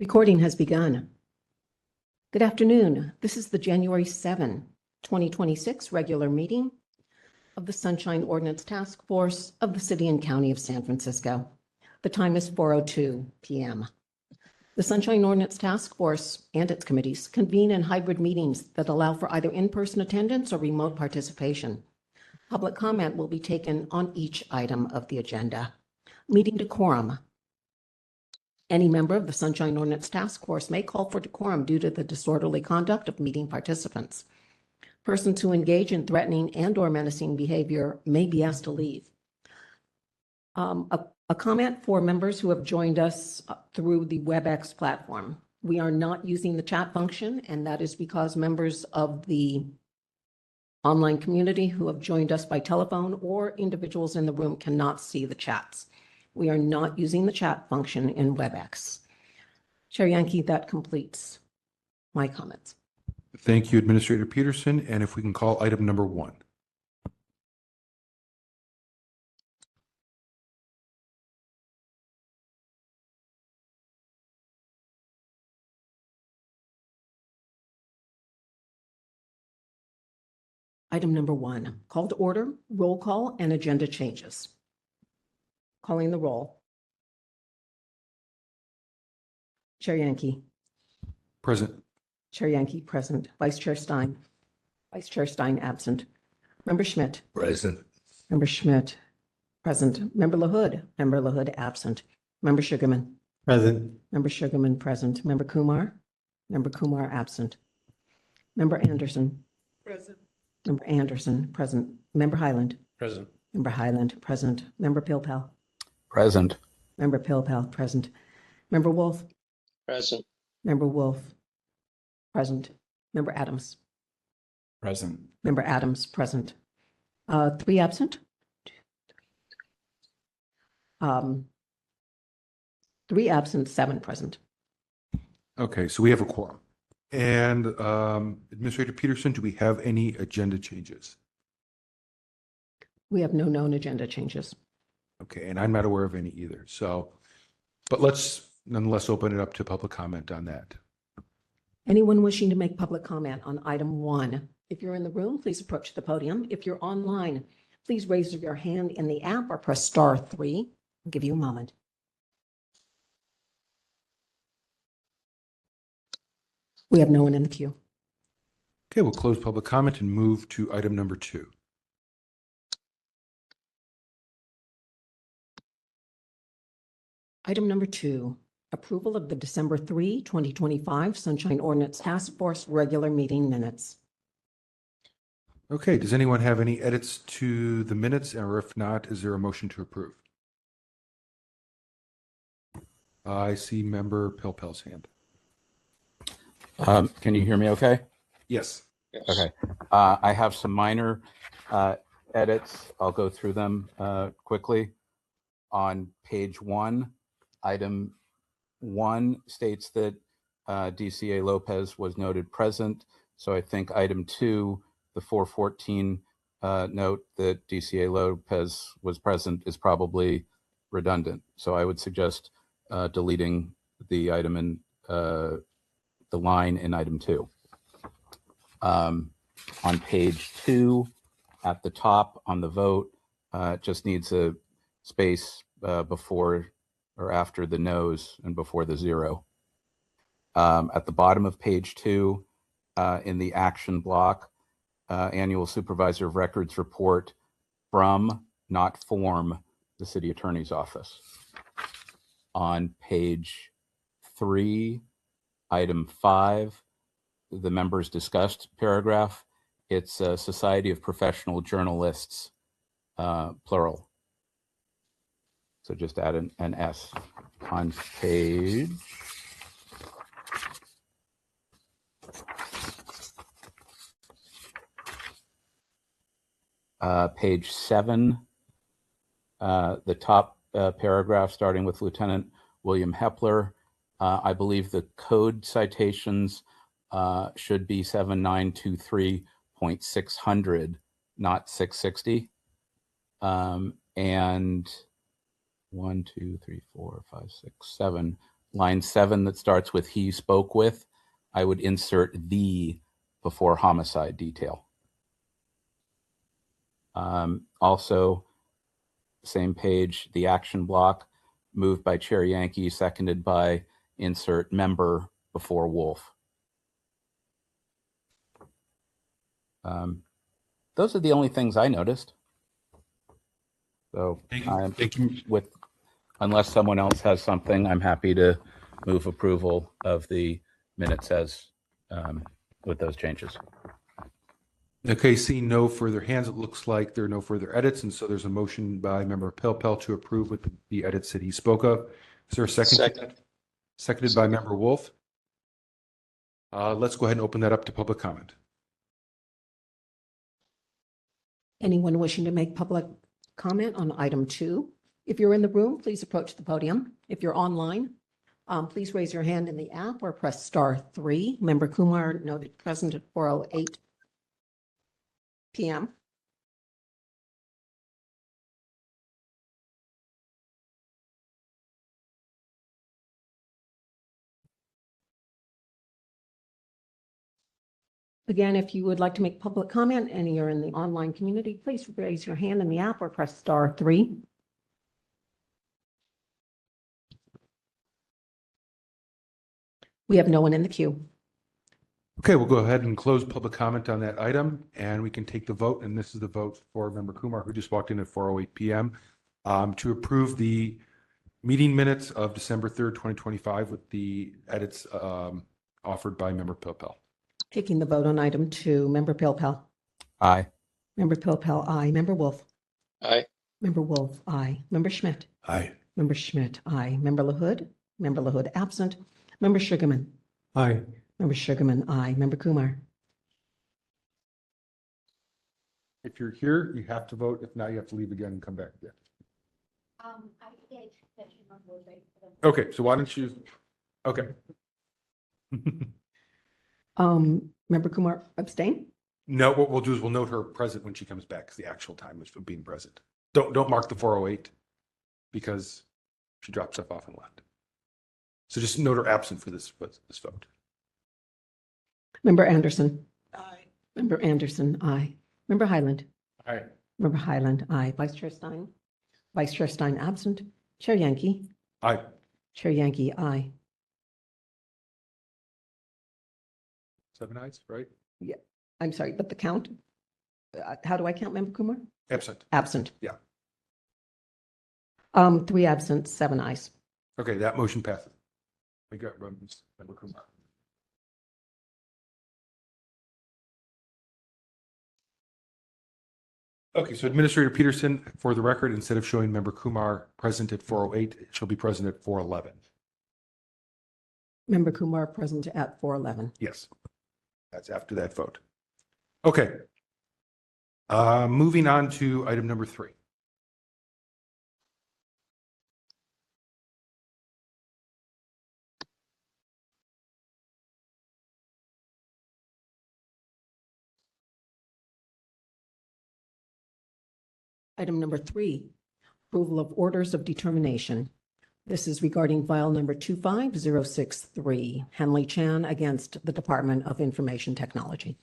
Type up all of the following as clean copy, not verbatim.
Recording has begun. Good afternoon. This is the January 7, 2026 regular meeting of the Sunshine Ordinance Task Force of the City and County of San Francisco. The time is 4:02 p.m. The Sunshine Ordinance Task Force and its committees convene in hybrid meetings that allow for either in-person attendance or remote participation. Public comment will be taken on each item of the agenda. Meeting decorum. Any member of the Sunshine Ordinance Task Force may call for decorum due to the disorderly conduct of meeting participants. Persons who engage in threatening and/or menacing behavior may be asked to leave. A comment for members who have joined us through the WebEx platform. We are not using the chat function, and that is because members of the online community who have joined us by telephone or individuals in the room cannot see the chats. We are not using the chat function in WebEx. Chair Yankee, that completes my comments. Thank you, Administrator Peterson. And if we can call item number 1. Item number 1, call to order, roll call, and agenda changes. Calling the roll. Chair Yankee. Present. Chair Yankee, present. Vice Chair Stein. Vice Chair Stein, absent. Member Schmidt. Present. Member Schmidt, present. Member LaHood. Member LaHood, absent. Member Sugarman. Present. Member Sugarman, present. Member Kumar. Member Kumar, absent. Member Anderson. Present. Member Anderson, present. Member Highland. Present. Member Highland, present. Member Pilpel. Present. Member Pilpel, present. Member Wolf. Present. Member Wolf, present. Member Adams. Present. Member Adams, present. 3 absent. 3 absent, 7 present. Okay, so we have a quorum. And Administrator Peterson, do we have any agenda changes? We have no known agenda changes. Okay, and I'm not aware of any either. So, but let's nonetheless open it up to public comment on that. Anyone wishing to make public comment on item 1? If you're in the room, please approach the podium. If you're online, please raise your hand in the app or press *3. I'll give you a moment. We have no one in the queue. Okay, we'll close public comment and move to item number 2. Item number 2, approval of the December 3, 2025 Sunshine Ordinance Task Force regular meeting minutes. Okay, does anyone have any edits to the minutes? Or if not, is there a motion to approve? I see Member Pilpel's hand. Can you hear me okay? Yes. Okay. I have some minor edits. I'll go through them quickly. On page 1, item 1 states that DCA Lopez was noted present. So I think item 2, the 414 note that DCA Lopez was present is probably redundant. So I would suggest deleting the item in the line in item 2. On page 2, at the top on the vote, it just needs a space before or after the no's and before the 0. At the bottom of page 2, in the action block, annual supervisor of records report from, not form, the city attorney's office. On page 3, item 5, the members discussed paragraph, it's a Society of Professional Journalists, plural. So just add an S. On page page 7, the top paragraph starting with Lieutenant William Hepler. I believe the code citations should be 7923.600, not 660. And 1, 2, 3, 4, 5, 6, 7. line 7 that starts with he spoke with, I would insert the before homicide detail. Also, same page, the action block, moved by Chair Yankee, seconded by insert member before Wolf. Those are the only things I noticed. So Thank you. unless someone else has something, I'm happy to move approval of the minutes as with those changes. Okay, seeing no further hands, it looks like there are no further edits, and so there's a motion by Member Pelpel to approve with the edits that he spoke of. Is there a second? Second. Seconded by Member Wolf. Let's go ahead and open that up to public comment. Anyone wishing to make public comment on item 2? If you're in the room, please approach the podium. If you're online, please raise your hand in the app or press *3. Member Kumar noted present at 4:08 p.m. Again, if you would like to make public comment and you're in the online community, please raise your hand in the app or press *3. We have no one in the queue. Okay, we'll go ahead and close public comment on that item, and we can take the vote. And this is the vote for Member Kumar, who just walked in at 4:08 p.m. To approve the meeting minutes of December 3rd, 2025 with the edits offered by Member Pelpel. Taking the vote on item 2, Member Pilpel. Aye. Member Pilpel, aye. Member Wolf. Aye. Member Wolf, aye. Member Schmidt. Aye. Member Schmidt, aye. Member LaHood. Member LaHood absent. Member Sugarman. Aye. Member Sugarman, aye. Member Kumar. If you're here, you have to vote. If not, you have to leave again and come back again. Okay, so why don't you? Okay. Member Kumar abstain? No, what we'll do is we'll note her present when she comes back, because the actual time is for being present. Don't mark the 4:08 because she dropped stuff off and left. So just note her absent for this vote. Member Anderson. Aye. Member Anderson, aye. Member Highland. Aye. Member Highland, aye. Vice Chair Stein. Vice Chair Stein absent. Chair Yankee. Aye. Chair Yankee, aye. 7 ayes, right? I'm sorry, but the count? How do I count, Member Kumar? Absent. Absent. Yeah. 3 absent, 7 ayes. Okay, that motion passes. We got Member Kumar. Okay, so Administrator Peterson, for the record, instead of showing Member Kumar present at 4:08, she'll be present at 4:11. Member Kumar present at 4:11. Yes, that's after that vote. Okay. Moving on to item number 3. Item number 3, approval of orders of determination. This is regarding file number 25063, Henley Chan against the Department of Information Technology.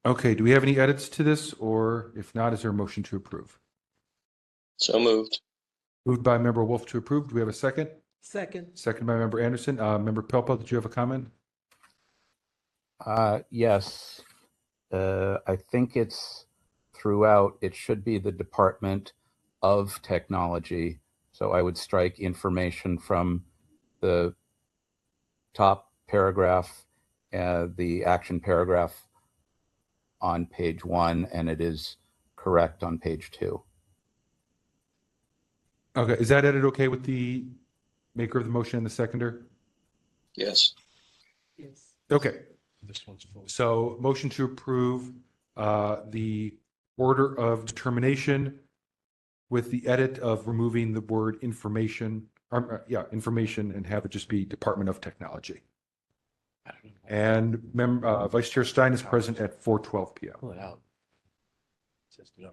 Okay, do we have any edits to this, or if not, is there a motion to approve? So moved. Moved by Member Wolf to approve. Do we have a second? Second. Second by Member Anderson. Member Pelpel, did you have a comment? Yes. I think it's throughout. It should be the Department of Technology. So I would strike information from the top paragraph, the action paragraph on page 1, and it is correct on page 2. Okay, is that edit okay with the maker of the motion and the seconder? Yes. Yes. Okay, This one's full. so motion to approve the order of determination with the edit of removing the word information, information, and have it just be Department of Technology. And Vice Chair Stein is present at 4:12 p.m. Pull it out. Just no.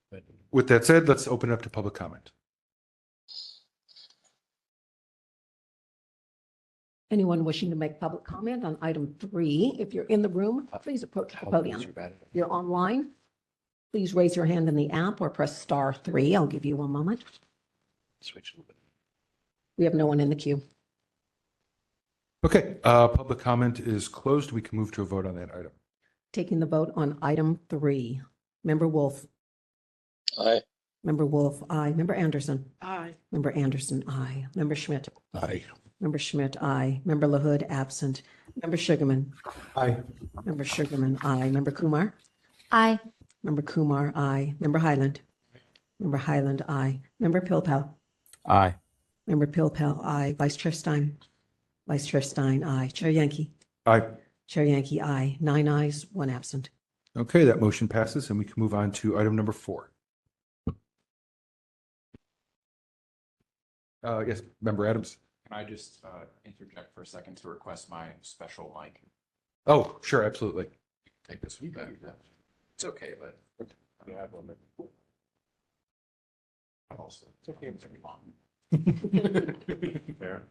But With that said, let's open it up to public comment. Anyone wishing to make public comment on item 3, if you're in the room, please approach the podium. If you're online, please raise your hand in the app or press *3. I'll give you one moment. Switch a little bit. We have no one in the queue. Okay, public comment is closed. We can move to a vote on that item. Taking the vote on item 3. Member Wolf. Aye. Member Wolf, aye. Member Anderson. Aye. Member Anderson, aye. Member Schmidt. Aye. Member Schmidt, aye. Member LaHood, absent. Member Sugarman. Aye. Member Sugarman, aye. Member Kumar. Aye. Member Kumar, aye. Member Highland. Member Highland, aye. Member Pilpel. Aye. Member Pilpel, aye. Vice Chair Stein. Vice Chair Stein, aye. Chair Yankee. Aye. Chair Yankee, aye. 9 ayes, 1 absent. Okay, that motion passes, and we can move on to item number 4. Yes, Member Adams. Can I just interject for a second to request my special mic? Oh, sure, absolutely. Take this feedback. It's okay, but I have one. Also, it's okay. It's long. Fair.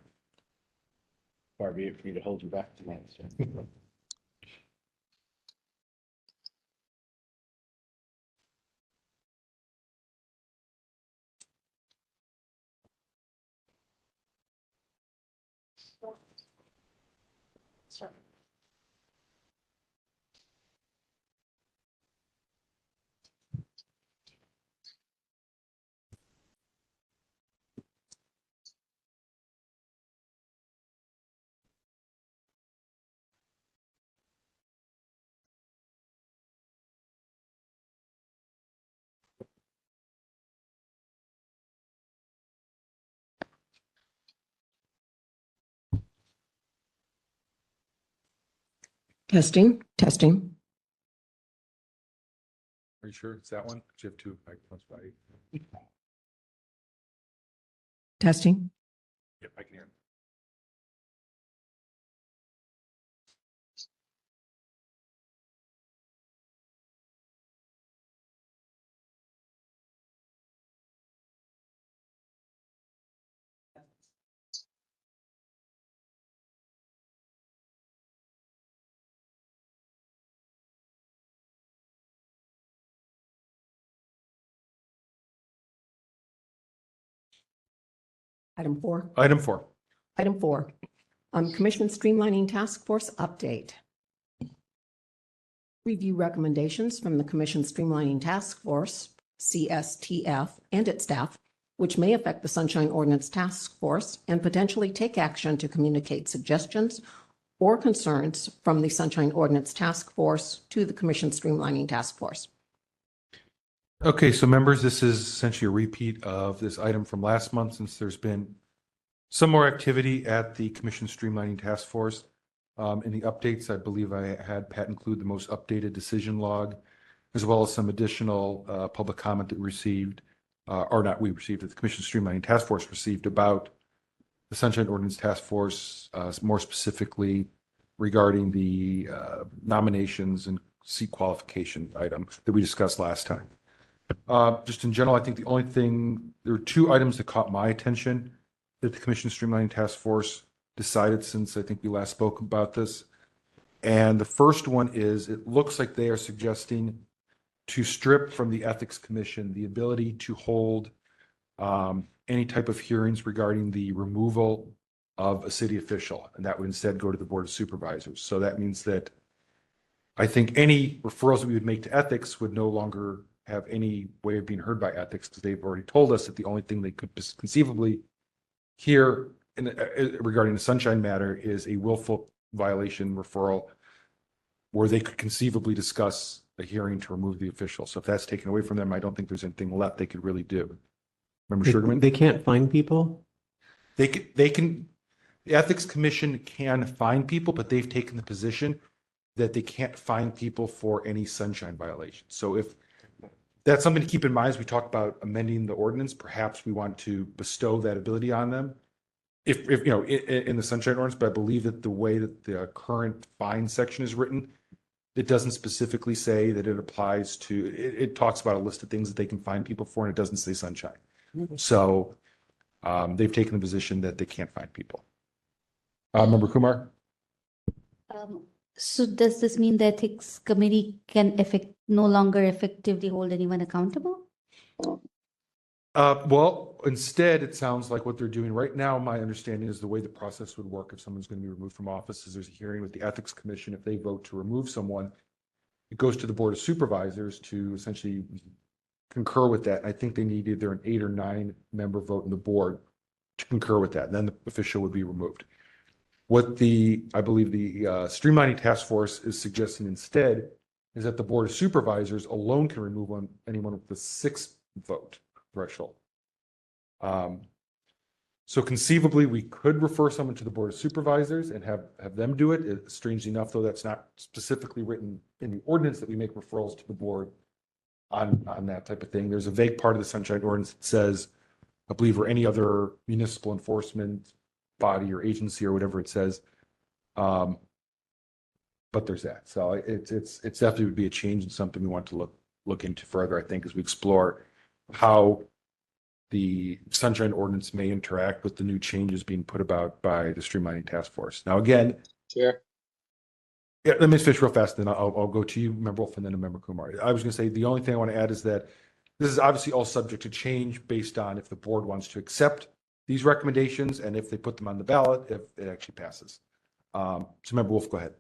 Far be it for me to hold you back tonight. Testing, testing. Are you sure it's that one? Do you have 2 microphones by? Testing. Yep, I can hear. Item 4. Item 4. Item 4. Commission Streamlining Task Force update. Review recommendations from the Commission Streamlining Task Force, CSTF, and its staff, which may affect the Sunshine Ordinance Task Force and potentially take action to communicate suggestions or concerns from the Sunshine Ordinance Task Force to the Commission Streamlining Task Force. Okay, so members, this is essentially a repeat of this item from last month, since there's been some more activity at the Commission Streamlining Task Force. In the updates, I believe I had Pat include the most updated decision log, as well as some additional public comment that we received, or not we received, that the Commission Streamlining Task Force received about the Sunshine Ordinance Task Force, more specifically regarding the nominations and seat qualification item that we discussed last time. Just in general, I think the only thing, there were 2 items that caught my attention that the Commission Streamlining Task Force decided since I think we last spoke about this. And the first one is, it looks like they are suggesting to strip from the Ethics Commission the ability to hold any type of hearings regarding the removal of a city official, and that would instead go to the Board of Supervisors. So that means that I think any referrals that we would make to ethics would no longer have any way of being heard by ethics, because they've already told us that the only thing they could conceivably hear regarding the Sunshine matter is a willful violation referral, where they could conceivably discuss a hearing to remove the official. So if that's taken away from them, I don't think there's anything left they could really do. Remember Sugarman? They can't find people? They can, the Ethics Commission can find people, but they've taken the position that they can't find people for any Sunshine violations. So if that's something to keep in mind as we talk about amending the ordinance, perhaps we want to bestow that ability on them. If you know, in the Sunshine Ordinance, but I believe that the way that the current fine section is written, it doesn't specifically say that it applies to, it talks about a list of things that they can find people for, and it doesn't say Sunshine. So they've taken the position that they can't find people. Member Kumar? So does this mean the ethics committee can no longer effectively hold anyone accountable? Well, instead, it sounds like what they're doing right now, my understanding is the way the process would work if someone's going to be removed from office is there's a hearing with the Ethics Commission. If they vote to remove someone, it goes to the Board of Supervisors to essentially concur with that. I think they need either an 8 or 9 member vote in the board to concur with that. And then the official would be removed. What I believe the Streamlining Task Force is suggesting instead is that the Board of Supervisors alone can remove anyone with the 6th vote threshold. So conceivably, we could refer someone to the Board of Supervisors and have them do it. Strangely enough, though, that's not specifically written in the ordinance that we make referrals to the board on that type of thing. There's a vague part of the Sunshine Ordinance that says, I believe, or any other municipal enforcement body or agency or whatever it says. But there's that. So it's definitely would be a change and something we want to look into further, I think, as we explore how the Sunshine Ordinance may interact with the new changes being put about by the Streamlining Task Force. Now, again, Chair. yeah, let me finish real fast, then I'll go to you, Member Wolf, and then to Member Kumar. I was going to say the only thing I want to add is that this is obviously all subject to change based on if the board wants to accept these recommendations and if they put them on the ballot, if it actually passes. So, Member Wolf, go ahead.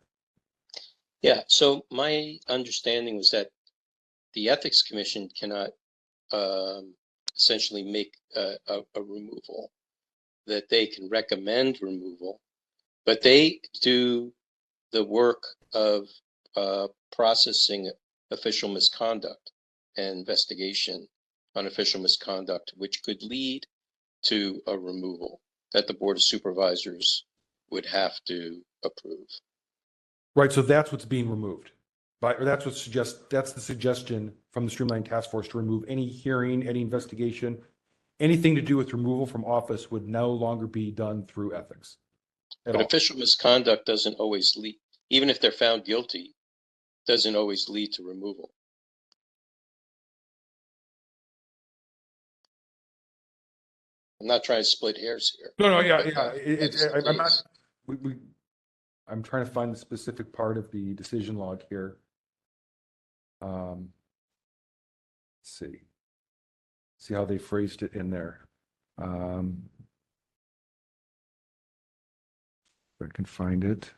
Yeah, so my understanding was that the Ethics Commission cannot essentially make a removal, that they can recommend removal, but they do the work of processing official misconduct and investigation on official misconduct, which could lead to a removal that the Board of Supervisors would have to approve. Right, so that's what's being removed. That's the suggestion from the Streamline Task Force to remove any hearing, any investigation, anything to do with removal from office would no longer be done through ethics. But official misconduct doesn't always lead, even if they're found guilty, doesn't always lead to removal. I'm not trying to split hairs here. No, yeah. I'm trying to find the specific part of the decision log here. Let's see how they phrased it in there. If I can find it.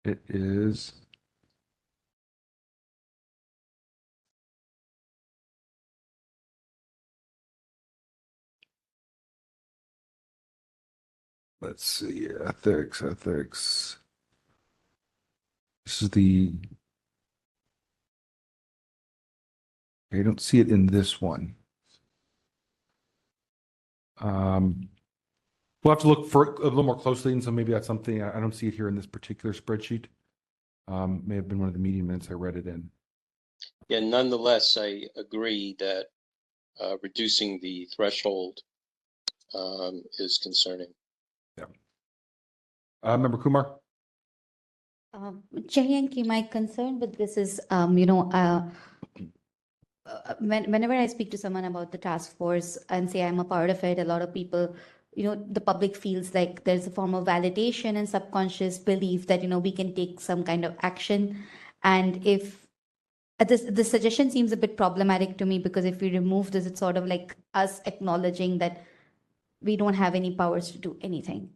It is. Let's see, ethics. This is I don't see it in this one. We'll have to look for a little more closely, and so maybe that's something, I don't see it here in this particular spreadsheet. May have been one of the meeting minutes I read it in. Yeah, nonetheless, I agree that reducing the threshold is concerning. Member Kumar? Chair Yankee, my concern with this is, whenever I speak to someone about the task force and say I'm a part of it, a lot of people, the public feels like there's a form of validation and subconscious belief that, we can take some kind of action. And if the suggestion seems a bit problematic to me, because if we remove this, it's sort of like us acknowledging that we don't have any powers to do anything.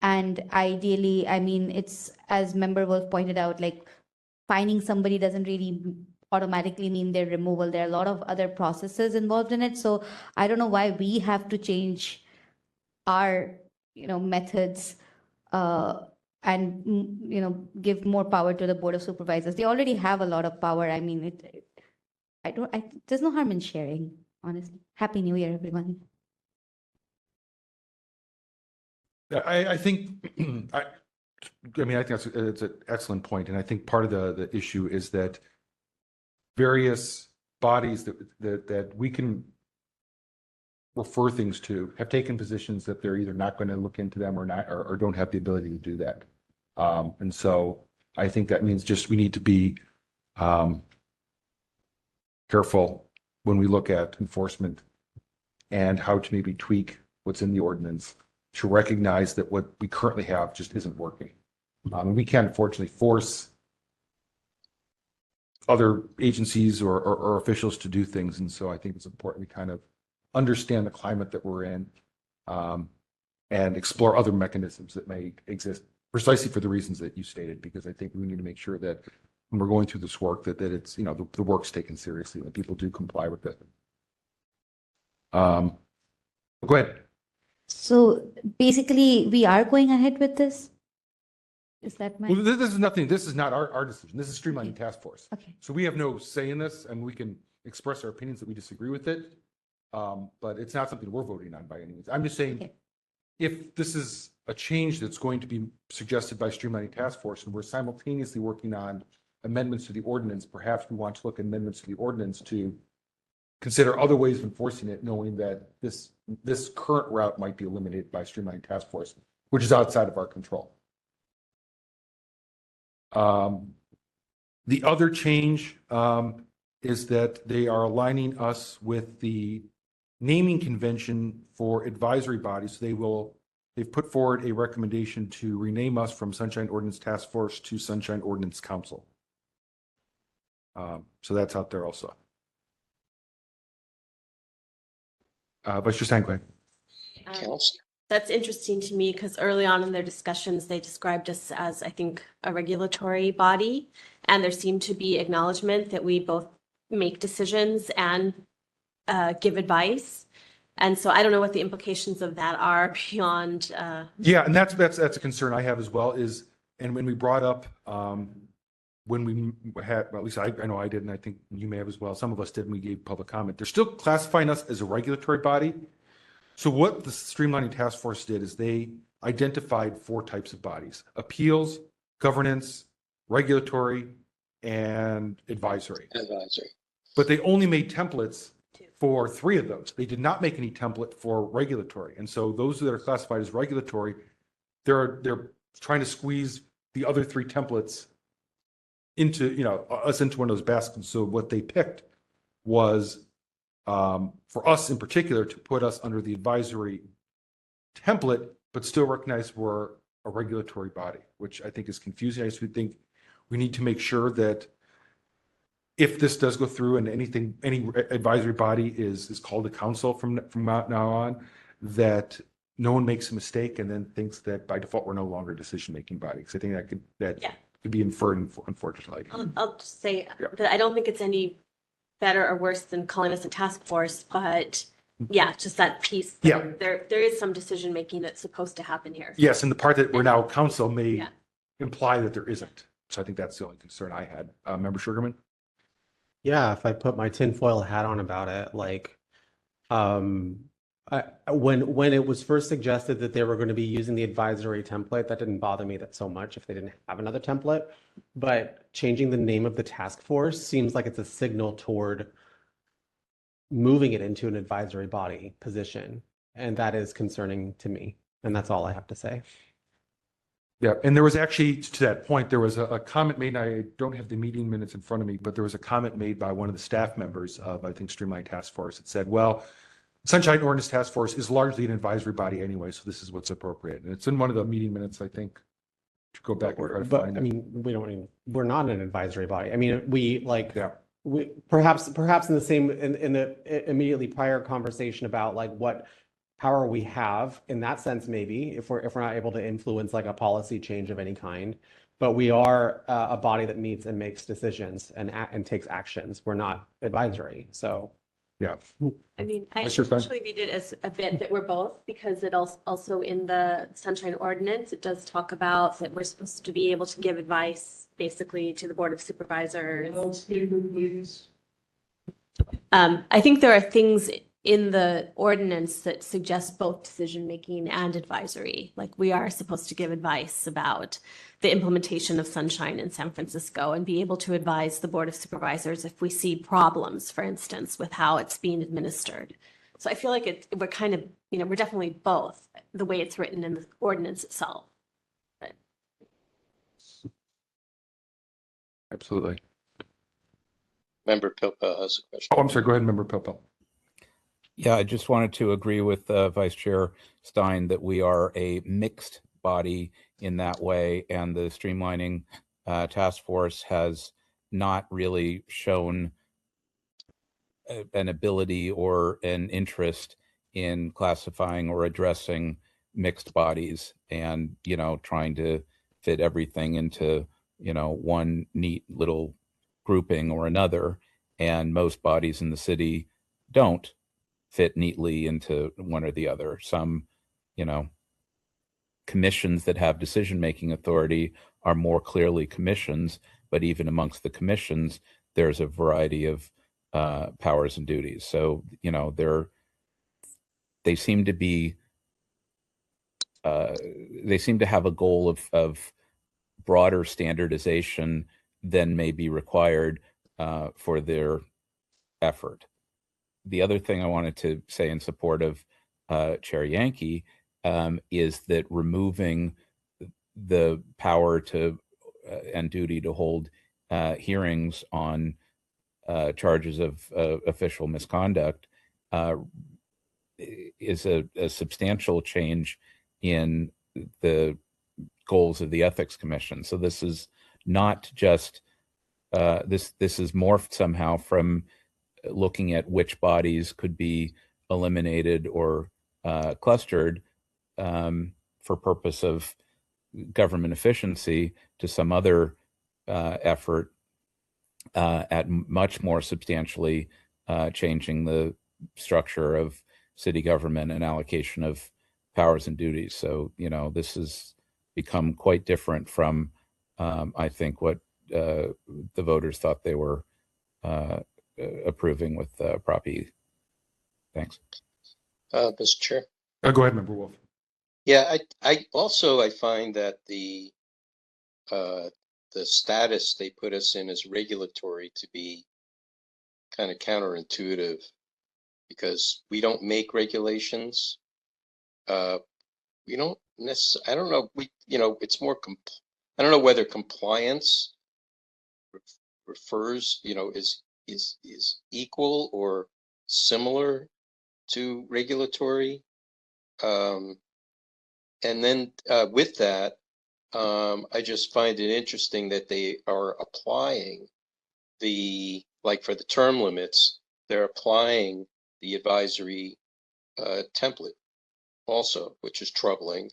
And ideally, I mean, it's, as Member Wolf pointed out, like finding somebody doesn't really automatically mean their removal. There are a lot of other processes involved in it. So I don't know why we have to change our, methods and, give more power to the Board of Supervisors. They already have a lot of power. I mean, there's no harm in sharing, honestly. Happy New Year, everyone. I think, I think it's an excellent point, and I think part of the issue is that various bodies that we can refer things to have taken positions that they're either not going to look into them or not, or don't have the ability to do that. And so I think that means just we need to be careful when we look at enforcement and how to maybe tweak what's in the ordinance to recognize that what we currently have just isn't working. We can't unfortunately force other agencies or officials to do things. And so I think it's important we kind of understand the climate that we're in, and explore other mechanisms that may exist precisely for the reasons that you stated, because I think we need to make sure that when we're going through this work, that it's, you know, the work's taken seriously, that people do comply with it. Go ahead. So basically, we are going ahead with this? Is that my? Well, this is nothing, this is not our decision. This is streamlining task force. Okay. So we have no say in this, and we can express our opinions that we disagree with it. But it's not something we're voting on by any means. I'm just saying, Okay. if this is a change that's going to be suggested by streamlining task force, and we're simultaneously working on amendments to the ordinance, perhaps we want to look at amendments to the ordinance to consider other ways of enforcing it, knowing that this current route might be eliminated by streamlining task force, which is outside of our control. The other change is that they are aligning us with the naming convention for advisory bodies. They've put forward a recommendation to rename us from Sunshine Ordinance Task Force to Sunshine Ordinance Council. So that's out there also. Vice Chair Stanquay. Council. That's interesting to me because early on in their discussions, they described us as, I think, a regulatory body. And there seemed to be acknowledgement that we both make decisions and give advice. And so I don't know what the implications of that are beyond. Yeah, and that's a concern I have as well is, and when we brought up, when we had, well, at least I know I did, and I think you may have as well, some of us did, and we gave public comment. They're still classifying us as a regulatory body. So what the streamlining task force did is they identified 4 types of bodies: appeals, governance, regulatory, and advisory. Advisory. But they only made templates for 3 of those. They did not make any template for regulatory. And so those that are classified as regulatory, they're trying to squeeze the other 3 templates into, you know, us into one of those baskets. So what they picked was, for us in particular, to put us under the advisory template, but still recognize we're a regulatory body, which I think is confusing. I just would think we need to make sure that if this does go through and any advisory body is called a council from now on, that no one makes a mistake and then thinks that by default we're no longer a decision-making body. Because I think that could be inferred, unfortunately. I'll just say Yeah. that I don't think it's any better or worse than calling us a task force, but yeah, just that piece. Yeah. There is some decision making that's supposed to happen here. Yes, and the part that we're now council may Yeah. imply that there isn't. So I think that's the only concern I had. Member Sugarman? Yeah, if I put my tinfoil hat on about it, like, when it was first suggested that they were going to be using the advisory template, that didn't bother me that so much if they didn't have another template. But changing the name of the task force seems like it's a signal toward moving it into an advisory body position, and that is concerning to me. And that's all I have to say. Yeah, and there was actually, to that point, there was a comment made, and I don't have the meeting minutes in front of me, but there was a comment made by one of the staff members of, I think, Streamline Task Force. It said, well, Sunshine Ordinance Task Force is largely an advisory body anyway, so this is what's appropriate. And it's in one of the meeting minutes, I think, to go back and try to But find I it. mean, we're not an advisory body. I mean, Yeah. we perhaps in the same, in the immediately prior conversation about like what power we have in that sense, maybe if we're not able to influence like a policy change of any kind, but we are a body that meets and makes decisions and takes actions. We're not advisory. So Yeah. I mean, I That's your fine. actually read it as a bit that we're both, because it also in the Sunshine Ordinance, it does talk about that we're supposed to be able to give advice basically to the Board of Supervisors. I think there are things in the ordinance that suggest both decision-making and advisory. Like we are supposed to give advice about the implementation of Sunshine in San Francisco and be able to advise the Board of Supervisors if we see problems, for instance, with how it's being administered. So I feel like we're kind of, we're definitely both, the way it's written in the ordinance itself. But Absolutely. Member Pilpel has a question. Oh, I'm sorry. Go ahead, Member Pilpel. Yeah, I just wanted to agree with Vice Chair Stein that we are a mixed body in that way, and the streamlining task force has not really shown an ability or an interest in classifying or addressing mixed bodies and, trying to fit everything into, one neat little grouping or another. And most bodies in the city don't fit neatly into one or the other. Some, commissions that have decision-making authority are more clearly commissions, but even amongst the commissions, there's a variety of powers and duties. So, they seem to be, they seem to have a goal of broader standardization than may be required for their effort. The other thing I wanted to say in support of Chair Yankee is that removing the power to and duty to hold hearings on charges of official misconduct is a substantial change in the goals of the Ethics Commission. So this is not just this is morphed somehow from looking at which bodies could be eliminated or clustered for purpose of government efficiency to some other effort at much more substantially changing the structure of city government and allocation of powers and duties. So, this has become quite different from, I think, what the voters thought they were approving with Prop E. Thanks. Mr. Chair. Go ahead, Member Wolf. Yeah, I find that the status they put us in as regulatory to be kind of counterintuitive, because we don't make regulations. We don't necessarily, I don't know, it's more, I don't know whether compliance refers, is equal or similar to regulatory. And then with that, I just find it interesting that they are applying like for the term limits, they're applying the advisory template also, which is troubling,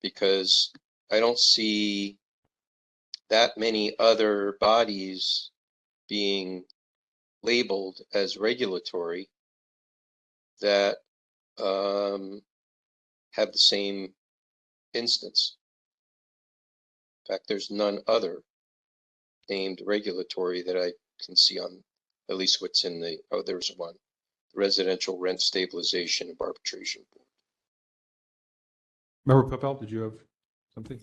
because I don't see that many other bodies being labeled as regulatory that have the same instance. In fact, there's none other named regulatory that I can see on at least what's in the, oh, there's one, the Residential Rent Stabilization and Arbitration Board. Member Pilpel, did you have something?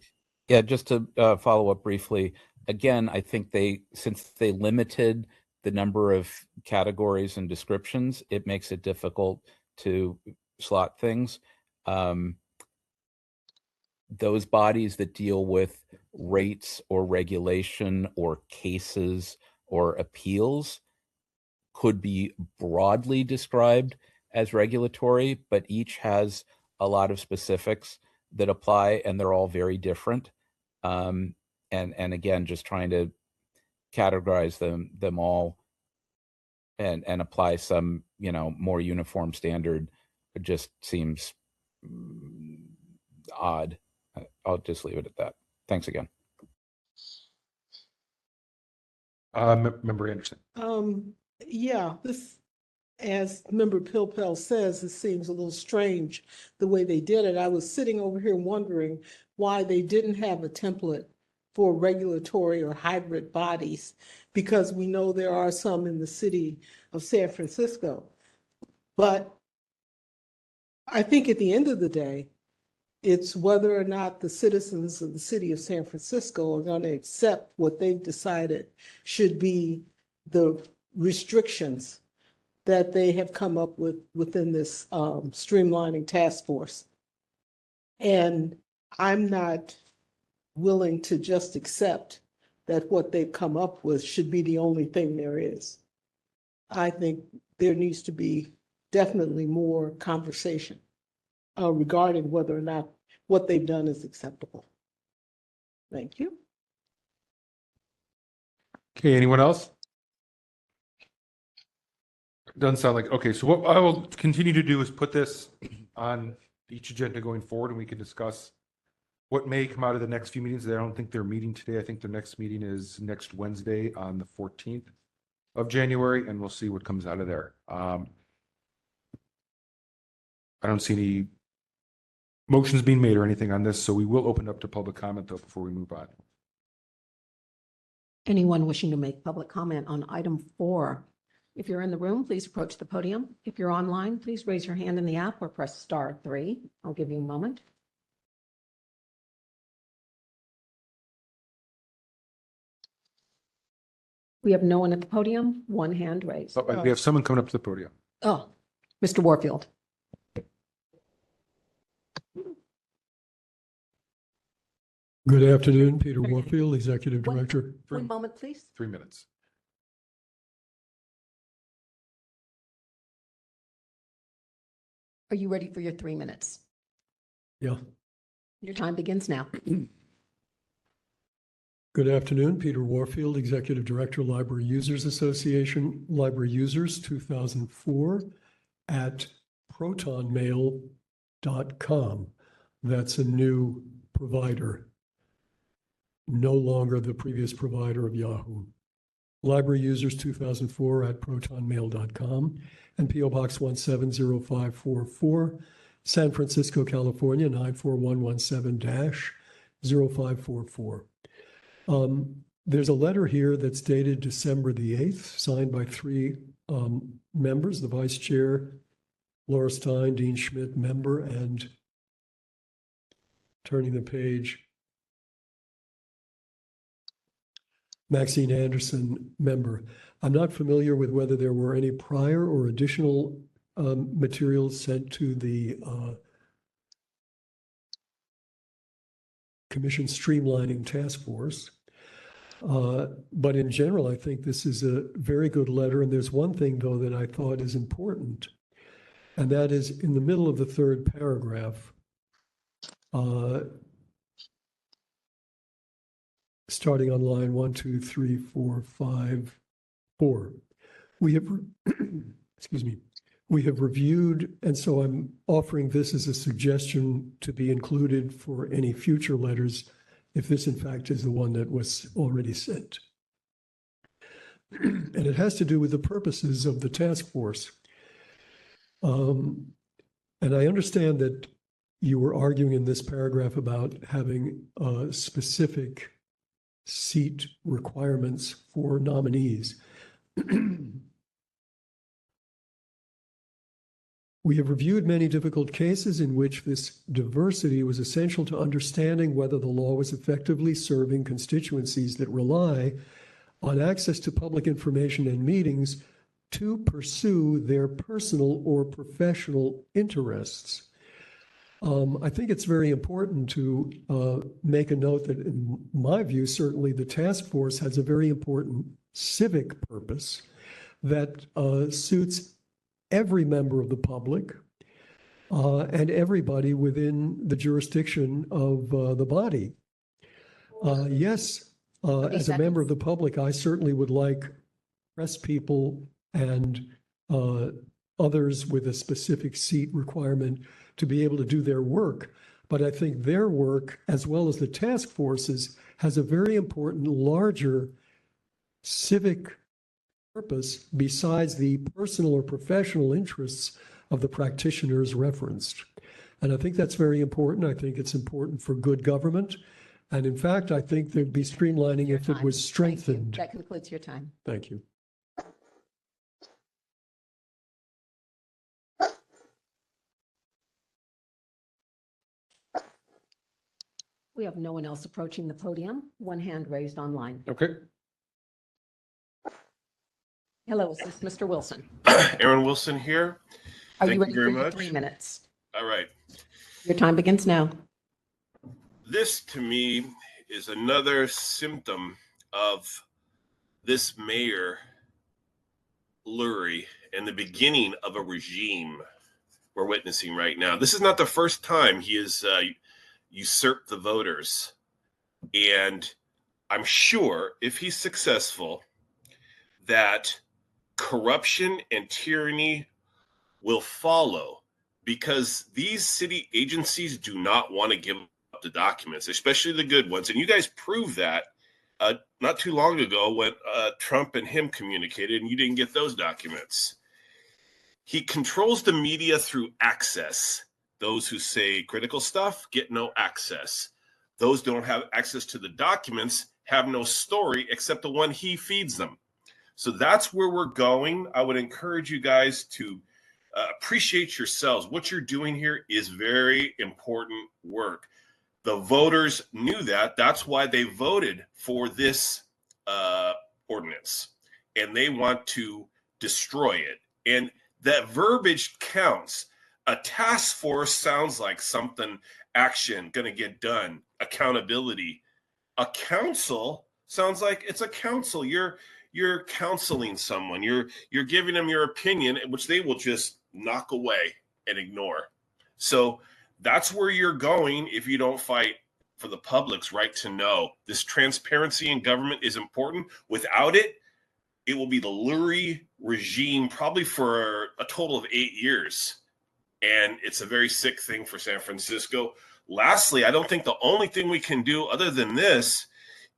Yeah, just to follow up briefly. Again, I think since they limited the number of categories and descriptions, it makes it difficult to slot things. Those bodies that deal with rates or regulation or cases or appeals could be broadly described as regulatory, but each has a lot of specifics that apply, and they're all very different. And again, just trying to categorize them all and apply some, more uniform standard, it just seems odd. I'll just leave it at that. Thanks again. Member Anderson. Yeah, this, as Member Pilpel says, it seems a little strange the way they did it. I was sitting over here wondering why they didn't have a template for regulatory or hybrid bodies, because we know there are some in the city of San Francisco. But I think at the end of the day, it's whether or not the citizens of the city of San Francisco are going to accept what they've decided should be the restrictions that they have come up with within this streamlining task force. And I'm not willing to just accept that what they've come up with should be the only thing there is. I think there needs to be definitely more conversation regarding whether or not what they've done is acceptable. Thank you. Okay, anyone else? Doesn't sound like, okay, so what I will continue to do is put this on each agenda going forward, and we can discuss what may come out of the next few meetings. I don't think they're meeting today. I think their next meeting is next Wednesday on the 14th of January, and we'll see what comes out of there. I don't see any motions being made or anything on this, so we will open up to public comment though before we move on. Anyone wishing to make public comment on item 4? If you're in the room, please approach the podium. If you're online, please raise your hand in the app or press star 3. I'll give you a moment. We have no one at the podium, one hand raised. Oh, we have someone coming up to the podium. Oh, Mr. Warfield. Good afternoon, Peter Warfield, Executive Director. One moment, please. 3 minutes. Are you ready for your 3 minutes? Yeah. Your time begins now. Good afternoon, Peter Warfield, Executive Director, Library Users Association, Library Users 2004 at protonmail.com. That's a new provider, no longer the previous provider of Yahoo. Library Users 2004 at protonmail.com and P.O. Box 170544, San Francisco, California, 94117-0544. There's a letter here that's dated December the 8th, signed by 3 members, the Vice Chair, Laura Stein, Dean Schmidt, member, and turning the page, Maxine Anderson, member. I'm not familiar with whether there were any prior or additional materials sent to the Commission Streamlining Task Force. But in general, I think this is a very good letter. And there's one thing, though, that I thought is important, and that is in the middle of the 3rd paragraph, starting on line 1, 2, 3, 4, 5, 4. We have, excuse me, we have reviewed, and so I'm offering this as a suggestion to be included for any future letters, if this in fact is the one that was already sent. And it has to do with the purposes of the task force. And I understand that you were arguing in this paragraph about having specific seat requirements for nominees. We have reviewed many difficult cases in which this diversity was essential to understanding whether the law was effectively serving constituencies that rely on access to public information and meetings to pursue their personal or professional interests. I think it's very important to make a note that, in my view, certainly the task force has a very important civic purpose that suits every member of the public and everybody within the jurisdiction of the body. Yes, as a member of the public, I certainly would like press people and others with a specific seat requirement to be able to do their work. But I think their work, as well as the task forces, has a very important, larger civic purpose besides the personal or professional interests of the practitioners referenced. And I think that's very important. I think it's important for good government. And in fact, I think there'd be streamlining if it was strengthened. That concludes your time. Thank you. We have no one else approaching the podium. One hand raised online. Okay. Hello, is this Mr. Wilson? Aaron Wilson here. Are Thank you ready you very for your much. 3 minutes? All right. Your time begins now. This to me is another symptom of this mayor Lurie and the beginning of a regime we're witnessing right now. This is not the first time he has usurped the voters. And I'm sure if he's successful, that corruption and tyranny will follow, because these city agencies do not want to give up the documents, especially the good ones. And you guys proved that not too long ago when Trump and him communicated and you didn't get those documents. He controls the media through access. Those who say critical stuff get no access. Those who don't have access to the documents have no story except the one he feeds them. So that's where we're going. I would encourage you guys to appreciate yourselves. What you're doing here is very important work. The voters knew that. That's why they voted for this ordinance, and they want to destroy it. And that verbiage counts. A task force sounds like something action, going to get done, accountability. A council sounds like it's a council. You're counseling someone. You're giving them your opinion, which they will just knock away and ignore. So that's where you're going if you don't fight for the public's right to know. This transparency in government is important. Without it, it will be the Lurie regime probably for a total of 8 years. And it's a very sick thing for San Francisco. Lastly, I don't think the only thing we can do other than this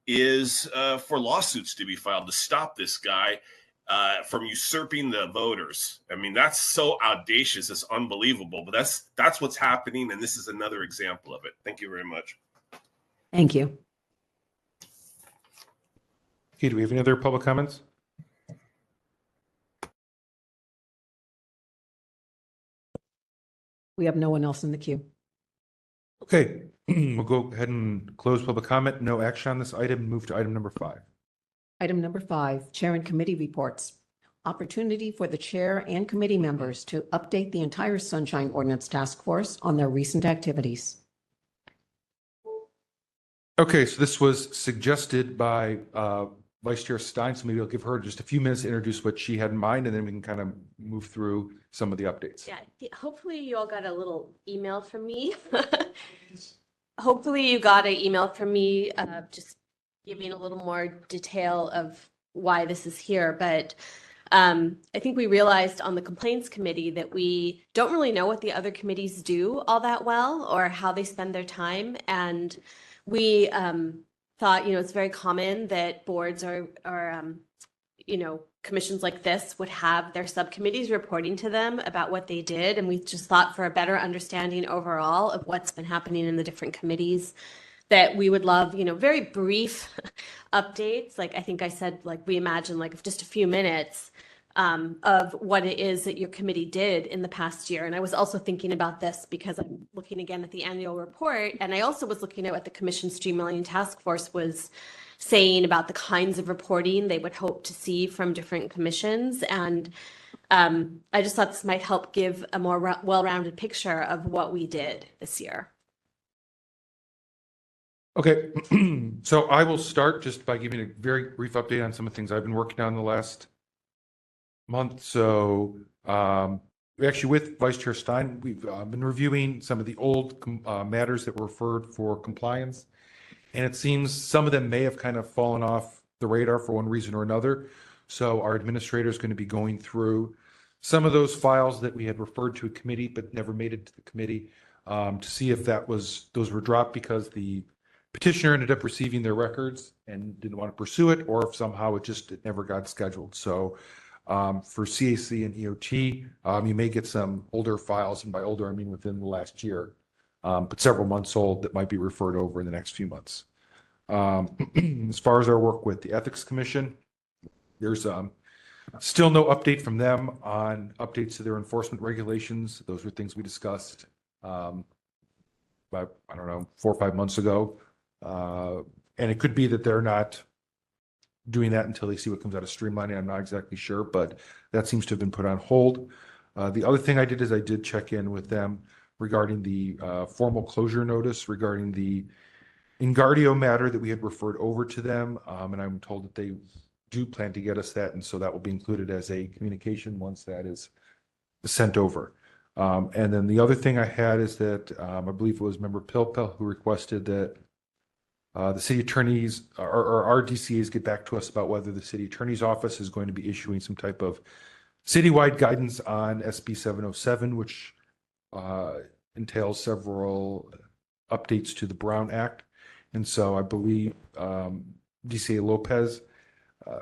is for lawsuits to be filed to stop this guy from usurping the voters. I mean, that's so audacious. It's unbelievable. But that's what's happening, and this is another example of it. Thank you very much. Thank you. Okay, do we have any other public comments? We have no one else in the queue. Okay, we'll go ahead and close public comment. No action on this item. Move to item number 5. Item number 5, Chair and Committee Reports. Opportunity for the Chair and Committee members to update the entire Sunshine Ordinance Task Force on their recent activities. Okay, so this was suggested by Vice Chair Stein, so maybe I'll give her just a few minutes to introduce what she had in mind, and then we can kind of move through some of the updates. Yeah, hopefully you all got a little email from me. Hopefully you got an email from me just giving a little more detail of why this is here. But I think we realized on the complaints committee that we don't really know what the other committees do all that well or how they spend their time. And we thought, it's very common that boards or commissions like this would have their subcommittees reporting to them about what they did. And we just thought for a better understanding overall of what's been happening in the different committees that we would love, very brief updates. Like I think I said, like we imagine like just a few minutes of what it is that your committee did in the past year. And I was also thinking about this because I'm looking again at the annual report. And I also was looking at what the Commission Streamlining Task Force was saying about the kinds of reporting they would hope to see from different commissions. And I just thought this might help give a more well-rounded picture of what we did this year. Okay, so I will start just by giving a very brief update on some of the things I've been working on the last month. So actually with Vice Chair Stein, we've been reviewing some of the old matters that were referred for compliance. And it seems some of them may have kind of fallen off the radar for one reason or another. So our administrator is going to be going through some of those files that we had referred to a committee but never made it to the committee to see if those were dropped because the petitioner ended up receiving their records and didn't want to pursue it, or if somehow it never got scheduled. So for CAC and EOT, you may get some older files, and by older, I mean within the last year, but several months old that might be referred over in the next few months. As far as our work with the Ethics Commission, there's still no update from them on updates to their enforcement regulations. Those were things we discussed about, 4 or 5 months ago. And it could be that they're not doing that until they see what comes out of streamlining. I'm not exactly sure, but that seems to have been put on hold. The other thing I did is I did check in with them regarding the formal closure notice regarding the Ingardio matter that we had referred over to them. And I'm told that they do plan to get us that, and so that will be included as a communication once that is sent over. And then the other thing I had is that I believe it was Member Pilpel who requested that the city attorneys or our DCAs get back to us about whether the city attorney's office is going to be issuing some type of citywide guidance on SB 707, which entails several updates to the Brown Act. And so I believe DCA Lopez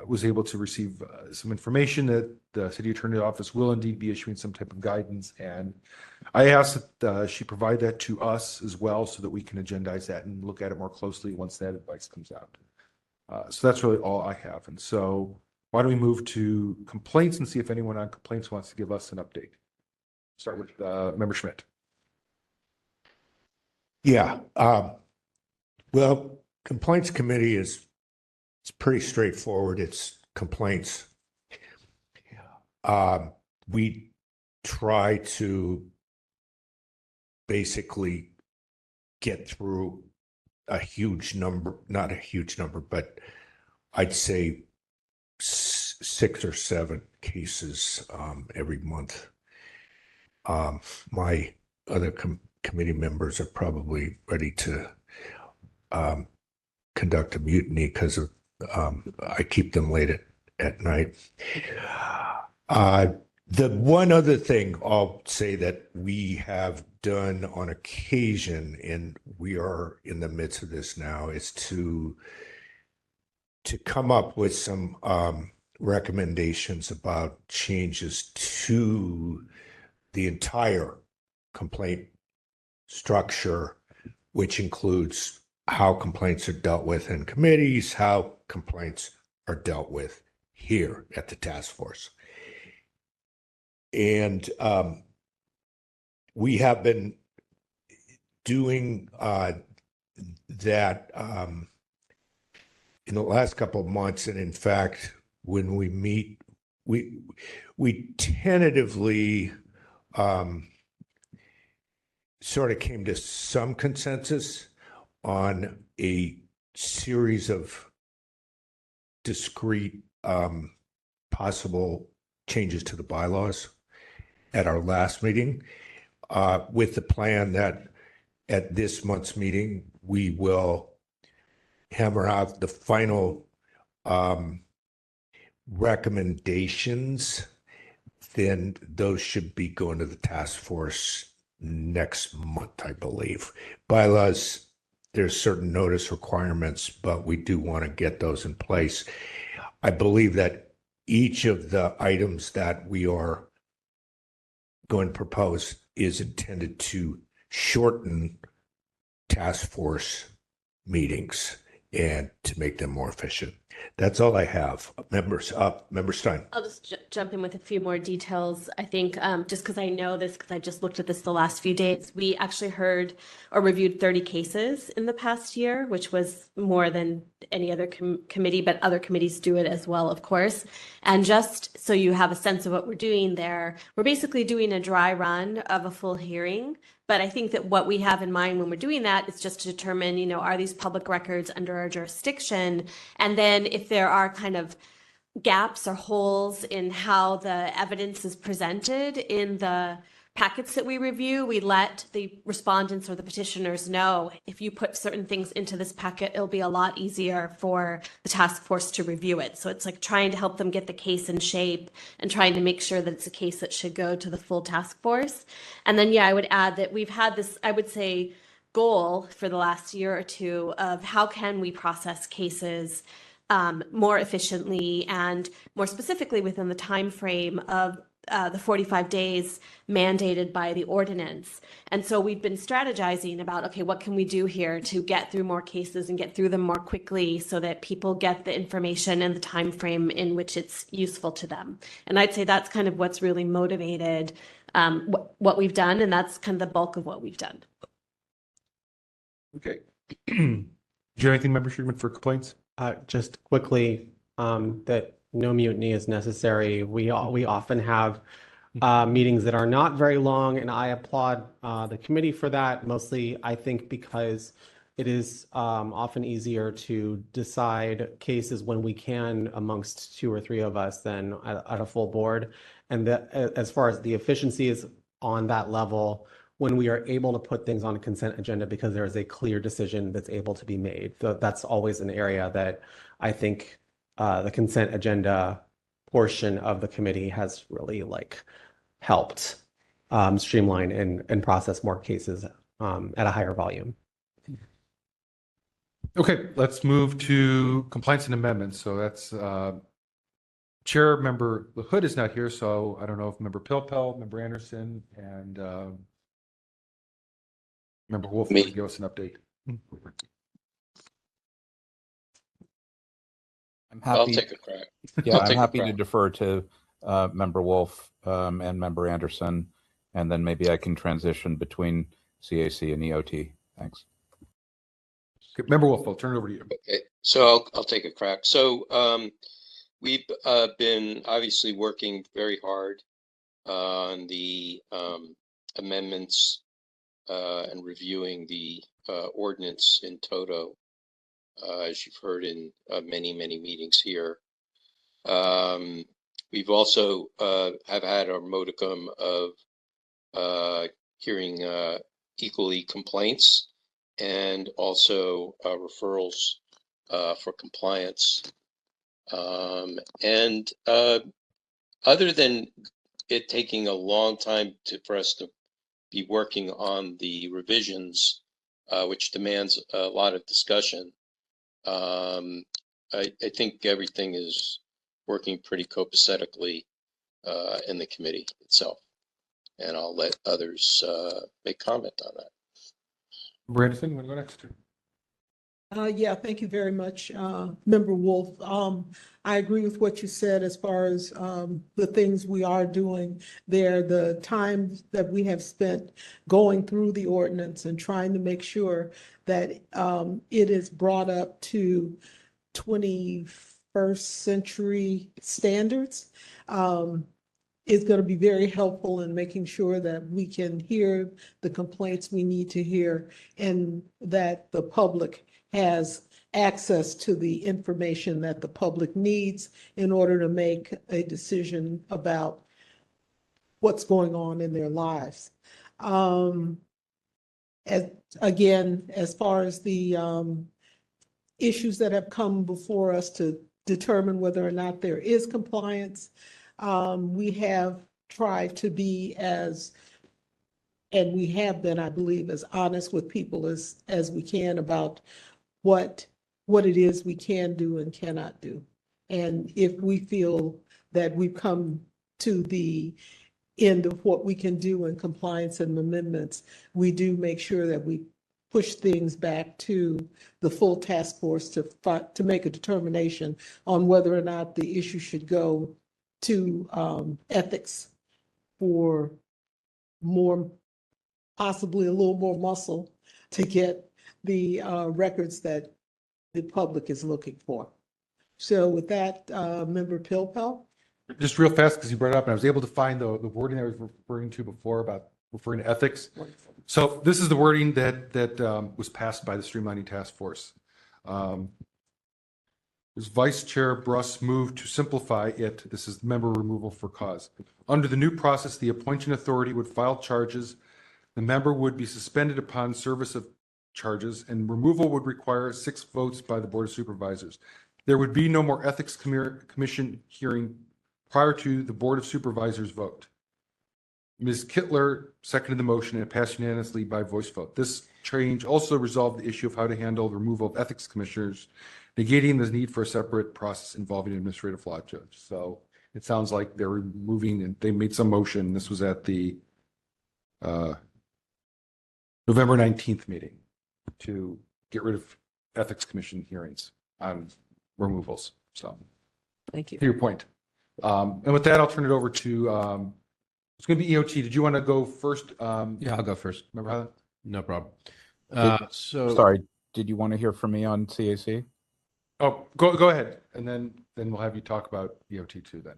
was able to receive some information that the city attorney's office will indeed be issuing some type of guidance. And I asked that she provide that to us as well so that we can agendize that and look at it more closely once that advice comes out. So that's really all I have. And so why don't we move to complaints and see if anyone on complaints wants to give us an update. Start with Member Schmidt. Yeah. Well, complaints committee it's pretty straightforward. It's complaints. We try to basically get through a huge number, not a huge number, but I'd say 6 or 7 cases every month. My other committee members are probably ready to conduct a mutiny because of I keep them late at night. The one other thing I'll say that we have done on occasion, and we are in the midst of this now, is to come up with some recommendations about changes to the entire complaint structure, which includes how complaints are dealt with in committees, how complaints are dealt with here at the task force. And we have been doing that in the last couple of months. And in fact, when we meet, we tentatively sort of came to some consensus on a series of discrete possible changes to the bylaws at our last meeting, with the plan that at this month's meeting, we will hammer out the final recommendations. Then those should be going to the task force next month, I believe. Bylaws, there's certain notice requirements, but we do want to get those in place. I believe that each of the items that we are going to propose is intended to shorten task force meetings and to make them more efficient. That's all I have. Member Stein. I'll just jump in with a few more details. I think just because I know this, because I just looked at this the last few days, we actually heard or reviewed 30 cases in the past year, which was more than any other committee, but other committees do it as well, of course. And just so you have a sense of what we're doing there, we're basically doing a dry run of a full hearing. But I think that what we have in mind when we're doing that is just to determine, you know, are these public records under our jurisdiction? And then if there are kind of gaps or holes in how the evidence is presented in the packets that we review, we let the respondents or the petitioners know, if you put certain things into this packet, it'll be a lot easier for the task force to review it. So it's like trying to help them get the case in shape and trying to make sure that it's a case that should go to the full task force. And then, yeah, I would add that we've had this, I would say, goal for the last year or two of how can we process cases more efficiently and more specifically within the time frame of the 45 days mandated by the ordinance. And so we've been strategizing about, okay, what can we do here to get through more cases and get through them more quickly so that people get the information and the time frame in which it's useful to them. And I'd say that's kind of what's really motivated what we've done, and that's kind of the bulk of what we've done. Okay. Do you have anything, Member Sherman, for complaints? Just quickly, that no mutiny is necessary. We often have meetings that are not very long, and I applaud the committee for that. Mostly, I think, because it is often easier to decide cases when we can amongst 2 or 3 of us than at a full board. And that, as far as the efficiency is on that level, when we are able to put things on a consent agenda because there is a clear decision that's able to be made. So that's always an area that I think the consent agenda portion of the committee has really helped streamline and process more cases at a higher volume. Okay, let's move to compliance and amendments. So that's Chair Member Hood is not here, so I don't know if Member Pilpel, Member Anderson, and Member Wolf Me. will give us an update. I'm I'll happy. take a crack. Yeah, I'll I'm take a happy to crack. defer to Member Wolf and Member Anderson, and then maybe I can transition between CAC and EOT. Thanks. Okay, Member Wolf, I'll turn it over to you. Okay, so I'll take a crack. So we've been obviously working very hard on the amendments and reviewing the ordinance in toto, as you've heard in many meetings here. We've also have had our modicum of hearing equally complaints and also referrals for compliance. And other than it taking a long time for us to be working on the revisions, which demands a lot of discussion, I think everything is working pretty copacetically in the committee itself. And I'll let others make comment on that. Member Anderson, you want to go next? Yeah, thank you very much, Member Wolf. I agree with what you said as far as the things we are doing there, the time that we have spent going through the ordinance and trying to make sure that it is brought up to 21st century standards. Is going to be very helpful in making sure that we can hear the complaints we need to hear and that the public has access to the information that the public needs in order to make a decision about what's going on in their lives. As far as the issues that have come before us to determine whether or not there is compliance, we have tried to be and we have been, I believe, as honest with people as we can about what it is we can do and cannot do. And if we feel that we've come to the end of what we can do in compliance and amendments, we do make sure that we push things back to the full task force to make a determination on whether or not the issue should go to ethics for possibly a little more muscle to get the records that the public is looking for. So with that, Member Pilpel. Just real fast, because you brought it up, and I was able to find the wording I was referring to before about referring to ethics. So this is the wording that was passed by the Streamlining Task Force. As Vice Chair Bruss moved to simplify it, this is member removal for cause. Under the new process, the appointing authority would file charges. The member would be suspended upon service of charges, and removal would require 6 votes by the Board of Supervisors. There would be no more Ethics Commission hearing prior to the Board of Supervisors vote. Ms. Kittler seconded the motion and it passed unanimously by voice vote. This change also resolved the issue of how to handle the removal of ethics commissioners, negating the need for a separate process involving an administrative law judge. So it sounds like they're removing, and they made some motion. This was at the November 19th meeting to get rid of ethics commission hearings on removals. So Thank you. to your point. And with that, I'll turn it over to, it's going to be EOT. Did you want to go first? Yeah, I'll go first. Remember how that? No problem. So sorry, did you want to hear from me on CAC? Oh, go ahead. And then we'll have you talk about EOT too then.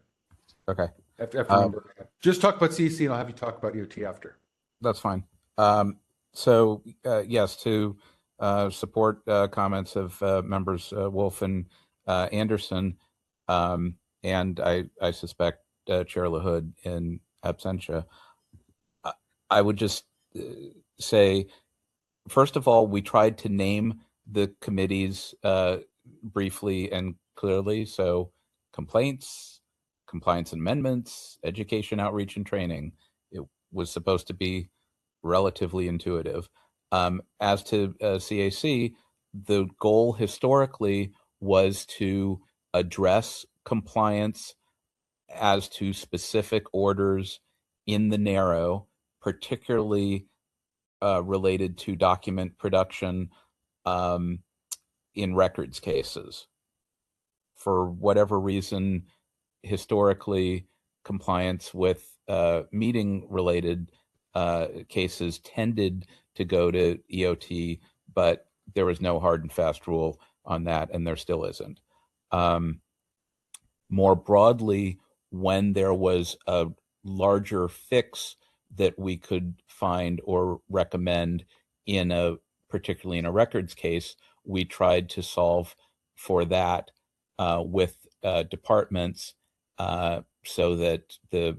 Okay. After member. Just talk about CAC and I'll have you talk about EOT after. That's fine. So yes, to support comments of members Wolf and Anderson, and I suspect Chair LaHood in absentia. I would just say, first of all, we tried to name the committees briefly and clearly. So complaints, compliance and amendments, education, outreach, and training. It was supposed to be relatively intuitive. As to CAC, the goal historically was to address compliance as to specific orders in the narrow, particularly related to document production in records cases. For whatever reason, historically, compliance with meeting-related cases tended to go to EOT, but there was no hard and fast rule on that, and there still isn't. More broadly, when there was a larger fix that we could find or recommend particularly in a records case, we tried to solve for that with departments so that the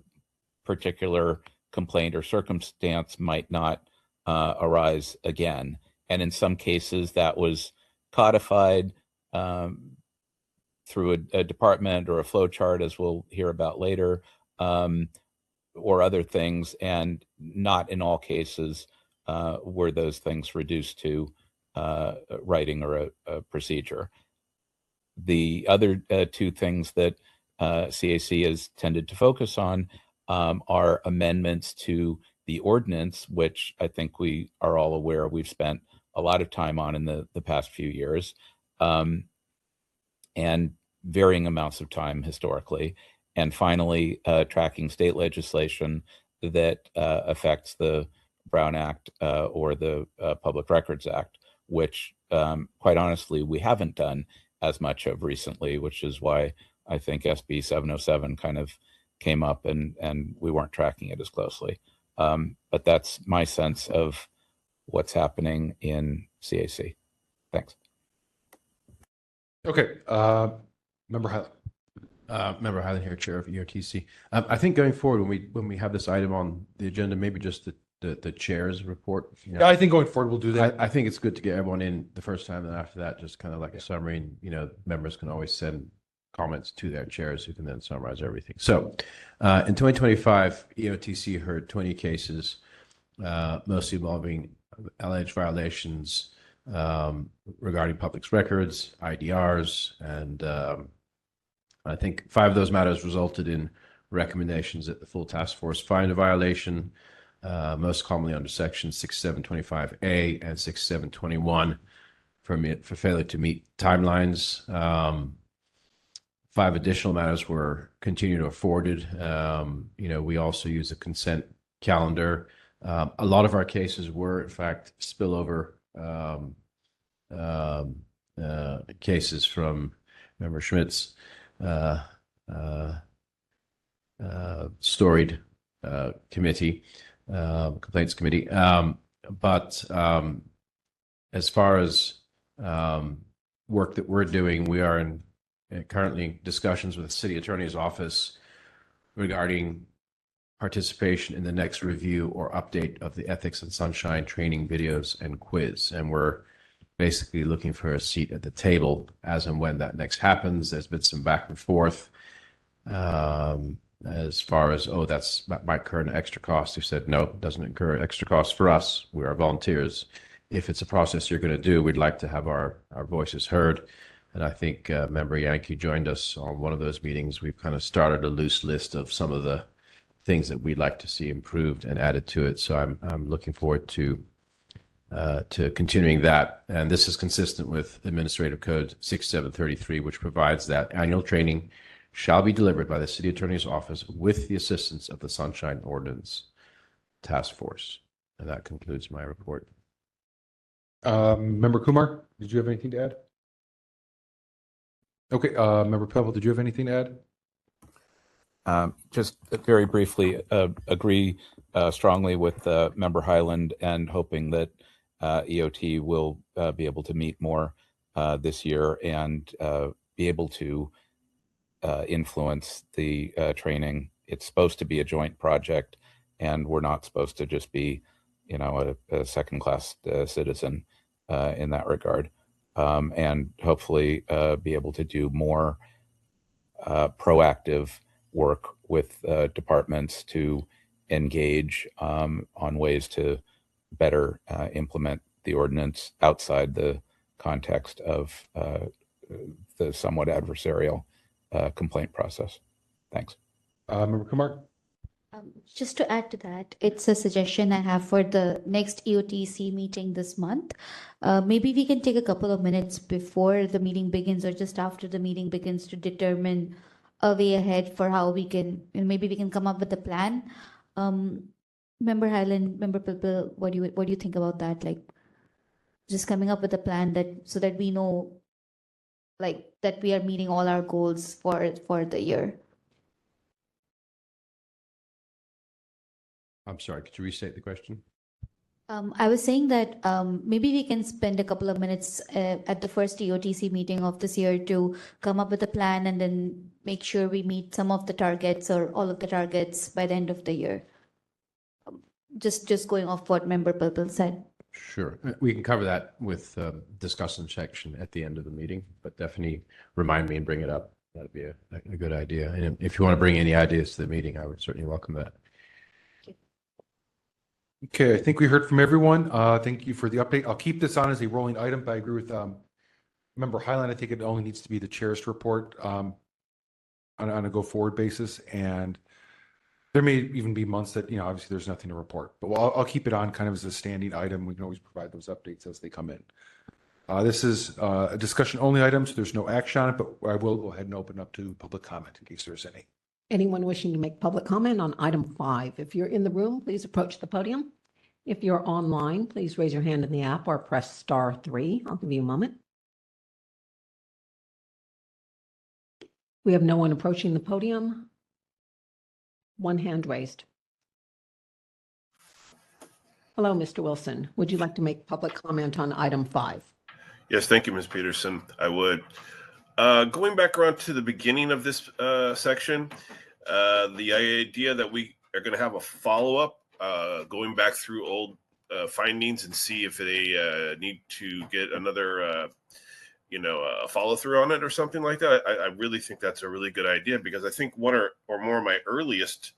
particular complaint or circumstance might not arise again. And in some cases that was codified through a department or a flow chart, as we'll hear about later, or other things, and not in all cases were those things reduced to writing or a procedure. The other two things that CAC has tended to focus on are amendments to the ordinance, which I think we are all aware we've spent a lot of time on in the past few years, and varying amounts of time historically. And finally, tracking state legislation that affects the Brown Act or the Public Records Act, which quite honestly, we haven't done as much of recently, which is why I think SB 707 kind of came up and we weren't tracking it as closely. But that's my sense of what's happening in CAC. Thanks. Okay, Member Highland. Member Highland here, Chair of ERTC. I think going forward, when we have this item on the agenda, maybe just the chair's report. Yeah, I think going forward we'll do that. I think it's good to get everyone in the first time, and after that, just kind of like a summary. And members can always send comments to their chairs, who can then summarize everything. So, in 2025, EOTC heard 20 cases, mostly involving alleged violations regarding public records, IDRs, and I think 5 of those matters resulted in recommendations that the full task force find a violation, most commonly under section 6725A and 6721 for failure to meet timelines. 5 additional matters were continued or forwarded. We also use a consent calendar. A lot of our cases were, in fact, spillover cases from Member Schmidt's storied committee, complaints committee. But as far as work that we're doing, we are in currently discussions with the city attorney's office regarding participation in the next review or update of the Ethics and Sunshine training videos and quiz. And we're basically looking for a seat at the table as and when that next happens. There's been some back and forth as far as, that might incur an extra cost. Who said, no, it doesn't incur extra cost for us. We are volunteers. If it's a process you're going to do, we'd like to have our voices heard. And I think Member Yankee joined us on one of those meetings. We've kind of started a loose list of some of the things that we'd like to see improved and added to it. So I'm looking forward to continuing that. And this is consistent with Administrative Code 6733, which provides that annual training shall be delivered by the City Attorney's Office with the assistance of the Sunshine Ordinance Task Force. And that concludes my report. Member Kumar, did you have anything to add? Okay, Member Pebble, did you have anything to add? Just very briefly, agree strongly with Member Highland, and hoping that EOT will be able to meet more this year and be able to influence the training. It's supposed to be a joint project, and we're not supposed to just be, a second-class citizen in that regard. And hopefully be able to do more proactive work with departments to engage on ways to better implement the ordinance outside the context of the somewhat adversarial complaint process. Thanks. Member Kumar? Just to add to that, it's a suggestion I have for the next EOTC meeting this month. Maybe we can take a couple of minutes before the meeting begins or just after the meeting begins to determine a way ahead for how we can, and maybe we can come up with a plan. Member Highland, Member Pilpil, what do you think about that? Like, just coming up with a plan so that we know, like, that we are meeting all our goals for the year. I'm sorry, could you restate the question? I was saying that maybe we can spend a couple of minutes at the first EOTC meeting of this year to come up with a plan and then make sure we meet some of the targets or all of the targets by the end of the year. Just going off what Member Pilpil said. Sure. We can cover that with discussion section at the end of the meeting, but definitely remind me and bring it up. That'd be a good idea. And if you want to bring any ideas to the meeting, I would certainly welcome that. Okay, I think we heard from everyone. Thank you for the update. I'll keep this on as a rolling item, but I agree with Member Highland. I think it only needs to be the chair's to report on a go-forward basis. And there may even be months that, obviously there's nothing to report. But I'll keep it on kind of as a standing item. We can always provide those updates as they come in. This is a discussion-only item, so there's no action on it, but I will go ahead and open up to public comment in case there's any. Anyone wishing to make public comment on item 5? If you're in the room, please approach the podium. If you're online, please raise your hand in the app or press *3. I'll give you a moment. We have no one approaching the podium. One hand raised. Hello, Mr. Wilson. Would you like to make public comment on item 5? Yes, thank you, Ms. Peterson. I would. Going back around to the beginning of this section, the idea that we are going to have a follow-up, going back through old findings and see if they need to get another, a follow-through on it or something like that. I really think that's a really good idea, because I think one or more of my earliest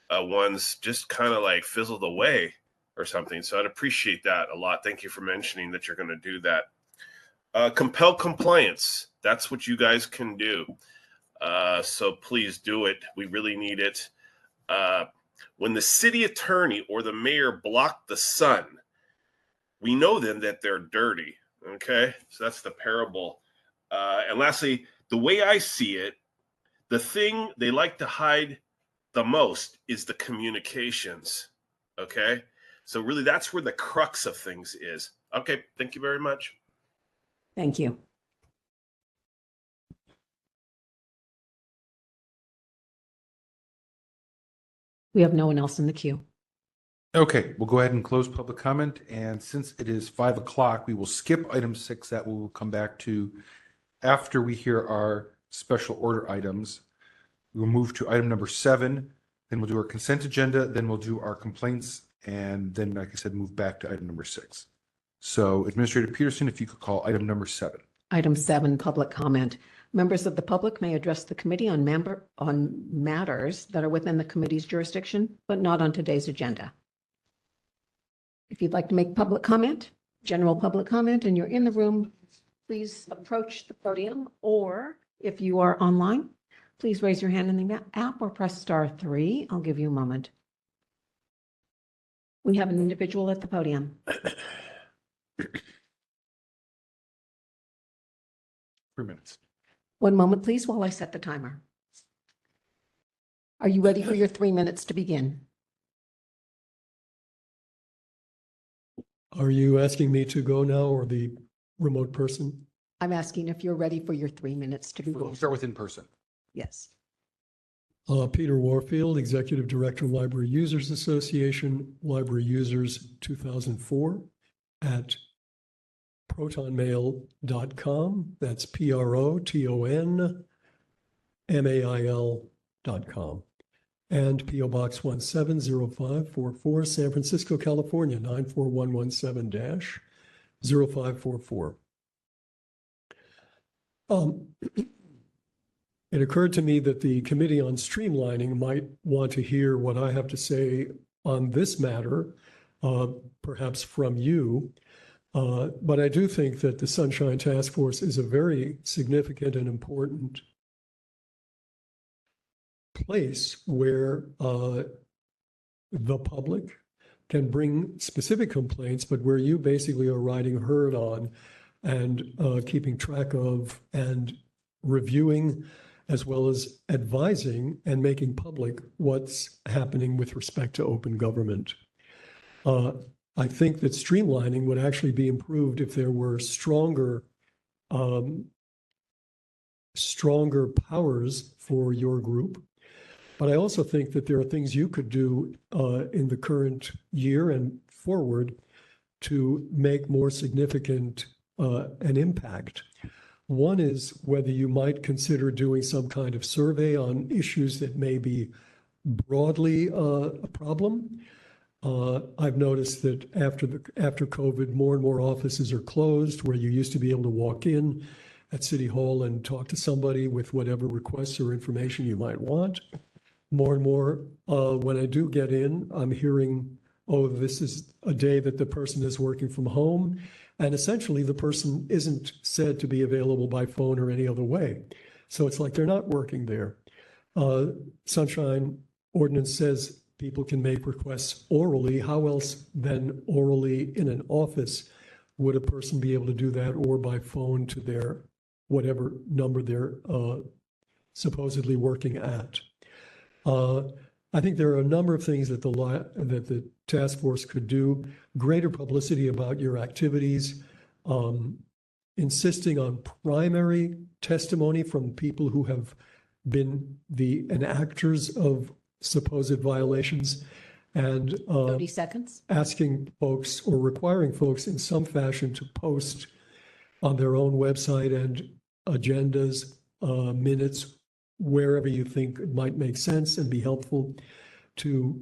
ones just kind of like fizzled away or something. So I'd appreciate that a lot. Thank you for mentioning that you're going to do that. Compel compliance. That's what you guys can do. So please do it. We really need it. When the city attorney or the mayor block the sun, we know then that they're dirty. Okay, so that's the parable. And lastly, the way I see it, the thing they like to hide the most is the communications. Okay, so really that's where the crux of things is. Okay, thank you very much. Thank you. We have no one else in the queue. Okay, we'll go ahead and close public comment. And since it is 5 o'clock, we will skip item 6 that we'll come back to after we hear our special order items. We'll move to item number 7, then we'll do our consent agenda, then we'll do our complaints, and then, like I said, move back to item number 6. So Administrator Peterson, if you could call item number 7. Item 7, public comment. Members of the public may address the committee on matters that are within the committee's jurisdiction, but not on today's agenda. If you'd like to make public comment, general public comment, and you're in the room, please approach the podium. Or if you are online, please raise your hand in the app or press *3. I'll give you a moment. We have an individual at the podium. 3 minutes. 1 moment, please, while I set the timer. Are you ready for your 3 minutes to begin? Are you asking me to go now or the remote person? I'm asking if you're ready for your 3 minutes to begin. We'll start with in person. Yes. Peter Warfield, Executive Director, Library Users Association, Library Users 2004. at protonmail.com. That's PROTONMAIL.com. And P.O. Box 170544, San Francisco, California, 94117-0544. It occurred to me that the Committee on Streamlining might want to hear what I have to say on this matter, perhaps from you. But I do think that the Sunshine Task Force is a very significant and important place where the public can bring specific complaints, but where you basically are riding herd on and keeping track of and reviewing, as well as advising and making public what's happening with respect to open government. I think that streamlining would actually be improved if there were stronger powers for your group. But I also think that there are things you could do in the current year and forward to make more significant an impact. One is whether you might consider doing some kind of survey on issues that may be broadly a problem. I've noticed that after COVID, more and more offices are closed where you used to be able to walk in at City Hall and talk to somebody with whatever requests or information you might want. More and more, when I do get in, I'm hearing, oh, this is a day that the person is working from home. And essentially, the person isn't said to be available by phone or any other way. So it's like they're not working there. Sunshine Ordinance says people can make requests orally. How else than orally in an office would a person be able to do that, or by phone to their whatever number they're supposedly working at? I think there are a number of things that the task force could do. Greater publicity about your activities, insisting on primary testimony from people who have been the enactors of supposed violations, and 30 seconds. asking folks or requiring folks in some fashion to post on their own website and agendas, minutes, wherever you think it might make sense and be helpful to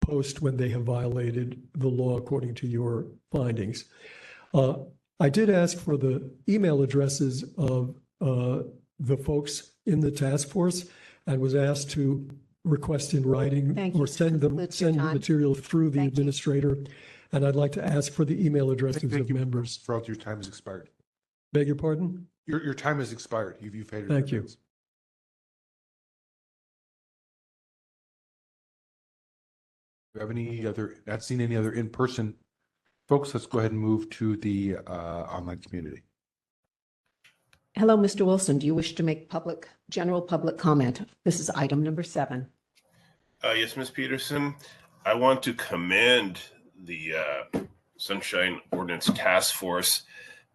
post when they have violated the law according to your findings. I did ask for the email addresses of the folks in the task force and was asked to request in writing Thank you. or send Concludes your time. material through the Thank you. administrator. And I'd like to ask for the email addresses Thank of you. members. Froth, your time has expired. Beg your pardon? Your time has expired. You've had your Thank 10 you. minutes. Do you have any other, not seen any other in-person folks? Let's go ahead and move to the online community. Hello, Mr. Wilson. Do you wish to make general public comment? This is item number 7. Yes, Ms. Peterson, I want to commend the Sunshine Ordinance Task Force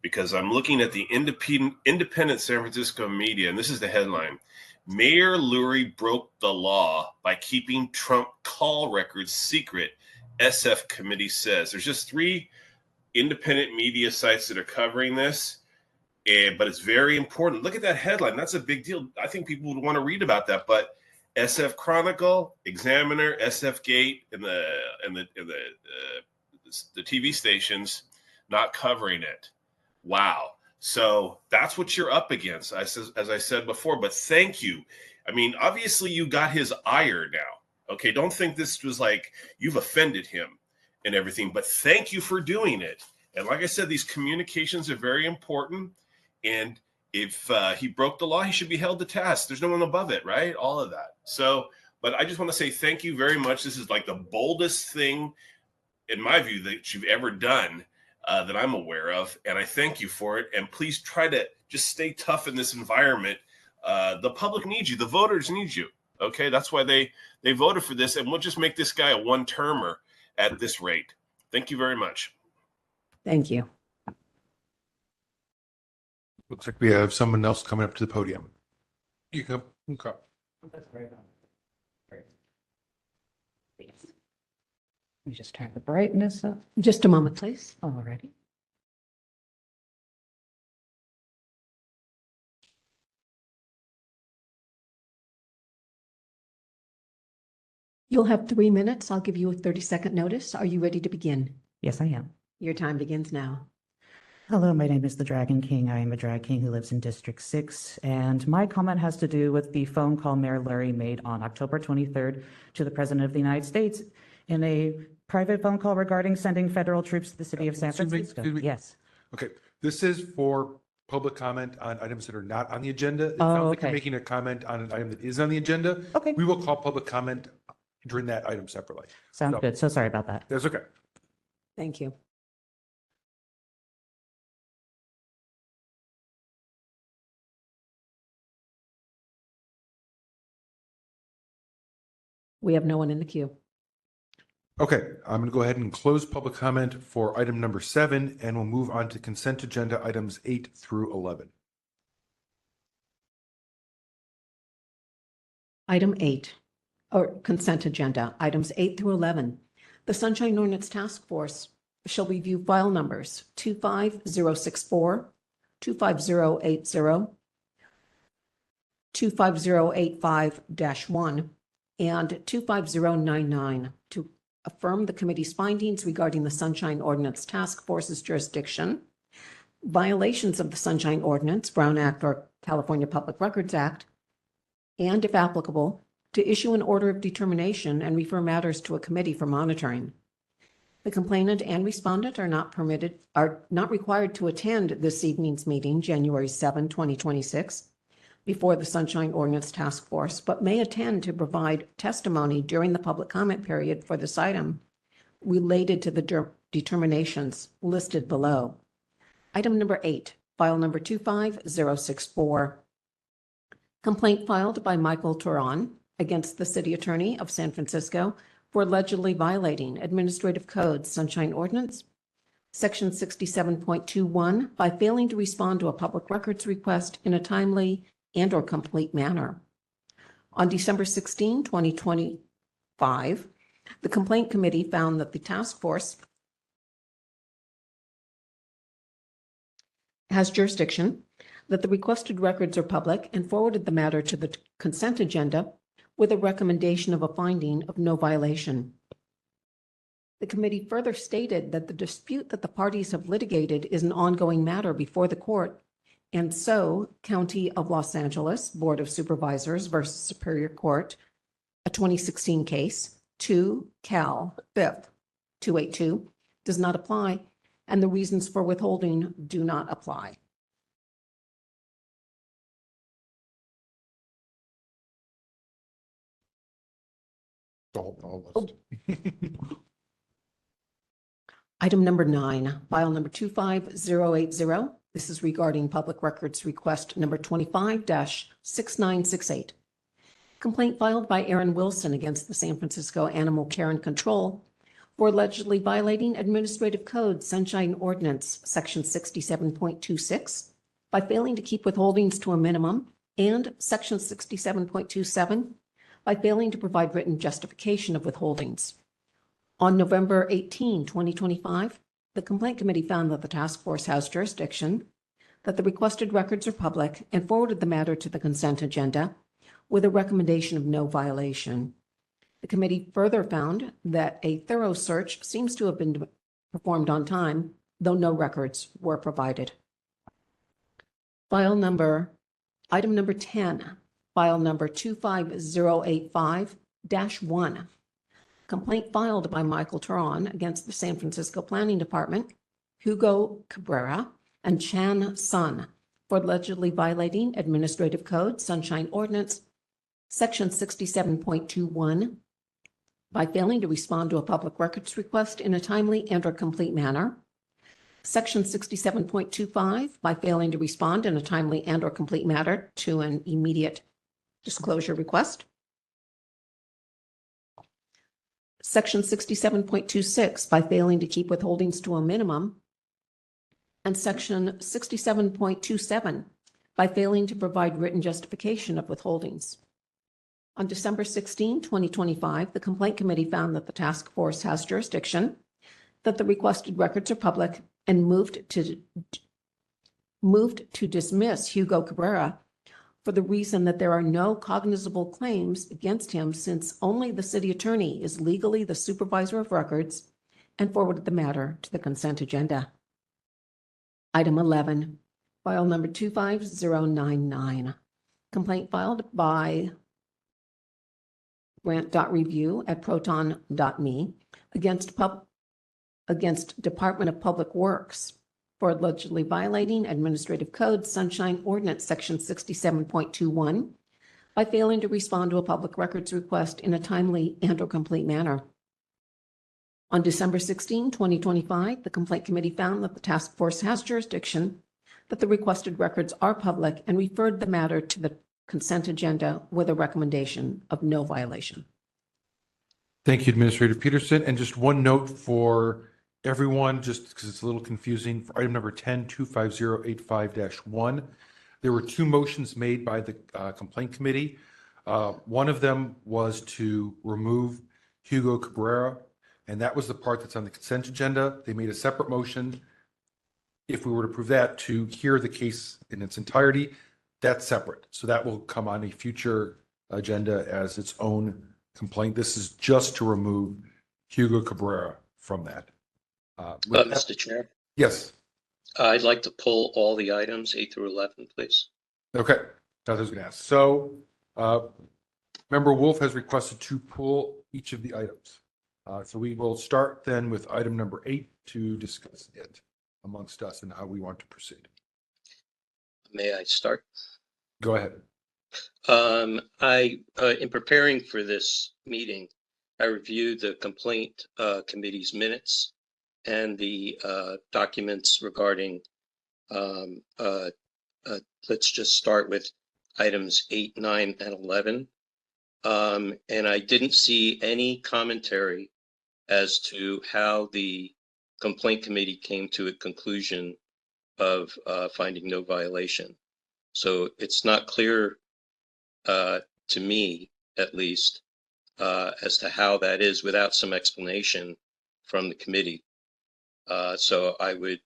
because I'm looking at the independent San Francisco media, and this is the headline. Mayor Lurie broke the law by keeping Trump call records secret, SF committee says. There's just 3 independent media sites that are covering this, but it's very important. Look at that headline. That's a big deal. I think people would want to read about that, but SF Chronicle, Examiner, SF Gate, and the TV stations not covering it. Wow. So that's what you're up against, as I said before. But thank you. I mean, obviously you got his ire now. Okay, don't think this was like you've offended him and everything. But thank you for doing it. And like I said, these communications are very important. And if he broke the law, he should be held to task. There's no one above it, right? All of that. So, but I just want to say thank you very much. This is like the boldest thing, in my view, that you've ever done that I'm aware of. And I thank you for it. And please try to just stay tough in this environment. The public needs you. The voters need you. Okay, that's why they voted for this. And we'll just make this guy a one-termer at this rate. Thank you very much. Thank you. Looks like we have someone else coming up to the podium. You go. Okay. Let me just turn the brightness up Just a moment, please. already. You'll have 3 minutes. I'll give you a 30-second notice. Are you ready to begin? Yes, I am. Your time begins now. Hello, my name is the Dragon King. I am a drag king who lives in District 6, and my comment has to do with the phone call Mayor Lurie made on October 23rd to the President of the United States in a private phone call regarding sending federal troops to the city of San Excuse me, Francisco. excuse me. Yes. Okay, this is for public comment on items that are not on the agenda. It Oh, sounds like you're okay. making a comment on an item that is on the agenda. Okay. We will call public comment during that item separately. Sounds So- good. So sorry about that. That's okay. Thank you. We have no one in the queue. Okay, I'm going to go ahead and close public comment for item number 7, and we'll move on to consent agenda items 8 through 11. Item 8, or consent agenda, items 8 through 11. The Sunshine Ordinance Task Force shall review file numbers 25064, 25080, 25085-1, and 25099 to affirm the committee's findings regarding the Sunshine Ordinance Task Force's jurisdiction, violations of the Sunshine Ordinance, Brown Act, or California Public Records Act, and if applicable, to issue an order of determination and refer matters to a committee for monitoring. The complainant and respondent are not required to attend this evening's meeting, January 7, 2026, before the Sunshine Ordinance Task Force, but may attend to provide testimony during the public comment period for this item related to the determinations listed below. Item number 8, file number 25064. Complaint filed by Michael Turan against the City Attorney of San Francisco for allegedly violating Administrative Code Sunshine Ordinance, Section 67.21, by failing to respond to a public records request in a timely and/or complete manner. On December 16, 2025, the Complaint Committee found that the task force has jurisdiction, that the requested records are public, and forwarded the matter to the consent agenda with a recommendation of a finding of no violation. The committee further stated that the dispute that the parties have litigated is an ongoing matter before the court, and so County of Los Angeles Board of Supervisors versus Superior Court, a 2016 case, 2 Cal 5th 282, does not apply, and the reasons for withholding do not apply. Item number 9, file number 25080. This is regarding public records request number 25-6968. Complaint filed by Aaron Wilson against the San Francisco Animal Care and Control for allegedly violating Administrative Code Sunshine Ordinance, Section 67.26, by failing to keep withholdings to a minimum, and Section 67.27, by failing to provide written justification of withholdings. On November 18, 2025, the Complaint Committee found that the task force has jurisdiction, that the requested records are public, and forwarded the matter to the consent agenda with a recommendation of no violation. The committee further found that a thorough search seems to have been performed on time, though no records were provided. Item number 10, file number 25085-1. Complaint filed by Michael Turan against the San Francisco Planning Department, Hugo Cabrera, and Chan Sun for allegedly violating Administrative Code Sunshine Ordinance, Section 67.21, by failing to respond to a public records request in a timely and/or complete manner. Section 67.25, by failing to respond in a timely and/or complete manner to an immediate disclosure request. Section 67.26, by failing to keep withholdings to a minimum. And Section 67.27, by failing to provide written justification of withholdings. On December 16, 2025, the Complaint Committee found that the task force has jurisdiction, that the requested records are public, and moved to dismiss Hugo Cabrera for the reason that there are no cognizable claims against him since only the city attorney is legally the supervisor of records, and forwarded the matter to the consent agenda. Item 11, file number 25099. Complaint filed by grant.review@proton.me against Department of Public Works for allegedly violating Administrative Code Sunshine Ordinance Section 67.21 by failing to respond to a public records request in a timely and/or complete manner. On December 16, 2025, the Complaint Committee found that the task force has jurisdiction, that the requested records are public, and referred the matter to the consent agenda with a recommendation of no violation. Thank you, Administrator Peterson. And just one note for everyone, just because it's a little confusing, for item number 10-25085-1, there were two motions made by the Complaint Committee. One of them was to remove Hugo Cabrera, and that was the part that's on the consent agenda. They made a separate motion, if we were to approve that, to hear the case in its entirety. That's separate. So that will come on a future agenda as its own complaint. This is just to remove Hugo Cabrera from that. Mr. Chair, Yes. I'd like to pull all the items 8 through 11, please. Okay. That's what I was going to ask. So Member Wolf has requested to pull each of the items. So we will start then with item number 8 to discuss it amongst us and how we want to proceed. May I start? Go ahead. In preparing for this meeting, I reviewed the complaint committee's minutes and the documents regarding, let's just start with items 8, 9, and 11. And I didn't see any commentary as to how the complaint committee came to a conclusion of finding no violation. So it's not clear to me, at least, as to how that is without some explanation from the committee. So I would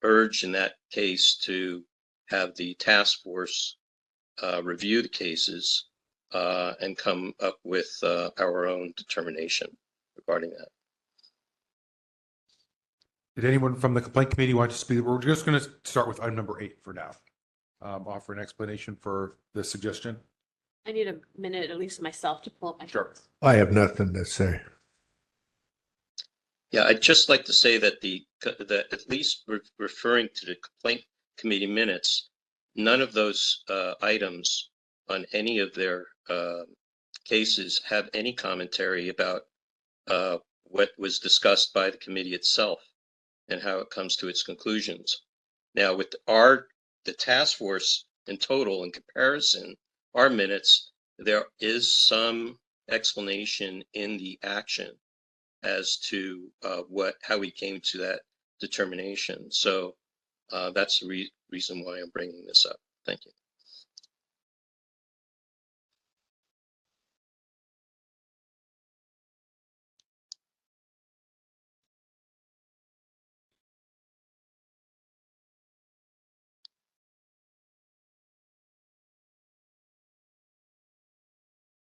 urge in that case to have the task force review the cases and come up with our own determination regarding that. Did anyone from the complaint committee want to speak? We're just going to start with item number 8 for now. Offer an explanation for the suggestion. I need a minute, at least myself, to pull up my. Sure. I have nothing to say. Yeah, I'd just like to say that at least referring to the complaint committee minutes, none of those items on any of their cases have any commentary about what was discussed by the committee itself and how it comes to its conclusions. Now, with the task force in total, in comparison, our minutes, there is some explanation in the action as to how we came to that determination. So that's the reason why I'm bringing this up. Thank you.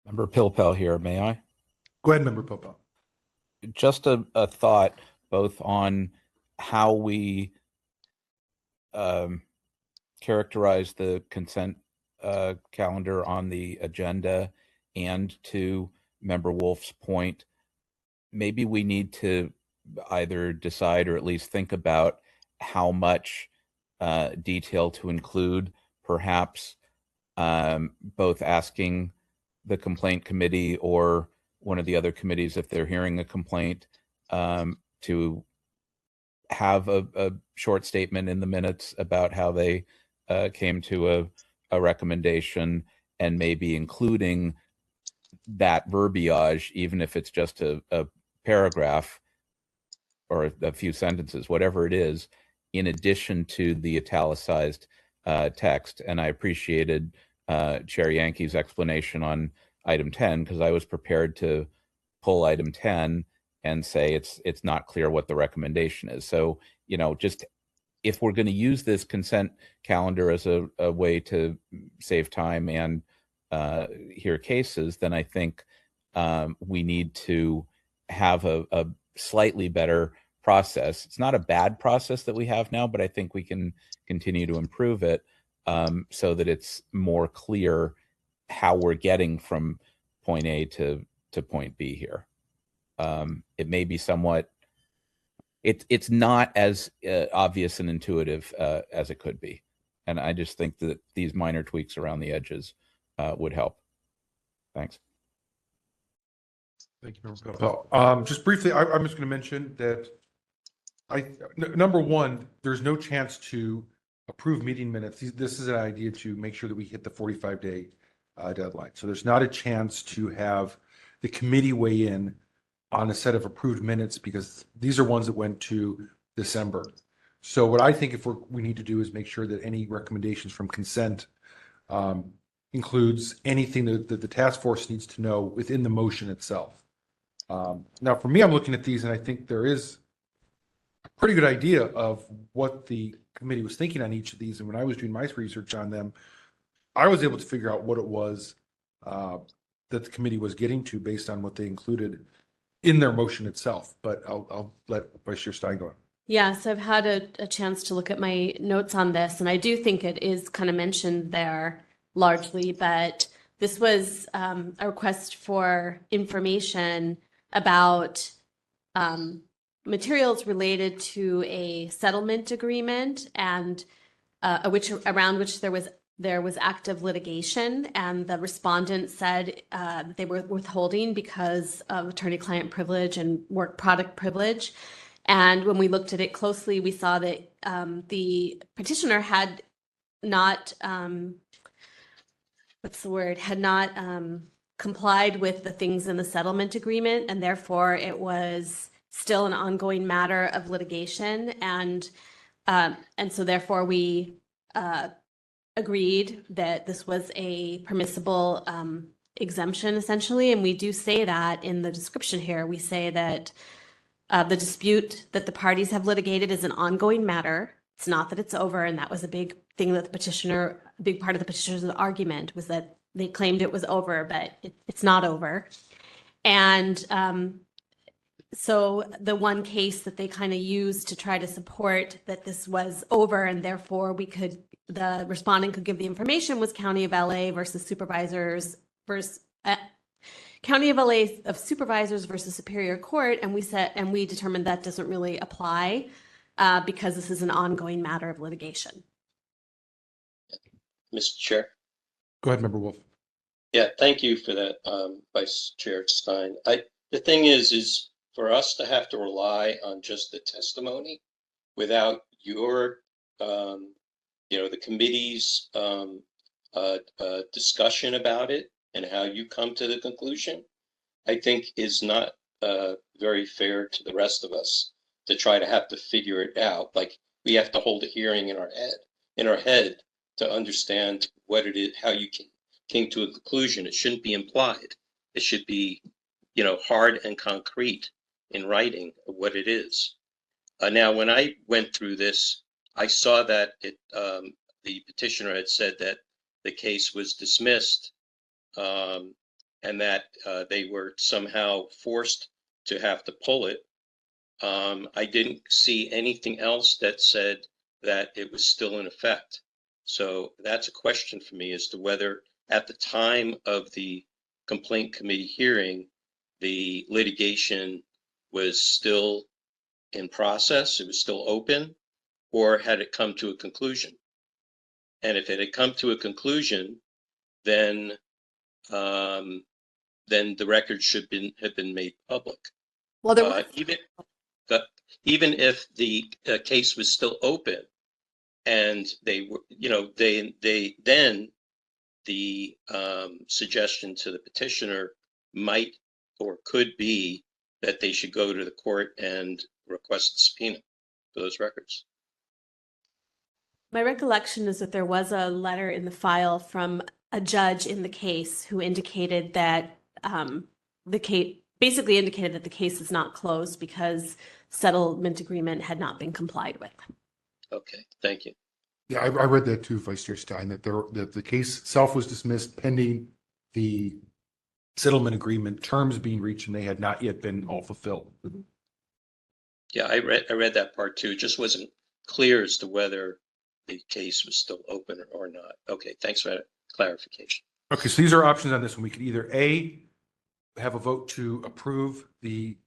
Member Pilpel here, may I? Go ahead, Member Popo. Just a thought both on how we characterize the consent calendar on the agenda, and to Member Wolf's point, maybe we need to either decide or at least think about how much detail to include, perhaps both asking the complaint committee or one of the other committees, if they're hearing a complaint, to have a short statement in the minutes about how they came to a recommendation, and maybe including that verbiage, even if it's just a paragraph or a few sentences, whatever it is, in addition to the italicized text. And I appreciated Chair Yankee's explanation on item 10, because I was prepared to pull item 10 and say it's not clear what the recommendation is. So, just if we're going to use this consent calendar as a way to save time and hear cases, then I think we need to have a slightly better process. It's not a bad process that we have now, but I think we can continue to improve it so that it's more clear how we're getting from point A to point B here. It may be somewhat, it's not as obvious and intuitive as it could be. And I just think that these minor tweaks around the edges would help. Thanks. Thank you, Member Pell. Just briefly, I'm just going to mention that number one, there's no chance to approve meeting minutes. This is an idea to make sure that we hit the 45-day deadline. So there's not a chance to have the committee weigh in on a set of approved minutes because these are ones that went to December. So what I think we need to do is make sure that any recommendations from consent includes anything that the task force needs to know within the motion itself. Now, for me, I'm looking at these and I think there is a pretty good idea of what the committee was thinking on each of these. And when I was doing my research on them, I was able to figure out what it was that the committee was getting to based on what they included in their motion itself. But I'll let Vice Chair Stein go on. Yes, I've had a chance to look at my notes on this, and I do think it is kind of mentioned there largely, but this was a request for information about materials related to a settlement agreement and around which there was active litigation, and the respondent said they were withholding because of attorney-client privilege and work product privilege. And when we looked at it closely, we saw that the petitioner had not, complied with the things in the settlement agreement, and therefore it was still an ongoing matter of litigation. And so therefore we agreed that this was a permissible exemption, essentially. And we do say that in the description here. We say that the dispute that the parties have litigated is an ongoing matter. It's not that it's over. And that was a big thing that a big part of the petitioner's argument was that they claimed it was over, but it's not over. And so the one case that they kind of used to try to support that this was over and therefore the respondent could give the information was County of LA versus supervisors versus County of LA of supervisors versus Superior Court. And we determined that doesn't really apply because this is an ongoing matter of litigation. Mr. Chair. Go ahead, Member Wolf. Yeah, thank you for that, Vice Chair Stein. The thing is for us to have to rely on just the testimony without your, the committee's discussion about it and how you come to the conclusion, I think is not very fair to the rest of us to try to have to figure it out. Like we have to hold a hearing in our head to understand what it is, how you came to a conclusion. It shouldn't be implied. It should be, hard and concrete in writing of what it is. Now, when I went through this, I saw that the petitioner had said that the case was dismissed and that they were somehow forced to have to pull it. I didn't see anything else that said that it was still in effect. So that's a question for me as to whether at the time of the complaint committee hearing, the litigation was still in process, it was still open, or had it come to a conclusion? And if it had come to a conclusion, then the record should have been made public. Well, there was even if the case was still open, and they were, then the suggestion to the petitioner might or could be that they should go to the court and request a subpoena for those records. My recollection is that there was a letter in the file from a judge in the case who indicated that the case basically indicated that the case is not closed because settlement agreement had not been complied with. Okay, thank you. Yeah, I read that too, Vice Chair Stein, that the case itself was dismissed pending the settlement agreement terms being reached, and they had not yet been all fulfilled. Yeah, I read that part too. It just wasn't clear as to whether the case was still open or not. Okay, thanks for that clarification. Okay, so these are options on this one. We could either A, have a vote to approve the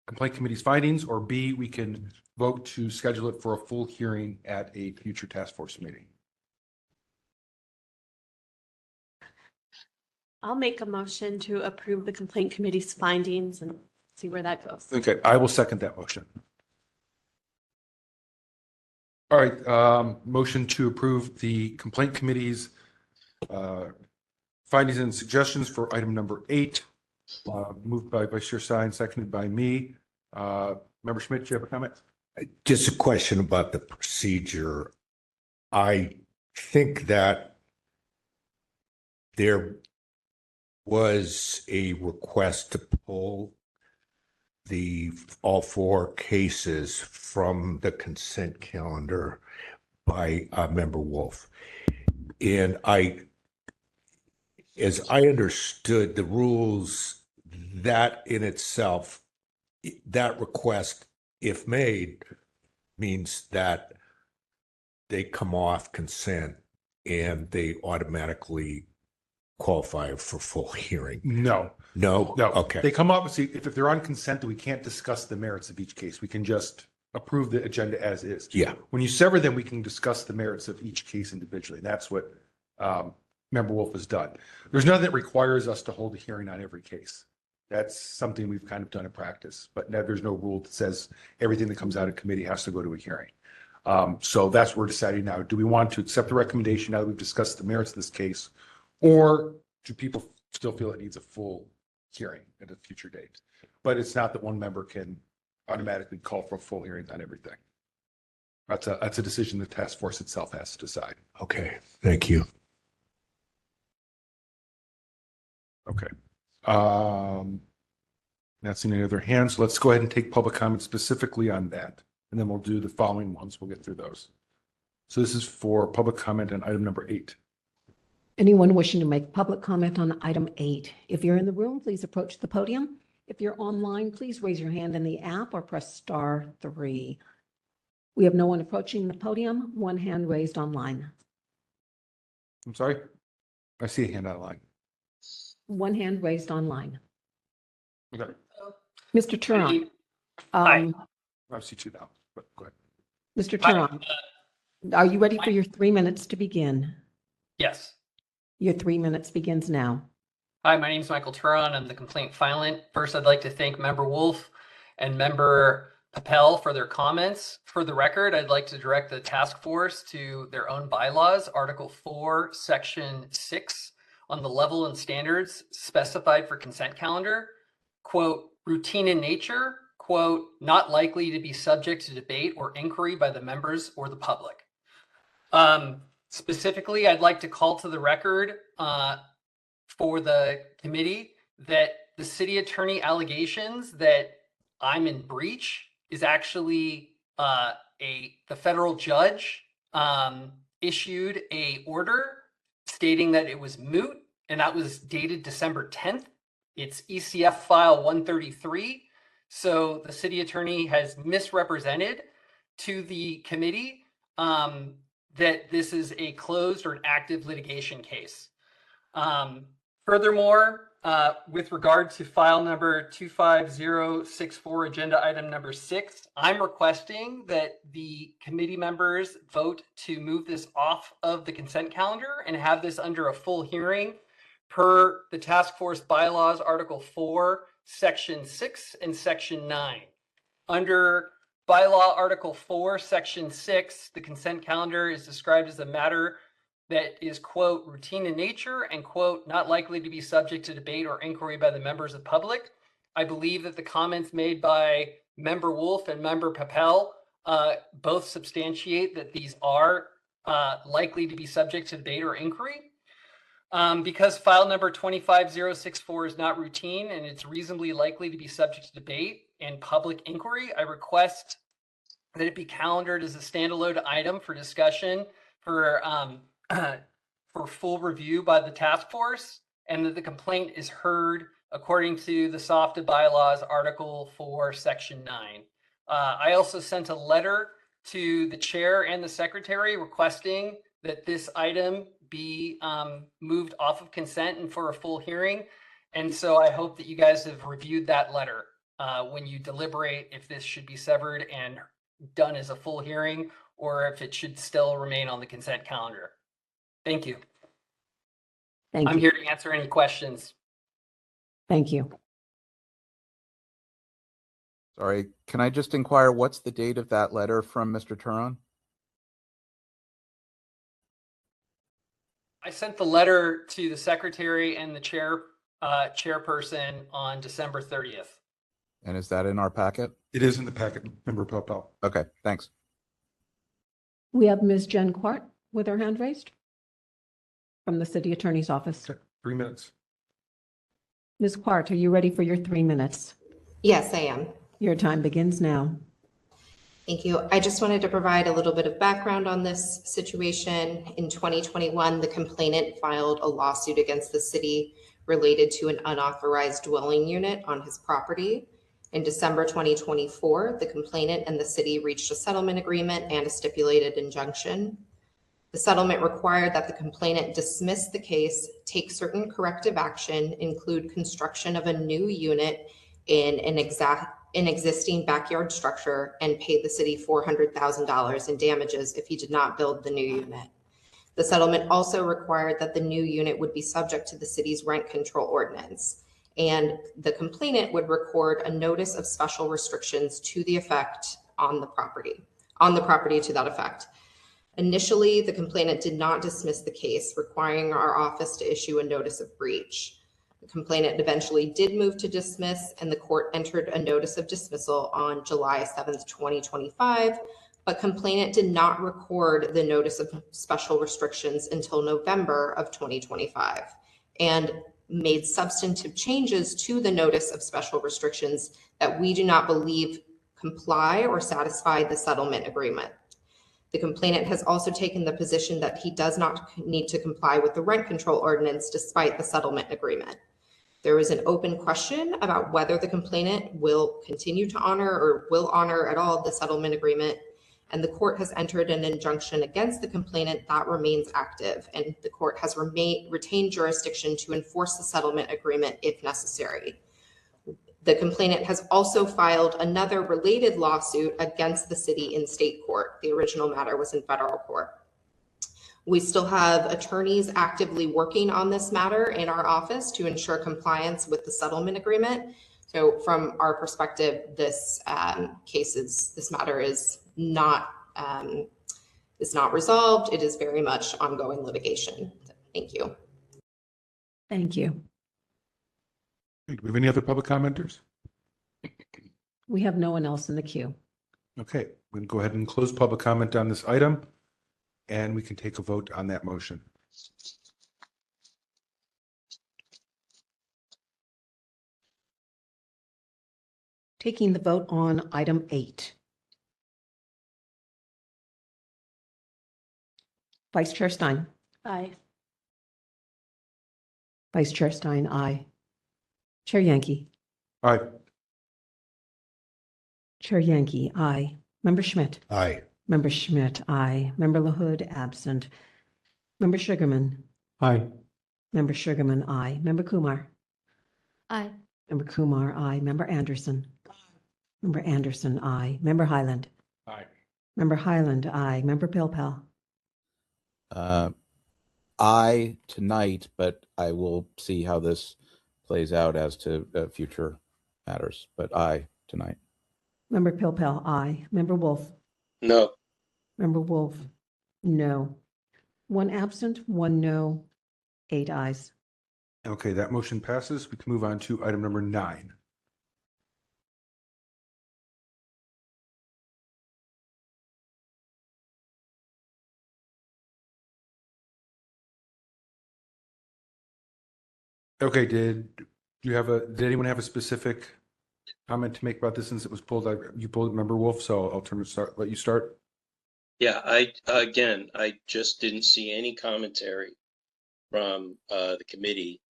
complaint committee's findings, or B, we can vote to schedule it for a full hearing at a future task force meeting. I'll make a motion to approve the complaint committee's findings and see where that goes. Okay, I will second that motion. All right, motion to approve the complaint committee's findings and suggestions for item number 8, moved by Vice Chair Stein, seconded by me. Member Schmidt, do you have a comment? Just a question about the procedure. I think that there was a request to pull all 4 cases from the consent calendar by Member Wolf. And as I understood the rules, that in itself, that request, if made, means that they come off consent and they automatically qualify for full hearing. No. No? No. Okay. They come up and see if they're on consent, we can't discuss the merits of each case. We can just approve the agenda as is. Yeah. When you sever them, we can discuss the merits of each case individually. That's what Member Wolf has done. There's nothing that requires us to hold a hearing on every case. That's something we've kind of done in practice, but there's no rule that says everything that comes out of committee has to go to a hearing. So that's what we're deciding now. Do we want to accept the recommendation now that we've discussed the merits of this case, or do people still feel it needs a full hearing at a future date? But it's not that one member can automatically call for a full hearing on everything. That's a decision the task force itself has to decide. Okay. Thank you. Okay. Not seeing any other hands. Let's go ahead and take public comment specifically on that. And then we'll do the following ones. We'll get through those. So this is for public comment on item number 8. Anyone wishing to make public comment on item 8? If you're in the room, please approach the podium. If you're online, please raise your hand in the app or press *3. We have no one approaching the podium. One hand raised online. I'm sorry. I see a hand online. One hand raised online. Okay. Mr. Turon. Hi. I see 2 now, but go ahead. Mr. Turon, are you ready for your 3 minutes to begin? Yes. Your 3 minutes begins now. Hi, my name is Michael Turon. I'm the complaint filant. First, I'd like to thank Member Wolf and Member Papel for their comments. For the record, I'd like to direct the task force to their own bylaws, Article 4, Section 6, on the level and standards specified for consent calendar. Quote, routine in nature, quote, not likely to be subject to debate or inquiry by the members or the public. Specifically, I'd like to call to the record for the committee that the city attorney allegations that I'm in breach is actually the federal judge issued a order stating that it was moot, and that was dated December 10th. It's ECF file 133. So the city attorney has misrepresented to the committee that this is a closed or an active litigation case. Furthermore, with regard to file number 25064, agenda item number 6, I'm requesting that the committee members vote to move this off of the consent calendar and have this under a full hearing per the task force bylaws, Article 4, Section 6 and Section 9. Under bylaw Article 4, Section 6, the consent calendar is described as a matter that is, quote, routine in nature and, quote, not likely to be subject to debate or inquiry by the members of the public. I believe that the comments made by Member Wolf and Member Papel both substantiate that these are likely to be subject to debate or inquiry. Because file number 25064 is not routine and it's reasonably likely to be subject to debate and public inquiry, I request that it be calendared as a standalone item for discussion for full review by the task force, and that the complaint is heard according to the SOFTA bylaws, Article 4, Section 9. I also sent a letter to the chair and the secretary requesting that this item be moved off of consent and for a full hearing. And so I hope that you guys have reviewed that letter when you deliberate if this should be severed and done as a full hearing, or if it should still remain on the consent calendar. Thank you. Thank I'm you. here to answer any questions. Thank you. Sorry, can I just inquire, what's the date of that letter from Mr. Turon? I sent the letter to the secretary and the chairperson on December 30th. And is that in our packet? It is in the packet, Member Popel. Okay, thanks. We have Ms. Jen Quart with her hand raised from the city attorney's office. Okay, 3 minutes. Ms. Quart, are you ready for your 3 minutes? Yes, I am. Your time begins now. Thank you. I just wanted to provide a little bit of background on this situation. In 2021, the complainant filed a lawsuit against the city related to an unauthorized dwelling unit on his property. In December 2024, the complainant and the city reached a settlement agreement and a stipulated injunction. The settlement required that the complainant dismiss the case, take certain corrective action, include construction of a new unit in an existing backyard structure, and pay the city $400,000 in damages if he did not build the new unit. The settlement also required that the new unit would be subject to the city's rent control ordinance, and the complainant would record a notice of special restrictions to the effect on the property to that effect. Initially, the complainant did not dismiss the case, requiring our office to issue a notice of breach. The complainant eventually did move to dismiss, and the court entered a notice of dismissal on July 7th, 2025, but complainant did not record the notice of special restrictions until November of 2025, and made substantive changes to the notice of special restrictions that we do not believe comply or satisfy the settlement agreement. The complainant has also taken the position that he does not need to comply with the rent control ordinance despite the settlement agreement. There is an open question about whether the complainant will continue to honor or will honor at all the settlement agreement, and the court has entered an injunction against the complainant that remains active, and the court has retained jurisdiction to enforce the settlement agreement if necessary. The complainant has also filed another related lawsuit against the city in state court. The original matter was in federal court. We still have attorneys actively working on this matter in our office to ensure compliance with the settlement agreement. So from our perspective, this matter is not resolved. It is very much ongoing litigation. Thank you. Thank you. Do we have any other public commenters? We have no one else in the queue. Okay, we can go ahead and close public comment on this item, and we can take a vote on that motion. Taking the vote on item 8. Vice Chair Stein. Aye. Vice Chair Stein, aye. Chair Yankee. Aye. Chair Yankee, aye. Member Schmidt. Aye. Member Schmidt, aye. Member LaHood, absent. Member Sugarman. Aye. Member Sugarman, aye. Member Kumar. Aye. Member Kumar, aye. Member Anderson. Member Anderson, aye. Member Highland. Aye. Member Highland, aye. Member Pilpel. Aye tonight, but I will see how this plays out as to future matters, but aye tonight. Member Pilpel, aye. Member Wolf. No. Member Wolf, no. 1 absent, 1 no, 8 ayes. Okay, that motion passes. We can move on to item number 9. Okay, did anyone have a specific comment to make about this since it was pulled? You pulled it, Member Wolf, so I'll let you start. Yeah, I just didn't see any commentary from the committee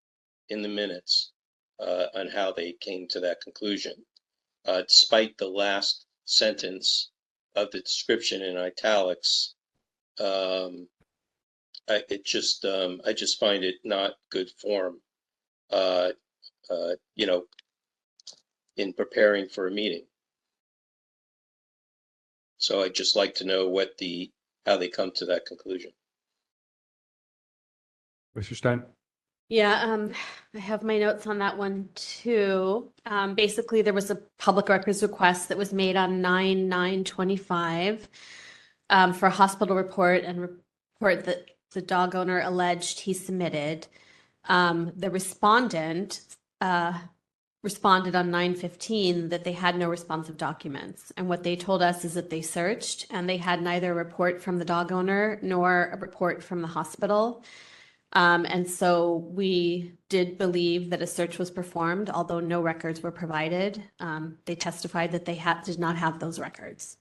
in the minutes on how they came to that conclusion, despite the last sentence of the description in italics. I just find it not good form, in preparing for a meeting. So I'd just like to know how they come to that conclusion. Mr. Stein? Yeah, I have my notes on that one too. Basically, there was a public records request that was made on 9/9/25 for a hospital report and report that the dog owner alleged he submitted. The respondent responded on 9/15 that they had no responsive documents. And what they told us is that they searched and they had neither a report from the dog owner nor a report from the hospital. And so we did believe that a search was performed, although no records were provided. They testified that they did not have those records.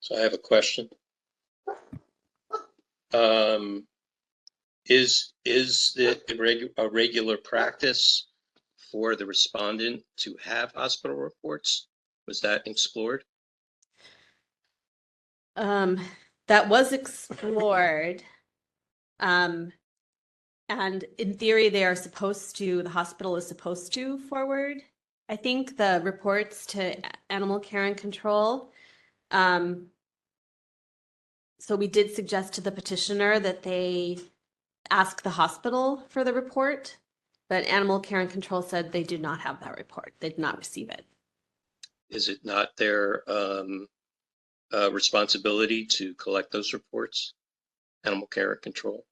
So I have a question. Is it a regular practice for the respondent to have hospital reports? Was that explored? That was explored. And in theory, the hospital is supposed to forward, I think, the reports to animal care and control. So we did suggest to the petitioner that they ask the hospital for the report, but animal care and control said they did not have that report. They did not receive it. Is it not their responsibility to collect those reports? Animal care and control?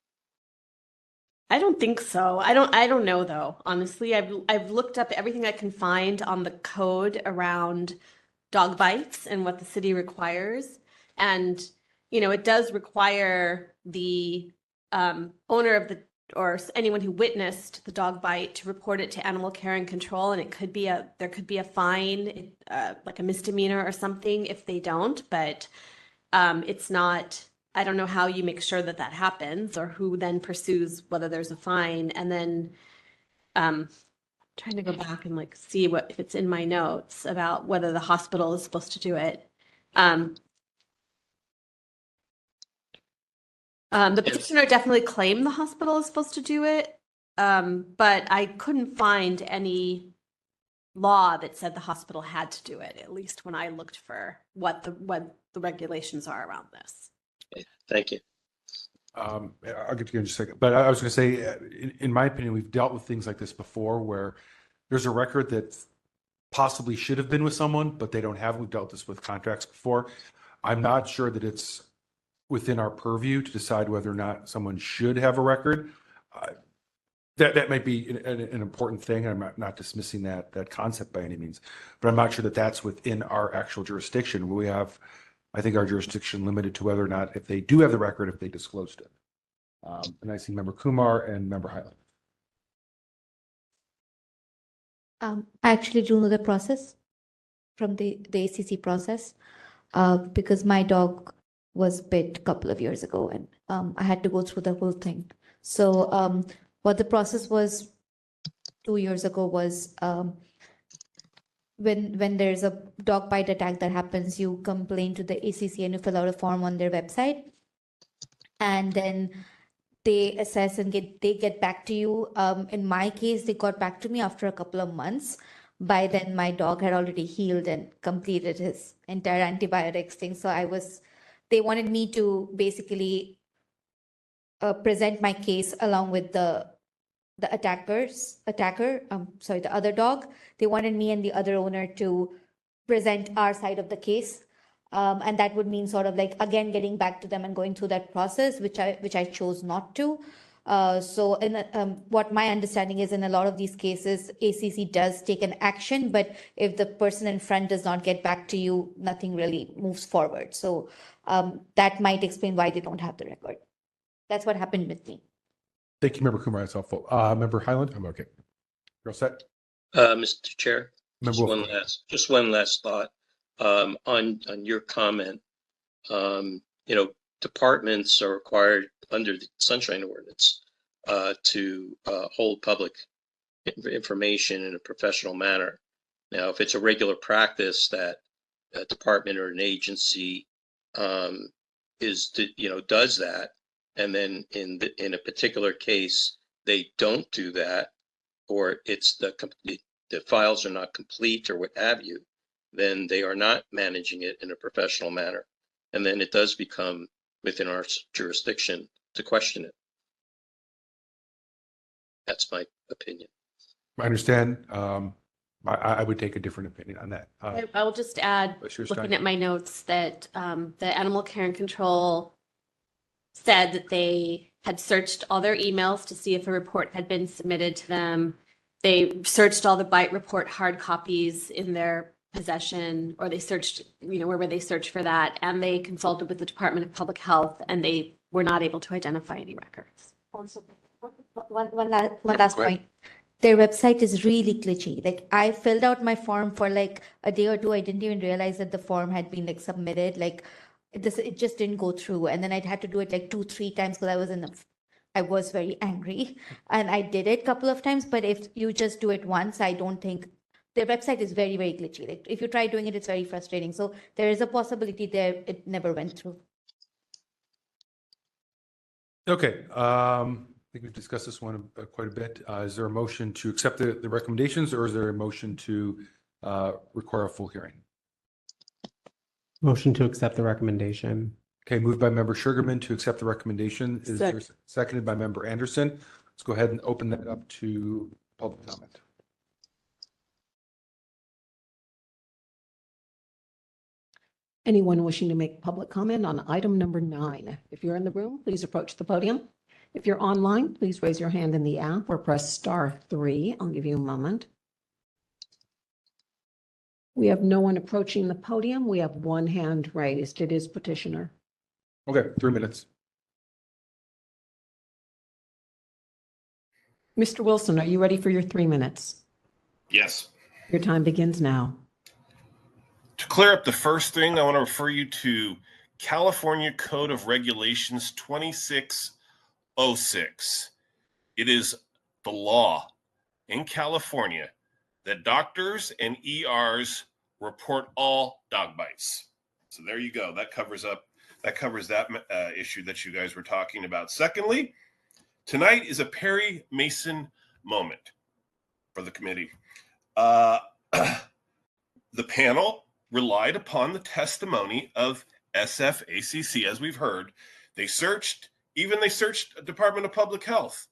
I don't think so. I don't know though. Honestly, I've looked up everything I can find on the code around dog bites and what the city requires. And, it does require the owner of or anyone who witnessed the dog bite to report it to animal care and control. And there could be a fine, like a misdemeanor or something if they don't, but it's not. I don't know how you make sure that happens or who then pursues whether there's a fine. And then trying to go back and see if it's in my notes about whether the hospital is supposed to do it. The petitioner definitely claimed the hospital is supposed to do it, but I couldn't find any law that said the hospital had to do it, at least when I looked for what the regulations are around this. Thank you. I'll get to you in just a second. But I was going to say, in my opinion, we've dealt with things like this before where there's a record that possibly should have been with someone, but they don't have. We've dealt this with contracts before. I'm not sure that it's within our purview to decide whether or not someone should have a record. That might be an important thing. I'm not dismissing that concept by any means, but I'm not sure that that's within our actual jurisdiction. We have, I think, our jurisdiction limited to whether or not, if they do have the record, if they disclosed it. And I see Member Kumar and Member Highland. I actually do know the process from the ACC process because my dog was bit a couple of years ago and I had to go through the whole thing. So what the process was 2 years ago was when there's a dog bite attack that happens, you complain to the ACC and you fill out a form on their website. And then they assess and they get back to you. In my case, they got back to me after a couple of months. By then, my dog had already healed and completed his entire antibiotics thing. So they wanted me to basically present my case along with the attacker, the other dog. They wanted me and the other owner to present our side of the case. And that would mean sort of again, getting back to them and going through that process, which I chose not to. So what my understanding is, in a lot of these cases, ACC does take an action, but if the person in front does not get back to you, nothing really moves forward. So that might explain why they don't have the record. That's what happened with me. Thank you, Member Kumar. That's helpful. Member Highland? I'm okay. You're all set? Mr. Chair, Member Wolf. just one last thought on your comment. Departments are required under the Sunshine Ordinance to hold public information in a professional manner. Now, if it's a regular practice that a department or an agency does that, and then in a particular case they don't do that, or it's the files are not complete or what have you, then they are not managing it in a professional manner, and then it does become within our jurisdiction to question it. That's my opinion. I understand. I would take a different opinion on that. I will just add, Commissioner looking Stein? at my notes, that the Animal Care and Control said that they had searched all their emails to see if a report had been submitted to them. They searched all the bite report hard copies in their possession, or they searched, wherever they searched for that, and they consulted with the Department of Public Health, and they were not able to identify any records. Also, one last point. Their website is really glitchy. Like, I filled out my form for like a day or two. I didn't even realize that the form had been like submitted. Like it just didn't go through. And then I'd had to do it like 2-3 times because I was very angry, and I did it a couple of times. But if you just do it once, I don't think their website is very, very glitchy. Like if you try doing it, it's very frustrating. So there is a possibility there it never went through. Okay. I think we've discussed this one quite a bit. Is there a motion to accept the recommendations, or is there a motion to require a full hearing? Motion to accept the recommendation. Okay, moved by Member Sugarman to accept the recommendation. Is there seconded by Member Anderson? Let's go ahead and open that up to public comment. Anyone wishing to make public comment on item number 9? If you're in the room, please approach the podium. If you're online, please raise your hand in the app or press *3. I'll give you a moment. We have no one approaching the podium. We have one hand raised. It is petitioner. Okay, 3 minutes. Mr. Wilson, are you ready for your 3 minutes? Yes. Your time begins now. To clear up the first thing, I want to refer you to California Code of Regulations 2606. It is the law in California that doctors and ERs report all dog bites. So there you go. That covers that issue that you guys were talking about. Secondly, tonight is a Perry Mason moment for the committee. The panel relied upon the testimony of SFACC, as we've heard. They searched Department of Public Health.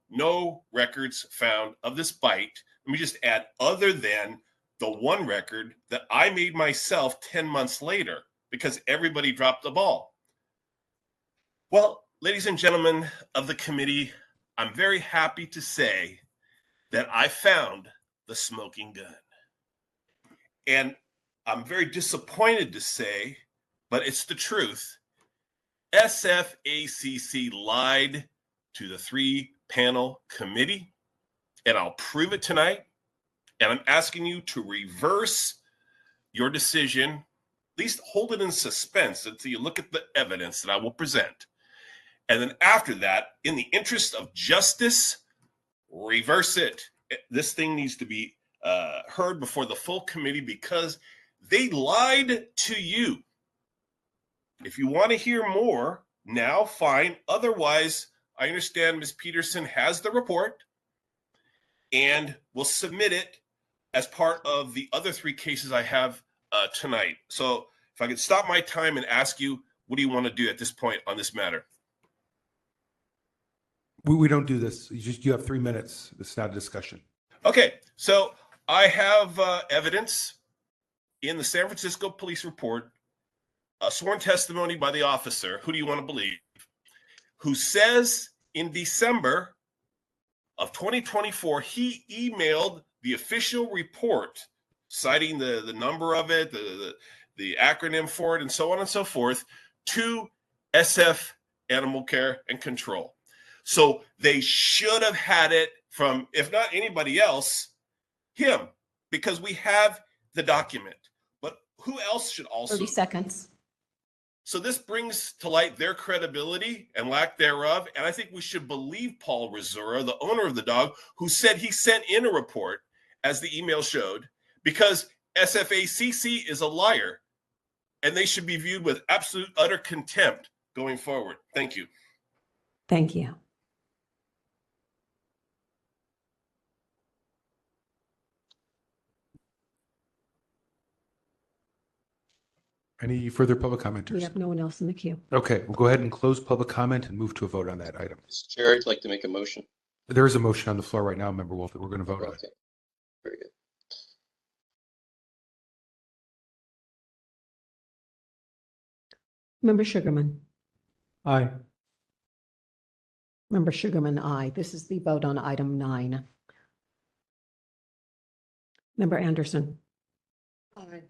No records found of this bite. Let me just add, other than the one record that I made myself 10 months later because everybody dropped the ball. Well, ladies and gentlemen of the committee, I'm very happy to say that I found the smoking gun. And I'm very disappointed to say, but it's the truth, SFACC lied to the 3-panel committee, and I'll prove it tonight. And I'm asking you to reverse your decision, at least hold it in suspense until you look at the evidence that I will present. And then after that, in the interest of justice, reverse it. This thing needs to be heard before the full committee because they lied to you. If you want to hear more, now fine. Otherwise, I understand Ms. Peterson has the report and will submit it as part of the other 3 cases I have tonight. So if I could stop my time and ask you, what do you want to do at this point on this matter? We don't do this. You have 3 minutes. It's not a discussion. Okay, so I have evidence in the San Francisco police report, a sworn testimony by the officer, who do you want to believe, who says in December of 2024, he emailed the official report, citing the number of it, the acronym for it, and so on and so forth, to SF Animal Care and Control. So they should have had it from, if not anybody else, him, because we have the document. But who else should also? 30 seconds. So this brings to light their credibility and lack thereof. And I think we should believe Paul Rizzura, the owner of the dog, who said he sent in a report, as the email showed, because SFACC is a liar and they should be viewed with absolute utter contempt going forward. Thank you. Thank you. Any further public We commenters? have no one else in the queue. Okay, we'll go ahead and close public comment and move to a vote on that item. Mr. Chair, I'd like to make a motion. There is a motion on the floor right now, Member Wolf, that we're going to vote on. Okay, very good. Member Sugarman. Aye. Member Sugarman, aye. This is the vote on item 9. Member Anderson. Aye.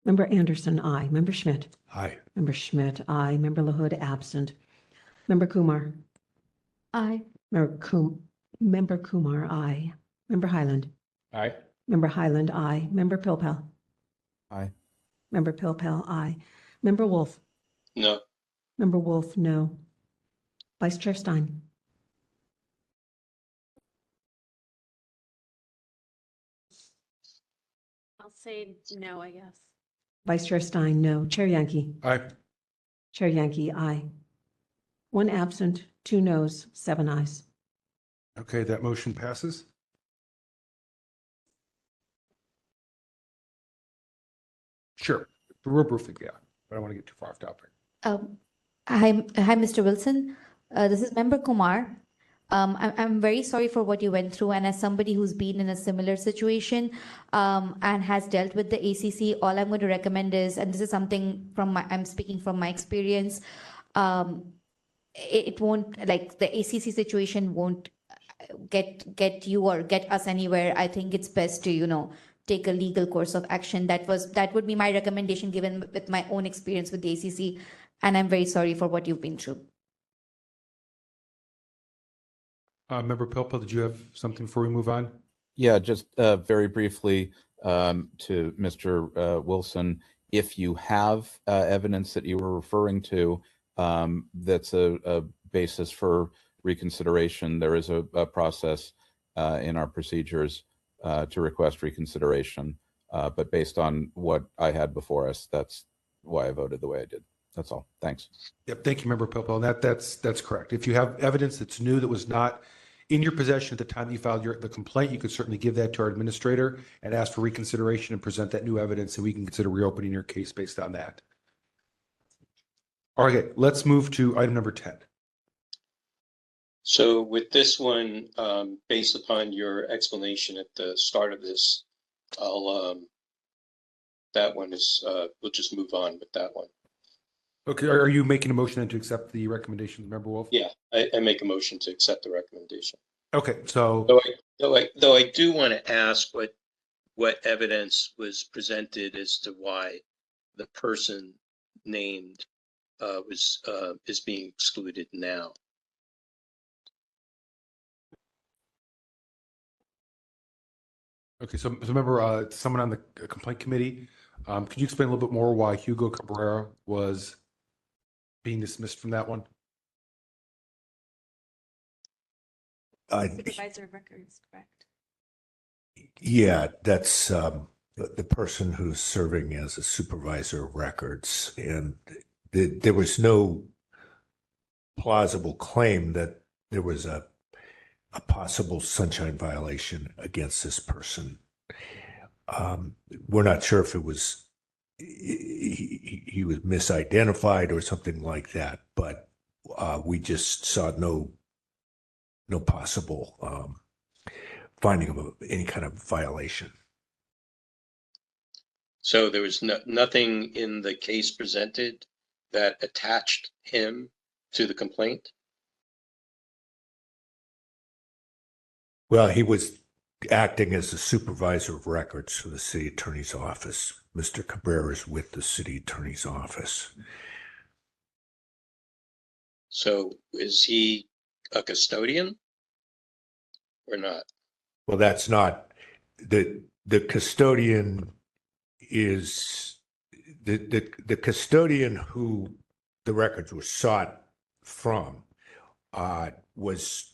Member Anderson, aye. Member Schmidt. Aye. Member Schmidt, aye. Member LaHood, absent. Member Kumar. Aye. Member Kumar, aye. Member Highland. Aye. Member Highland, aye. Member Pilpel. Aye. Member Pilpel, aye. Member Wolf. No. Member Wolf, no. Vice Chair Stein. I'll say no, I guess. Vice Chair Stein, no. Chair Yankee. Aye. Chair Yankee, aye. 1 absent, 2 noes, 7 ayes. Okay, that motion passes. Sure, real briefly, yeah, but I don't want to get too far off topic. Hi, Mr. Wilson. This is Member Kumar. I'm very sorry for what you went through, and as somebody who's been in a similar situation and has dealt with the ACC, all I'm going to recommend is, and this is something I'm speaking from my experience, it won't, like, the ACC situation won't get you or get us anywhere. I think it's best to, take a legal course of action. That would be my recommendation given with my own experience with the ACC, and I'm very sorry for what you've been through. Member Pilpel, did you have something before we move on? Yeah, just very briefly to Mr. Wilson, if you have evidence that you were referring to that's a basis for reconsideration, there is a process in our procedures to request reconsideration. But based on what I had before us, that's why I voted the way I did. That's all. Thanks. Yep, thank you, Member Pilpel. And that's correct. If you have evidence that's new that was not in your possession at the time that you filed the complaint, you could certainly give that to our administrator and ask for reconsideration and present that new evidence, and we can consider reopening your case based on that. Okay, let's move to item number 10. So with this one, based upon your explanation at the start of this, that one is, we'll just move on with that one. Okay, are you making a motion to accept the recommendation, Member Wolf? Yeah, I make a motion to accept the recommendation. Okay, so Though I do want to ask what evidence was presented as to why the person named is being excluded now. okay, so remember, someone on the complaint committee, could you explain a little bit more why Hugo Cabrera was being dismissed from that one? Supervisor of records, correct? Yeah, that's the person who's serving as a supervisor of records. And there was no plausible claim that there was a possible sunshine violation against this person. We're not sure if it was he was misidentified or something like that, but we just saw no possible finding of any kind of violation. So there was nothing in the case presented that attached him to the complaint? Well, he was acting as the supervisor of records for the city attorney's office. Mr. Cabrera is with the city attorney's office. So is he a custodian or not? Well, that's not, the custodian is, the custodian who the records were sought from was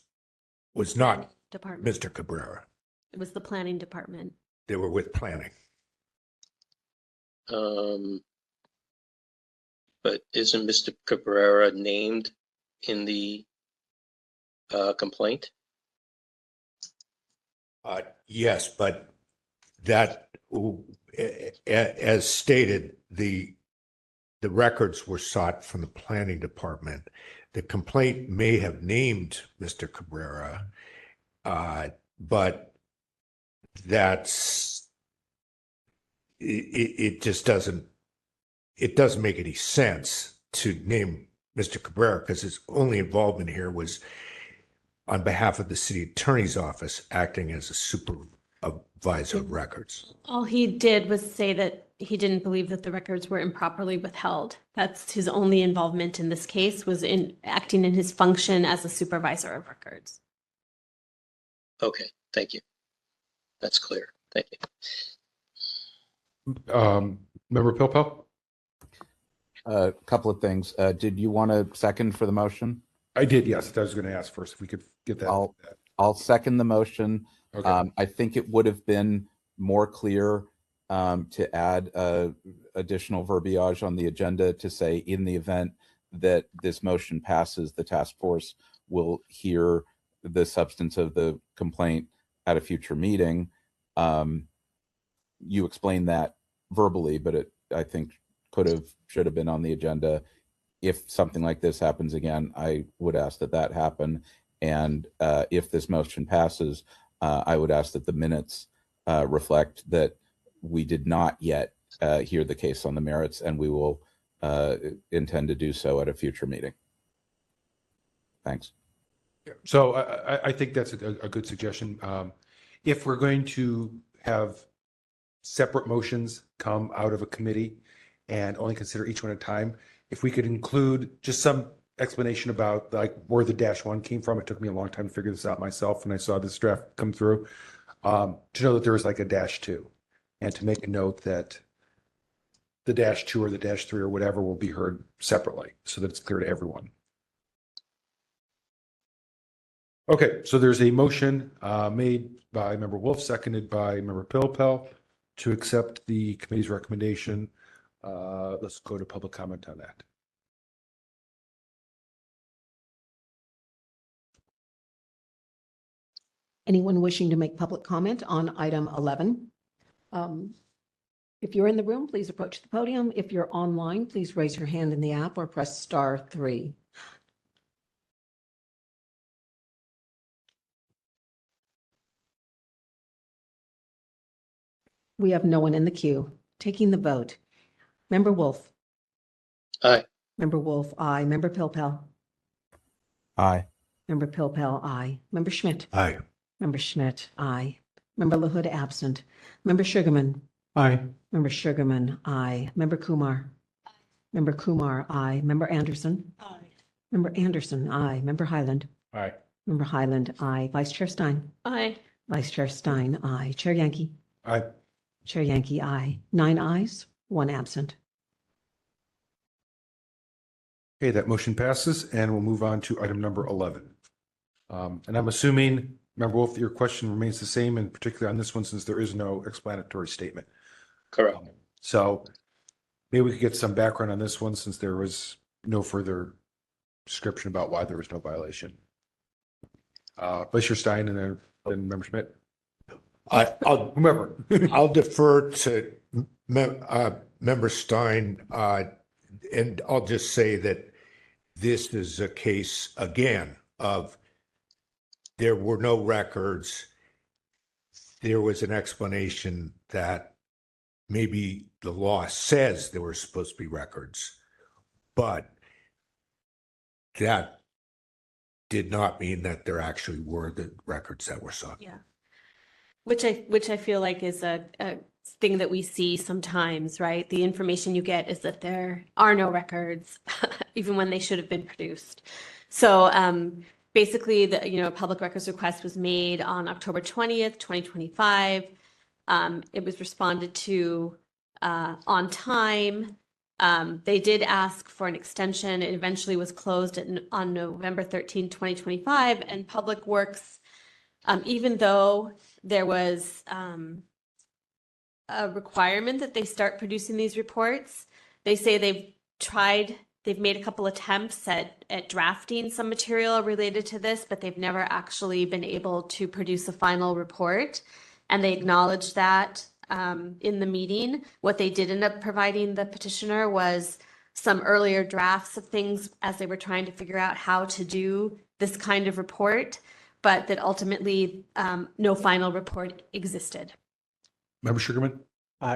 not Department. Mr. Cabrera. It was the planning department. They were with planning. But isn't Mr. Cabrera named in the complaint? Yes, but that, as stated, the records were sought from the planning department. The complaint may have named Mr. Cabrera, but that's, it just doesn't make any sense to name Mr. Cabrera because his only involvement here was on behalf of the city attorney's office acting as a supervisor of records. All he did was say that he didn't believe that the records were improperly withheld. That's his only involvement in this case, was in acting in his function as a supervisor of records. Okay, thank you. That's clear. Thank you. Member Pilpel? A couple of things. Did you want a second for the motion? I did, yes. I was going to ask first if we could get that. I'll second the motion. Okay. I think it would have been more clear to add additional verbiage on the agenda to say, in the event that this motion passes, the task force will hear the substance of the complaint at a future meeting. You explained that verbally, but it, I think, should have been on the agenda. If something like this happens again, I would ask that happen. And if this motion passes, I would ask that the minutes reflect that we did not yet hear the case on the merits, and we will intend to do so at a future meeting. Thanks. So I think that's a good suggestion. If we're going to have separate motions come out of a committee and only consider each one at a time, if we could include just some explanation about like where the -1 came from. It took me a long time to figure this out myself when I saw this draft come through, to know that there was like a -2, and to make a note that the -2 or the -3 or whatever will be heard separately so that it's clear to everyone. Okay, so there's a motion made by Member Wolf, seconded by Member Pilpel to accept the committee's recommendation. Let's go to public comment on that. Anyone wishing to make public comment on item 11? If you're in the room, please approach the podium. If you're online, please raise your hand in the app or press *3. We have no one in the queue. Taking the vote. Member Wolf. Aye. Member Wolf, aye. Member Pilpel. Aye. Member Pilpel, aye. Member Schmidt. Aye. Member Schmidt, aye. Member LaHood, absent. Member Sugarman. Aye. Member Sugarman, aye. Member Kumar. Aye. Member Kumar, aye. Member Anderson. Aye. Member Anderson, aye. Member Highland. Aye. Member Highland, aye. Vice Chair Stein. Aye. Vice Chair Stein, aye. Chair Yankee. Aye. Chair Yankee, aye. 9 ayes, 1 absent. Okay, that motion passes, and we'll move on to item number 11. And I'm assuming, Member Wolf, your question remains the same, and particularly on this one, since there is no explanatory statement. Correct. So maybe we could get some background on this one, since there was no further description about why there was no violation. Vice Chair Stein and then Member Schmidt. I'll Whomever. I'll defer to Member Stein, and I'll just say that this is a case again of there were no records. There was an explanation that maybe the law says there were supposed to be records, but that did not mean that there actually were the records that were sought. Yeah. Which I feel like is a thing that we see sometimes, right? The information you get is that there are no records, even when they should have been produced. So basically, the public records request was made on October 20th, 2025. It was responded to on time. They did ask for an extension. It eventually was closed on November 13, 2025. And Public Works, even though there was a requirement that they start producing these reports, they say they've made a couple attempts at drafting some material related to this, but they've never actually been able to produce a final report. And they acknowledged that in the meeting. What they did end up providing the petitioner was some earlier drafts of things as they were trying to figure out how to do this kind of report, but that ultimately no final report existed. Member Sugarman?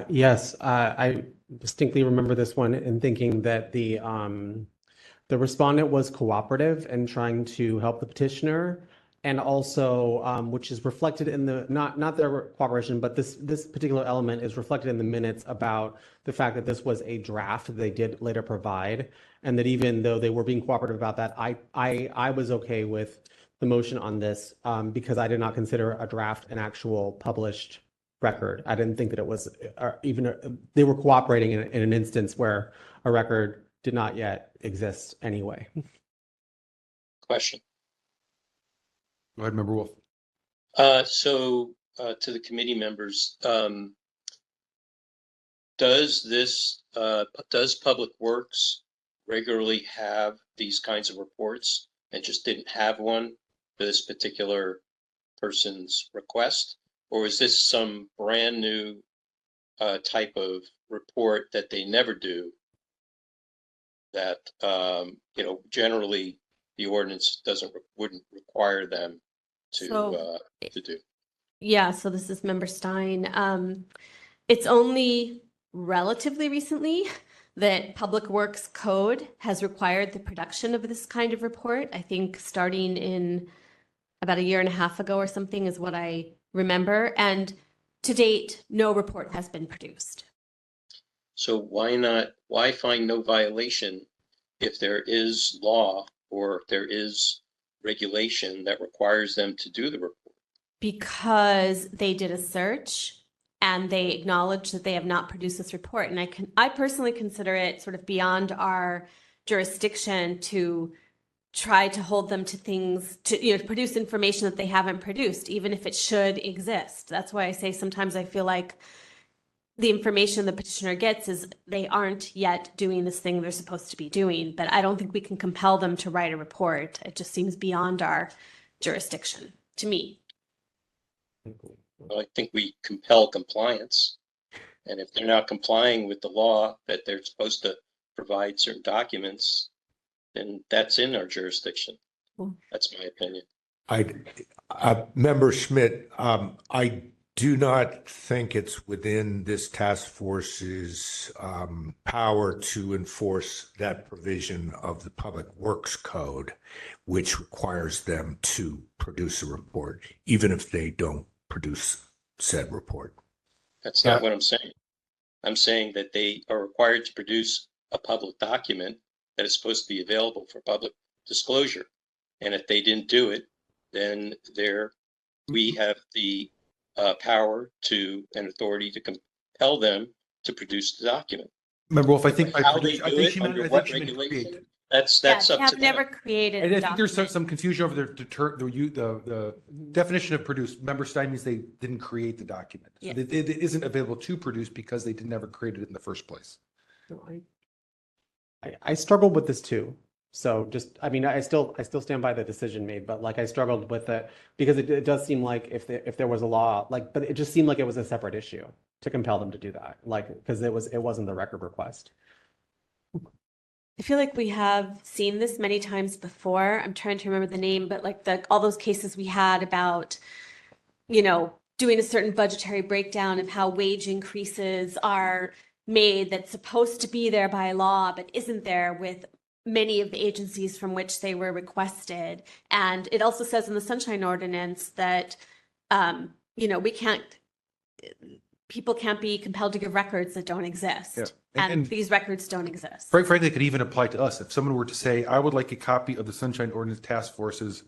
Yes, I distinctly remember this one and thinking that the respondent was cooperative in trying to help the petitioner, and also which is reflected in the not their cooperation, but this particular element is reflected in the minutes about the fact that this was a draft that they did later provide, and that even though they were being cooperative about that, I was okay with the motion on this because I did not consider a draft an actual published record. I didn't think that it was they were cooperating in an instance where a record did not yet exist anyway. Question. Go ahead, Member Wolf. So to the committee members, does Public Works regularly have these kinds of reports and just didn't have one for this particular person's request? Or is this some brand new type of report that they never do that, generally the ordinance wouldn't require them to do? Yeah, so this is Member Stein. It's only relatively recently that Public Works Code has required the production of this kind of report. I think starting in about a year and a half ago or something is what I remember. And to date, no report has been produced. So why find no violation if there is law or if there is regulation that requires them to do the report? Because they did a search and they acknowledged that they have not produced this report. And I personally consider it sort of beyond our jurisdiction to try to hold them to things, to produce information that they haven't produced, even if it should exist. That's why I say sometimes I feel like the information the petitioner gets is they aren't yet doing this thing they're supposed to be doing, but I don't think we can compel them to write a report. It just seems beyond our jurisdiction to me. Well, I think we compel compliance. And if they're not complying with the law that they're supposed to provide certain documents, then that's in our jurisdiction. That's my opinion. Member Schmidt, I do not think it's within this task force's power to enforce that provision of the Public Works Code, which requires them to produce a report, even if they don't produce said report. That's not what I'm saying. I'm saying that they are required to produce a public document that is supposed to be available for public disclosure. And if they didn't do it, then we have the power and authority to compel them to produce the document. Member Wolf, I think how they do it, under what regulation, that's up to them. Never created. And I think there's some confusion over the definition of produce. Member Stein means they didn't create the document. So it isn't available to produce because they never created it in the first place. I struggled with this too. So I still stand by the decision made, but I struggled with it because it does seem like if there was a law, but it just seemed like it was a separate issue to compel them to do that, because it wasn't the record request. I feel like we have seen this many times before. I'm trying to remember the name, but all those cases we had about, doing a certain budgetary breakdown of how wage increases are made that's supposed to be there by law, but isn't there with many of the agencies from which they were requested. And it also says in the Sunshine Ordinance that, people can't be compelled to give records that don't exist. Yeah. And these records don't exist. Frankly, it could even apply to us. If someone were to say, I would like a copy of the Sunshine Ordinance Task Force's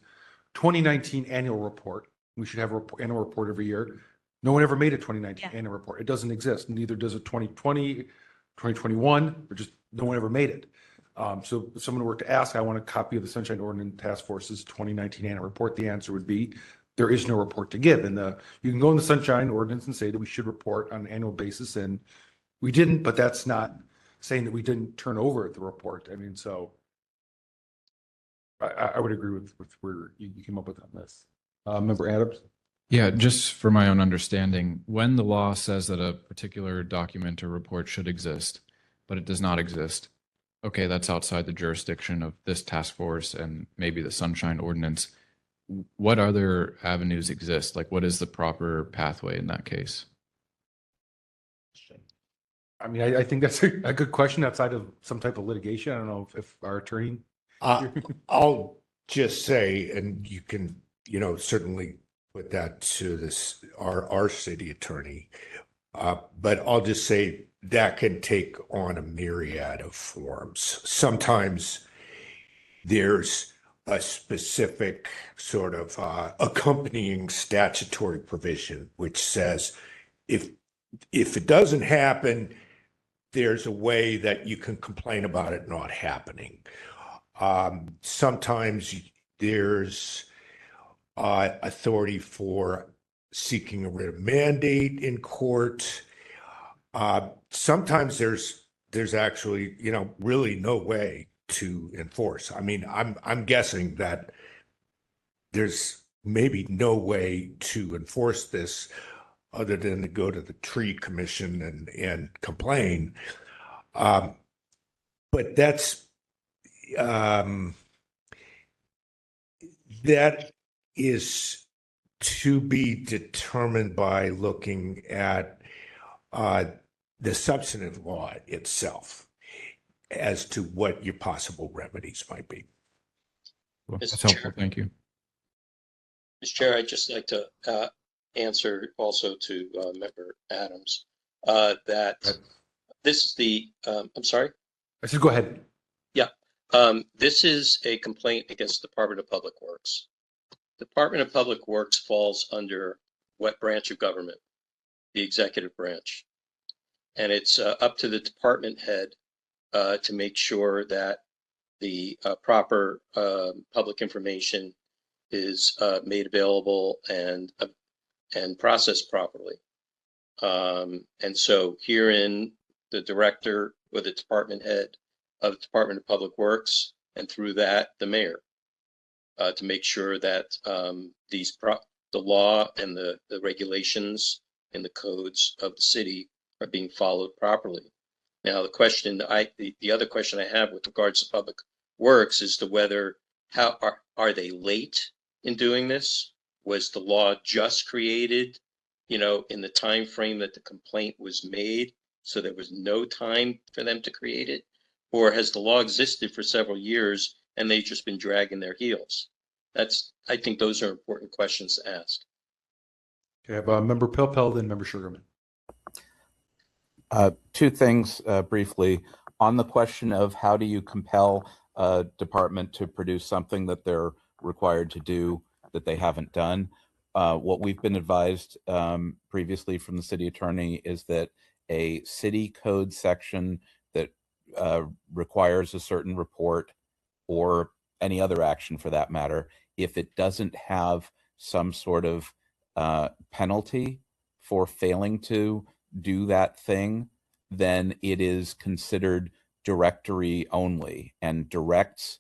2019 annual report. We should have an annual report every year. No one ever made a 2019 Yeah. annual report. It doesn't exist. Neither does a 2020, 2021, or just no one ever made it. So if someone were to ask, I want a copy of the Sunshine Ordinance Task Force's 2019 annual report, the answer would be, there is no report to give. And you can go in the Sunshine Ordinance and say that we should report on an annual basis, and we didn't, but that's not saying that we didn't turn over the report. I mean, so I would agree with where you came up with on this. Member Adams? Yeah, just for my own understanding, when the law says that a particular document or report should exist, but it does not exist, okay, that's outside the jurisdiction of this task force and maybe the Sunshine Ordinance. What other avenues exist? Like, what is the proper pathway in that case? I mean, I think that's a good question outside of some type of litigation. I don't know if our attorney. I'll just say, and you can, certainly put that to our city attorney. But I'll just say that can take on a myriad of forms. Sometimes there's a specific sort of accompanying statutory provision which says if it doesn't happen, there's a way that you can complain about it not happening. Sometimes there's authority for seeking a writ of mandate in court. Sometimes there's actually, really no way to enforce. I mean, I'm guessing that there's maybe no way to enforce this other than to go to the tree commission and complain. But that's that is to be determined by looking at the substantive law itself as to what your possible remedies might be. Well, Mr. that's helpful. Chair. Thank you. Mr. Chair, I'd just like to answer also to Member Adams that this is the, I'm sorry? I said, go ahead. Yeah. This is a complaint against the Department of Public Works. Department of Public Works falls under what branch of government? The executive branch. And it's up to the department head to make sure that the proper public information is made available and processed properly. And so herein, the director or the department head of the Department of Public Works, and through that, the mayor, to make sure that the law and the regulations and the codes of the city are being followed properly. Now, the other question I have with regards to Public Works is to whether are they late in doing this? Was the law just created, in the time frame that the complaint was made, so there was no time for them to create it? Or has the law existed for several years and they've just been dragging their heels? I think those are important questions to ask. Okay, I have Member Pilpel, then Member Sugarman. Two things briefly. On the question of how do you compel a department to produce something that they're required to do that they haven't done, what we've been advised previously from the city attorney is that a city code section that requires a certain report or any other action for that matter, if it doesn't have some sort of penalty for failing to do that thing, then it is considered directory only and directs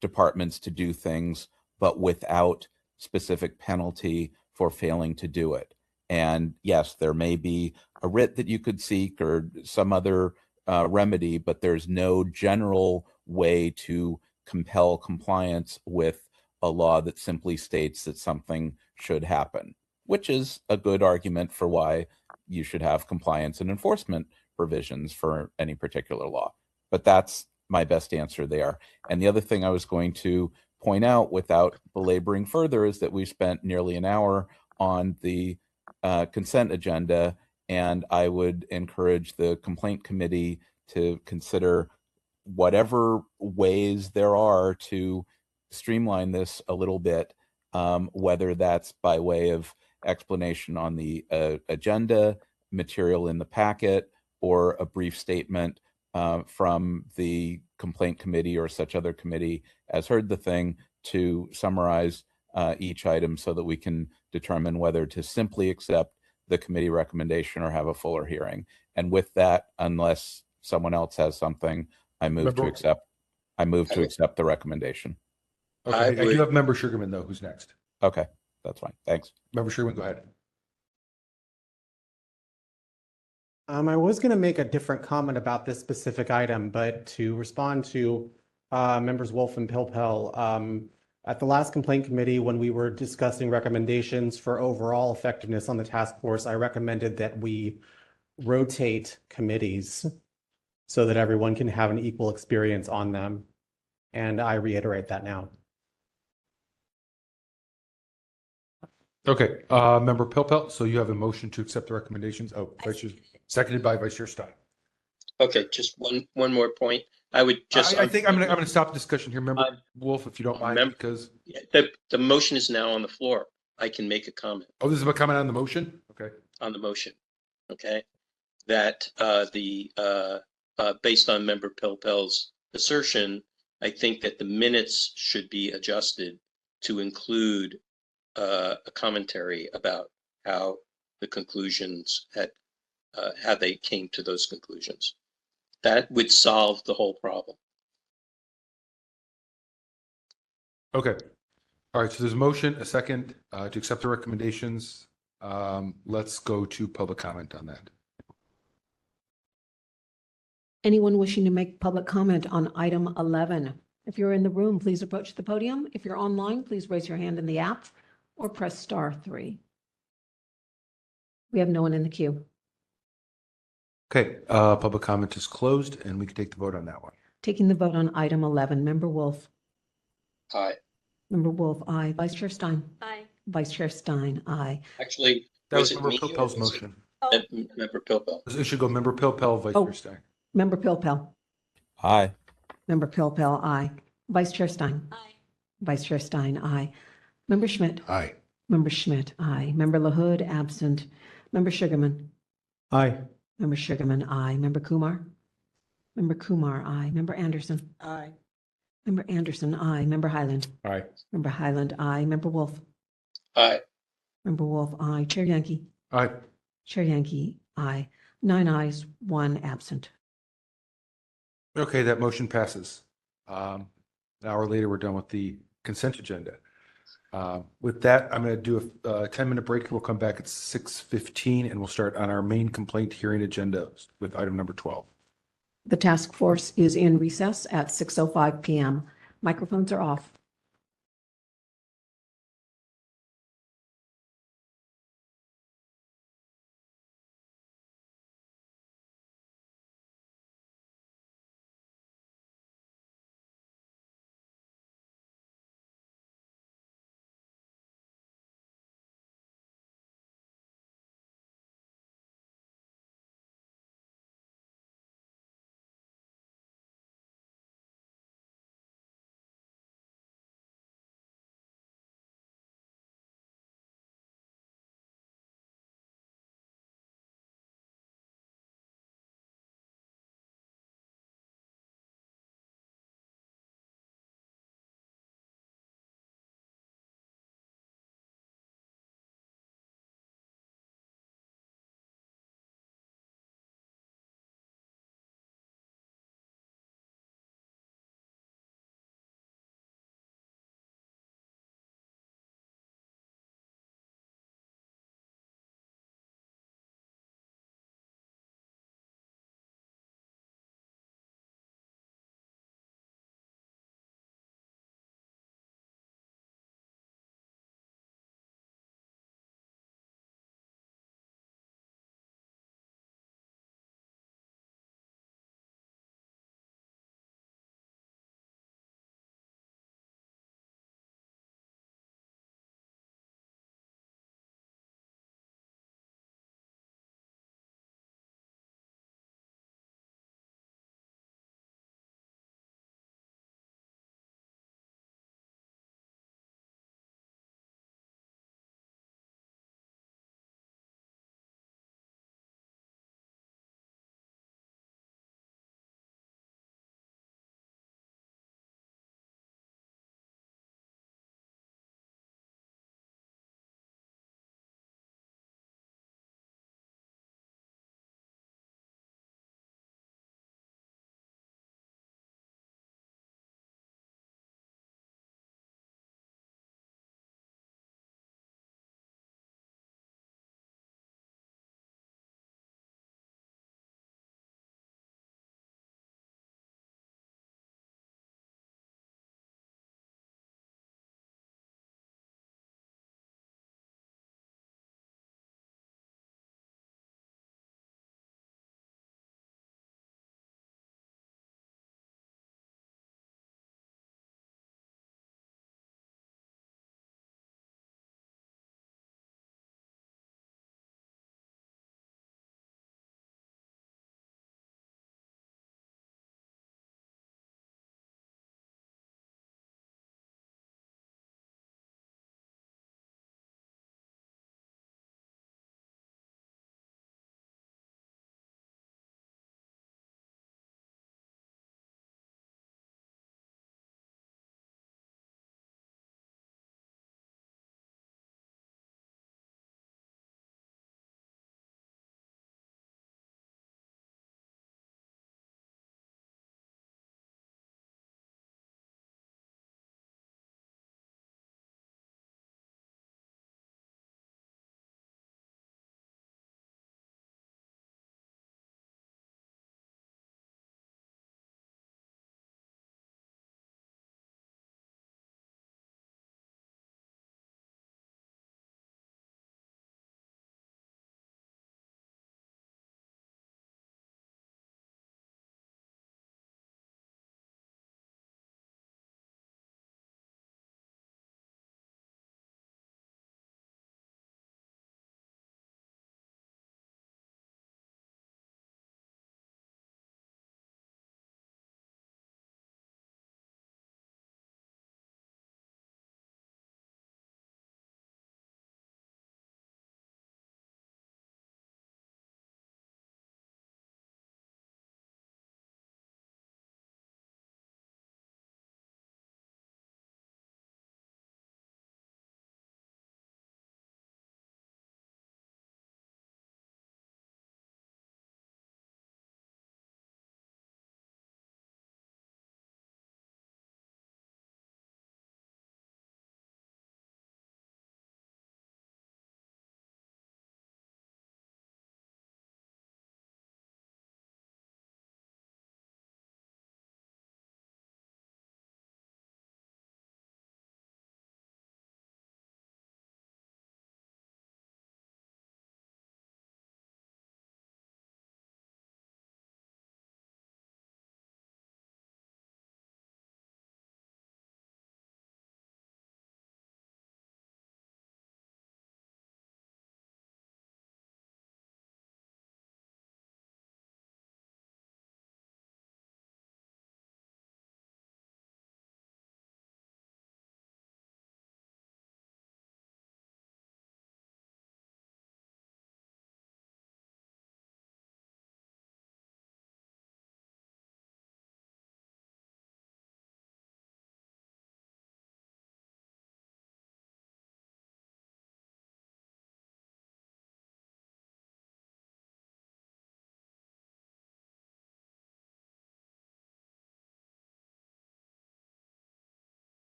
departments to do things, but without specific penalty for failing to do it. And yes, there may be a writ that you could seek or some other remedy, but there's no general way to compel compliance with a law that simply states that something should happen, which is a good argument for why you should have compliance and enforcement provisions for any particular law. But that's my best answer there. And the other thing I was going to point out without belaboring further is that we spent nearly an hour on the consent agenda, and I would encourage the complaint committee to consider whatever ways there are to streamline this a little bit whether that's by way of explanation on the agenda, material in the packet, or a brief statement from the complaint committee or such other committee as heard the thing to summarize each item so that we can determine whether to simply accept the committee recommendation or have a fuller hearing. And with that, unless someone else has something, I move to accept the recommendation. Okay, I do have Member Sugarman though, who's next. Okay, that's fine. Thanks. Member Sugarman, go ahead. I was going to make a different comment about this specific item, but to respond to members Wolf and Pilpel, at the last complaint committee, when we were discussing recommendations for overall effectiveness on the task force, I recommended that we rotate committees so that everyone can have an equal experience on them. And I reiterate that now. Okay, Member Pilpel, so you have a motion to accept the recommendations. Oh, seconded by Vice Chair Stein. Okay, just one more point. I would just. I think I'm gonna stop the discussion here. Member Wolf, if you don't mind, because the motion is now on the floor. I can make a comment. Oh, this is a comment on the motion? Okay. On the motion. Okay. That based on Member Pilpel's assertion, I think that the minutes should be adjusted to include a commentary about how the conclusions had, how they came to those conclusions. That would solve the whole problem. Okay. All right. So there's a motion, a second to accept the recommendations. Let's go to public comment on that. Anyone wishing to make public comment on item 11? If you're in the room, please approach the podium. If you're online, please raise your hand in the app or press *3. We have no one in the queue. Okay. Public comment is closed and we can take the vote on that one. Taking the vote on item 11, Member Wolf. Aye. Member Wolf, aye. Vice Chair Stein. Aye. Vice Chair Stein, aye. Actually, That was it Member me or Pilpel's was motion. it Member Pilpel. It should go Member Pilpel, Vice Chair Stein. Member Pilpel. Aye. Member Pilpel, aye. Vice Chair Stein. Aye. Vice Chair Stein, aye. Member Schmidt. Aye. Member Schmidt, aye. Member LaHood, absent. Member Sugarman. Aye. Member Sugarman, aye. Member Kumar. Member Kumar, aye. Member Anderson. Aye. Member Anderson, aye. Member Highland. Aye. Member Highland, aye. Member Wolf. Aye. Member Wolf, aye. Chair Yankee. Aye. Chair Yankee, aye. 9 ayes, 1 absent. Okay, that motion passes. An hour later, we're done with the consent agenda. With that, I'm going to do a 10-minute break. We'll come back at 6:15 and we'll start on our main complaint hearing agenda with item number 12. The task force is in recess at 6:05 p.m. Microphones are off.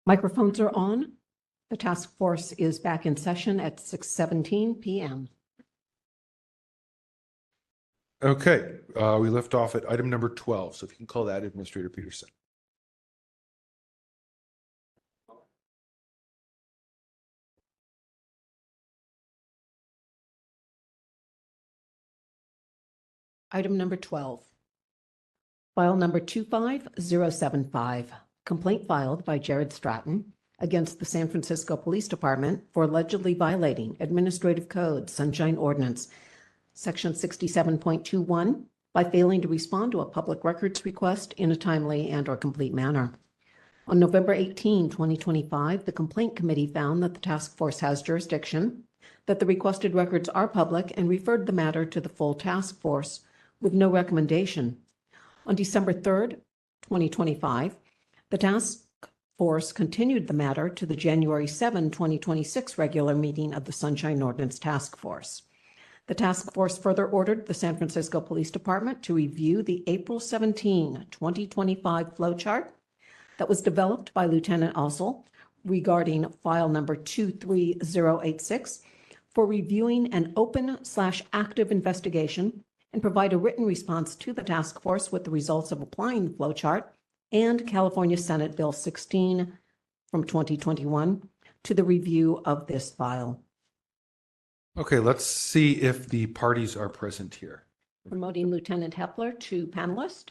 Microphones are on. The task force is back in session at 6:17 PM. Okay, we left off at item number 12. So if you can call that, Administrator Peterson. Item number 12. File number 25075, complaint filed by Jared Stratton against the San Francisco Police Department for allegedly violating Administrative Code Sunshine Ordinance, Section 67.21, by failing to respond to a public records request in a timely and/or complete manner. On November 18, 2025, the Complaint Committee found that the task force has jurisdiction, that the requested records are public, and referred the matter to the full task force with no recommendation. On December 3rd, 2025, the task force continued the matter to the January 7, 2026 regular meeting of the Sunshine Ordinance Task Force. The task force further ordered the San Francisco Police Department to review the April 17, 2025 flowchart that was developed by Lieutenant Ossel regarding file number 23086 for reviewing an open/active investigation and provide a written response to the task force with the results of applying the flowchart and California Senate Bill 16 from 2021 to the review of this file. Okay, let's see if the parties are present here. Promoting Lieutenant Hepler to panelist.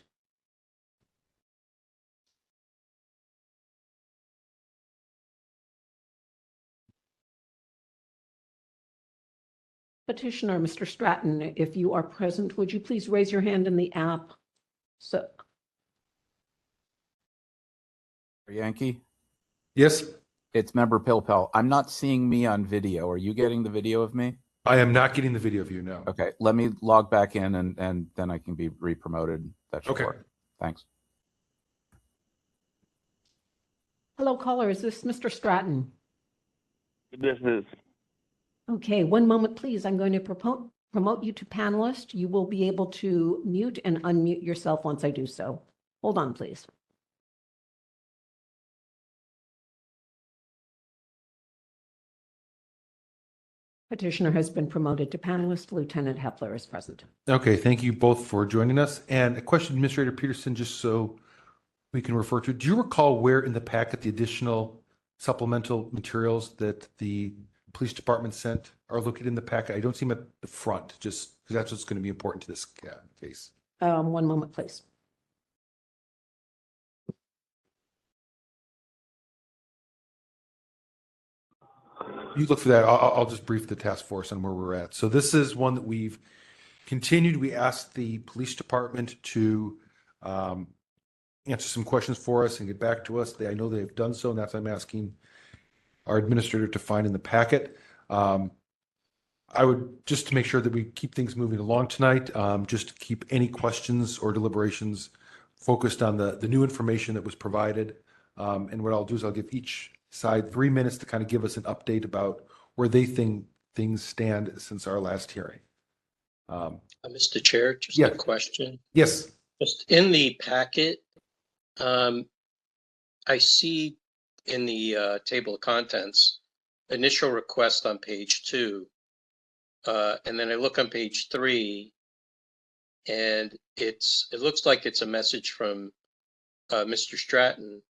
Petitioner, Mr. Stratton, if you are present, would you please raise your hand in the app? So, Yankee, Yes, it's member Pilpel. I'm not seeing me on video. Are you getting the video of me? I am not getting the video of you now. Okay, let me log back in and then I can be re-promoted. That should Okay. work. Thanks. hello, caller, is this Mr. Stratton? This is. Okay, one moment, please. I'm going to promote you to panelist. You will be able to mute and unmute yourself once I do so. Hold on, please. Petitioner has been promoted to panelist. Lieutenant Hepler is present. Okay, thank you both for joining us. And a question, Administrator Peterson, just so we can refer to, do you recall where in the packet the additional supplemental materials that the police department sent are located in the packet? I don't see them at the front, just because that's what's going to be important to this case. One moment, please. You look for that. I'll just brief the task force on where we're at. So this is one that we've continued. We asked the police department to answer some questions for us and get back to us. I know they've done so, and that's what I'm asking our administrator to find in the packet. I would, just to make sure that we keep things moving along tonight, just to keep any questions or deliberations focused on the new information that was provided. And what I'll do is I'll give each side 3 minutes to kind of give us an update about where they think things stand since our last hearing. Mr. Chair, just Yeah. a question. Yes. Just in the packet, I see in the table of contents, initial request on page 2. And then I look on page 3, and it looks like it's a message from Mr. Stratton,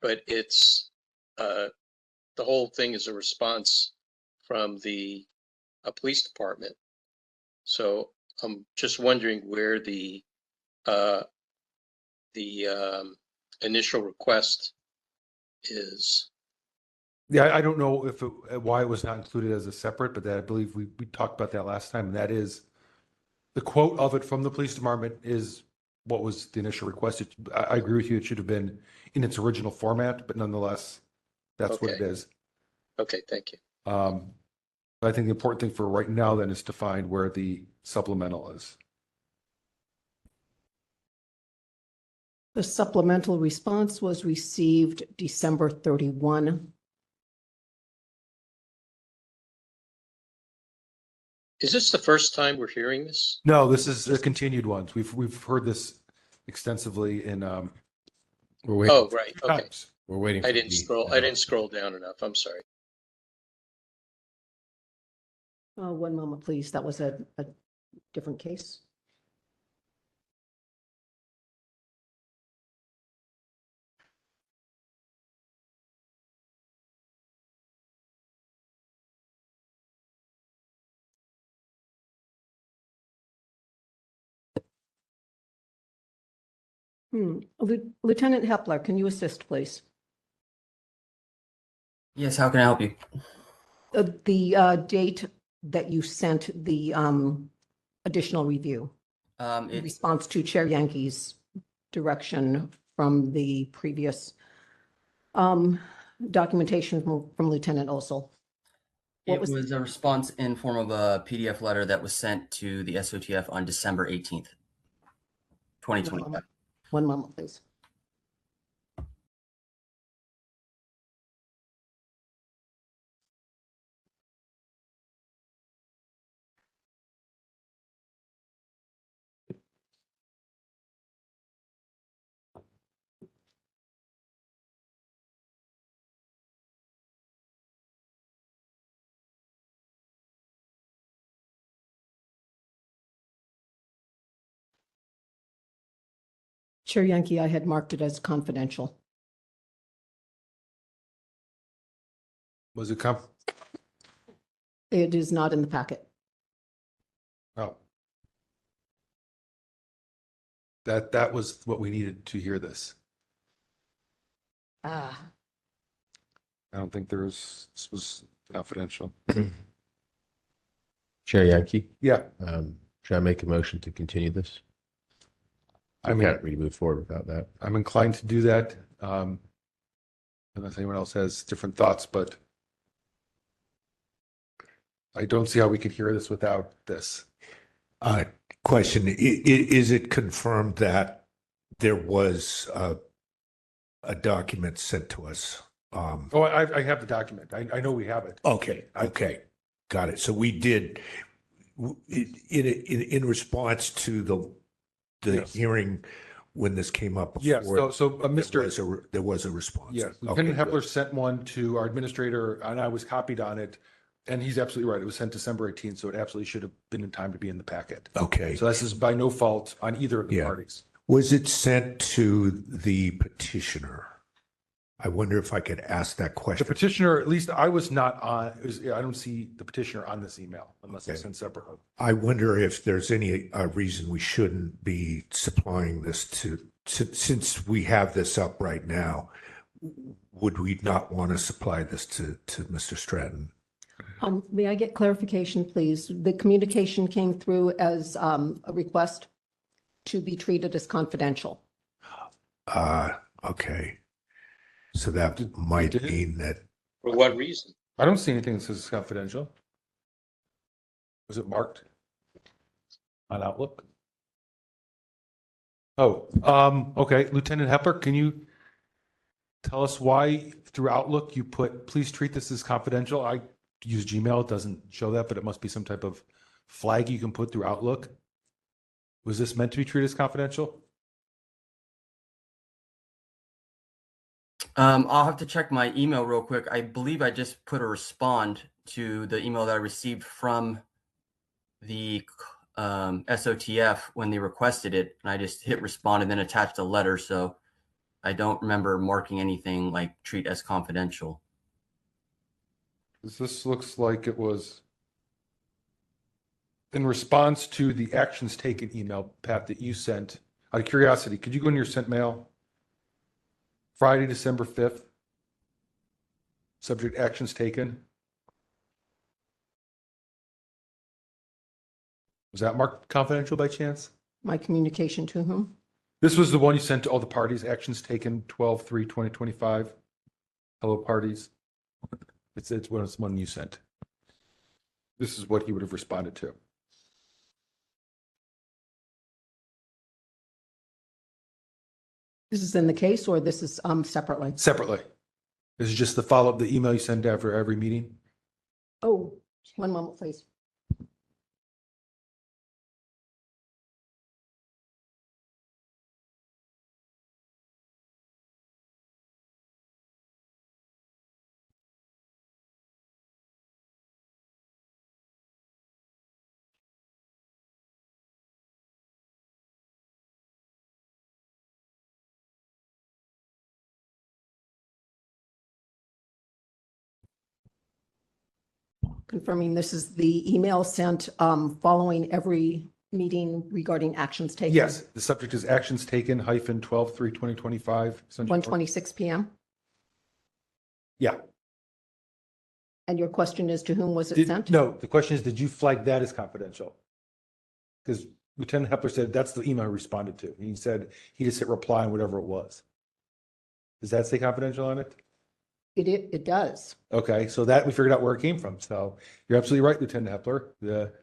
but it's the whole thing is a response from the police department. So I'm just wondering where the initial request is. Yeah, I don't know if why it was not included as a separate, but that I believe we talked about that last time. And that is the quote of it from the police department is what was the initial request. I agree with you. It should have been in its original format, but nonetheless, that's what it Okay. is. Okay, thank you. I think the important thing for right now then is to find where the supplemental is. The supplemental response was received December 31. Is this the first time we're hearing this? No, this is the continued ones. We've heard this extensively in We're waiting. Oh, right, okay. times. We're waiting. I didn't scroll down enough. I'm sorry. One moment, please. That was a different case. Lieutenant Hepler, can you assist, please? Yes, how can I help you? The date that you sent the additional review in It, response to Chair Yankee's direction from the previous documentation from Lieutenant Osel. it was a response in form of a PDF letter that was sent to the SOTF on December 18th, 2025. One moment, please. Chair Yankee, I had marked it as confidential. Was it It is not in the packet. Oh. That was what we needed to hear this. Ah, I don't think this was confidential. Chair Yankee, Yeah, should I make a motion to continue this? I I mean, can't really move forward without that. I'm inclined to do that. Unless anyone else has different thoughts, but I don't see how we could hear this without this. Question, is it confirmed that there was a document sent to us? Oh, I have the document. I know we have it. Okay, got it. So we did, in response to the Yes. hearing when this came up Yes, before, so Mr. there was a response. Yes, Okay, Lieutenant good. Hepler sent one to our administrator, and I was copied on it. And he's absolutely right. It was sent December 18th, so it absolutely should have been in time to be in the packet. Okay. So this is by no fault on either of the Yeah. parties. Was it sent to the petitioner? I wonder if I could ask that The question. petitioner, at least I was not on, I don't see the petitioner on this email unless it's Okay. sent separately. I wonder if there's any reason we shouldn't be supplying this since we have this up right now, would we not want to supply this to Mr. Stratton? may I get clarification, please? The communication came through as a request to be treated as confidential. Okay. So that might mean that, For what reason? I don't see anything that says it's confidential. Was it marked on Outlook? Oh, okay. Lieutenant Hepler, can you tell us why through Outlook you put, please treat this as confidential? I use Gmail. It doesn't show that, but it must be some type of flag you can put through Outlook. Was this meant to be treated as confidential? I'll have to check my email real quick. I believe I just put a respond to the email that I received from the SOTF when they requested it, and I just hit respond and then attached a letter. So I don't remember marking anything like treat as confidential. This looks like it was in response to the actions taken email, Pat, that you sent. Out of curiosity, could you go in your sent mail? Friday, December 5th. Subject actions taken. Was that marked confidential by chance? My communication to whom? This was the one you sent to all the parties, actions taken 12/3/2025. Hello, parties. It's one you sent. This is what he would have responded to. This is in the case, or this is separately? Separately. This is just the follow-up, the email you send after every meeting. Oh, one moment, please. confirming this is the email sent following every meeting regarding actions taken. Yes, the subject is actions taken hyphen 12/3/2025. 1:26 PM. Yeah. And your question is, to whom was it sent? No, the question is, did you flag that as confidential? Because Lieutenant Hepler said that's the email I responded to. He said he just hit reply on whatever it was. Does that say confidential on it? It does. Okay, so that we figured out where it came from. So you're absolutely right, Lieutenant Hepler. The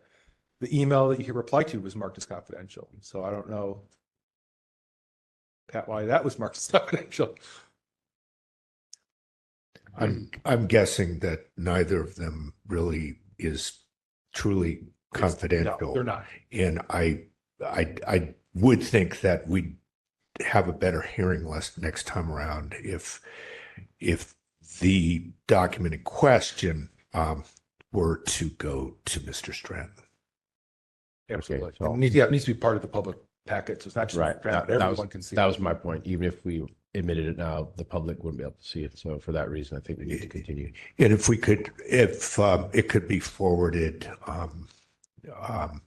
email that you could reply to was marked as confidential. So I don't know, Pat, why that was marked as confidential. I'm guessing that neither of them really is truly confidential. No, they're not. And I would think that we'd have a better hearing list next time around if the document in question were to go to Mr. Stratton. Absolutely. Okay, so- It needs to be part of the public packet. So it's not just Right. everyone can see. That was my point. Even if we admitted it now, the public wouldn't be able to see it. So for that reason, I think we need to continue. And if it could be forwarded,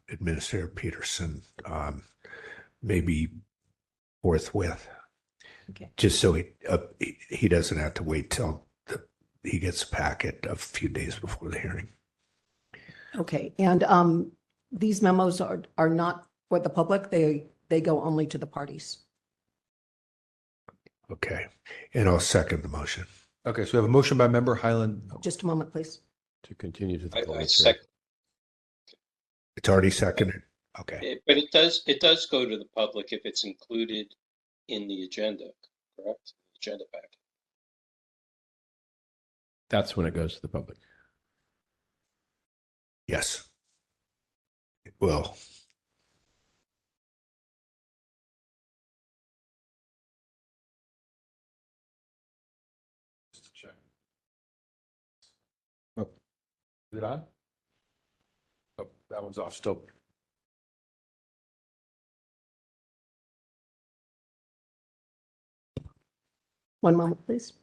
Administrator Peterson, maybe forthwith. Okay. Just so he doesn't have to wait till he gets a packet a few days before the hearing. Okay, and these memos are not for the public. They go only to the parties. Okay, and I'll second the motion. Okay, so we have a motion by member Highland. Just a moment, please. To continue to the I public. second. It's already seconded. Okay. But it does go to the public if it's included in the agenda, correct? Agenda packet. That's when it goes to the public. Yes. Well, Just to check. Oh, is it on? Oh, that one's off still. One moment, please.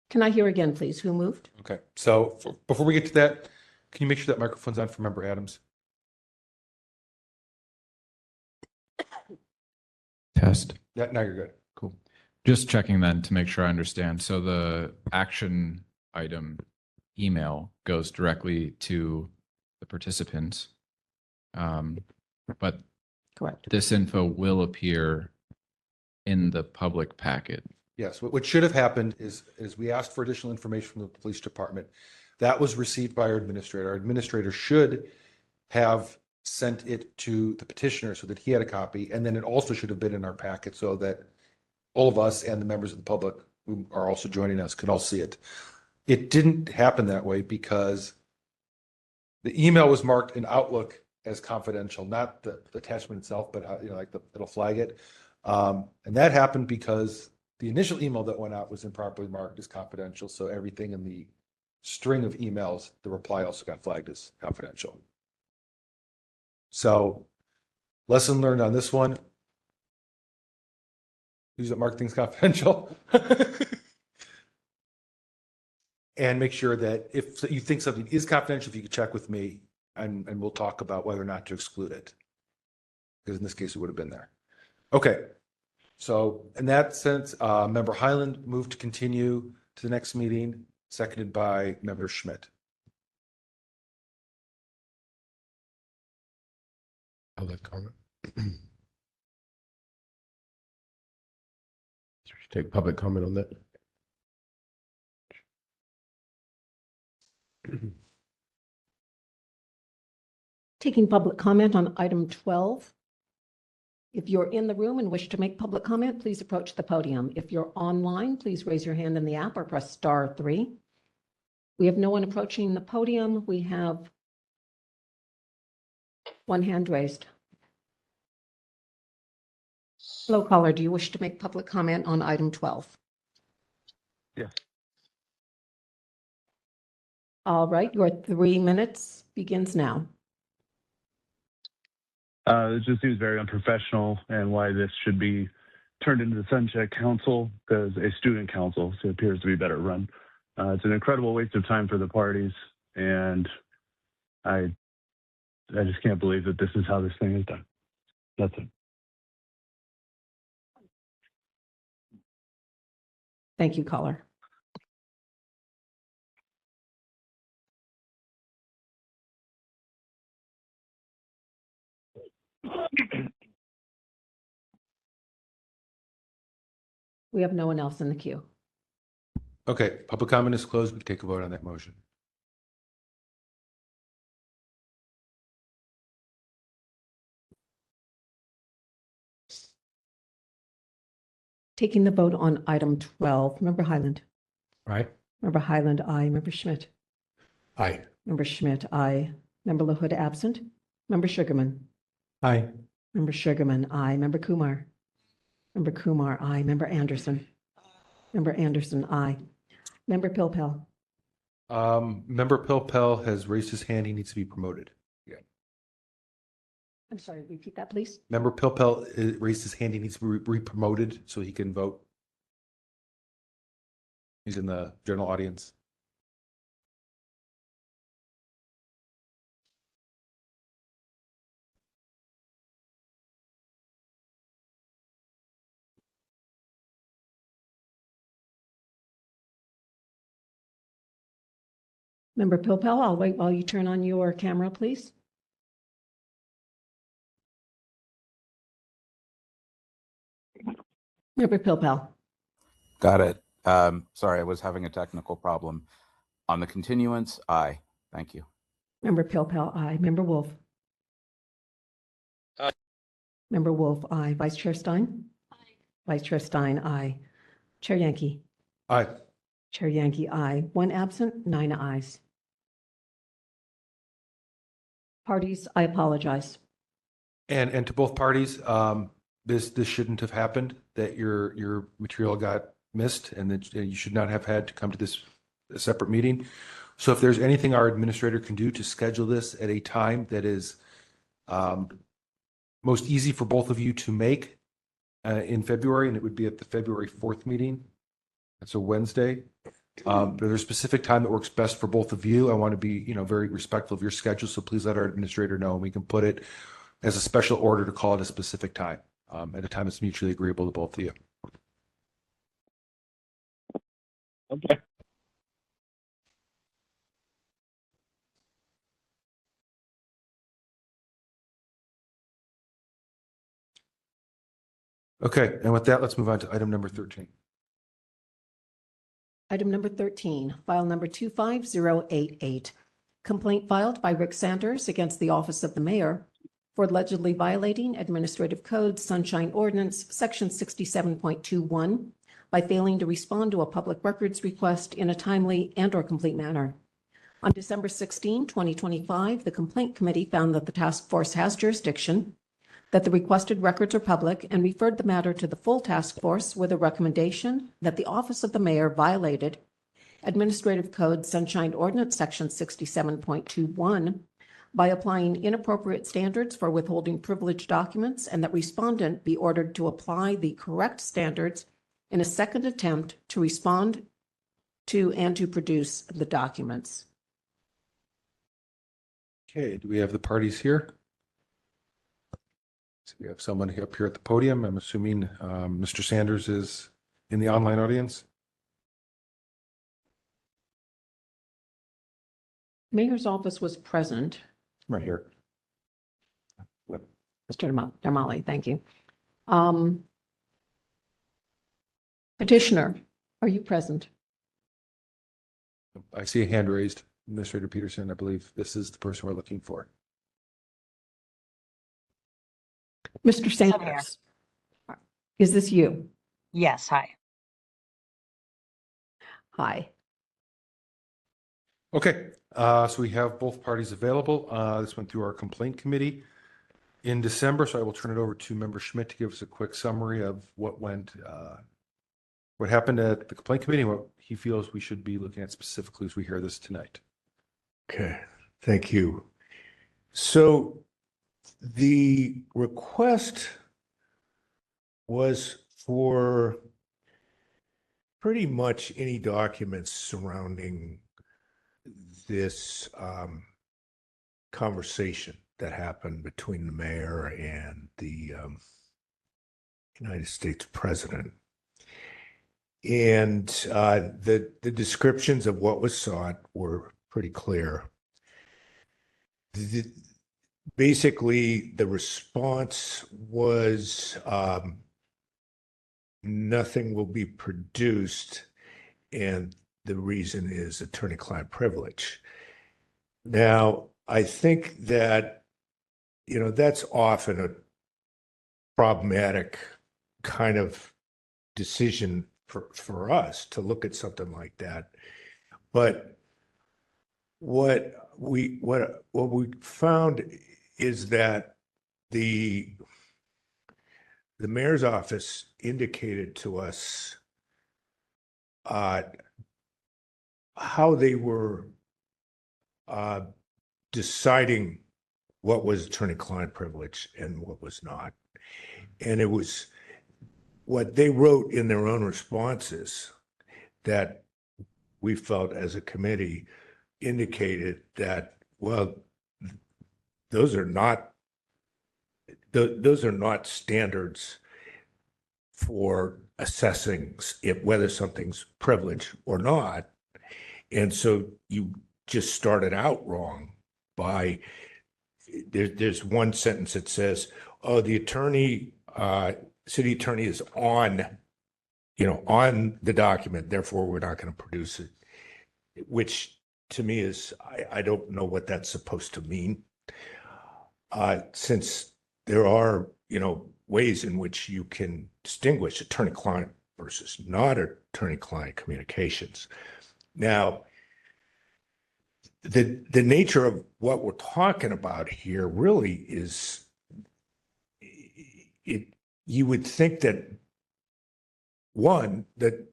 Can I hear again, please? Who moved? Okay, so before we get to that, can you make sure that microphone's on for member Adams? Test. Yeah, now you're good. Cool. Just checking then to make sure I understand. So the action item email goes directly to the participants. But Correct. this info will appear in the public packet. Yes, what should have happened is we asked for additional information from the police department. That was received by our administrator. Our administrator should have sent it to the petitioner so that he had a copy, and then it also should have been in our packet so that all of us and the members of the public who are also joining us could all see it. It didn't happen that way because the email was marked in Outlook as confidential, not the attachment itself, but it'll flag it. And that happened because the initial email that went out was improperly marked as confidential. So everything in the string of emails, the reply also got flagged as confidential. So lesson learned on this one. Use that mark things confidential. And make sure that if you think something is confidential, if you could check with me and we'll talk about whether or not to exclude it. Because in this case, it would have been there. Okay. So in that sense, member Highland moved to continue to the next meeting, seconded by member Schmidt. Public comment. Take public comment on that. Taking public comment on item 12. If you're in the room and wish to make public comment, please approach the podium. If you're online, please raise your hand in the app or press *3. We have no one approaching the podium. We have one hand raised. Hello, caller. Do you wish to make public comment on item 12? Yes. All right, your 3 minutes begins now. It just seems very unprofessional and why this should be turned into the Sunshine Council because a student council so it appears to be better run. It's an incredible waste of time for the parties, and I just can't believe that this is how this thing is done. That's it. Thank you, caller. We have no one else in the queue. Okay, public comment is closed. We can take a vote on that motion. Taking the vote on item 12, Member Highland. Aye. Member Highland, aye. Member Schmidt. Aye. Member Schmidt, aye. Member LaHood absent. Member Sugarman. Aye. Member Sugarman, aye. Member Kumar. Member Kumar, aye. Member Anderson. Member Anderson, aye. Member Pilpel. Member Pilpel has raised his hand. He needs to be promoted. Yeah. I'm sorry, repeat that, please. Member Pilpel raised his hand. He needs to be re-promoted so he can vote. He's in the general audience. Member Pilpel, I'll wait while you turn on your camera, please. Member Pilpel. Got it. Sorry, I was having a technical problem. On the continuance, aye. Thank you. Member Pilpel, aye. Member Wolf. Aye. Member Wolf, aye. Vice Chair Stein? Aye. Vice Chair Stein, aye. Chair Yankee? Aye. Chair Yankee, aye. 1 absent, 9 ayes. Parties, I apologize. And to both parties, this shouldn't have happened, that your material got missed and that you should not have had to come to this separate meeting. So if there's anything our administrator can do to schedule this at a time that is most easy for both of you to make in February, and it would be at the February 4th meeting. That's a Wednesday. There's a specific time that works best for both of you. I want to be, very respectful of your schedule. So please let our administrator know, and we can put it as a special order to call at a specific time, at a time that's mutually agreeable to both of you. Okay. Okay, and with that, let's move on to item number 13. Item number 13, file number 25088. Complaint filed by Rick Sanders against the Office of the Mayor for allegedly violating Administrative Code Sunshine Ordinance, Section 67.21, by failing to respond to a public records request in a timely and/or complete manner. On December 16, 2025, the Complaint Committee found that the task force has jurisdiction, that the requested records are public, and referred the matter to the full task force with a recommendation that the Office of the Mayor violated Administrative Code Sunshine Ordinance Section 67.21 by applying inappropriate standards for withholding privileged documents, and that respondent be ordered to apply the correct standards in a second attempt to respond to and to produce the documents. Okay, do we have the parties here? So we have someone up here at the podium. I'm assuming Mr. Sanders is in the online audience. Mayor's office was present. Right here. Mr. Damali, thank you. Petitioner, are you present? I see a hand raised. Administrator Peterson, I believe this is the person we're looking for. Mr. Sanders, is this you? Yes, hi. Hi. Okay, so we have both parties available. This went through our complaint committee. in December, so I will turn it over to Member Schmidt to give us a quick summary of what happened at the complaint committee, and what he feels we should be looking at specifically as we hear this tonight. Okay, thank you. So the request was for pretty much any documents surrounding this conversation that happened between the mayor and the United States president. And the descriptions of what was sought were pretty clear. Basically, the response was nothing will be produced, and the reason is attorney-client privilege. Now, I think that, that's often a problematic kind of decision for us to look at something like that. But what we found is that the mayor's office indicated to us how they were deciding what was attorney-client privilege and what was not. And it was what they wrote in their own responses that we felt as a committee indicated that, well, those are not standards for assessing whether something's privileged or not. And so you just started out wrong by, there's one sentence that says, oh, the city attorney is on the document, therefore we're not going to produce it, which to me is, I don't know what that's supposed to mean. Since there are, ways in which you can distinguish attorney-client versus not attorney-client communications. Now, the nature of what we're talking about here really is, you would think that, one, that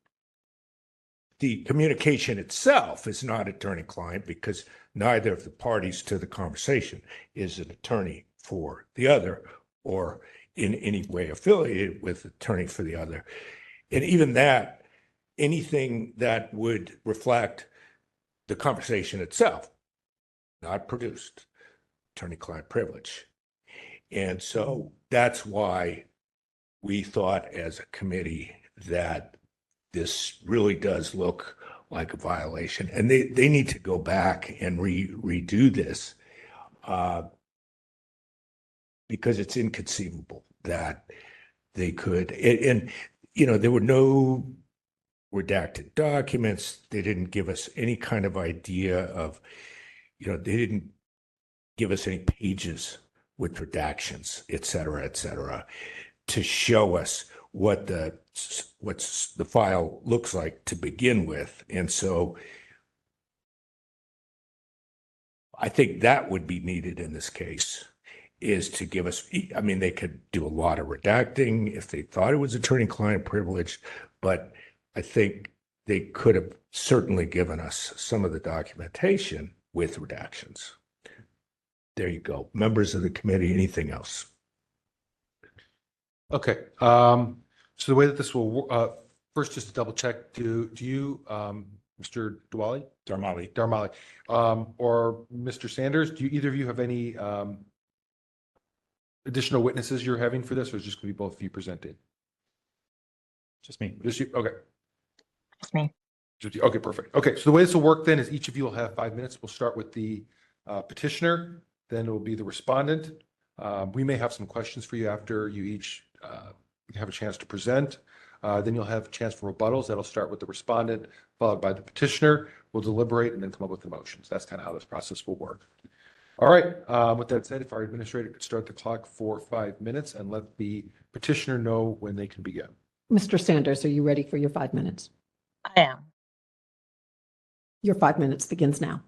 the communication itself is not attorney-client because neither of the parties to the conversation is an attorney for the other or in any way affiliated with the attorney for the other. And even that, anything that would reflect the conversation itself, not produced, attorney-client privilege. And so that's why we thought as a committee that this really does look like a violation, and they need to go back and redo this because it's inconceivable that they could, and there were no redacted documents. They didn't give us any kind of idea of, they didn't give us any pages with redactions, et cetera, to show us what's the file looks like to begin with. And so I think that would be needed in this case, is to give us, they could do a lot of redacting if they thought it was attorney-client privilege, but I think they could have certainly given us some of the documentation with redactions. There you go. Members of the committee, anything else? Okay. So the way that this will, first, just to double check, do you, Mr. Darmali, or Mr. Sanders, do either of you have any additional witnesses you're having for this, or is it just going to be both of you presenting? Just me. Just you? Okay. Just me. Just you. Okay, perfect. Okay, so the way this will work then is each of you will have 5 minutes. We'll start with the petitioner, then it will be the respondent. We may have some questions for you after you each have a chance to present. Then you'll have a chance for rebuttals. That'll start with the respondent, followed by the petitioner. We'll deliberate and then come up with the motions. That's kind of how this process will work. All right. With that said, if our administrator could start the clock for 5 minutes and let the petitioner know when they can begin. Mr. Sanders, are you ready for your 5 minutes? I am. Your 5 minutes begins now.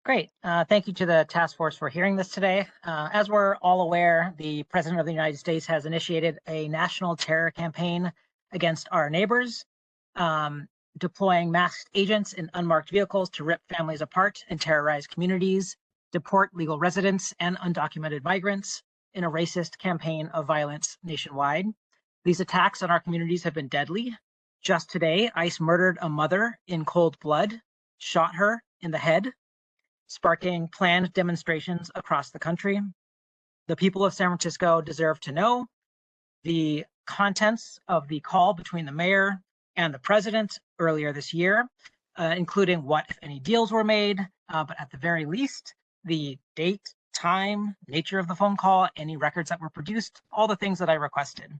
Great. Thank you to the task force for hearing this today. As we're all aware, the President of the United States has initiated a national terror campaign against our neighbors, deploying masked agents in unmarked vehicles to rip families apart and terrorize communities, deport legal residents and undocumented migrants in a racist campaign of violence nationwide. These attacks on our communities have been deadly. Just today, ICE murdered a mother in cold blood, shot her in the head, sparking planned demonstrations across the country. The people of San Francisco deserve to know the contents of the call between the mayor and the president earlier this year, including what, if any, deals were made, but at the very least, the date, time, nature of the phone call, any records that were produced, all the things that I requested.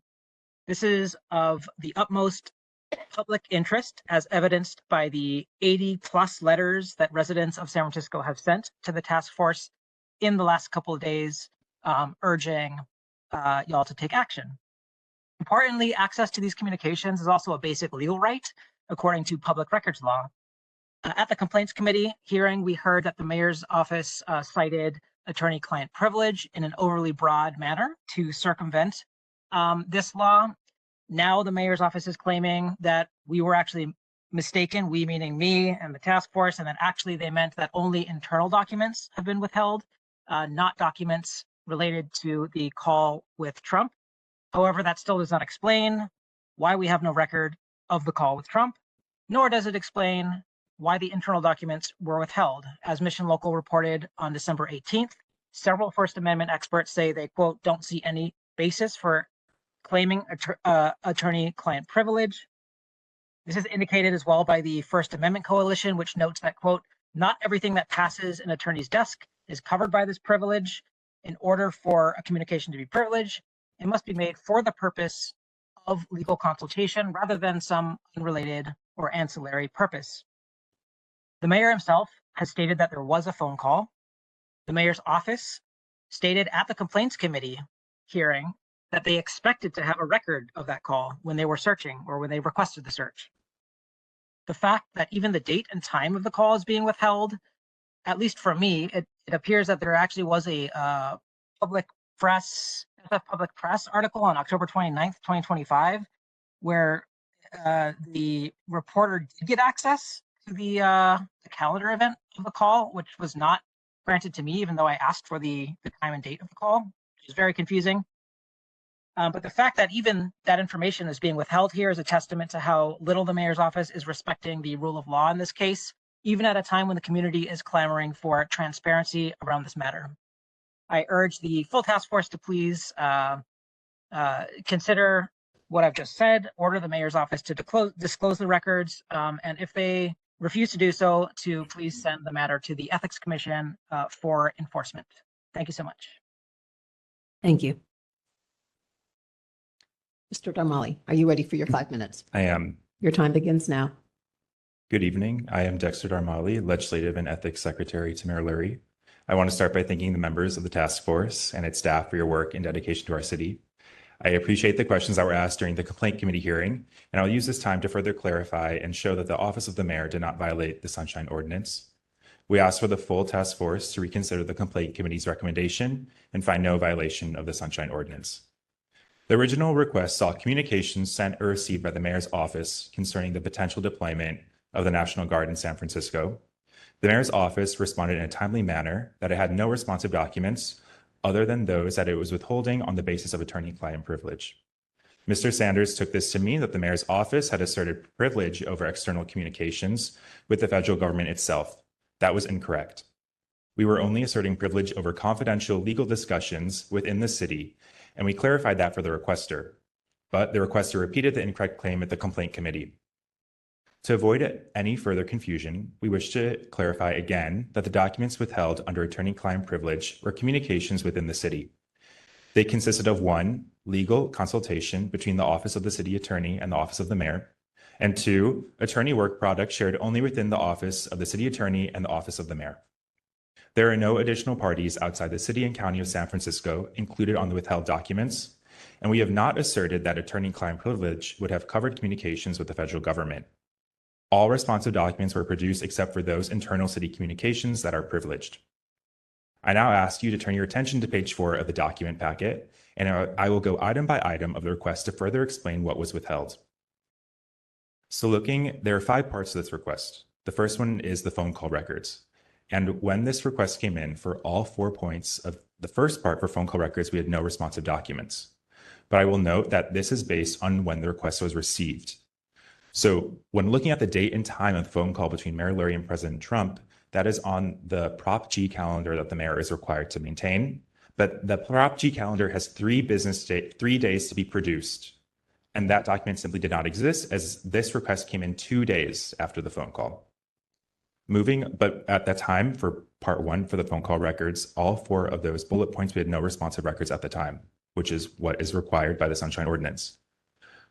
This is of the utmost public interest, as evidenced by the 80+ letters that residents of San Francisco have sent to the task force in the last couple of days, urging y'all to take action. Importantly, access to these communications is also a basic legal right, according to public records law. At the Complaints Committee hearing, we heard that the mayor's office cited attorney-client privilege in an overly broad manner to circumvent this law. Now the mayor's office is claiming that we were actually mistaken, we meaning me and the task force, and that actually they meant that only internal documents have been withheld, not documents related to the call with Trump. However, that still does not explain why we have no record of the call with Trump, nor does it explain why the internal documents were withheld. As Mission Local reported on December 18th, several First Amendment experts say they, quote, don't see any basis for claiming attorney-client privilege. This is indicated as well by the First Amendment Coalition, which notes that, quote, not everything that passes an attorney's desk is covered by this privilege. In order for a communication to be privileged, it must be made for the purpose of legal consultation rather than some unrelated or ancillary purpose. The mayor himself has stated that there was a phone call. The mayor's office stated at the Complaints Committee hearing that they expected to have a record of that call when they were searching or when they requested the search. The fact that even the date and time of the call is being withheld, at least for me, it appears that there actually was a public press article on October 29th, 2025, where the reporter did get access to the calendar event of the call, which was not granted to me, even though I asked for the time and date of the call, which is very confusing. But the fact that even that information is being withheld here is a testament to how little the mayor's office is respecting the rule of law in this case, even at a time when the community is clamoring for transparency around this matter. I urge the full task force to please consider what I've just said, order the mayor's office to disclose the records, and if they refuse to do so, to please send the matter to the Ethics Commission for enforcement. Thank you so much. Thank you. Mr. Darmali, are you ready for your 5 minutes? I am. Your time begins now. Good evening. I am Dexter Darmali, Legislative and Ethics Secretary to Mayor Lurie. I want to start by thanking the members of the task force and its staff for your work and dedication to our city. I appreciate the questions that were asked during the Complaint Committee hearing, and I'll use this time to further clarify and show that the Office of the Mayor did not violate the Sunshine Ordinance. We ask for the full task force to reconsider the Complaint Committee's recommendation and find no violation of the Sunshine Ordinance. The original request saw communications sent or received by the mayor's office concerning the potential deployment of the National Guard in San Francisco. The mayor's office responded in a timely manner that it had no responsive documents other than those that it was withholding on the basis of attorney-client privilege. Mr. Sanders took this to mean that the mayor's office had asserted privilege over external communications with the federal government itself. That was incorrect. We were only asserting privilege over confidential legal discussions within the city, and we clarified that for the requester. But the requester repeated the incorrect claim at the Complaint Committee. To avoid any further confusion, we wish to clarify again that the documents withheld under attorney-client privilege were communications within the city. They consisted of 1, legal consultation between the Office of the City Attorney and the Office of the Mayor, and 2, attorney work product shared only within the Office of the City Attorney and the Office of the Mayor. There are no additional parties outside the City and County of San Francisco included on the withheld documents, and we have not asserted that attorney-client privilege would have covered communications with the federal government. All responsive documents were produced except for those internal city communications that are privileged. I now ask you to turn your attention to page 4 of the document packet, and I will go item by item of the request to further explain what was withheld. So there are 5 parts to this request. The first one is the phone call records. And when this request came in for all 4 points of the first part for phone call records, we had no responsive documents. But I will note that this is based on when the request was received. So when looking at the date and time of the phone call between Mayor Lurie and President Trump, that is on the Prop G calendar that the mayor is required to maintain. But the Prop G calendar has 3 days to be produced. And that document simply did not exist, as this request came in 2 days after the phone call. But at that time, for part 1 for the phone call records, all 4 of those bullet points, we had no responsive records at the time, which is what is required by the Sunshine Ordinance.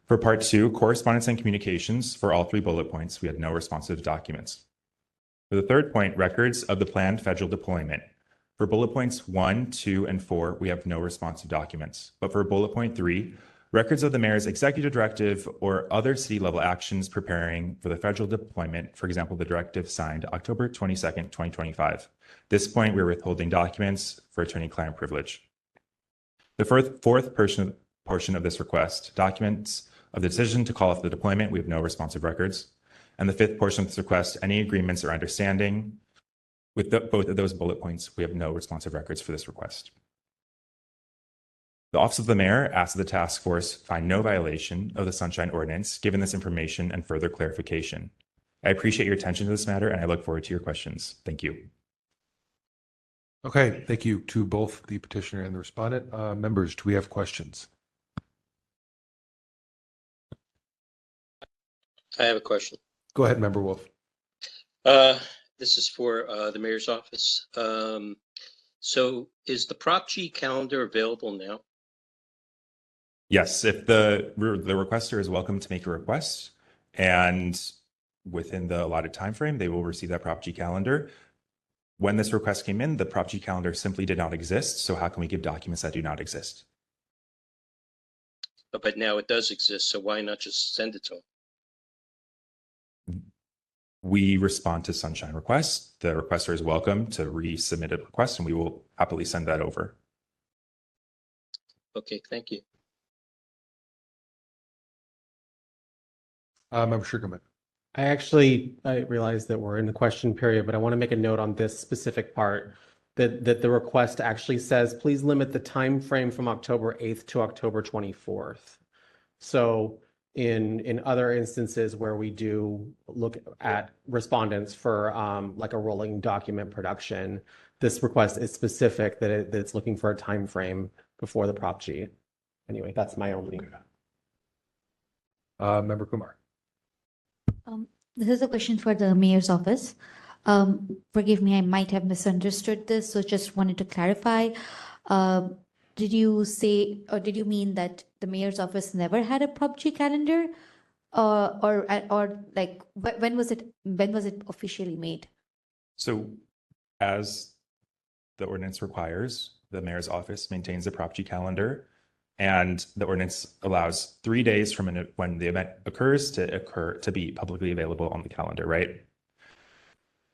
For part 2, correspondence and communications, for all 3 bullet points, we had no responsive documents. For the third point, records of the planned federal deployment. For bullet points 1, 2, and 4, we have no responsive documents. But for bullet point 3, records of the mayor's executive directive or other city level actions preparing for the federal deployment, for example, the directive signed October 22nd, 2025. This point, we're withholding documents for attorney-client privilege. The fourth portion of this request, documents of the decision to call off the deployment, we have no responsive records. And the 5th portion of this request, any agreements or understanding. With both of those bullet points, we have no responsive records for this request. The Office of the Mayor asks that the task force find no violation of the Sunshine Ordinance, given this information and further clarification. I appreciate your attention to this matter, and I look forward to your questions. Thank you. Okay, thank you to both the petitioner and the respondent. Members, do we have questions? I have a question. Go ahead, Member Wolf. This is for the mayor's office. So is the Prop G calendar available now? Yes, if the requester is welcome to make a request, and within the allotted time frame, they will receive that Prop G calendar. When this request came in, the Prop G calendar simply did not exist. So how can we give documents that do not exist? But now it does exist, so why not just send it to them? We respond to Sunshine requests. The requester is welcome to resubmit a request, and we will happily send that over. Okay, thank you. Member Sugarman. I realize that we're in the question period, but I want to make a note on this specific part that the request actually says, please limit the time frame from October 8th to October 24th. So in other instances where we do look at respondents for like a rolling document production, this request is specific that it's looking for a time frame before the Prop G. Anyway, that's my only. Member Kumar. This is a question for the mayor's office. Forgive me, I might have misunderstood this, so just wanted to clarify. Did you say, or did you mean that the mayor's office never had a Prop G calendar? Or like, when was it officially made? So as the ordinance requires, the mayor's office maintains a Prop G calendar, and the ordinance allows 3 days from when the event occurs to be publicly available on the calendar, right?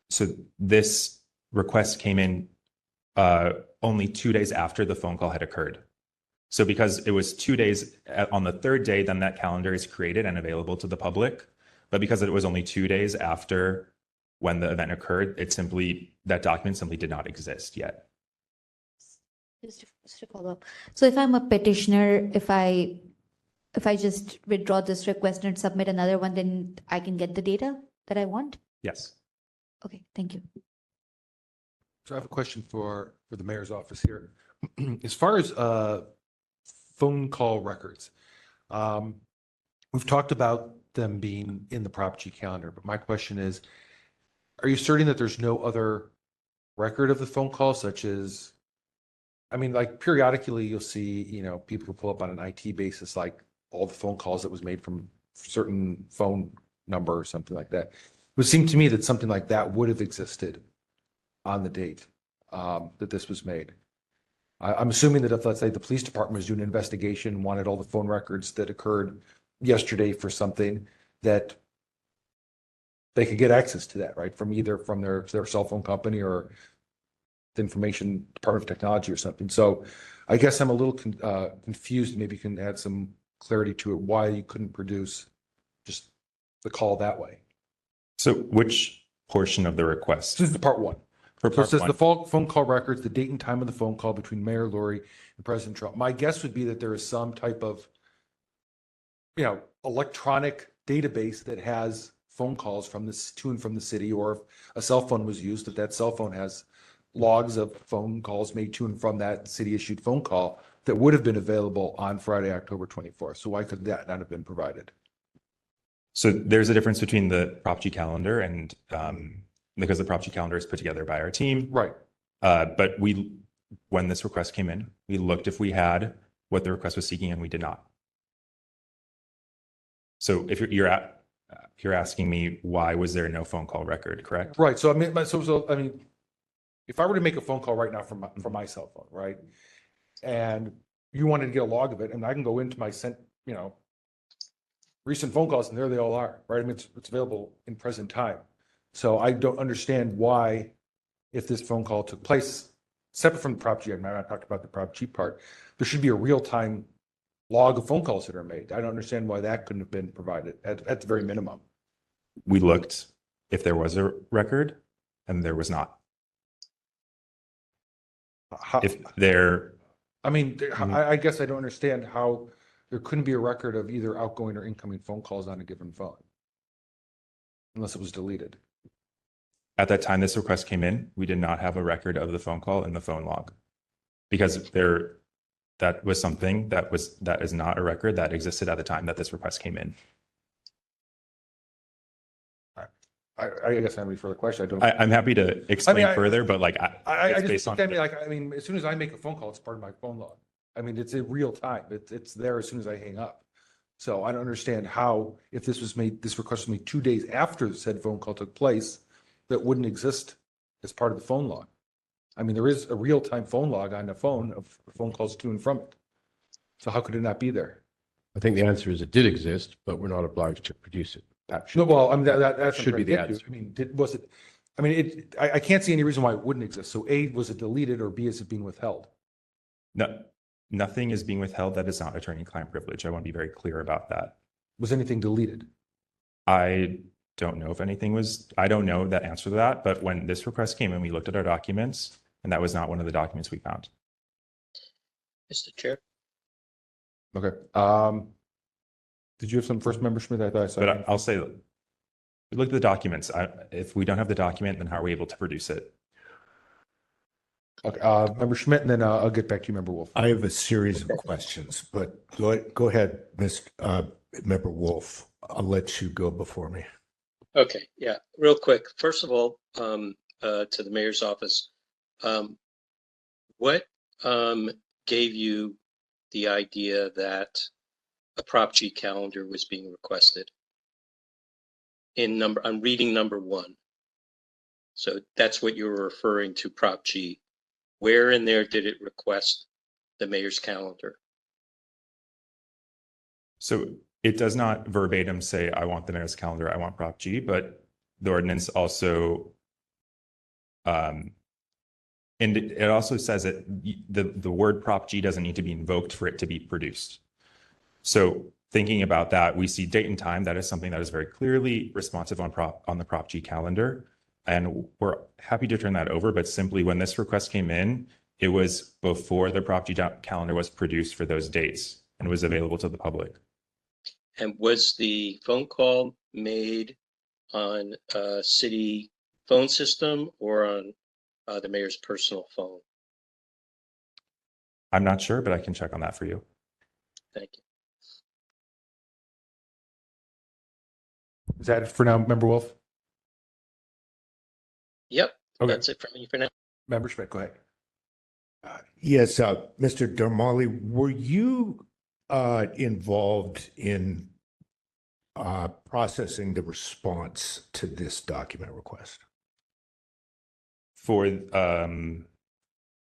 So this request came in only 2 days after the phone call had occurred. So because it was 2 days on the third day, then that calendar is created and available to the public. But because it was only 2 days after when the event occurred, that document simply did not exist yet. Just to follow up. So if I'm a petitioner, if I just withdraw this request and submit another one, then I can get the data that I want? Yes. Okay, thank you. So I have a question for the mayor's office here. As far as phone call records, we've talked about them being in the Prop G calendar, but my question is, are you asserting that there's no other record of the phone call, such as, I mean, like periodically you'll see, people will pull up on an IT basis, like all the phone calls that was made from certain phone number or something like that. It would seem to me that something like that would have existed on the date that this was made. I'm assuming that if, let's say, the police department was doing an investigation, wanted all the phone records that occurred yesterday for something, that they could get access to that, right? From either from their cell phone company or the information Department of Technology or something. So I guess I'm a little confused. Maybe you can add some clarity to it, why you couldn't produce just the call that way. So which portion of the request? This is the part one. For So it part says one. the phone call records, the date and time of the phone call between Mayor Lurie and President Trump. My guess would be that there is some type of, electronic database that has phone calls from this to and from the city, or if a cell phone was used, that cell phone has logs of phone calls made to and from that city issued phone call that would have been available on Friday, October 24th. So why could that not have been provided? So there's a difference between the Prop G calendar and because the Prop G calendar is put together by our team. Right. But when this request came in, we looked if we had what the request was seeking, and we did not. So if you're asking me why was there no phone call record, correct? Right. So I mean, if I were to make a phone call right now from my cell phone, right, and you wanted to get a log of it, and I can go into my recent phone calls, and there they all are, right? I mean, it's available in present time. So I don't understand why, if this phone call took place separate from the Prop G, I'm not talking about the Prop G part, there should be a real-time log of phone calls that are made. I don't understand why that couldn't have been provided at the very minimum. We looked if there was a record, and there was not. If there, I guess I don't understand how there couldn't be a record of either outgoing or incoming phone calls on a given phone, unless it was deleted. at that time this request came in, we did not have a record of the phone call in the phone log, because that was something that is not a record that existed at the time that this request came in. I guess I have any further question. I'm happy to explain further, but as soon as I make a phone call, it's part of my phone log. I mean, it's in real time. It's there as soon as I hang up. So I don't understand how, if this request was made 2 days after said phone call took place, that wouldn't exist as part of the phone log. I mean, there is a real-time phone log on the phone of phone calls to and from it. So how could it not be there? I think the answer is it did exist, but we're not obliged to produce it. That should, No, well, I mean, that should be the answer. I mean, I can't see any reason why it wouldn't exist. So A, was it deleted, or B, is it being withheld? No, nothing is being withheld that is not attorney-client privilege. I want to be very clear about that. Was anything deleted? I don't know if anything was, I don't know that answer to that, but when this request came in, we looked at our documents, and that was not one of the documents we found. Mr. Chair. Okay. Did you have some first, Member Schmidt? I thought I saw. But I'll say, we looked at the documents. If we don't have the document, then how are we able to produce it? Okay, Member Schmidt, and then I'll get back to you, Member Wolf. I have a series of questions, but go ahead, Member Wolf. I'll let you go before me. Okay, yeah, real quick. First of all, to the mayor's office, what gave you the idea that a Prop G calendar was being requested? I'm reading number 1. So that's what you were referring to, Prop G. Where in there did it request the mayor's calendar? So it does not verbatim say, I want the mayor's calendar, I want Prop G, but the ordinance also, and it also says that the word Prop G doesn't need to be invoked for it to be produced. So thinking about that, we see date and time. That is something that is very clearly responsive on the Prop G calendar. And we're happy to turn that over, but simply when this request came in, it was before the Prop G calendar was produced for those dates and was available to the public. And was the phone call made on a city phone system or on the mayor's personal phone? I'm not sure, but I can check on that for you. Thank you. Is that it for now, Member Wolf? Yep, okay. That's it for me for now. Member Schmidt, go ahead. Yes, Mr. Darmali, were you involved in processing the response to this document request? For you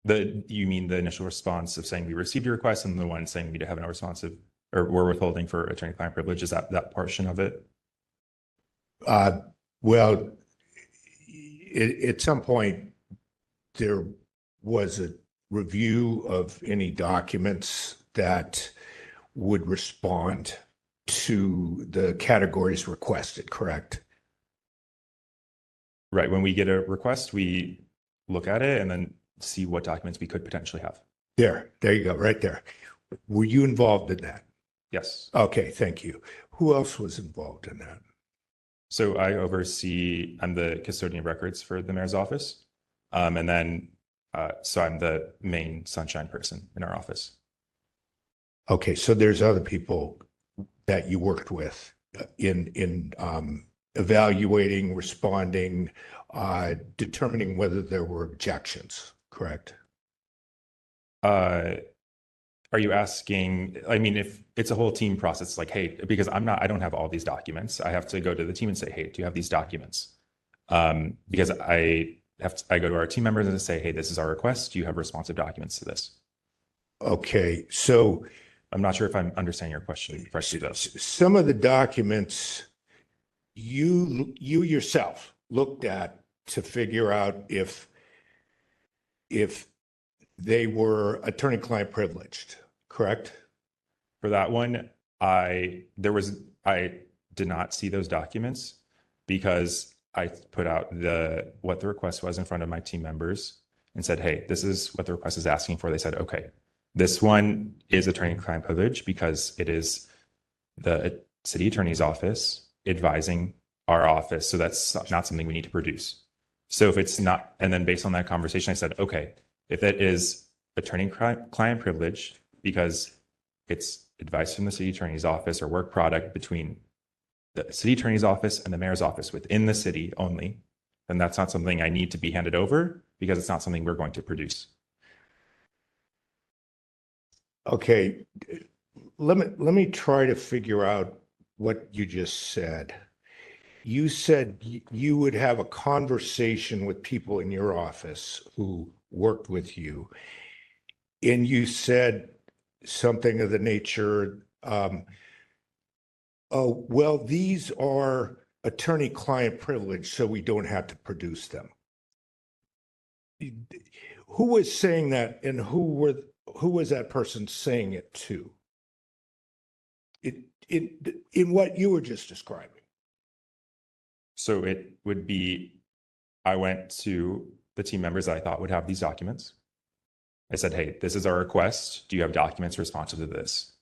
mean the initial response of saying we received your request, and the one saying we have no responsive, or we're withholding for attorney-client privilege? Is that portion of it? Well, at some point, there was a review of any documents that would respond to the categories requested, correct? Right. When we get a request, we look at it and then see what documents we could potentially have. There you go, right there. Were you involved in that? Yes. Okay, thank you. Who else was involved in that? So I'm the custodian of records for the mayor's office. And then, so I'm the main Sunshine person in our office. Okay, so there's other people that you worked with in evaluating, responding, determining whether there were objections, correct? Are you asking, I mean, if it's a whole team process, like, hey, because I don't have all these documents. I have to go to the team and say, hey, do you have these documents? Because I go to our team members and say, hey, this is our request. Do you have responsive documents to this? Okay, so I'm not sure if I'm understanding your question correctly, though. some of the documents you yourself looked at to figure out if they were attorney-client privileged, correct? For that one, I did not see those documents because I put out what the request was in front of my team members and said, hey, this is what the request is asking for. They said, okay, this one is attorney-client privilege because it is the city attorney's office advising our office. So that's not something we need to produce. So if it's not, and then based on that conversation, I said, okay, if it is attorney-client privilege because it's advice from the city attorney's office or work product between the city attorney's office and the mayor's office within the city only, then that's not something I need to be handed over because it's not something we're going to produce. Okay, let me try to figure out what you just said. You said you would have a conversation with people in your office who worked with you, and you said something of the nature, oh, well, these are attorney-client privilege, so we don't have to produce them. Who was saying that, and who was that person saying it to? In what you were just describing. So it would be, I went to the team members that I thought would have these documents. I said, hey, this is our request. Do you have documents responsive to this?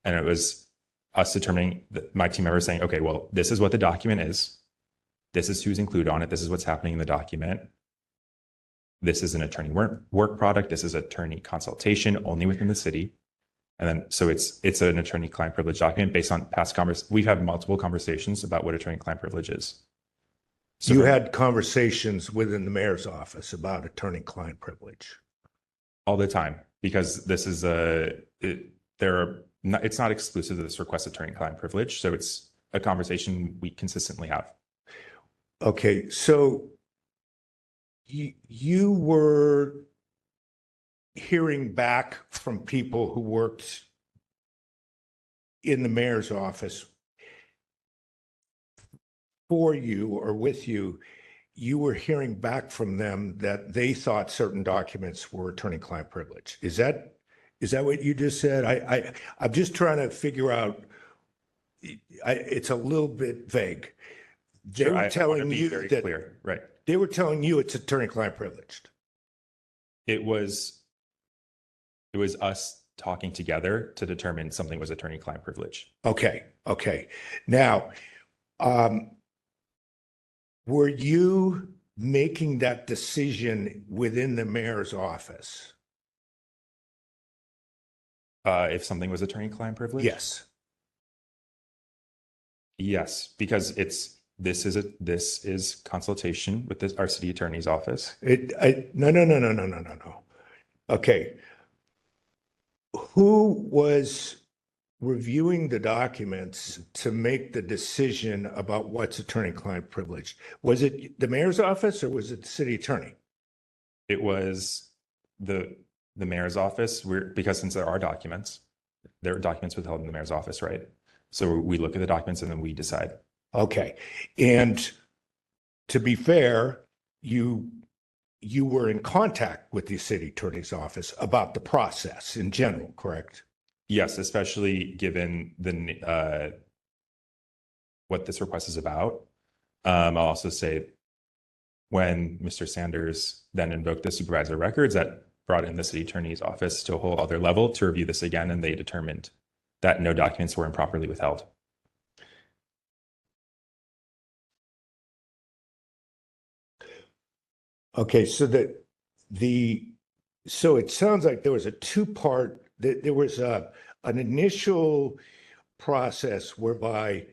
And it was us determining, my team members saying, okay, well, this is what the document is. This is who's included on it. This is what's happening in the document. This is an attorney work product. This is attorney consultation only within the city. And then, so it's an attorney-client privilege document based on past conversations. We've had multiple conversations about what attorney-client privilege is. So you had conversations within the mayor's office about attorney-client privilege all the time, because this is it's not exclusive to this request attorney-client privilege. So it's a conversation we consistently have. Okay, so you were hearing back from people who worked in the mayor's office for you or with you, you were hearing back from them that they thought certain documents were attorney-client privilege. Is that what you just said? I'm just trying to figure out, it's a little bit vague. They Sure, were I telling want to be you very that clear, right? They were telling you it's attorney-client privileged. It was us talking together to determine something was attorney-client privilege. Okay. Now, were you making that decision within the mayor's office? If something was attorney-client privilege? Yes. Yes, because this is consultation with our city attorney's office. No. Okay. Who was reviewing the documents to make the decision about what's attorney-client privilege? Was it the mayor's office or was it the city attorney? It was the mayor's office, because since there are documents withheld in the mayor's office, right? So we look at the documents and then we decide. Okay. And to be fair, you were in contact with the city attorney's office about the process in general, correct? Yes, especially given the what this request is about. I'll also say when Mr. Sanders then invoked the supervisor records, that brought in the city attorney's office to a whole other level to review this again, and they determined that no documents were improperly withheld. Okay, so so it sounds like there was a two-part, there was an initial process whereby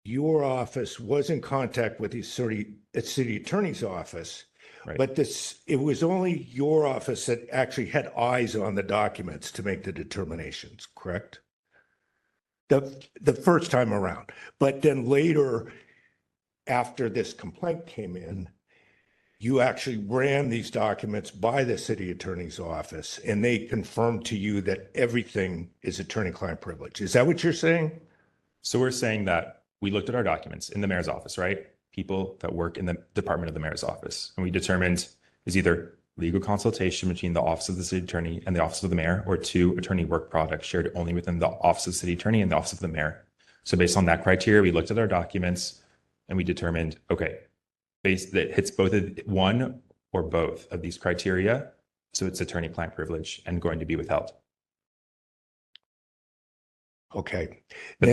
your office was in contact with the city attorney's office, Right. but it was only your office that actually had eyes on the documents to make the determinations, correct? The first time around, but then later, after this complaint came in, you actually ran these documents by the city attorney's office, and they confirmed to you that everything is attorney-client privilege. Is that what you're saying? So we're saying that we looked at our documents in the mayor's office, right? People that work in the department of the mayor's office. And we determined is either legal consultation between the office of the city attorney and the office of the mayor, or two, attorney work product shared only within the office of the city attorney and the office of the mayor. So based on that criteria, we looked at our documents and we determined, okay, that hits both one or both of these criteria. So it's attorney-client privilege and going to be withheld. Okay. But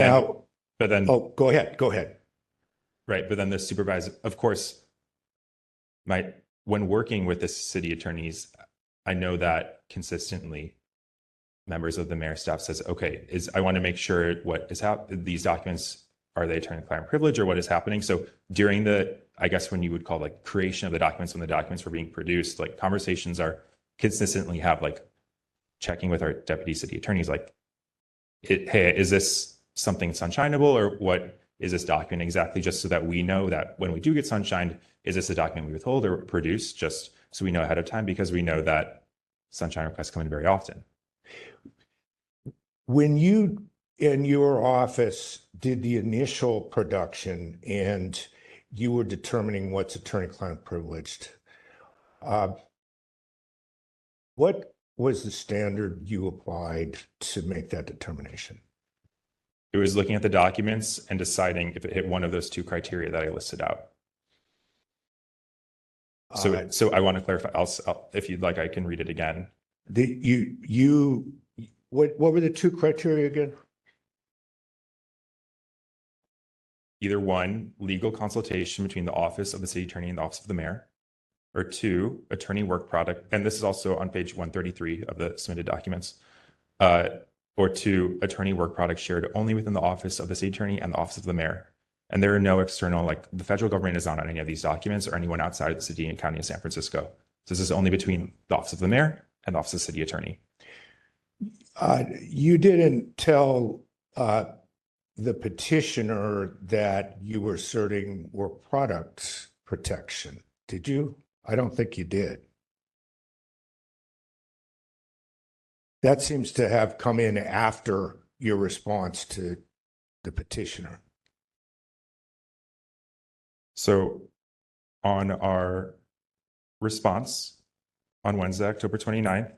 then, oh, go ahead. Right. But then the supervisor, of course, when working with the city attorneys, I know that consistently members of the mayor's staff says, okay, I want to make sure what is these documents, are they attorney-client privilege or what is happening? So during I guess when you would call like creation of the documents, when the documents were being produced, like conversations are consistently have like checking with our deputy city attorneys, like, hey, is this something sunshineable or what is this document exactly? Just so that we know that when we do get sunshined, is this a document we withhold or produce, just so we know ahead of time, because we know that sunshine requests come in very often. When you in your office did the initial production and you were determining what's attorney-client privileged, what was the standard you applied to make that determination? It was looking at the documents and deciding if it hit one of those two criteria that I listed out. So I want to clarify. I'll, if you'd like, I can read it again. What were the two criteria again? Either one, legal consultation between the office of the city attorney and the office of the mayor, or two, attorney work product. And this is also on page 133 of the submitted documents. Or two, attorney work product shared only within the office of the city attorney and the office of the mayor. And there are no external, like the federal government is not on any of these documents or anyone outside of the city and county of San Francisco. So this is only between the office of the mayor and the office of the city attorney. You didn't tell the petitioner that you were asserting work product protection, did you? I don't think you did. That seems to have come in after your response to the petitioner. So on our response on Wednesday, October 29th,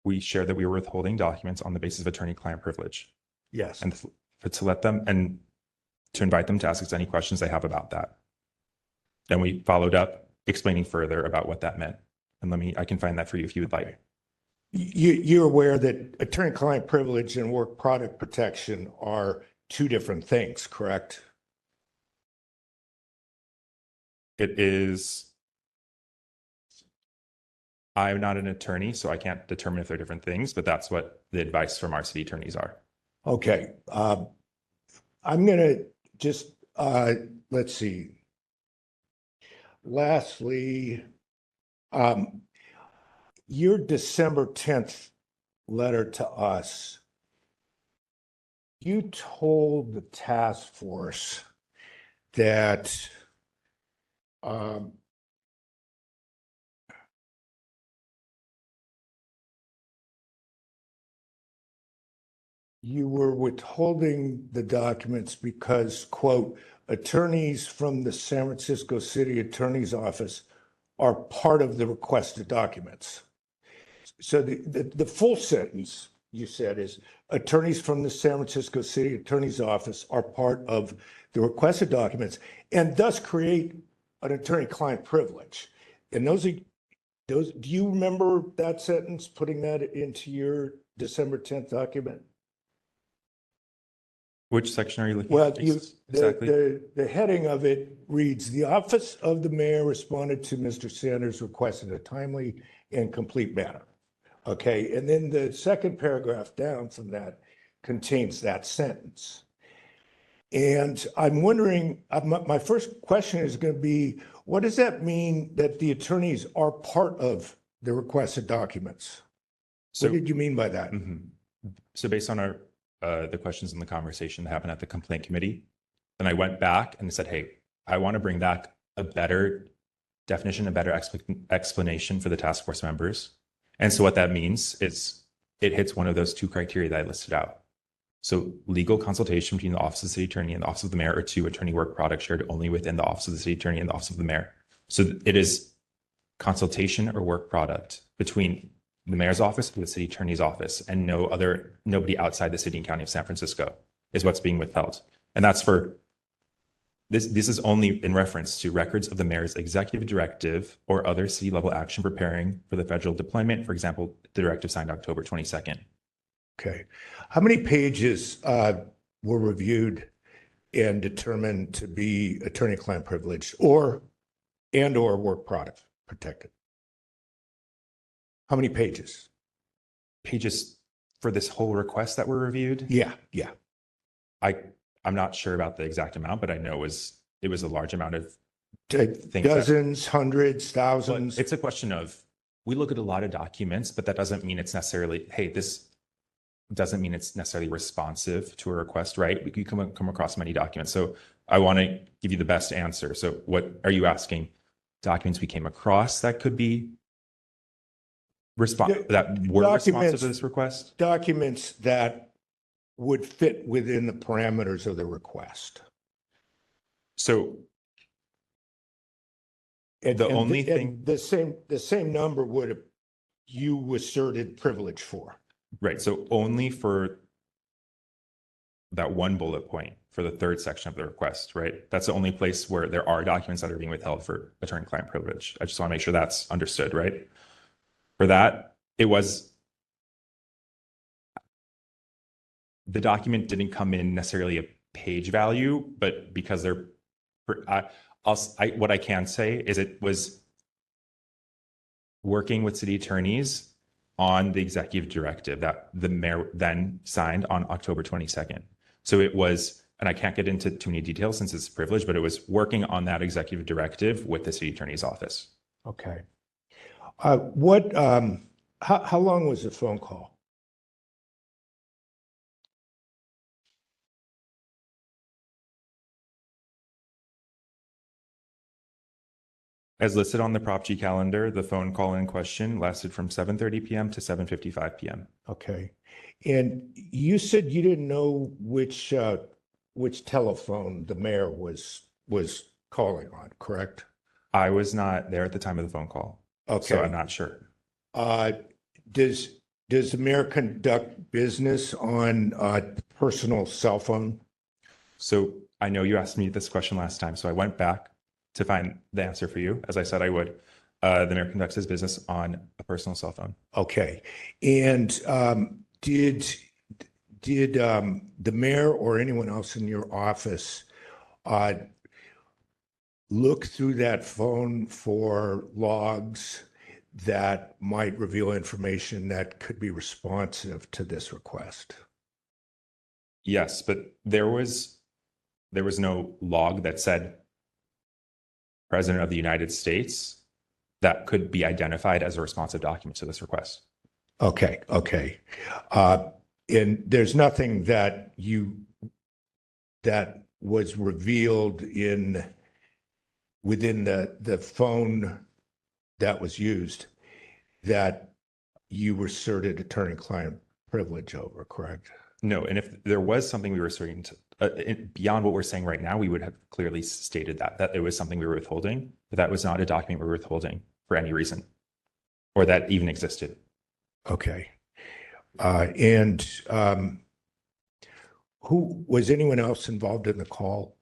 we shared that we were withholding documents on the basis of attorney-client privilege. Yes. And to let them and to invite them to ask us any questions they have about that. Then we followed up explaining further about what that meant. And I can find that for you if you would like. You're aware that attorney-client privilege and work product protection are two different things, correct? It is. I'm not an attorney, so I can't determine if they're different things, but that's what the advice from our city attorneys are. Okay. I'm going to just, let's see. Lastly, your December 10th letter to us, you told the task force that you were withholding the documents because, quote, attorneys from the San Francisco City Attorney's Office are part of the requested documents. So the full sentence you said is attorneys from the San Francisco City Attorney's Office are part of the requested documents and thus create an attorney-client privilege. And those, do you remember that sentence, putting that into your December 10th document? Which section are you looking Well, at? Exactly. the heading of it reads, the office of the mayor responded to Mr. Sanders' request in a timely and complete manner. Okay, and then the second paragraph down from that contains that sentence. And I'm wondering, my first question is going to be, what does that mean that the attorneys are part of the requested documents? So, what did you mean by that? So based on our the questions in the conversation that happened at the complaint committee, then I went back and said, hey, I want to bring back a better definition, a better explanation for the task force members. And so what that means is it hits one of those two criteria that I listed out. So legal consultation between the Office of the City Attorney and the Office of the Mayor, or two, attorney work product shared only within the Office of the City Attorney and the Office of the Mayor. So it is consultation or work product between the Mayor's office and the City Attorney's office, and nobody outside the City and County of San Francisco is what's being withheld. And that's for this is only in reference to records of the Mayor's executive directive or other city level action preparing for the federal deployment. For example, the directive signed October 22nd. Okay. How many pages were reviewed and determined to be attorney-client privilege or work product protected? How many pages? Pages for this whole request that were reviewed? Yeah. I'm not sure about the exact amount, but I know it was a large amount of things. Dozens, hundreds, thousands. It's a question of, we look at a lot of documents, but that doesn't mean it's necessarily, hey, this doesn't mean it's necessarily responsive to a request, right? We could come across many documents. So I want to give you the best answer. So what are you asking? Documents we came across that could be responsive to this request? Documents that would fit within the parameters of the request. So the same number would you asserted privilege for. Right. So only for that one bullet point for the third section of the request, right? That's the only place where there are documents that are being withheld for attorney-client privilege. I just want to make sure that's understood, right? For that, the document didn't come in necessarily a page value, but because what I can say is it was working with city attorneys on the executive directive that the mayor then signed on October 22nd. So it was, and I can't get into too many details since it's privileged, but it was working on that executive directive with the city attorney's office. Okay. How long was the phone call? As listed on the Prop G calendar, the phone call in question lasted from 7:30 p.m. to 7:55 p.m. Okay. And you said you didn't know which telephone the mayor was calling on, correct? I was not there at the time of the phone call. Okay. So I'm not sure. Does the mayor conduct business on a personal cell phone? So I know you asked me this question last time, so I went back to find the answer for you, as I said I would. The mayor conducts his business on a personal cell phone. Okay. And did the mayor or anyone else in your office look through that phone for logs that might reveal information that could be responsive to this request? Yes, but there was no log that said President of the United States that could be identified as a responsive document to this request. Okay. And there's nothing that was revealed within the phone that was used that you asserted attorney-client privilege over, correct? No, and if there was something we were asserting beyond what we're saying right now, we would have clearly stated that it was something we were withholding, but that was not a document we were withholding for any reason, or that even existed. Okay. And who was anyone else involved in the call?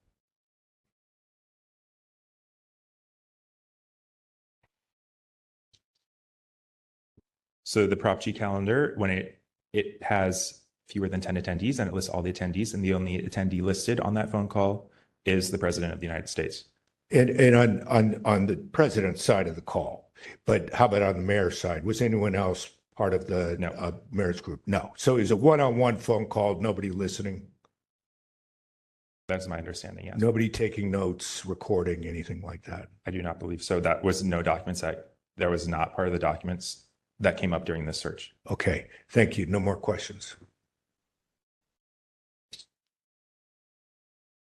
So the Prop G calendar, when it has fewer than 10 attendees and it lists all the attendees, and the only attendee listed on that phone call is the President of the United States. And on the president's side of the call, but how about on the mayor's side? Was anyone else part of the mayor's group? No. So it was a one-on-one phone call, nobody listening? That's my understanding, yes. Nobody taking notes, recording, anything like that? I do not believe so. That was no documents that was not part of the documents that came up during this search. Okay, thank you. No more questions.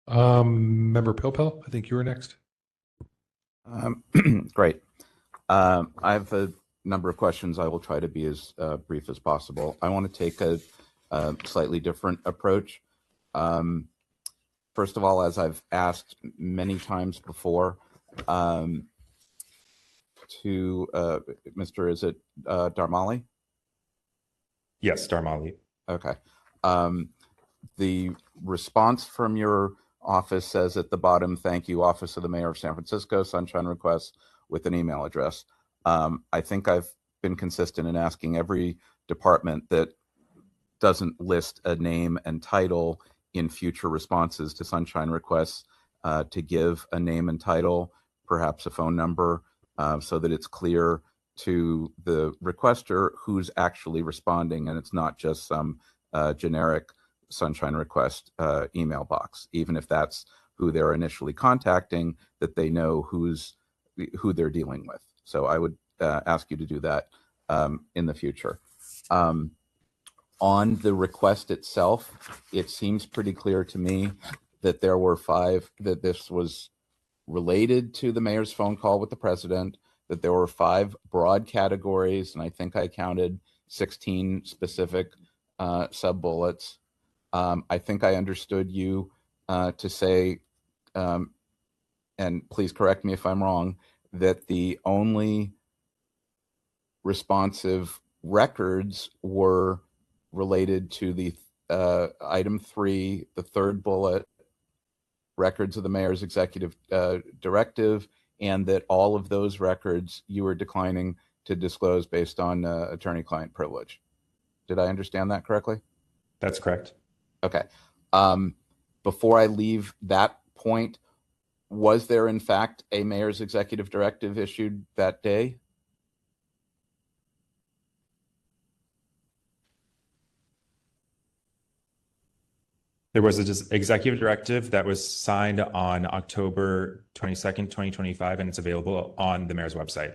Member Pilpel, I think you were next. Great. I have a number of questions. I will try to be as brief as possible. I want to take a slightly different approach. First of all, as I've asked many times before, to Mr. Is it Darmali? Yes, Darmali. Okay. The response from your office says at the bottom, thank you, Office of the Mayor of San Francisco, Sunshine request with an email address. I think I've been consistent in asking every department that doesn't list a name and title in future responses to Sunshine requests to give a name and title, perhaps a phone number, so that it's clear to the requester who's actually responding and it's not just some generic Sunshine request email box, even if that's who they're initially contacting, that they know who they're dealing with. So I would ask you to do that in the future. On the request itself, it seems pretty clear to me that there were that this was related to the mayor's phone call with the president, that there were 5 broad categories, and I think I counted 16 specific sub-bullets. I think I understood you to say, and please correct me if I'm wrong, that the only responsive records were related to the item 3, the 3rd bullet, records of the mayor's executive directive, and that all of those records you were declining to disclose based on attorney-client privilege. Did I understand that correctly? That's correct. Okay. Before I leave that point, was there in fact a mayor's executive directive issued that day? There was an executive directive that was signed on October 22nd, 2025, and it's available on the mayor's website.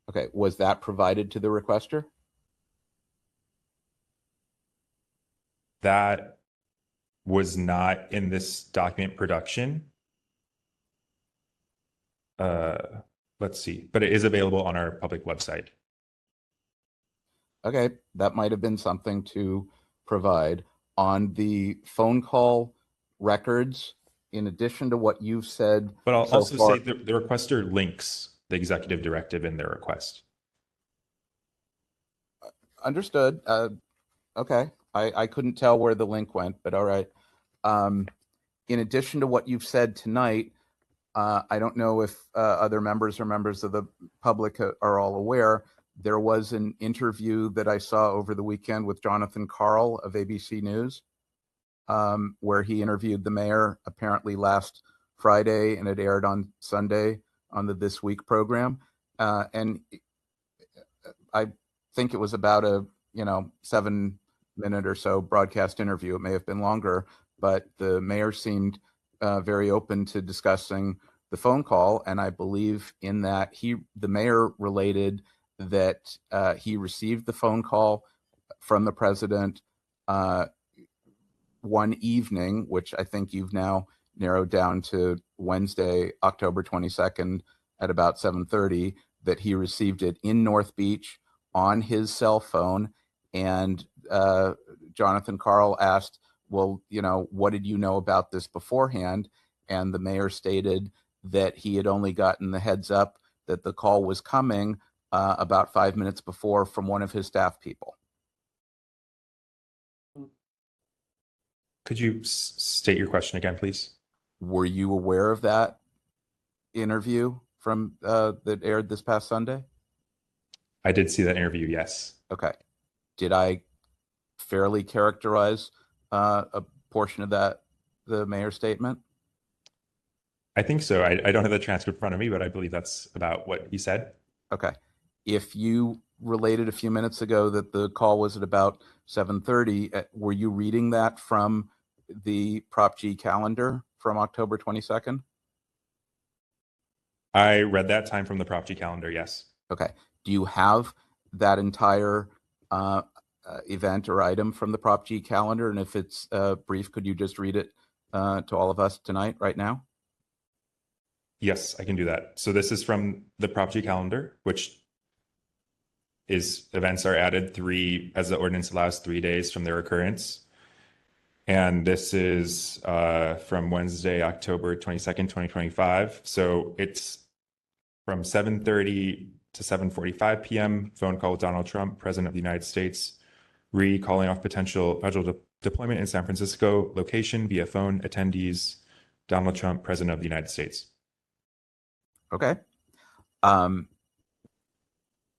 Okay. Was that provided to the requester? That was not in this document production. Let's see, but it is available on our public website. Okay, that might have been something to provide. On the phone call records, in addition to what you've said. But I'll so also far, say the requester links the executive directive in their request. Understood. Okay, I couldn't tell where the link went, but all right. In addition to what you've said tonight, I don't know if other members or members of the public are all aware, there was an interview that I saw over the weekend with Jonathan Karl of ABC News, where he interviewed the mayor apparently last Friday, and it aired on Sunday on the This Week program. And I think it was about a 7-minute or so broadcast interview. It may have been longer, but the mayor seemed very open to discussing the phone call. And I believe in that the mayor related that he received the phone call from the president one evening, which I think you've now narrowed down to Wednesday, October 22nd at about 7:30, that he received it in North Beach on his cell phone. And Jonathan Karl asked well, what did you know about this beforehand? And the mayor stated that he had only gotten the heads up that the call was coming about 5 minutes before from one of his staff people. Could you state your question again, please? Were you aware of that interview from that aired this past Sunday? I did see that interview, yes. Okay. Did I fairly characterize a portion of that, the mayor's statement? I think so. I don't have the transcript in front of me, but I believe that's about what he said. Okay. If you related a few minutes ago that the call was at about 7:30, were you reading that from the Prop G calendar from October 22nd? I read that time from the Prop G calendar, yes. Okay. Do you have that entire event or item from the Prop G calendar? And if it's brief, could you just read it to all of us tonight, right now? Yes, I can do that. So this is from the Prop G calendar, which is events are added as the ordinance allows 3 days from their occurrence. And this is from Wednesday, October 22nd, 2025. So it's from 7:30 to 7:45 p.m. Phone call with Donald Trump, President of the United States, calling off potential federal deployment in San Francisco, location via phone, attendees, Donald Trump, President of the United States. Okay.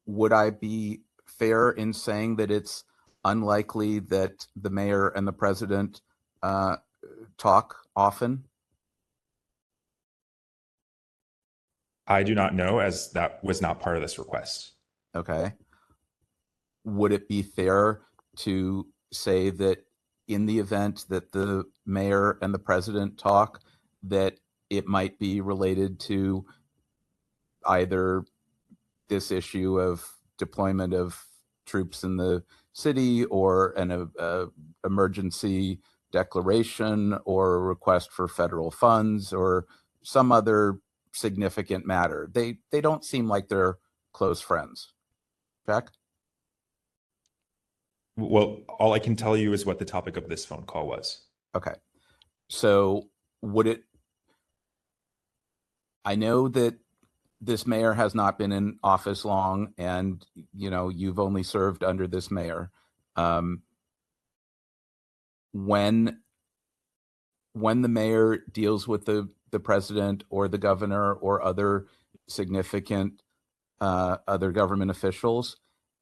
Would I be fair in saying that it's unlikely that the mayor and the president talk often? I do not know, as that was not part of this request. Okay. Would it be fair to say that in the event that the mayor and the president talk, that it might be related to either this issue of deployment of troops in the city or an emergency declaration or a request for federal funds or some other significant matter? They don't seem like they're close friends. Jack? Well, all I can tell you is what the topic of this phone call was. Okay. So I know that this mayor has not been in office long, and you've only served under this mayor. When the mayor deals with the president or the governor or other significant other government officials,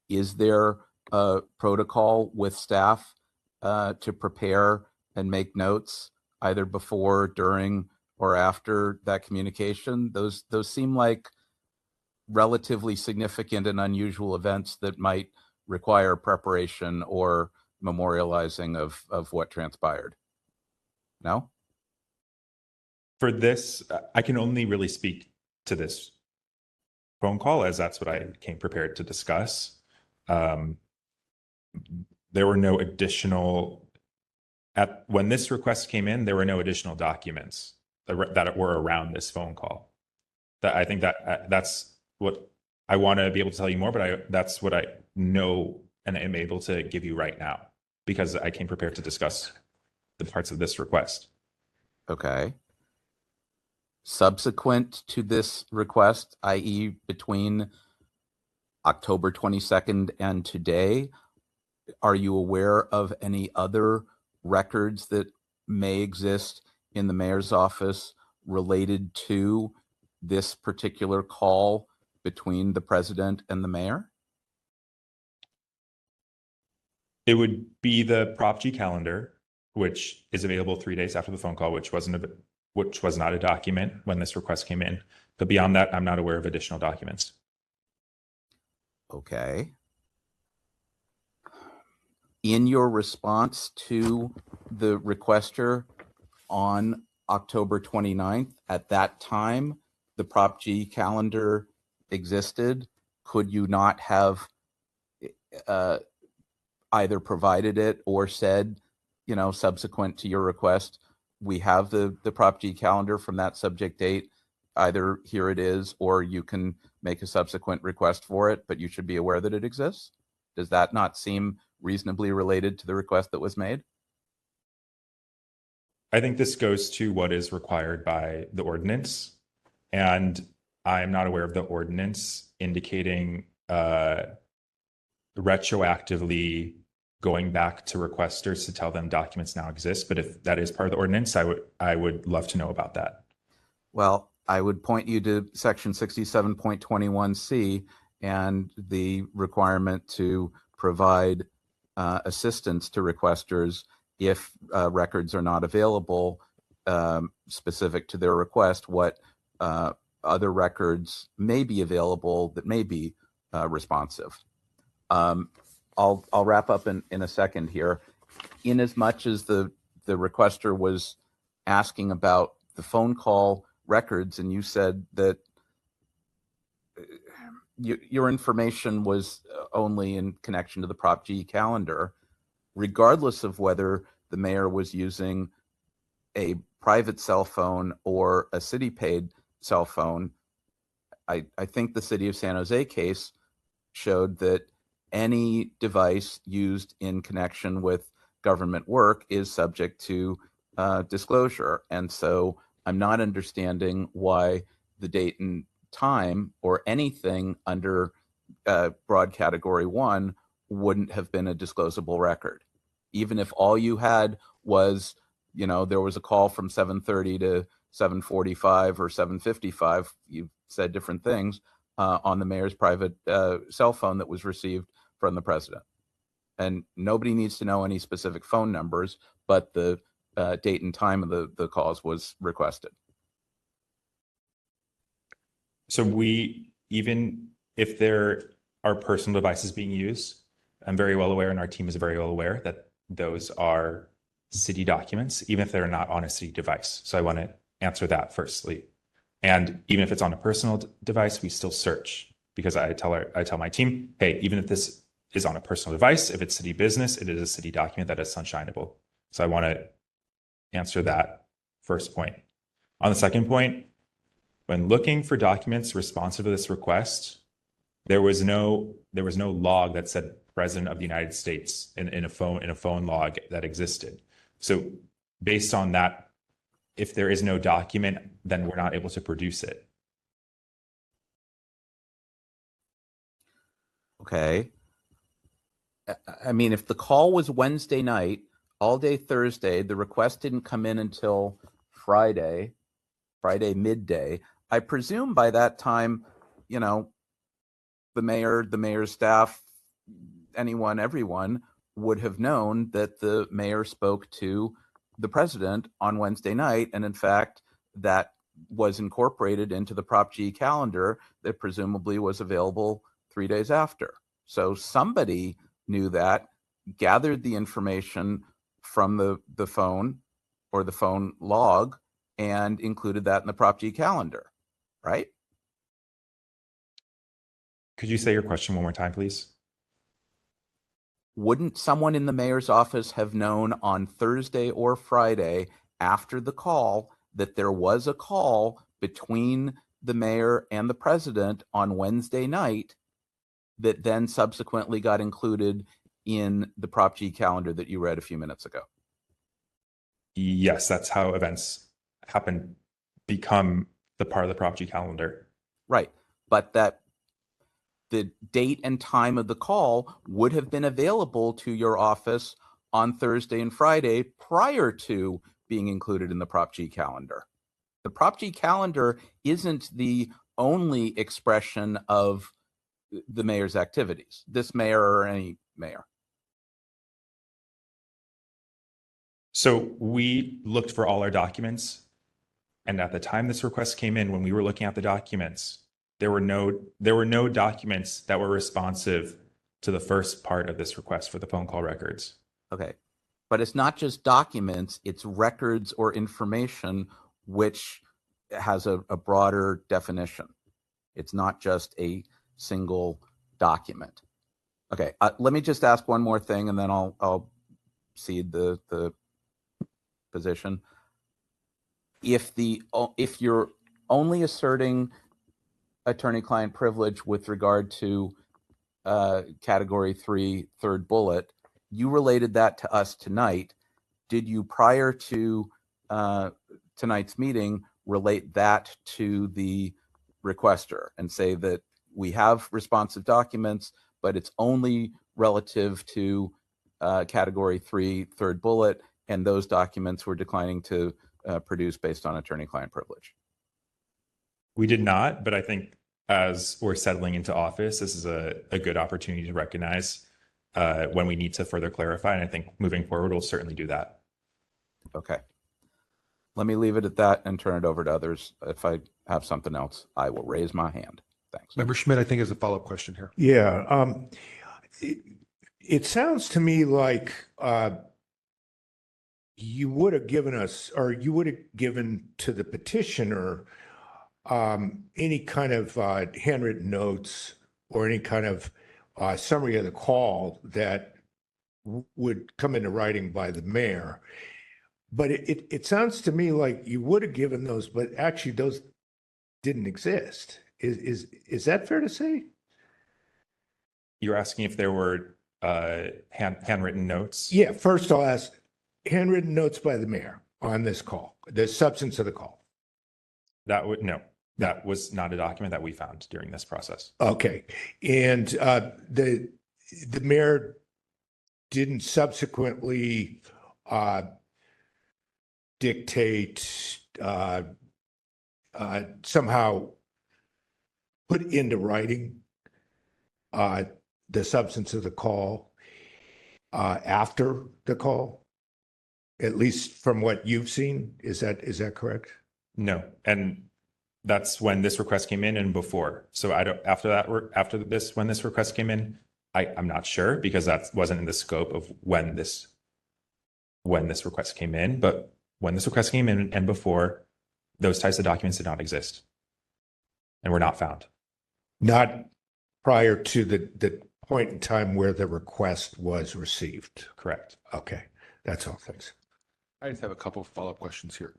is there a protocol with staff to prepare and make notes either before, during, or after that communication? Those seem like relatively significant and unusual events that might require preparation or memorializing of what transpired. No? For this, I can only really speak to this phone call, as that's what I came prepared to discuss. There were no additional, when this request came in, there were no additional documents that were around this phone call. I think that's what I want to be able to tell you more, but that's what I know and am able to give you right now, because I came prepared to discuss the parts of this request. Okay. Subsequent to this request, i.e. between October 22nd and today, are you aware of any other records that may exist in the mayor's office related to this particular call between the president and the mayor? It would be the Prop G calendar, which is available 3 days after the phone call, which was not a document when this request came in. But beyond that, I'm not aware of additional documents. Okay. In your response to the requester on October 29th, at that time, the Prop G calendar existed. Could you not have either provided it or said, subsequent to your request, we have the Prop G calendar from that subject date, either here it is, or you can make a subsequent request for it, but you should be aware that it exists? Does that not seem reasonably related to the request that was made? I think this goes to what is required by the ordinance. And I'm not aware of the ordinance indicating retroactively going back to requesters to tell them documents now exist. But if that is part of the ordinance, I would love to know about that. Well, I would point you to section 67.21C and the requirement to provide assistance to requesters if records are not available specific to their request, what other records may be available that may be responsive. I'll wrap up in a second here. In as much as the requester was asking about the phone call records, and you said that your information was only in connection to the Prop G calendar, regardless of whether the mayor was using a private cell phone or a city paid cell phone. I think the city of San Jose case showed that any device used in connection with government work is subject to disclosure. And so I'm not understanding why the date and time or anything under broad category 1 wouldn't have been a disclosable record. Even if all you had was, there was a call from 7:30 to 7:45 or 7:55, you said different things, on the mayor's private cell phone that was received from the president. And nobody needs to know any specific phone numbers, but the date and time of the calls was requested. So even if there are personal devices being used, I'm very well aware, and our team is very well aware, that those are city documents, even if they're not on a city device. So I want to answer that firstly. And even if it's on a personal device, we still search, because I tell my team, hey, even if this is on a personal device, if it's city business, it is a city document that is sunshineable. So I want to answer that first point. On the second point, when looking for documents responsive to this request, there was no log that said President of the United States in a phone log that existed. So based on that, if there is no document, then we're not able to produce it. Okay. I mean, if the call was Wednesday night, all day Thursday, the request didn't come in until Friday midday, I presume by that time, the mayor's staff, everyone would have known that the mayor spoke to the president on Wednesday night. And in fact, that was incorporated into the Prop G calendar that presumably was available 3 days after. So somebody knew that, gathered the information from the phone or the phone log, and included that in the Prop G calendar, right? Could you say your question one more time, please? Wouldn't someone in the mayor's office have known on Thursday or Friday after the call that there was a call between the mayor and the president on Wednesday night that then subsequently got included in the Prop G calendar that you read a few minutes ago? Yes, that's how events become the part of the Prop G calendar. Right, but that the date and time of the call would have been available to your office on Thursday and Friday prior to being included in the Prop G calendar. The Prop G calendar isn't the only expression of the mayor's activities, this mayor or any mayor. So we looked for all our documents, and at the time this request came in, when we were looking at the documents, there were no documents that were responsive to the first part of this request for the phone call records. Okay, but it's not just documents, it's records or information, which has a broader definition. It's not just a single document. Okay, let me just ask one more thing, and then I'll cede the position. If you're only asserting attorney-client privilege with regard to category 3, third bullet, you related that to us tonight. Did you, prior to tonight's meeting, relate that to the requester and say that we have responsive documents, but it's only relative to category 3, third bullet, and those documents we're declining to produce based on attorney-client privilege. We did not, but I think as we're settling into office, this is a good opportunity to recognize when we need to further clarify. And I think moving forward, we'll certainly do that. Okay. Let me leave it at that and turn it over to others. If I have something else, I will raise my hand. Thanks. Member Schmidt, I think, has a follow-up question here. Yeah. It sounds to me like you would have given us, or you would have given to the petitioner any kind of handwritten notes or any kind of summary of the call that would come into writing by the mayor. But it sounds to me like you would have given those, but actually those didn't exist. Is that fair to say? You're asking if there were handwritten notes? Yeah, first I'll ask, handwritten notes by the mayor on this call, the substance of the call. No, that was not a document that we found during this process. Okay, and the mayor didn't subsequently dictate, somehow put into writing the substance of the call after the call, at least from what you've seen. Is that correct? No, and that's when this request came in and before. So I don't, when this request came in, I'm not sure, because that wasn't in the scope of when this request came in. But when this request came in and before, those types of documents did not exist and were not found. Not prior to the point in time where the request was received. Correct. Okay, that's all. Thanks. I just have a couple of follow-up questions here.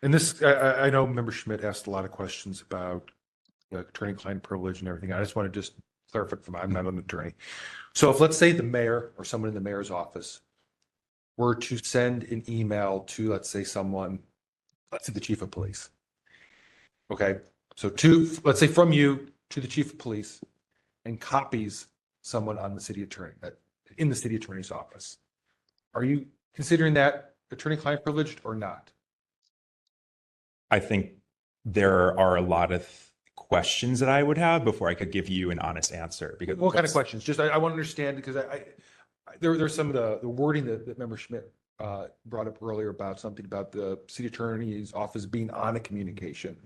And this, I know Member Schmidt asked a lot of questions about attorney-client privilege and everything. I just want to just clarify from, I'm not an attorney. So if, let's say, the mayor or someone in the mayor's office were to send an email to, let's say, someone, let's say the chief of police. Okay, so let's say from you to the chief of police, and copies someone on the city attorney, in the city attorney's office. Are you considering that attorney-client privileged or not? I think there are a lot of questions that I would have before I could give you an honest answer. Because what kind of questions? Just I want to understand, because there's some of the wording that Member Schmidt brought up earlier about something about the city attorney's office being on a communication,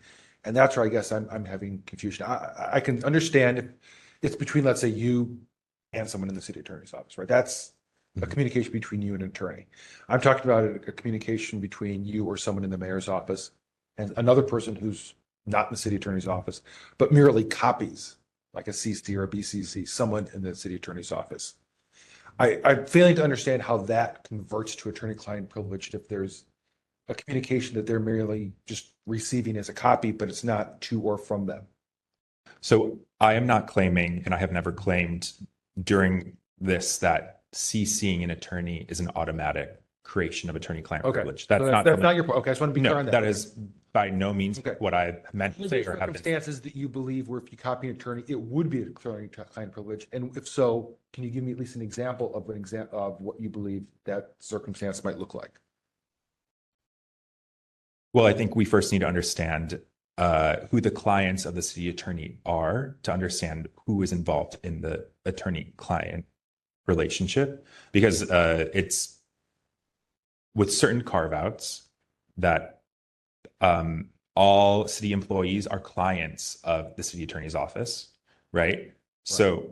and that's where I guess I'm having confusion. I can understand if it's between, let's say, you and someone in the city attorney's office, right? That's a communication between you and an attorney. I'm talking about a communication between you or someone in the mayor's office and another person who's not in the city attorney's office, but merely copies, like a CC or a BCC, someone in the city attorney's office. I'm failing to understand how that converts to attorney-client privileged if there's a communication that they're merely just receiving as a copy, but it's not to or from them. So I am not claiming, and I have never claimed during this, that CCing an attorney is an automatic creation of attorney-client privilege. That's not your point. Okay, I just want to be clear on that. That is by no means what I meant to say Are or there have been. circumstances that you believe where if you copy an attorney, it would be a attorney-client privilege? And if so, can you give me at least an example of what you believe that circumstance might look like? Well, I think we first need to understand who the clients of the city attorney are to understand who is involved in the attorney-client relationship, because it's with certain carve-outs that all city employees are clients of the city attorney's office, right? So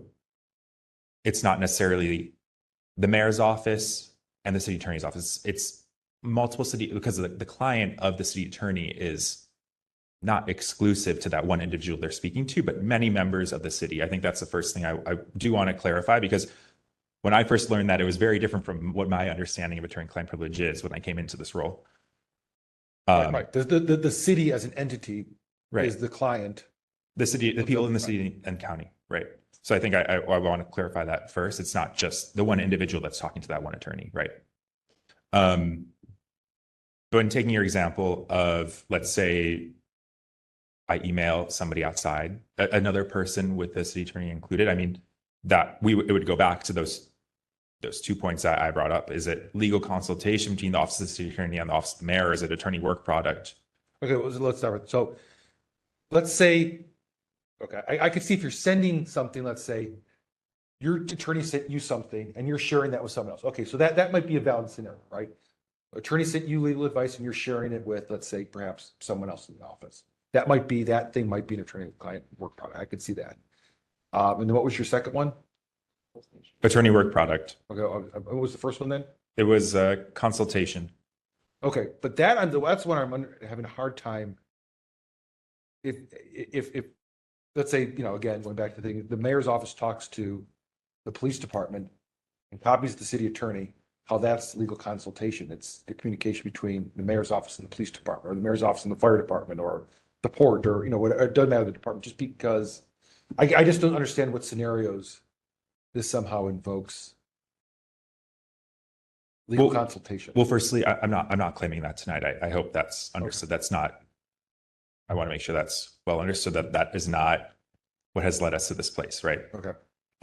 it's not necessarily the mayor's office and the city attorney's office. It's multiple city, because the client of the city attorney is not exclusive to that one individual they're speaking to, but many members of the city. I think that's the first thing I do want to clarify, because when I first learned that, it was very different from what my understanding of attorney-client privilege is when I came into this role. Right. The city as an entity is the client. The city, the people in the city and county, right? So I think I want to clarify that first. It's not just the one individual that's talking to that one attorney, right? But in taking your example of, let's say, I email somebody outside, another person with the city attorney included, I mean, that it would go back to those 2 points that I brought up. Is it legal consultation between the office of the city attorney and the office of the mayor? Or is it attorney work product? Okay, well, let's start with, so let's say, okay, I could see if you're sending something, let's say, your attorney sent you something and you're sharing that with someone else. Okay, so that might be a valid scenario, right? Attorney sent you legal advice and you're sharing it with, let's say, perhaps someone else in the office. That thing might be an attorney-client work product. I could see that. And then what was your second one? Attorney work product. Okay, what was the first one then? It was a consultation. Okay, but that's when I'm having a hard time. If let's say, again, going back to the thing, the mayor's office talks to the police department and copies the city attorney, how that's legal consultation. It's the communication between the mayor's office and the police department, or the mayor's office and the fire department, or the port, or, whatever. It doesn't matter the department, just because I just don't understand what scenarios this somehow invokes legal consultation. Well, firstly, I'm not claiming that tonight. I hope that's understood. That's not, I want to make sure that's well understood, that is not what has led us to this place, right? Okay.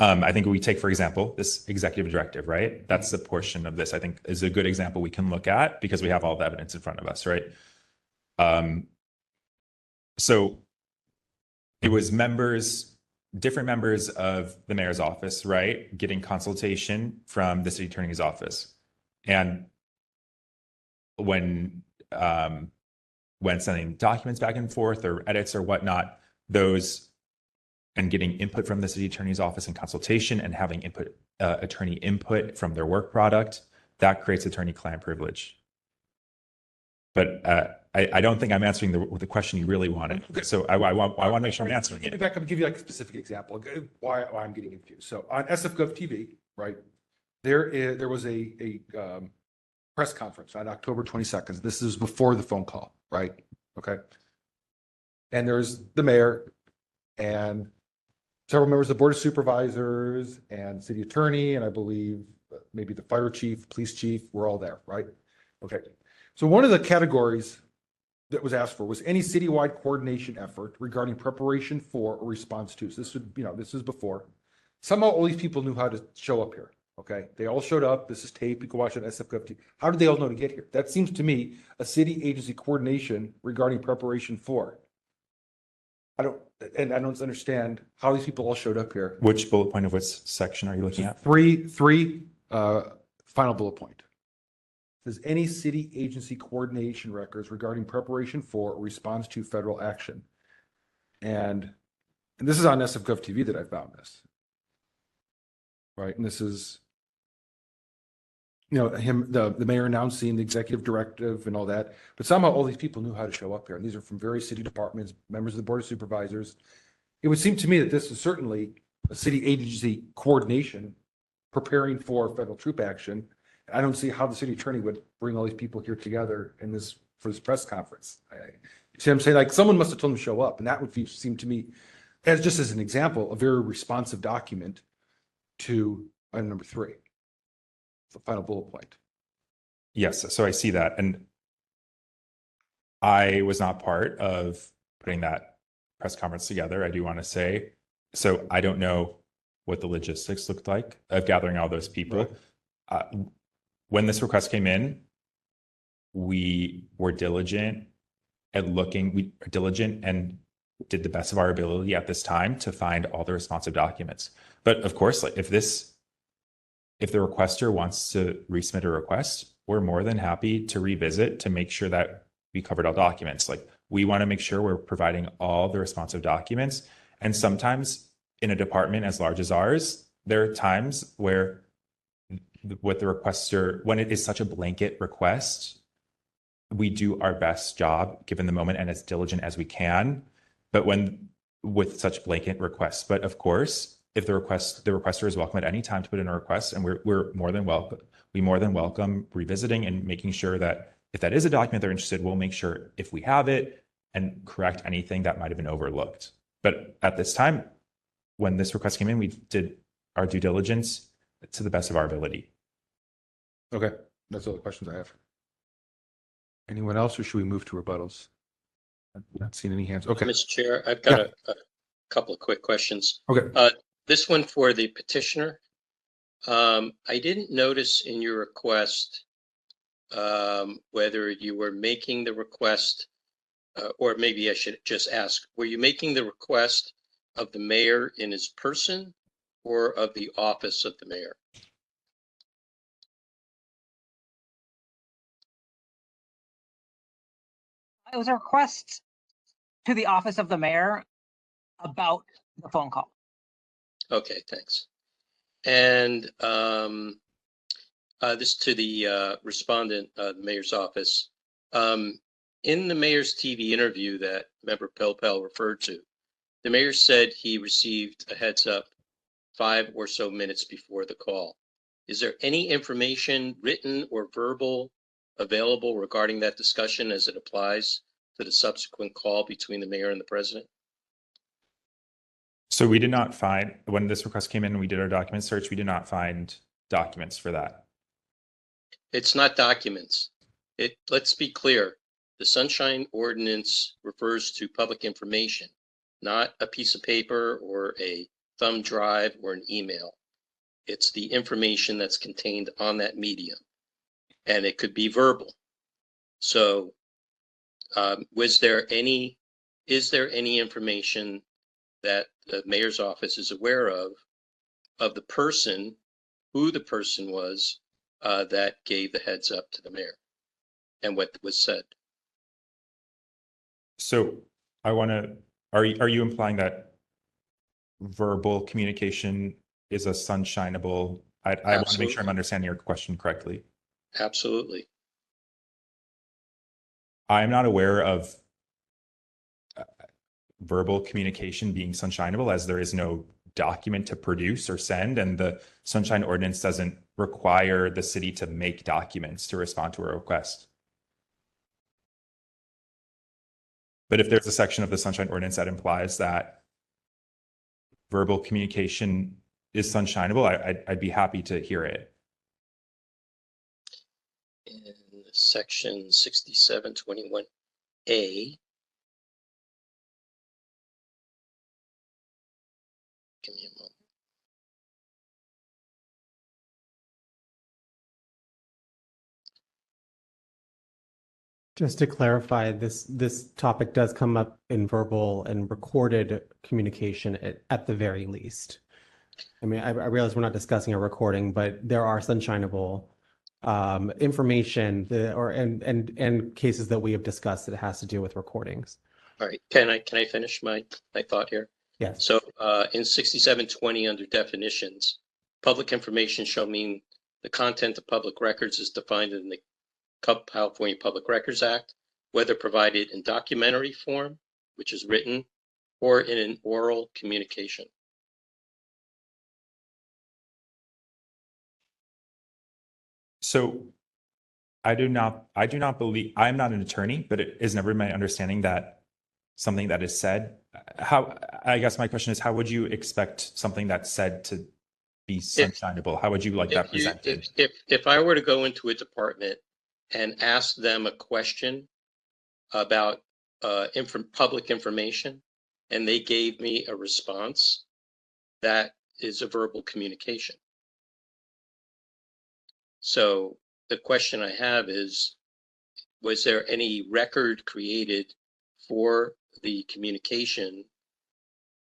I think we take, for example, this executive directive, right? That's the portion of this I think is a good example we can look at because we have all the evidence in front of us, right? So it was different members of the mayor's office, right, getting consultation from the city attorney's office. And when sending documents back and forth or edits or whatnot, and getting input from the city attorney's office and consultation and having attorney input from their work product, that creates attorney-client privilege. But I don't think I'm answering the question you really wanted. So I want to make sure I'm answering it. In fact, I'm going to give you like a specific example why I'm getting confused. So on SFGov TV, right, there was a press conference on October 22nd. This is before the phone call, right? Okay. And there's the mayor and several members of the board of supervisors and city attorney, and I believe maybe the fire chief, police chief, we're all there, right? Okay. So one of the categories that was asked for was any citywide coordination effort regarding preparation for or response to. So this is before. Somehow all these people knew how to show up here. Okay. They all showed up. This is tape. You can watch it on SFGov TV. How did they all know to get here? That seems to me a city agency coordination regarding preparation for. I don't understand how these people all showed up here. Which bullet point of which section are you looking at? Three, final bullet point. Says any city agency coordination records regarding preparation for or response to federal action. And this is on SFGov TV that I found this. Right. And this is, the mayor announcing the executive directive and all that, but somehow all these people knew how to show up here. And these are from various city departments, members of the board of supervisors. It would seem to me that this is certainly a city agency coordination preparing for federal troop action. I don't see how the city attorney would bring all these people here together for this press conference. You see what I'm saying? Like someone must have told them to show up, and that would seem to me, as an example, a very responsive document to item number 3, the final bullet point. Yes, so I see that, and I was not part of putting that press conference together. I do want to say, so I don't know what the logistics looked like of gathering all those people. Right. When this request came in, we were diligent and did the best of our ability at this time to find all the responsive documents. But of course, like if the requester wants to resubmit a request, we're more than happy to revisit to make sure that we covered all documents. Like we want to make sure we're providing all the responsive documents. And sometimes in a department as large as ours, there are times where with the requester, when it is such a blanket request, we do our best job given the moment and as diligent as we can. But with such blanket requests, but of course, if the requester is welcome at any time to put in a request, and we're more than welcome revisiting and making sure that if that is a document they're interested, we'll make sure if we have it and correct anything that might have been overlooked. But at this time, when this request came in, we did our due diligence to the best of our ability. Okay, that's all the questions I have. Anyone else, or should we move to rebuttals? I've not seen any hands. Okay. Mr. Chair, I've got Yeah. a couple of quick questions. Okay. This one for the petitioner. I didn't notice in your request whether you were making the request, or maybe I should just ask, were you making the request of the mayor in his person or of the office of the mayor? It was a request to the office of the mayor about the phone call. Okay, thanks. And this to the respondent, the mayor's office. In the mayor's TV interview that Member Pelpel referred to, the mayor said he received a heads up 5 or so minutes before the call. Is there any information, written or verbal, available regarding that discussion as it applies to the subsequent call between the mayor and the president? So we did not find, when this request came in and we did our document search, we did not find documents for that. It's not documents. Let's be clear. The Sunshine Ordinance refers to public information, not a piece of paper or a thumb drive or an email. It's the information that's contained on that medium, and it could be verbal. So is there any information that the mayor's office is aware of the person, who the person was that gave the heads up to the mayor and what was said? So I want to, are you implying that verbal communication is a sunshineable? I want to make sure I'm understanding your question correctly. Absolutely. I'm not aware of verbal communication being sunshineable, as there is no document to produce or send, and the Sunshine Ordinance doesn't require the city to make documents to respond to a request. But if there's a section of the Sunshine Ordinance that implies that verbal communication is sunshineable, I'd be happy to hear it. In section 6721A, give me a moment. Just to clarify, this topic does come up in verbal and recorded communication at the very least. I mean, I realize we're not discussing a recording, but there are sunshineable information and cases that we have discussed that has to do with recordings. All right, can I finish my thought here? Yes. So in 6720 under definitions, public information shall mean the content of public records is defined in the California Public Records Act, whether provided in documentary form, which is written, or in an oral communication. So I do not believe, I'm not an attorney, but it is never my understanding that something that is said, I guess my question is, how would you expect something that's said to be sunshineable? How would you like that presented? If I were to go into a department and ask them a question about public information, and they gave me a response, that is a verbal communication. So the question I have is, was there any record created for the communication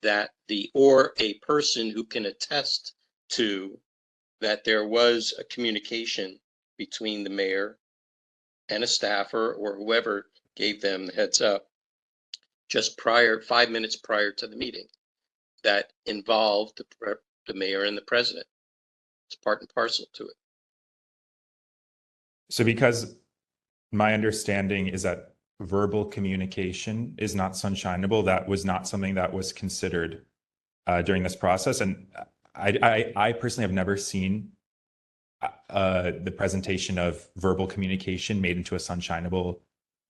that or a person who can attest to that there was a communication between the mayor and a staffer or whoever gave them the heads up just 5 minutes prior to the meeting that involved the mayor and the president? It's part and parcel to it. So because my understanding is that verbal communication is not sunshineable, that was not something that was considered during this process. And I personally have never seen the presentation of verbal communication made into a sunshineable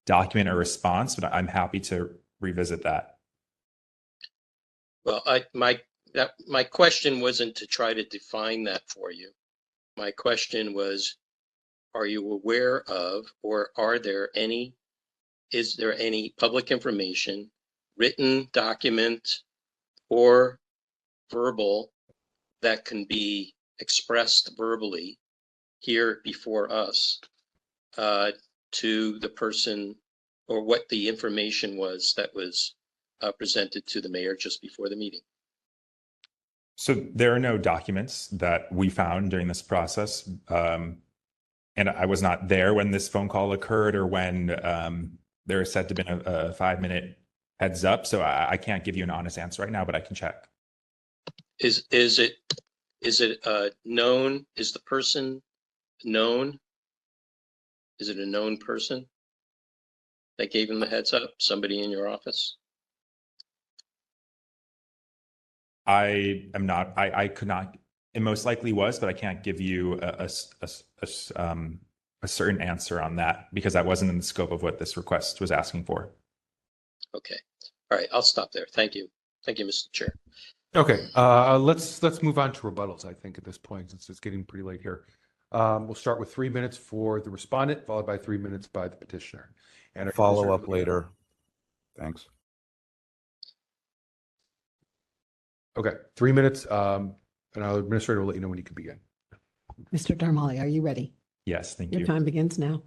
document or response, but I'm happy to revisit that. Well, my question wasn't to try to define that for you. My question was, are you aware of, or is there any public information, written document or verbal, that can be expressed verbally here before us to the person, or what the information was that was presented to the mayor just before the meeting? So there are no documents that we found during this process. And I was not there when this phone call occurred, or when there is said to have been a 5-minute heads up. So I can't give you an honest answer right now, but I can check. Is it known? Is the person known? Is it a known person that gave him the heads up? Somebody in your office? I am not, I could not, it most likely was, but I can't give you a certain answer on that, because that wasn't in the scope of what this request was asking for. Okay. All right. I'll stop there. Thank you. Thank you, Mr. Chair. Okay, let's move on to rebuttals, I think, at this point, since it's getting pretty late here. We'll start with 3 minutes for the respondent, followed by 3 minutes by the petitioner. And Follow up later. Thanks. Okay, 3 minutes, and our administrator will let you know when you can begin. Mr. Darmali, are you ready? Yes, thank Your you. time begins now.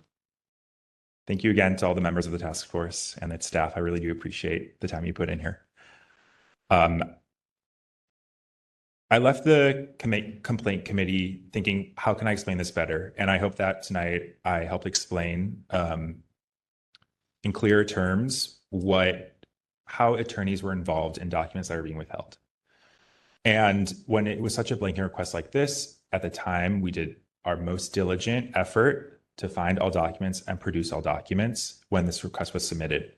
Thank you again to all the members of the task force and its staff. I really do appreciate the time you put in here. I left the complaint committee thinking, how can I explain this better? And I hope that tonight I helped explain in clearer terms how attorneys were involved in documents that are being withheld. And when it was such a blanket request like this, at the time, we did our most diligent effort to find all documents and produce all documents when this request was submitted.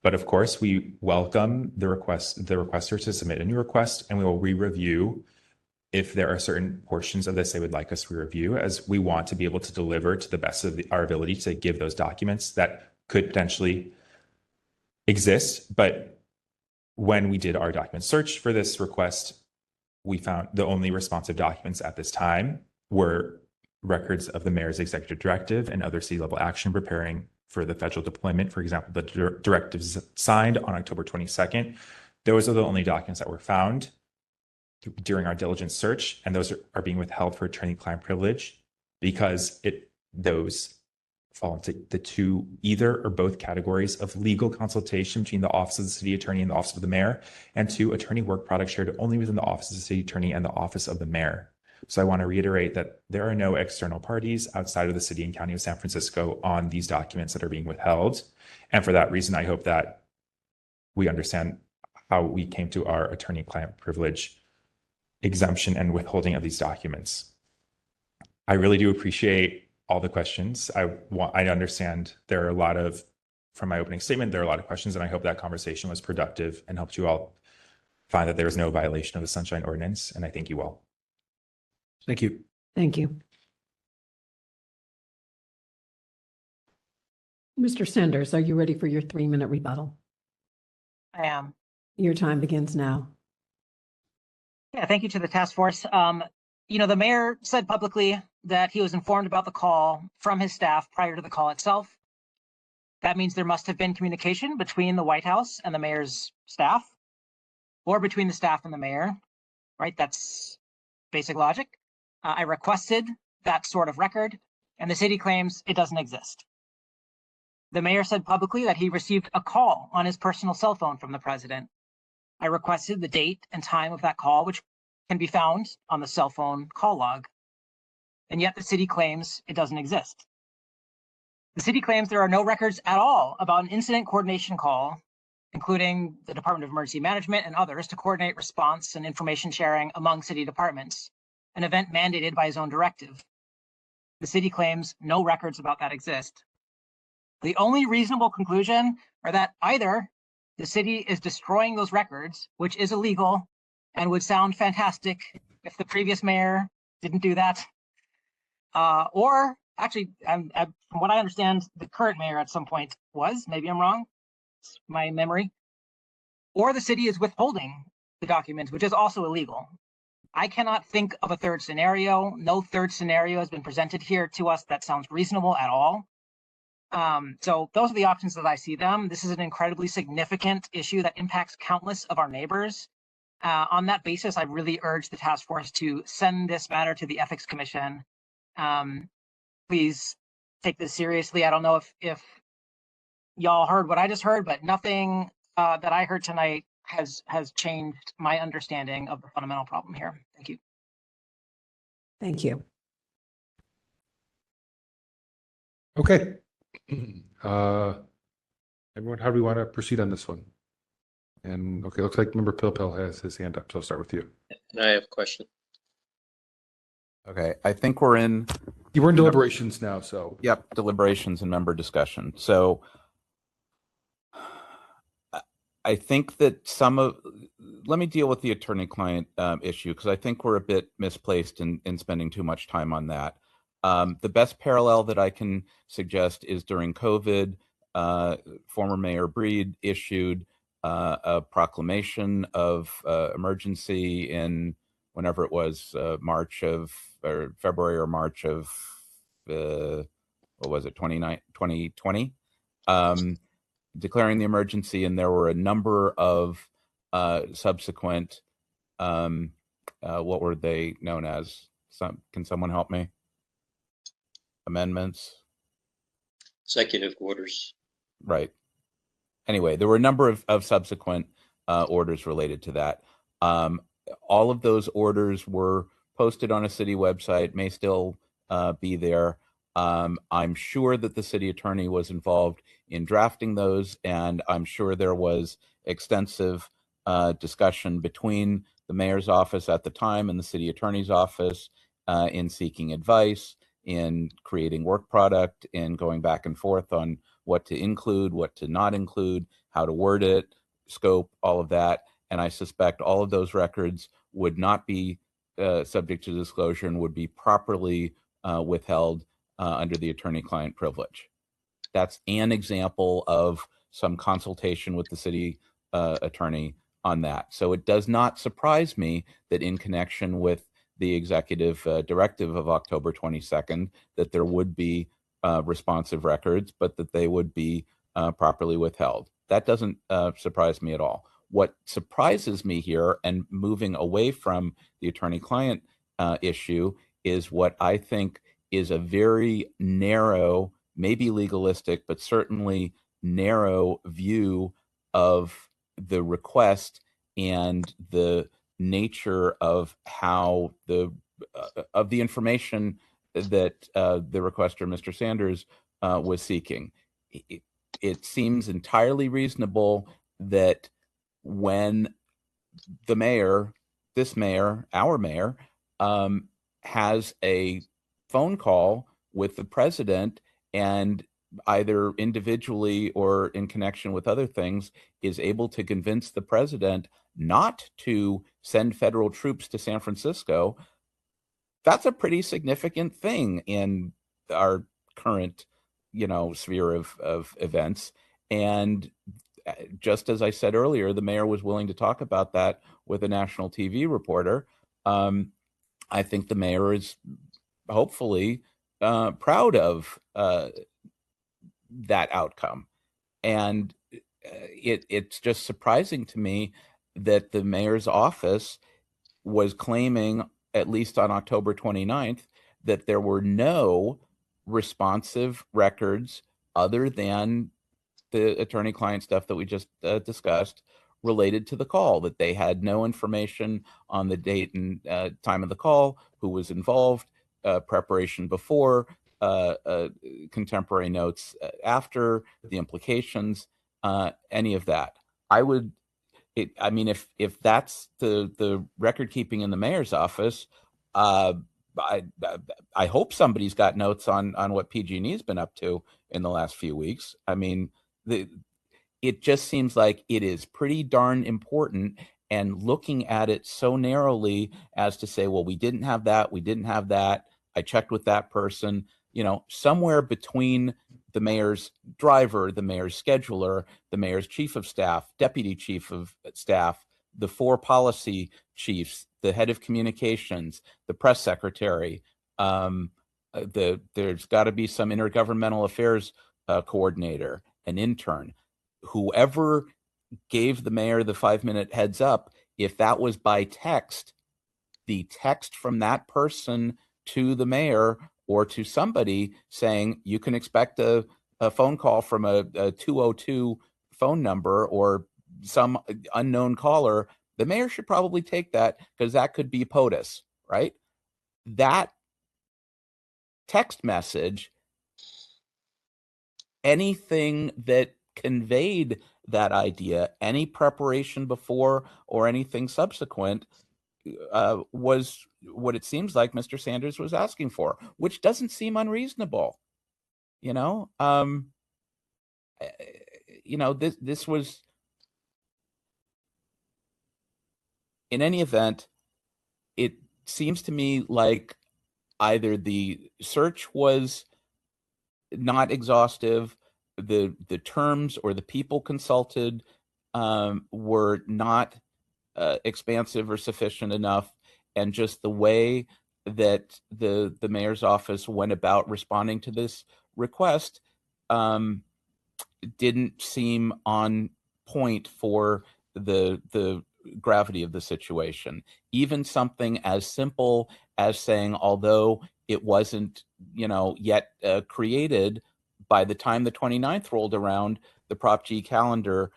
But of course, we welcome the requester to submit a new request, and we will re-review if there are certain portions of this they would like us to review, as we want to be able to deliver to the best of our ability to give those documents that could potentially exist. But when we did our document search for this request, we found the only responsive documents at this time were records of the mayor's executive directive and other city level action preparing for the federal deployment. For example, the directives signed on October 22nd. Those are the only documents that were found during our diligent search, and those are being withheld for attorney-client privilege because those fall into the two, either or both categories of legal consultation between the office of the city attorney and the office of the mayor, and two, attorney work product shared only within the office of the city attorney and the office of the mayor. So I want to reiterate that there are no external parties outside of the city and county of San Francisco on these documents that are being withheld. And for that reason, I hope that we understand how we came to our attorney-client privilege exemption and withholding of these documents. I really do appreciate all the questions. I understand there are a lot of, from my opening statement, there are a lot of questions, and I hope that conversation was productive and helped you all find that there is no violation of the Sunshine Ordinance, and I thank you all. Thank you. Thank you. Mr. Sanders, are you ready for your 3-minute rebuttal? I am. Your time begins now. Yeah, thank you to the task force. The mayor said publicly that he was informed about the call from his staff prior to the call itself. That means there must have been communication between the White House and the mayor's staff, or between the staff and the mayor, right? That's basic logic. I requested that sort of record, and the city claims it doesn't exist. The mayor said publicly that he received a call on his personal cell phone from the president. I requested the date and time of that call, which can be found on the cell phone call log. And yet the city claims it doesn't exist. The city claims there are no records at all about an incident coordination call, including the Department of Emergency Management and others, to coordinate response and information sharing among city departments, an event mandated by his own directive. The city claims no records about that exist. The only reasonable conclusion are that either the city is destroying those records, which is illegal and would sound fantastic if the previous mayor didn't do that, or actually, from what I understand, the current mayor at some point was, maybe I'm wrong, it's my memory, or the city is withholding the documents, which is also illegal. I cannot think of a third scenario. No third scenario has been presented here to us that sounds reasonable at all. So those are the options that I see them. This is an incredibly significant issue that impacts countless of our neighbors. On that basis, I really urge the task force to send this matter to the Ethics Commission. Please take this seriously. I don't know if y'all heard what I just heard, but nothing that I heard tonight has changed my understanding of the fundamental problem here. Thank you. Thank you. Okay. Everyone, how do we want to proceed on this one? And okay, looks like Member Pilpel has his hand up, so I'll start with you. And I have a question. Okay, I think we're in. You were in deliberations now, so. Yep, deliberations and member discussion. So I think that let me deal with the attorney-client issue, because I think we're a bit misplaced in spending too much time on that. The best parallel that I can suggest is during COVID, former Mayor Breed issued a proclamation of emergency in whenever it was February or March of, what was it, 2020, declaring the emergency, and there were a number of subsequent, what were they known as? Can someone help me? Amendments? Executive orders. Right. Anyway, there were a number of subsequent orders related to that. All of those orders were posted on a city website, may still be there. I'm sure that the city attorney was involved in drafting those, and I'm sure there was extensive discussion between the mayor's office at the time and the city attorney's office in seeking advice, in creating work product, in going back and forth on what to include, what to not include, how to word it, scope, all of that. And I suspect all of those records would not be subject to disclosure and would be properly withheld under the attorney-client privilege. That's an example of some consultation with the city attorney on that. So it does not surprise me that in connection with the executive directive of October 22nd, that there would be responsive records, but that they would be properly withheld. That doesn't surprise me at all. What surprises me here, and moving away from the attorney-client issue, is what I think is a very narrow, maybe legalistic, but certainly narrow view of the request and the nature of how of the information that the requester, Mr. Sanders, was seeking. It seems entirely reasonable that when the mayor, this mayor, our mayor, has a phone call with the president, and either individually or in connection with other things is able to convince the president not to send federal troops to San Francisco, that's a pretty significant thing in our current, sphere of events. And just as I said earlier, the mayor was willing to talk about that with a national TV reporter. I think the mayor is hopefully proud of that outcome. And it's just surprising to me that the mayor's office was claiming, at least on October 29th, that there were no responsive records other than the attorney-client stuff that we just discussed related to the call, that they had no information on the date and time of the call, who was involved, preparation before, contemporary notes after, the implications, any of that. If that's the record keeping in the mayor's office, I hope somebody's got notes on what PG&E's been up to in the last few weeks. I mean, it just seems like it is pretty darn important, and looking at it so narrowly as to say, well, we didn't have that, I checked with that person, somewhere between the mayor's driver, the mayor's scheduler, the mayor's chief of staff, deputy chief of staff, the 4 policy chiefs, the head of communications, the press secretary, there's got to be some intergovernmental affairs coordinator, an intern, whoever gave the mayor the 5-minute heads up. If that was by text, the text from that person to the mayor or to somebody saying you can expect a phone call from a 202 phone number or some unknown caller, the mayor should probably take that, because that could be POTUS, right? That text message, anything that conveyed that idea, any preparation before or anything subsequent, was what it seems like Mr. Sanders was asking for, which doesn't seem unreasonable. This was, in any event, it seems to me like either the search was not exhaustive, the terms or the people consulted were not expansive or sufficient enough, and just the way that the mayor's office went about responding to this request didn't seem on point for the gravity of the situation. Even something as simple as saying, although it wasn't, yet created, by the time the 29th rolled around, the Prop G calendar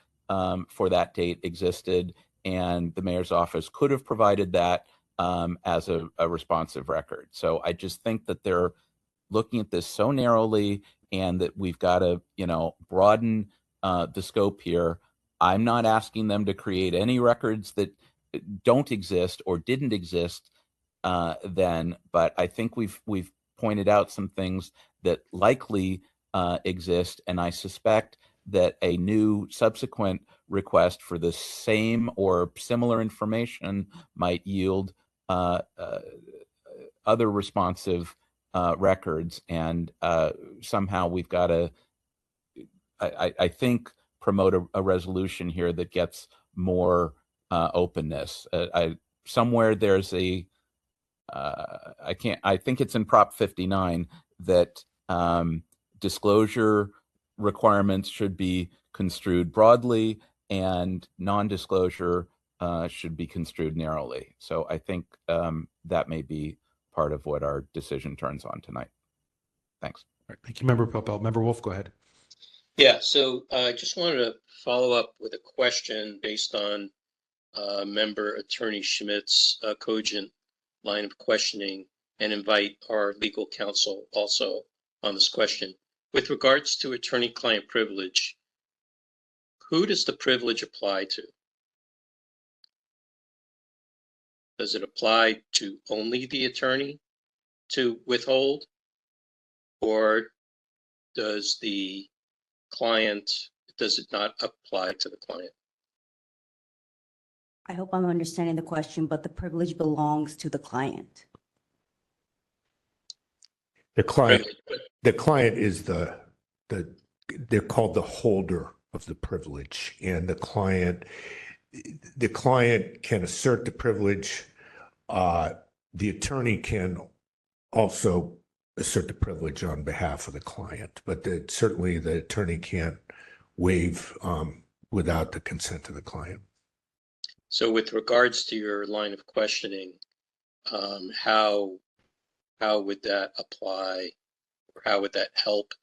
for that date existed, and the mayor's office could have provided that as a responsive record. So I just think that they're looking at this so narrowly, and that we've got to, broaden the scope here. I'm not asking them to create any records that don't exist or didn't exist then, but I think we've pointed out some things that likely exist, and I suspect that a new subsequent request for the same or similar information might yield other responsive records, and somehow we've got to, I think, promote a resolution here that gets more openness. Somewhere there's I think it's in Prop 59 that disclosure requirements should be construed broadly and non-disclosure should be construed narrowly. So I think that may be part of what our decision turns on tonight. Thanks. All right, thank you, Member Pelpel. Member Wolf, go ahead. Yeah, so I just wanted to follow up with a question based on Member Attorney Schmidt's cogent line of questioning, and invite our legal counsel also on this question. With regards to attorney-client privilege, who does the privilege apply to? Does it apply to only the attorney to withhold, or does it not apply to the client? I hope I'm understanding the question, but the privilege belongs to the client. The client is they're called the holder of the privilege, and the client can assert the privilege. The attorney can also assert the privilege on behalf of the client, but certainly the attorney can't waive without the consent of the client. So with regards to your line of questioning, how would that apply, or how would that help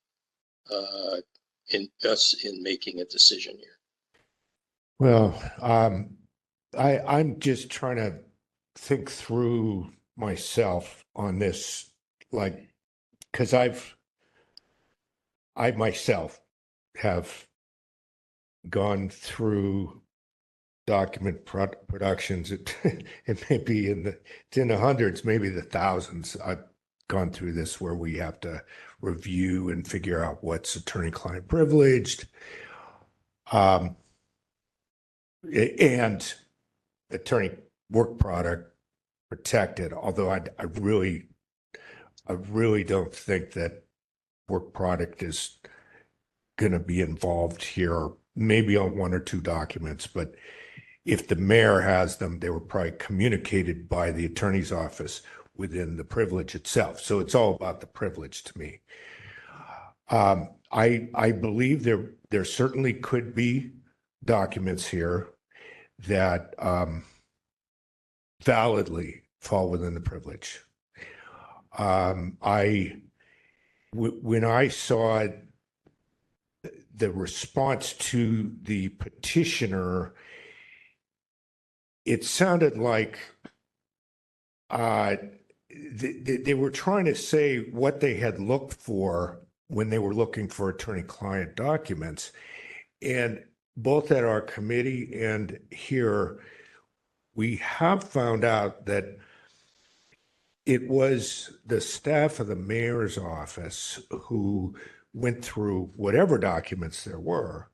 in making a decision here? Well, I'm just trying to think through myself on this, because I myself have gone through document productions. It may be it's in the hundreds, maybe the thousands. I've gone through this where we have to review and figure out what's attorney-client privileged, and attorney work product protected. Although I really don't think that work product is going to be involved here. Maybe on one or two documents, but if the mayor has them, they were probably communicated by the attorney's office within the privilege itself. So it's all about the privilege to me. I believe there certainly could be documents here that validly fall within the privilege. When I saw the response to the petitioner, it sounded like they were trying to say what they had looked for when they were looking for attorney-client documents. And both at our committee and here, we have found out that it was the staff of the mayor's office who went through whatever documents there were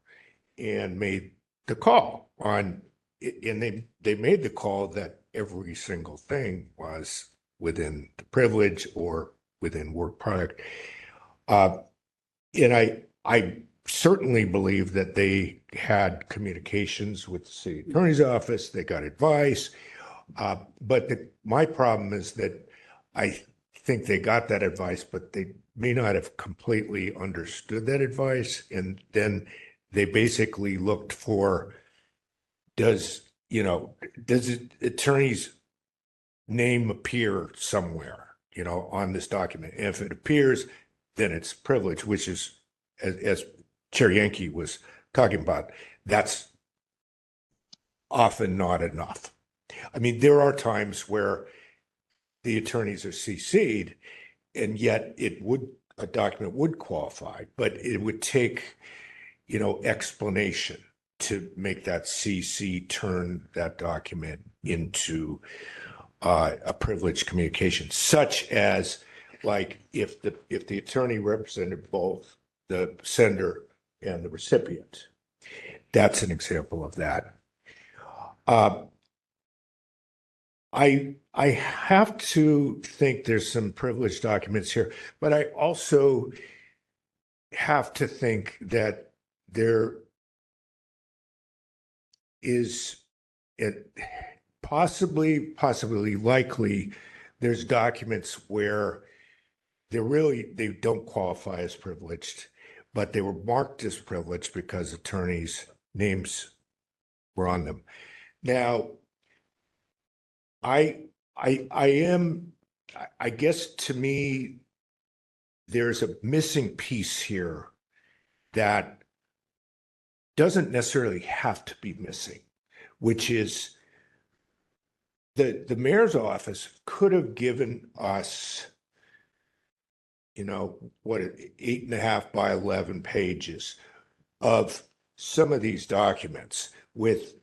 and made the call on, and they made the call that every single thing was within the privilege or within work product. And I certainly believe that they had communications with the city attorney's office, they got advice. But my problem is that I think they got that advice, but they may not have completely understood that advice. And then they basically looked for, does attorney's name appear somewhere, on this document? And if it appears, then it's privilege, which is, as Chair Yankee was talking about, that's often not enough. I mean, there are times where the attorneys are CC'd, and yet a document would qualify, but it would take, explanation to make that CC turn that document into a privileged communication, such as, like, if the attorney represented both the sender and the recipient. That's an example of that. I have to think there's some privileged documents here, but I also have to think that there is possibly likely there's documents where they don't qualify as privileged, but they were marked as privileged because attorneys' names were on them. Now, I guess to me, there's a missing piece here that doesn't necessarily have to be missing, which is the mayor's office could have given us, 8.5 by 11 pages of some of these documents with,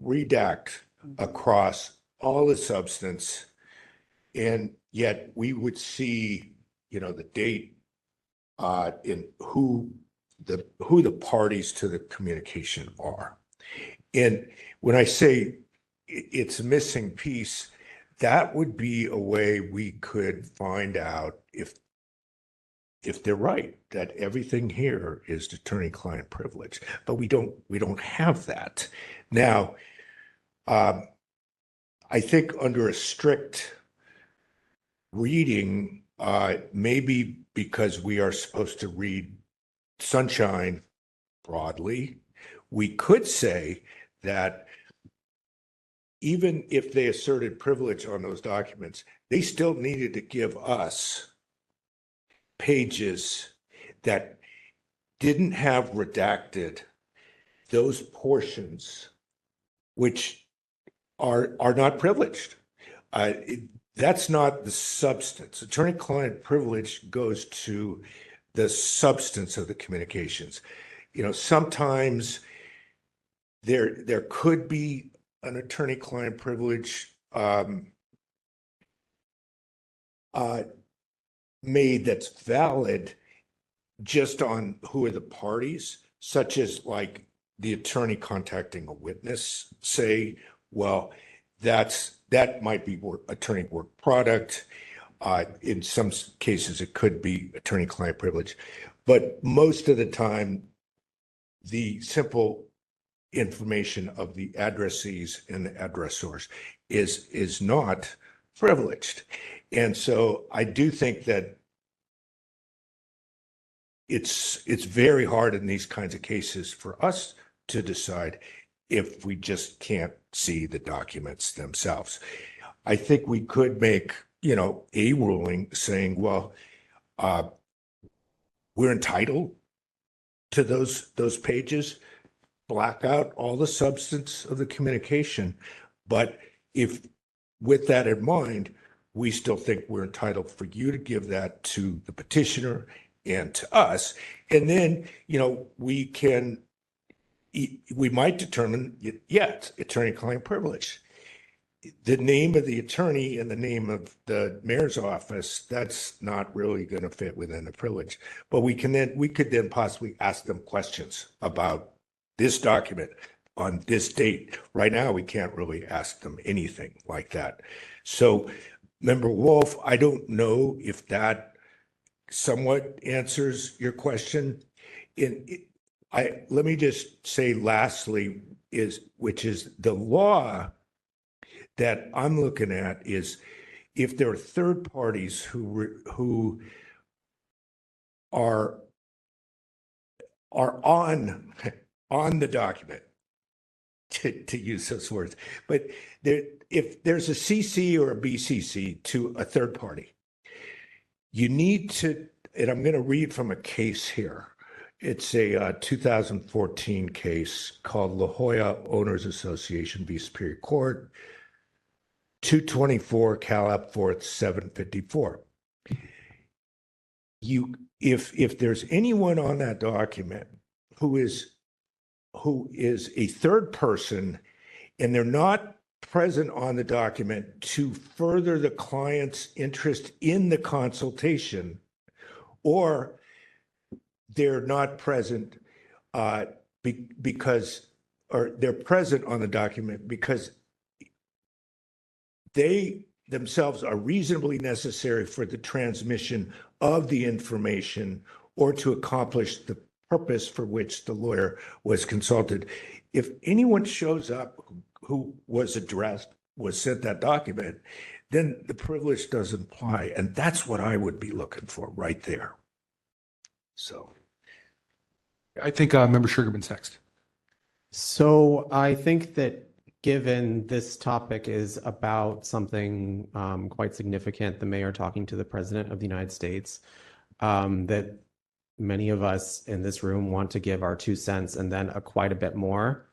redact across all the substance, and yet we would see, the date in who the parties to the communication are. And when I say it's a missing piece, that would be a way we could find out if they're right, that everything here is attorney-client privilege, but we don't have that. Now, I think under a strict reading, maybe because we are supposed to read Sunshine broadly, we could say that even if they asserted privilege on those documents, they still needed to give us pages that didn't have redacted those portions which are not privileged. That's not the substance. Attorney-client privilege goes to the substance of the communications. Sometimes there could be an attorney-client privilege made that's valid just on who are the parties, such as like the attorney contacting a witness, say, well, that might be attorney work product. In some cases, it could be attorney-client privilege, but most of the time, the simple information of the addressees and the addressors is not privileged. And so I do think that it's very hard in these kinds of cases for us to decide if we just can't see the documents themselves. I think we could make, a ruling saying, well, we're entitled to those pages, black out all the substance of the communication. But if, with that in mind, we still think we're entitled for you to give that to the petitioner and to us. And then, we might determine, yes, attorney-client privilege. The name of the attorney and the name of the mayor's office, that's not really going to fit within the privilege. But we could then possibly ask them questions about this document on this date. Right now, we can't really ask them anything like that. So, Member Wolf, I don't know if that somewhat answers your question. Let me just say lastly, which is the law that I'm looking at is if there are third parties who are on the document, to use those words, but if there's a CC or a BCC to a third party, you need to, and I'm going to read from a case here. It's a 2014 case called La Jolla Owners Association v. Superior Court, 224 Calap 4th 754. If there's anyone on that document who is a third person and they're not present on the document to further the client's interest in the consultation, or they're not present because they're present on the document because they themselves are reasonably necessary for the transmission of the information or to accomplish the purpose for which the lawyer was consulted. If anyone shows up who was addressed, was sent that document, then the privilege doesn't apply. And that's what I would be looking for right there. So I think Member Sugarman's next. So I think that given this topic is about something quite significant, the mayor talking to the president of the United States, that many of us in this room want to give our 2 cents and then quite a bit more.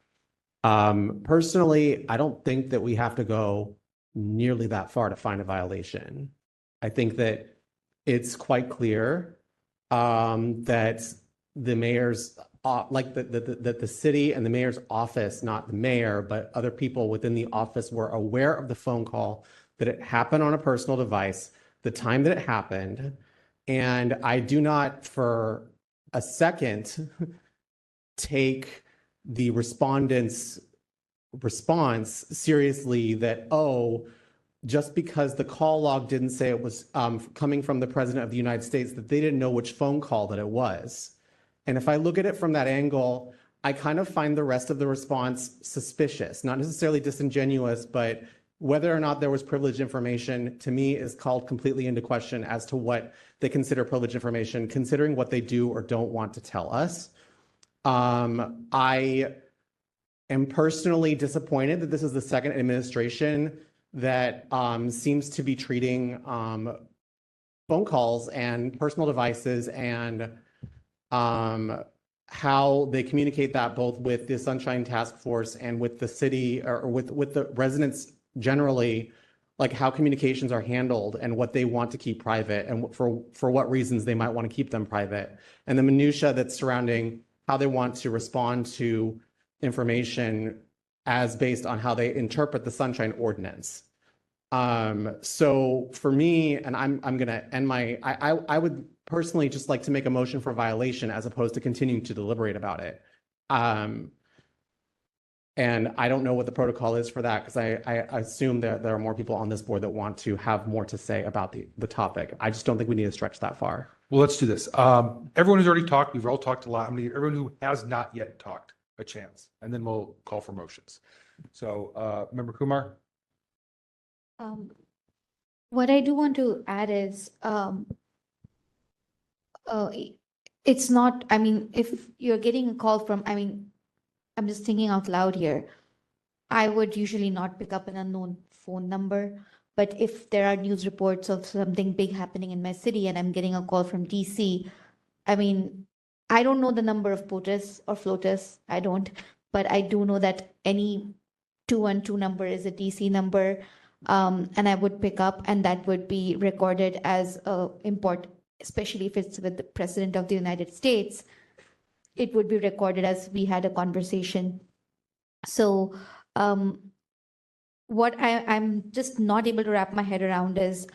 Personally, I don't think that we have to go nearly that far to find a violation. I think that it's quite clear that the mayor's that the city and the mayor's office, not the mayor, but other people within the office were aware of the phone call, that it happened on a personal device, the time that it happened. And I do not for a second take the respondent's response seriously that, oh, just because the call log didn't say it was coming from the president of the United States, that they didn't know which phone call that it was. And if I look at it from that angle, I kind of find the rest of the response suspicious, not necessarily disingenuous, but whether or not there was privileged information, to me, is called completely into question as to what they consider privileged information, considering what they do or don't want to tell us. I am personally disappointed that this is the second administration that seems to be treating phone calls and personal devices and how they communicate that both with the Sunshine Task Force and with the city or with the residents generally, like how communications are handled and what they want to keep private and for what reasons they might want to keep them private, and the minutia that's surrounding how they want to respond to information as based on how they interpret the Sunshine Ordinance. So for me, and I'm going to end my, I would personally just like to make a motion for violation as opposed to continuing to deliberate about it. And I don't know what the protocol is for that because I assume that there are more people on this board that want to have more to say about the topic. I just don't think we need to stretch that far. Well, let's do this. Everyone who's already talked, we've all talked a lot. Everyone who has not yet talked, a chance, and then we'll call for motions. So, Member Kumar? What I do want to add is, it's not, I mean, if you're getting a call from, I mean, I'm just thinking out loud here. I would usually not pick up an unknown phone number, but if there are news reports of something big happening in my city and I'm getting a call from DC, I mean, I don't know the number of POTUS or FLOTUS, I don't, but I do know that any 212 number is a DC number, and I would pick up, and that would be recorded as import, especially if it's with the President of the United States, it would be recorded as we had a conversation. So what I'm just not able to wrap my head around is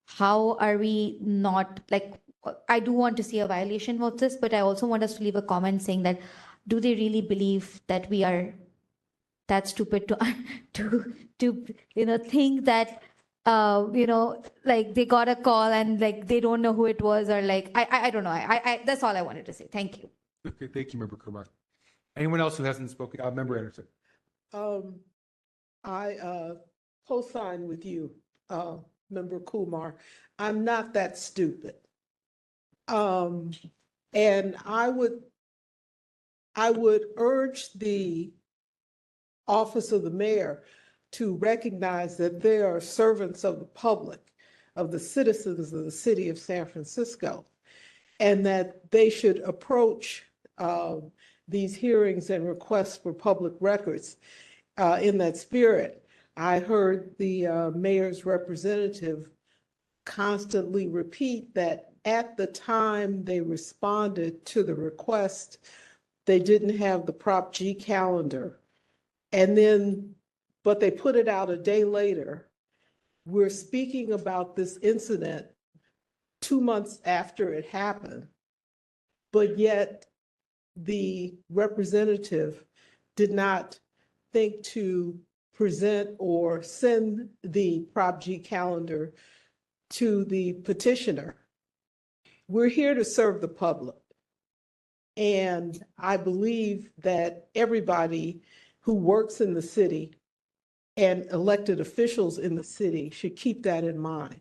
how are we not, like, I do want to see a violation of this, but I also want us to leave a comment saying that, do they really believe that we are that stupid to think that like they got a call and like they don't know who it was, or like I don't know. I that's all I wanted to say. Thank you. Okay, thank you, Member Kumar. Anyone else who hasn't spoken? Member Anderson. I co-sign with you, Member Kumar. I'm not that stupid. And I would urge the office of the mayor to recognize that they are servants of the public, of the citizens of the city of San Francisco, and that they should approach these hearings and requests for public records in that spirit. I heard the mayor's representative constantly repeat that at the time they responded to the request, they didn't have the Prop G calendar. And then, but they put it out a day later. We're speaking about this incident 2 months after it happened, but yet the representative did not think to present or send the Prop G calendar to the petitioner. We're here to serve the public. And I believe that everybody who works in the city and elected officials in the city should keep that in mind,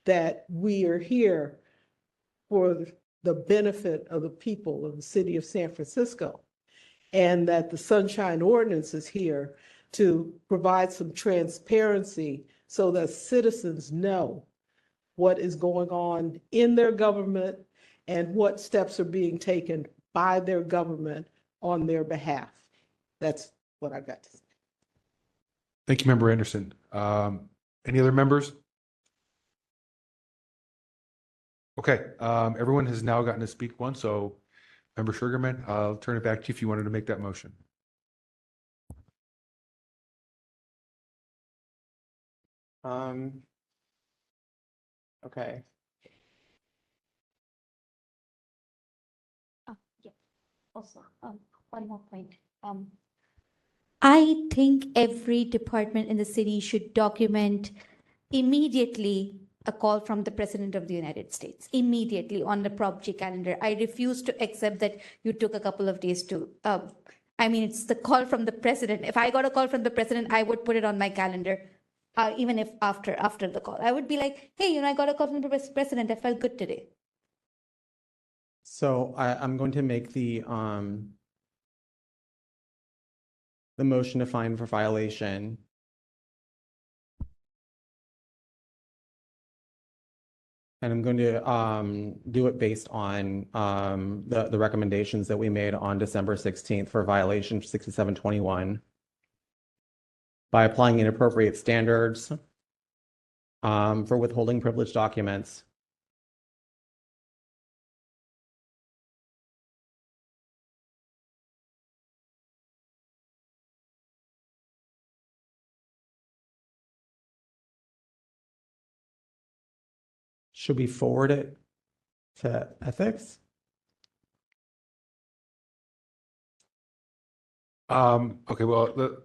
that we are here for the benefit of the people of the city of San Francisco, and that the Sunshine Ordinance is here to provide some transparency so that citizens know what is going on in their government and what steps are being taken by their government on their behalf. That's what I've got to say. Thank you, Member Anderson. Any other members? Okay, everyone has now gotten to speak once, so Member Sugarman, I'll turn it back to you if you wanted to make that motion. Okay. Yeah. Also, one more point. I think every department in the city should document immediately a call from the President of the United States, immediately on the Prop G calendar. I refuse to accept that you took a couple of days to, I mean, it's the call from the President. If I got a call from the President, I would put it on my calendar, even if after the call. I would be like, hey, I got a call from the President. I felt good today. So I'm going to make the motion to fine for violation. And I'm going to do it based on the recommendations that we made on December 16th for violation 6721 by applying inappropriate standards for withholding privileged documents. Should we forward it to ethics? Okay, well, the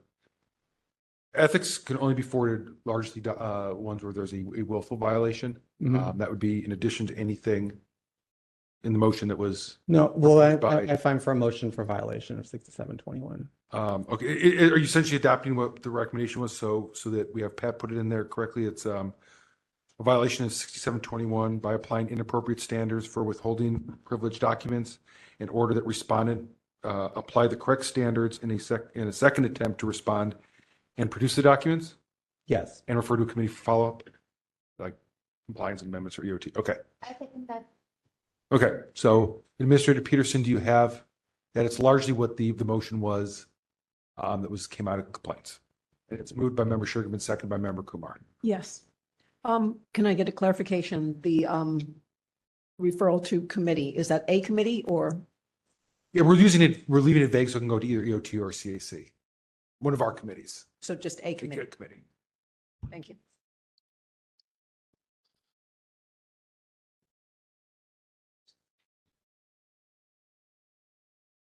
ethics can only be forwarded largely ones where there's a willful violation. Mhm. That would be in addition to anything in the motion that was. No, well, by- I find for a motion for violation of 6721. Okay, are you essentially adopting what the recommendation was, so that we have Pat put it in there correctly? It's a violation of 6721 by applying inappropriate standards for withholding privileged documents in order that respondent apply the correct standards in a second attempt to respond and produce the documents Yes. and refer to a committee for follow-up, like compliance amendments or EOT. Okay. I think that. Okay, so Administrator Peterson, do you have that? It's largely what the motion was that came out of complaints. And it's moved by Member Sugarman, second by Member Kumar. Yes. Can I get a clarification? The referral to committee, is that a committee or? Yeah, we're leaving it vague so it can go to either EOT or CAC, one of our committees. So just a committee? Committee. Thank you.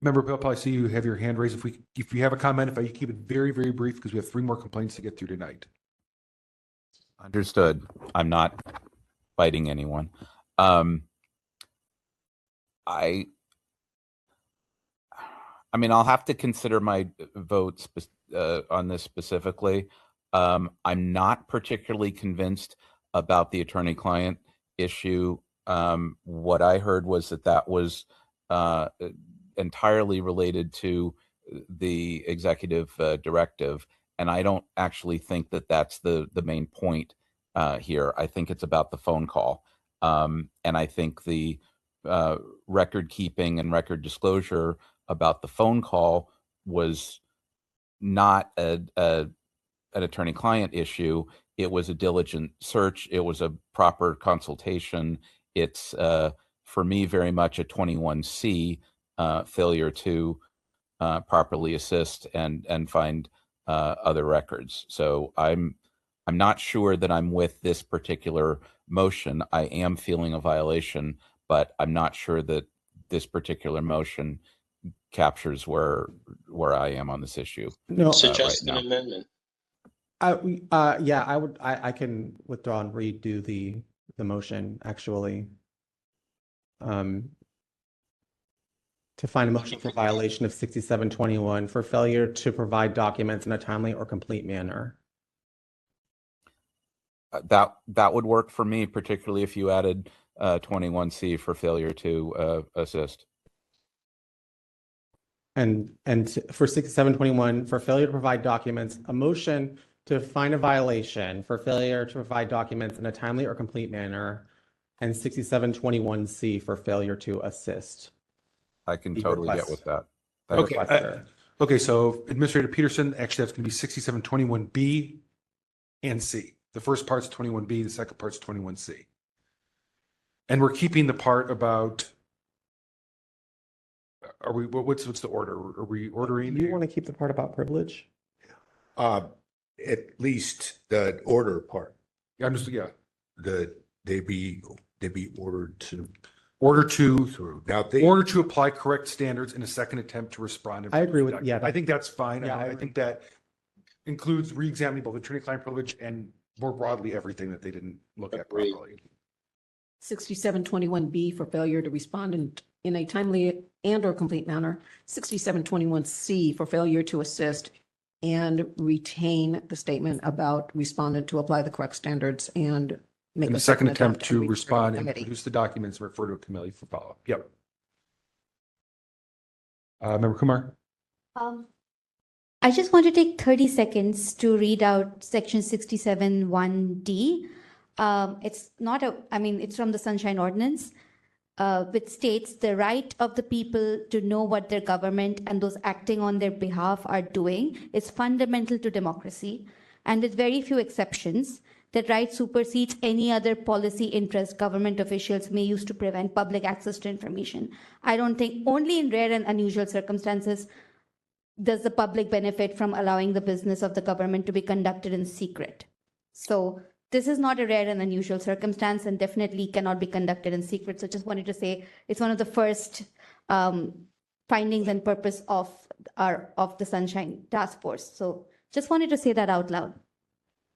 Member Pell, I see you have your hand raised. If you have a comment, if I keep it very, very brief, because we have 3 more complaints to get through tonight. Understood. I'm not fighting anyone. I mean, I'll have to consider my vote on this specifically. I'm not particularly convinced about the attorney-client issue. What I heard was that was entirely related to the executive directive, and I don't actually think that that's the main point here. I think it's about the phone call, and I think the record keeping and record disclosure about the phone call was not an attorney-client issue. It was a diligent search. It was a proper consultation. It's for me very much a 21C failure to properly assist and find other records. So I'm not sure that I'm with this particular motion. I am feeling a violation, but I'm not sure that this particular motion captures where I am on this issue. No, Suggest right an amendment. I can withdraw and redo the motion actually. To find a motion for violation of 6721 for failure to provide documents in a timely or complete manner. That would work for me, particularly if you added 21C for failure to assist. And for 6721 for failure to provide documents, a motion to find a violation for failure to provide documents in a timely or complete manner, and 6721C for failure to assist. I can totally get with that. Okay, so Administrator Peterson, actually that's going to be 6721B and C. The first part's 21B, the second part's 21C. And we're keeping the part about, what's the order? Are we ordering? Do you want to keep the part about privilege? At least the order part. Yeah, They be ordered to. Order to apply correct standards in a second attempt to respond. I agree with, I think that's fine. Yeah, I think that includes re-examining both attorney-client privilege and more broadly, everything that they didn't look at properly. 6721B for failure to respond in a timely and or complete manner. 6721C for failure to assist and retain the statement about respondent to apply the correct standards and make In a second attempt to refer respond and committee. produce the documents and refer to a committee for follow-up. Yep. Member Kumar? I just want to take 30 seconds to read out section 67(1)D. It's from the Sunshine Ordinance, which states the right of the people to know what their government and those acting on their behalf are doing is fundamental to democracy, and with very few exceptions, that right supersedes any other policy interest government officials may use to prevent public access to information. I don't think, only in rare and unusual circumstances does the public benefit from allowing the business of the government to be conducted in secret. So this is not a rare and unusual circumstance and definitely cannot be conducted in secret. So just wanted to say it's one of the first findings and purpose of the Sunshine Task Force. So just wanted to say that out loud.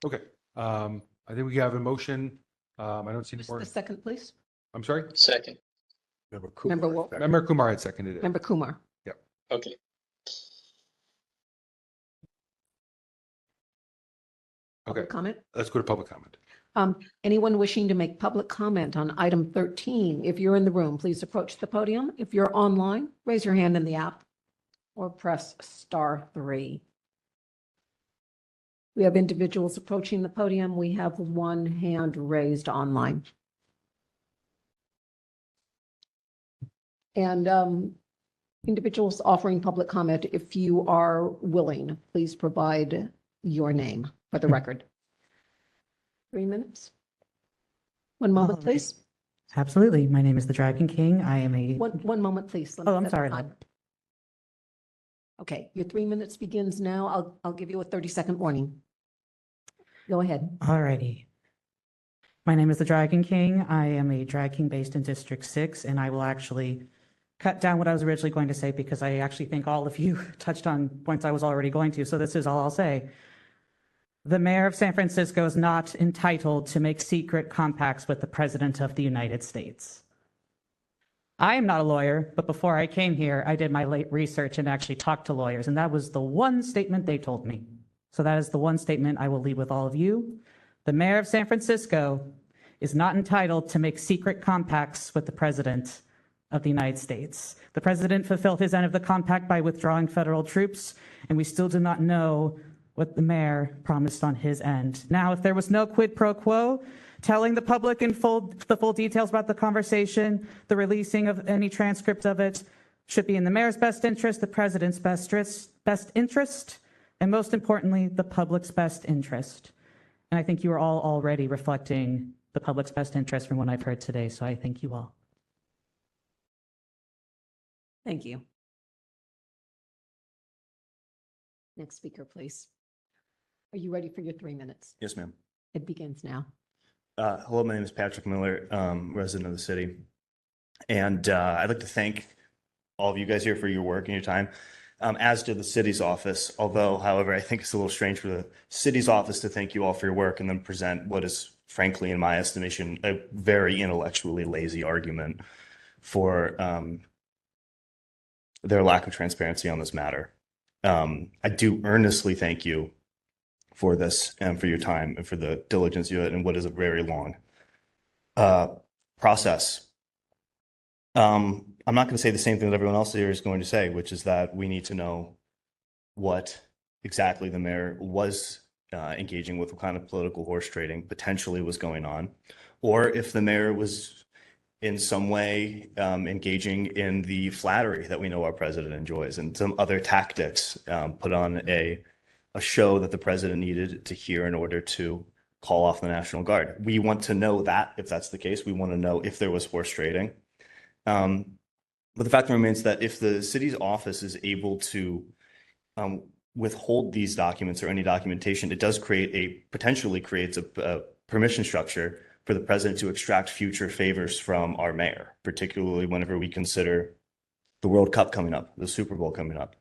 Okay. I think we have a motion. I don't see any more. The second, please. I'm sorry? Second. Member Member Kumar. Wo- Member Kumar had seconded it. Member Kumar. Okay. Okay, Public comment? let's go to public comment. Anyone wishing to make public comment on item 13, if you're in the room, please approach the podium. If you're online, raise your hand in the app or press *3. We have individuals approaching the podium. We have one hand raised online. And individuals offering public comment, if you are willing, please provide your name for the record. 3 minutes. 1 moment, please. Absolutely. My name is the Dragon King. I am a. One moment, please. Let me Oh, I'm set the sorry. time. Okay, your 3 minutes begins now. I'll give you a 30-second warning. Go ahead. Alrighty. My name is the Dragon King. I am a drag king based in District 6, and I will actually cut down what I was originally going to say because I actually think all of you touched on points I was already going to. So this is all I'll say. The mayor of San Francisco is not entitled to make secret compacts with the President of the United States. I am not a lawyer, but before I came here, I did my late research and actually talked to lawyers, and that was the one statement they told me. So that is the one statement I will leave with all of you. The mayor of San Francisco is not entitled to make secret compacts with the President of the United States. The President fulfilled his end of the compact by withdrawing federal troops, and we still do not know what the mayor promised on his end. Now, if there was no quid pro quo, telling the public in the full details about the conversation, the releasing of any transcript of it should be in the mayor's best interest, the president's best interest, and most importantly, the public's best interest. And I think you are all already reflecting the public's best interest from what I've heard today, so I thank you all. Thank you. Next speaker, please. Are you ready for your 3 minutes? Yes, ma'am. It begins now. Hello, my name is Patrick Miller, resident of the city. And I'd like to thank all of you guys here for your work and your time, as did the city's office. Although, however, I think it's a little strange for the city's office to thank you all for your work and then present what is, frankly, in my estimation, a very intellectually lazy argument for their lack of transparency on this matter. I do earnestly thank you for this and for your time and for the diligence you had in what is a very long process. I'm not going to say the same thing that everyone else here is going to say, which is that we need to know what exactly the mayor was engaging with, what kind of political horse trading potentially was going on, or if the mayor was in some way engaging in the flattery that we know our president enjoys and some other tactics, put on a show that the president needed to hear in order to call off the National Guard. We want to know that, if that's the case. We want to know if there was horse trading. But the fact remains that if the city's office is able to withhold these documents or any documentation, it does potentially creates a permission structure for the president to extract future favors from our mayor, particularly whenever we consider the World Cup coming up, the Super Bowl coming up.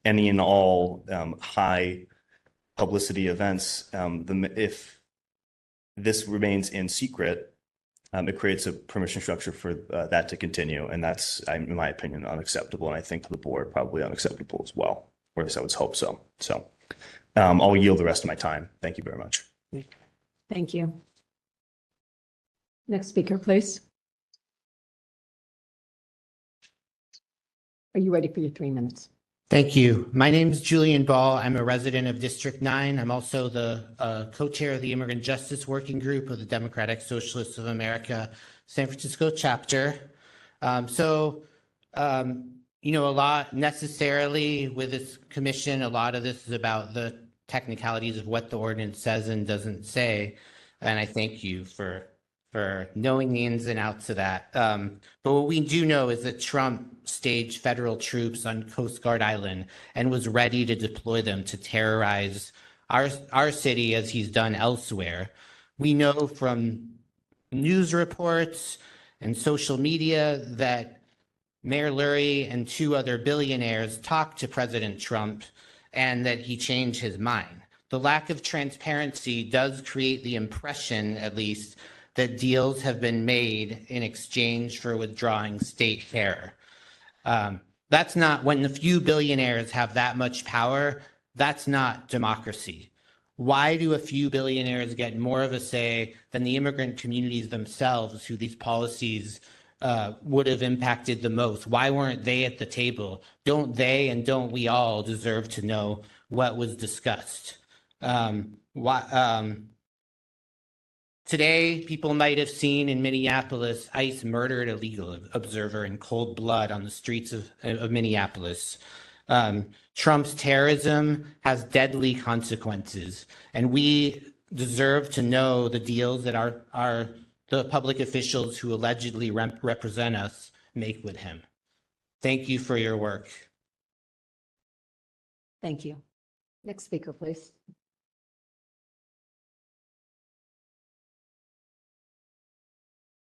Any and all high publicity events, if this remains in secret, it creates a permission structure for that to continue. And that's, in my opinion, unacceptable. And I think to the board, probably unacceptable as well, or at least I would hope so. So I'll yield the rest of my time. Thank you very much. Thank you. Next speaker, please. Are you ready for your 3 minutes? Thank you. My name is Julian Ball. I'm a resident of District 9. I'm also the co-chair of the Immigrant Justice Working Group of the Democratic Socialists of America, San Francisco chapter. A lot necessarily with this commission, a lot of this is about the technicalities of what the ordinance says and doesn't say. And I thank you for knowing the ins and outs of that. But what we do know is that Trump staged federal troops on Coast Guard Island and was ready to deploy them to terrorize our city as he's done elsewhere. We know from news reports and social media that Mayor Lurie and 2 other billionaires talked to President Trump and that he changed his mind. The lack of transparency does create the impression, at least, that deals have been made in exchange for withdrawing state terror. That's not, when the few billionaires have that much power, that's not democracy. Why do a few billionaires get more of a say than the immigrant communities themselves, who these policies would have impacted the most? Why weren't they at the table? Don't they and don't we all deserve to know what was discussed? Today, people might have seen in Minneapolis, ICE murdered a legal observer in cold blood on the streets of Minneapolis. Trump's terrorism has deadly consequences, and we deserve to know the deals that the public officials who allegedly represent us make with him. Thank you for your work. Thank you. Next speaker, please.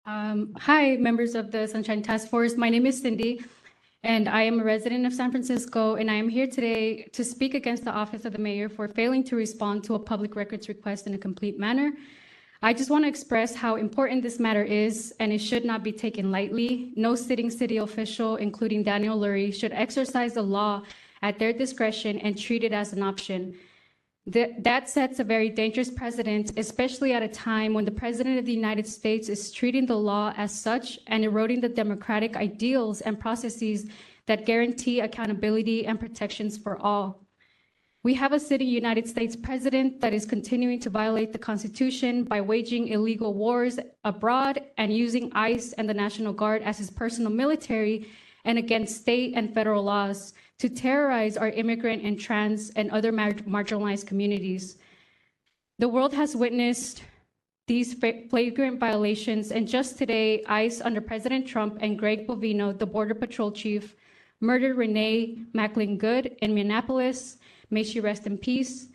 Hi, members of the Sunshine Task Force. My name is Cindy, and I am a resident of San Francisco, and I am here today to speak against the Office of the Mayor for failing to respond to a public records request in a complete manner. I just want to express how important this matter is, and it should not be taken lightly. No sitting city official, including Daniel Lurie, should exercise the law at their discretion and treat it as an option. That sets a very dangerous precedent, especially at a time when the President of the United States is treating the law as such and eroding the democratic ideals and processes that guarantee accountability and protections for all. We have a sitting United States president that is continuing to violate the Constitution by waging illegal wars abroad and using ICE and the National Guard as his personal military and against state and federal laws to terrorize our immigrant and trans and other marginalized communities. The world has witnessed these flagrant violations, and just today, ICE under President Trump and Greg Bovino, the Border Patrol chief, murdered Renee Macklin-Good in Minneapolis. May she rest in peace.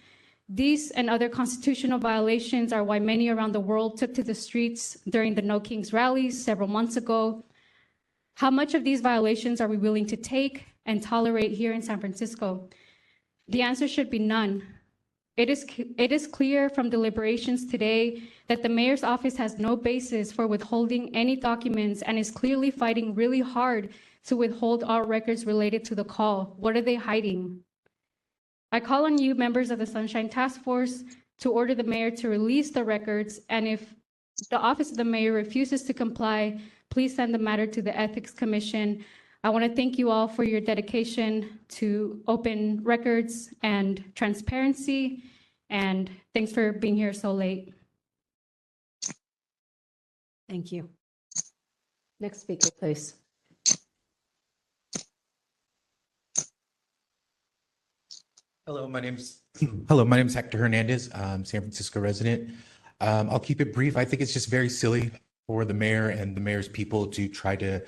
These and other constitutional violations are why many around the world took to the streets during the No Kings rallies several months ago. How much of these violations are we willing to take and tolerate here in San Francisco? The answer should be none. It is clear from deliberations today that the mayor's office has no basis for withholding any documents and is clearly fighting really hard to withhold all records related to the call. What are they hiding? I call on you, members of the Sunshine Task Force, to order the mayor to release the records, and if the office of the mayor refuses to comply, please send the matter to the Ethics Commission. I want to thank you all for your dedication to open records and transparency, and thanks for being here so late. Thank you. Next speaker, please. Hello, my name's Hector Hernandez. I'm San Francisco resident. I'll keep it brief. I think it's just very silly for the mayor and the mayor's people to try to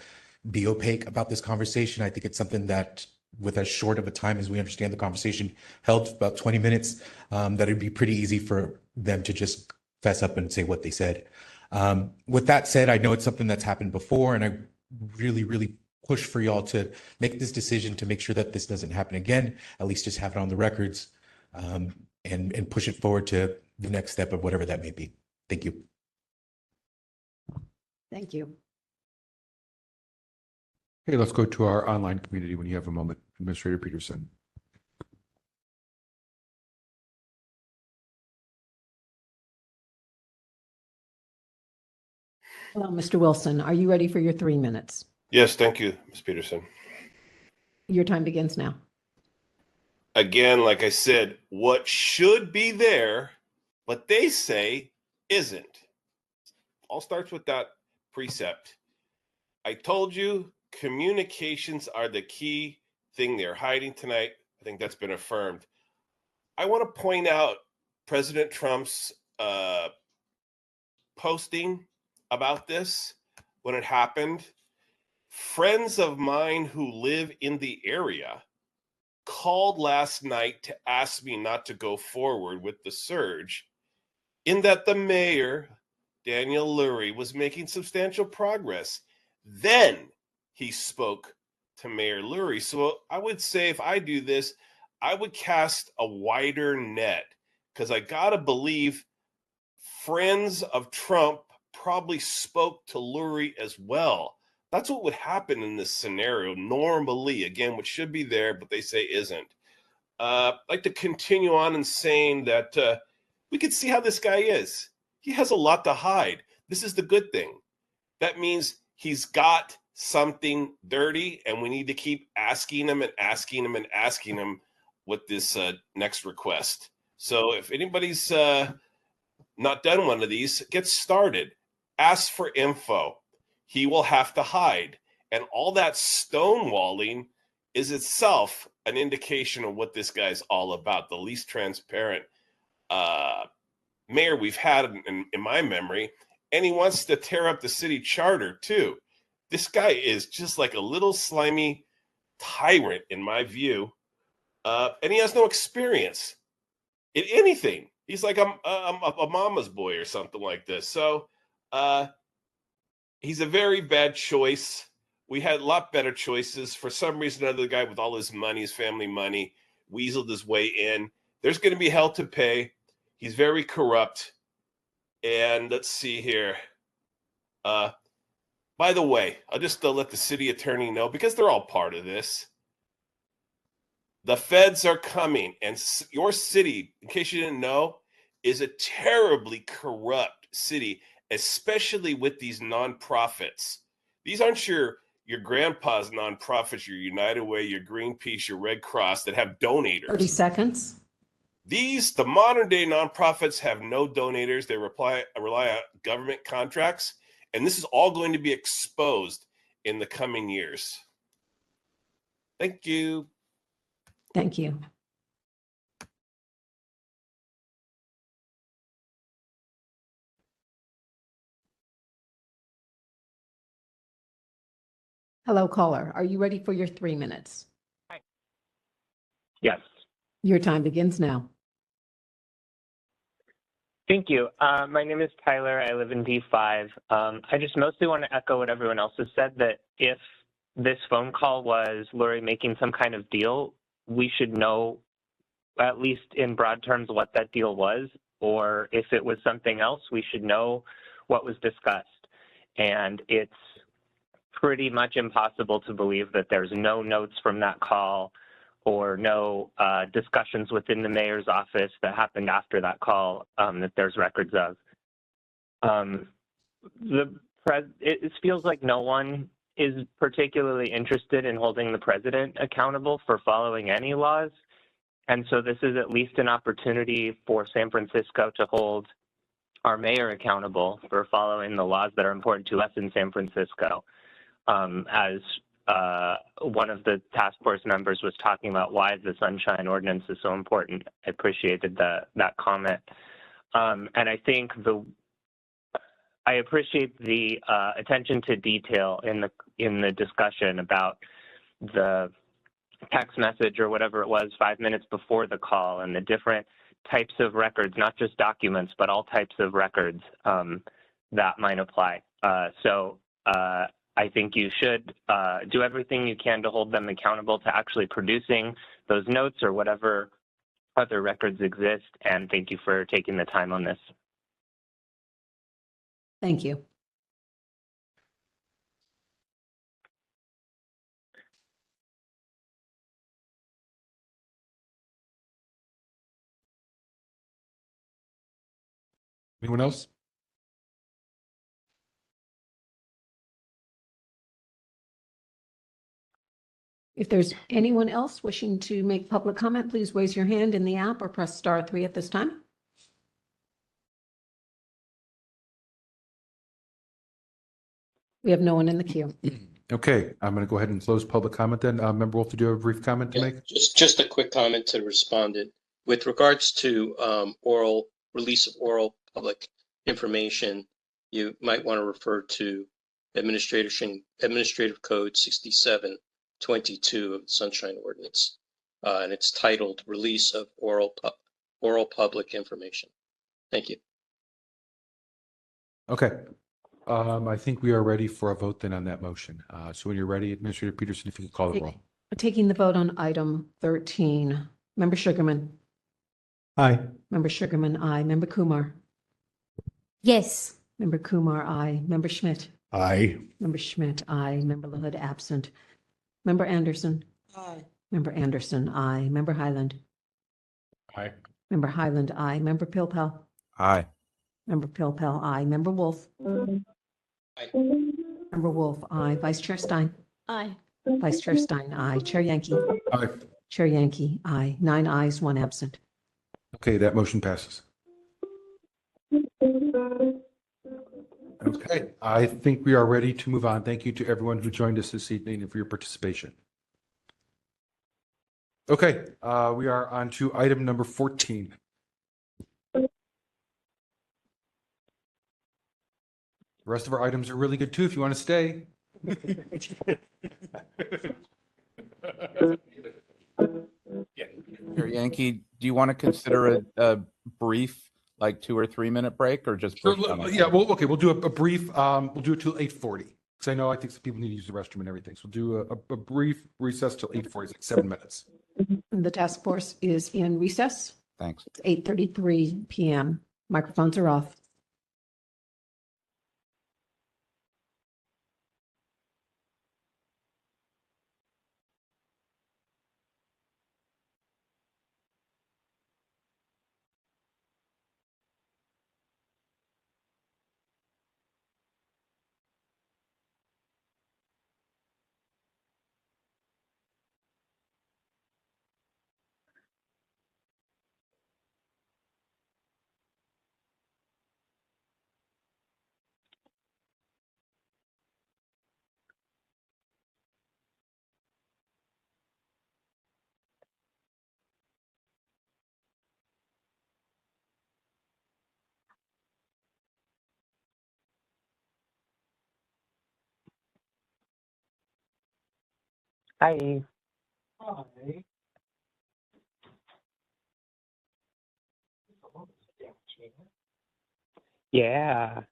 be opaque about this conversation. I think it's something that, with as short of a time as we understand the conversation held, about 20 minutes, that it'd be pretty easy for them to just fess up and say what they said. With that said, I know it's something that's happened before, and I really push for y'all to make this decision to make sure that this doesn't happen again, at least just have it on the records, and push it forward to the next step of whatever that may be. Thank you. Thank you. Okay, let's go to our online community when you have a moment, Administrator Peterson. Hello, Mr. Wilson. Are you ready for your 3 minutes? Yes, thank you, Ms. Peterson. Your time begins now. Again, like I said, what should be there, but they say isn't. All starts with that precept. I told you communications are the key thing they're hiding tonight. I think that's been affirmed. I want to point out President Trump's posting about this when it happened. Friends of mine who live in the area called last night to ask me not to go forward with the surge, in that the mayor, Daniel Lurie, was making substantial progress. Then he spoke to Mayor Lurie. So I would say, if I do this, I would cast a wider net, because I got to believe friends of Trump probably spoke to Lurie as well. That's what would happen in this scenario normally. Again, what should be there, but they say isn't. I'd like to continue on in saying that we can see how this guy is. He has a lot to hide. This is the good thing. That means he's got something dirty, and we need to keep asking him and asking him and asking him with this next request. So if anybody's not done one of these, get started. Ask for info. He will have to hide. And all that stonewalling is itself an indication of what this guy's all about. The least transparent mayor we've had in my memory. And he wants to tear up the city charter too. This guy is just like a little slimy tyrant in my view. And he has no experience in anything. He's like a mama's boy or something like this. So he's a very bad choice. We had a lot better choices. For some reason or other, the guy with all his money, his family money, weaseled his way in. There's going to be hell to pay. He's very corrupt. And let's see here. By the way, I'll just let the city attorney know, because they're all part of this. The feds are coming, and your city, in case you didn't know, is a terribly corrupt city, especially with these nonprofits. These aren't your grandpa's nonprofits, your United Way, your Greenpeace, your Red Cross that have donators. 30 seconds. The modern day nonprofits have no donators. They rely on government contracts. And this is all going to be exposed in the coming years. Thank you. Thank you. Hello, caller. Are you ready for your 3 minutes? Yes. Your time begins now. Thank you. My name is Tyler. I live in D5. I just mostly want to echo what everyone else has said, that if this phone call was Lurie making some kind of deal, we should know, at least in broad terms, what that deal was, or if it was something else, we should know what was discussed. And it's pretty much impossible to believe that there's no notes from that call or no discussions within the mayor's office that happened after that call that there's records of. It feels like no one is particularly interested in holding the president accountable for following any laws. And so this is at least an opportunity for San Francisco to hold our mayor accountable for following the laws that are important to us in San Francisco. As one of the task force members was talking about why the Sunshine Ordinance is so important. I appreciated that comment. And I think I appreciate the attention to detail in the discussion about the text message or whatever it was 5 minutes before the call, and the different types of records, not just documents, but all types of records that might apply. So I think you should do everything you can to hold them accountable to actually producing those notes or whatever other records exist. And thank you for taking the time on this. Thank you. Anyone else? If there's anyone else wishing to make public comment, please raise your hand in the app or press *3 at this time. We have no one in the queue. Okay, I'm going to go ahead and close public comment then. Member Wolf, did you have a brief comment to make? Just a quick comment to respond it. With regards to release of oral public information, you might want to refer to Administrative Code 6722 of the Sunshine Ordinance, and it's titled Release of Oral Public Information. Thank you. Okay. I think we are ready for a vote then on that motion. So when you're ready, Administrator Peterson, if you could call the roll. Taking the vote on item 13. Member Sugarman. Aye. Member Sugarman, aye. Member Kumar. Yes. Member Kumar, aye. Member Schmidt. Aye. Member Schmidt, aye. Member LaHood, absent. Member Anderson. Aye. Member Anderson, aye. Member Highland. Aye. Member Highland, aye. Member Pilpel. Aye. Member Pilpel, aye. Member Wolf. Aye. Member Wolf, aye. Vice Chair Stein. Aye. Vice Chair Stein, aye. Chair Yankee. Aye. Chair Yankee, aye. 9 ayes, 1 absent. Okay, that motion passes. Okay, I think we are ready to move on. Thank you to everyone who joined us this evening and for your participation. Okay, we are on to item number 14. The rest of our items are really good too, if you want to stay. Chair Yankee, do you want to consider a brief, like 2 or 3 minute break, or just Sure, push on it? yeah, well, okay, we'll do a brief, we'll do it till 8:40. Because I know I think some people need to use the restroom and everything. So we'll do a brief recess till 8:40, it's like 7 minutes. The task force is in recess. Thanks. It's 8:33 PM. Microphones are off. Hi. Hi. Yeah.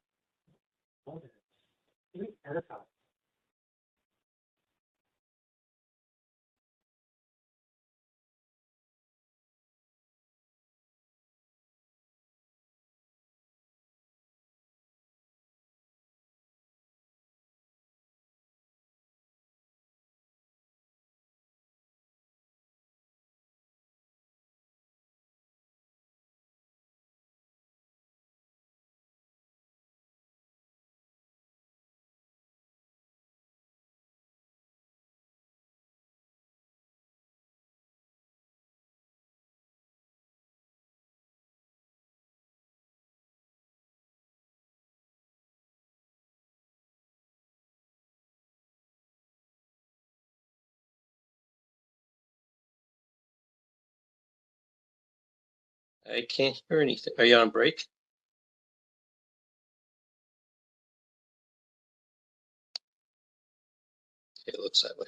I can't hear anything. Are you on break? It looks that way.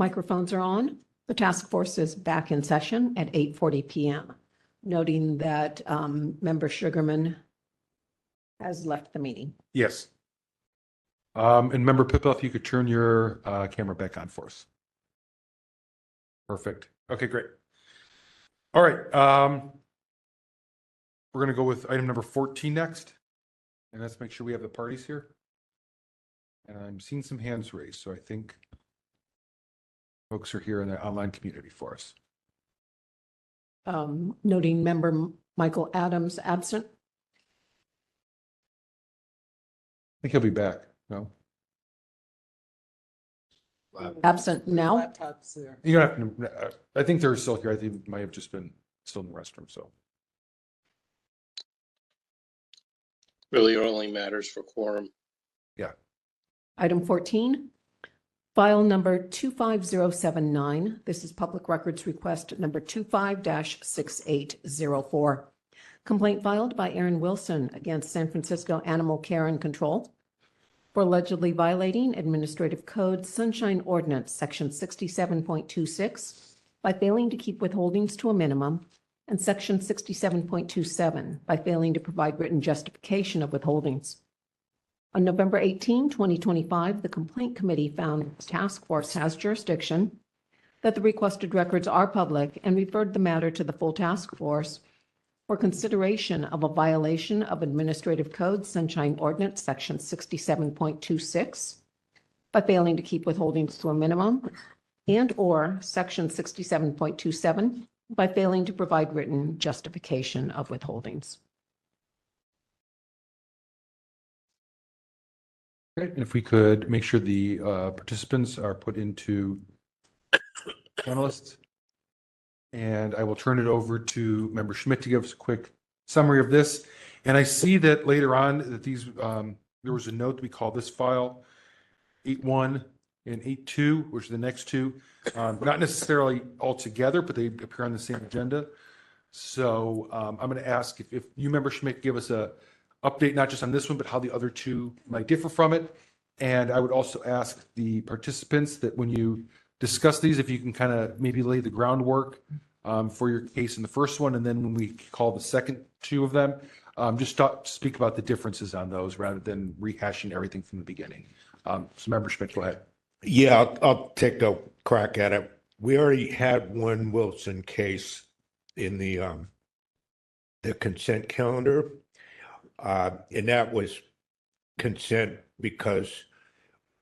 Microphones are on. The task force is back in session at 8:40 p.m. Noting that Member Sugarman has left the meeting. Yes. And Member Pippel, if you could turn your camera back on for us. Perfect. Okay, great. All right. We're going to go with item number 14 next. And let's make sure we have the parties here. And I'm seeing some hands raised, so I think folks are here in the online community for us. Noting Member Michael Adams absent. I think he'll be back. No? Absent now. Laptop's there. You don't have to, I think they're still here. I think it might have just been still in the restroom, so. Really only matters for quorum. Yeah. Item 14, file number 25079. This is public records request number 25-6804. Complaint filed by Aaron Wilson against San Francisco Animal Care and Control for allegedly violating Administrative Code Sunshine Ordinance, Section 67.26, by failing to keep withholdings to a minimum, and Section 67.27, by failing to provide written justification of withholdings. On November 18, 2025, the Complaint Committee found the task force has jurisdiction, that the requested records are public, and referred the matter to the full task force for consideration of a violation of Administrative Code Sunshine Ordinance, Section 67.26, by failing to keep withholdings to a minimum, and/or Section 67.27, by failing to provide written justification of withholdings. Great. And if we could make sure the participants are put into panelists. And I will turn it over to Member Schmidt to give us a quick summary of this. And I see that later on that these, there was a note that we call this file 8.1 and 8.2, which are the next two, not necessarily all together, but they appear on the same agenda. So I'm going to ask if you, Member Schmidt, give us a update, not just on this one, but how the other two might differ from it. And I would also ask the participants that when you discuss these, if you can kind of maybe lay the groundwork for your case in the first one, and then when we call the second two of them, just speak about the differences on those rather than rehashing everything from the beginning. So Member Schmidt, go ahead. Yeah, I'll take a crack at it. We already had one Wilson case in the consent calendar, and that was consent because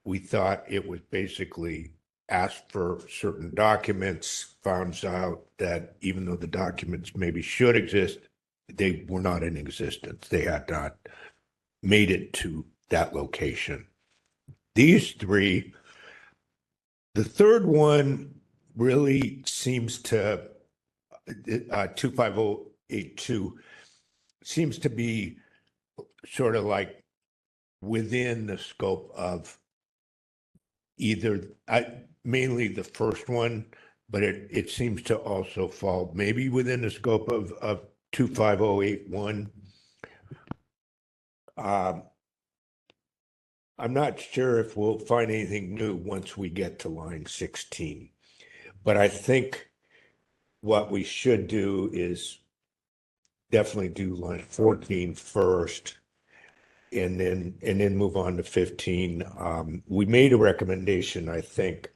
we thought it was basically asked for certain documents, found out that even though the documents maybe should exist, they were not in existence. They had not made it to that location. These three, the third one really seems to, 25082, seems to be sort of like within the scope of either, mainly the first one, but it seems to also fall maybe within the scope of 25081. I'm not sure if we'll find anything new once we get to line 16, but I think what we should do is definitely do line 14 first, and then move on to 15. We made a recommendation, I think,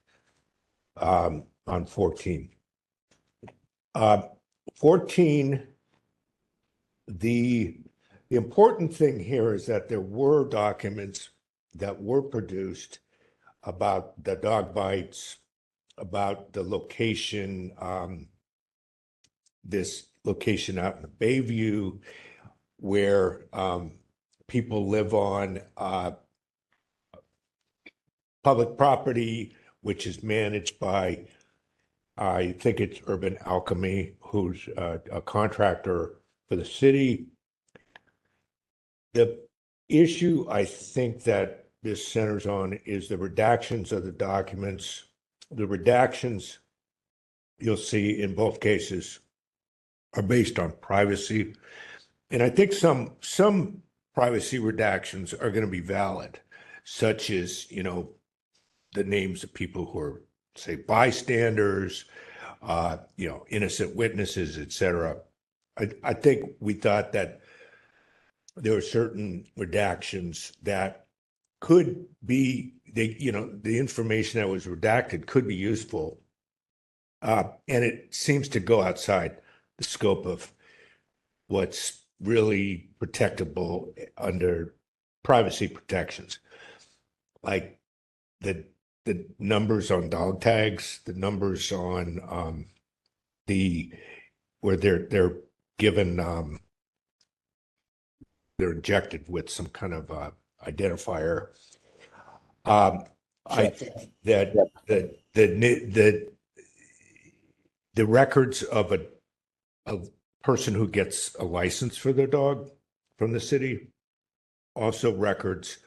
on 14. 14, the important thing here is that there were documents that were produced about the dog bites, about the location, this location out in the Bayview, where people live on public property, which is managed by, I think it's Urban Alchemy, who's a contractor for the city. The issue I think that this centers on is the redactions of the documents. The redactions you'll see in both cases are based on privacy. And I think some privacy redactions are going to be valid, such as, the names of people who are say bystanders, innocent witnesses, et cetera. I think we thought that there were certain redactions that could be, the information that was redacted could be useful. And it seems to go outside the scope of what's really protectable under privacy protections. Like the numbers on dog tags, the numbers on where they're given they're injected with some kind of identifier. I think that the records of a person who gets a license for their dog from the city, also records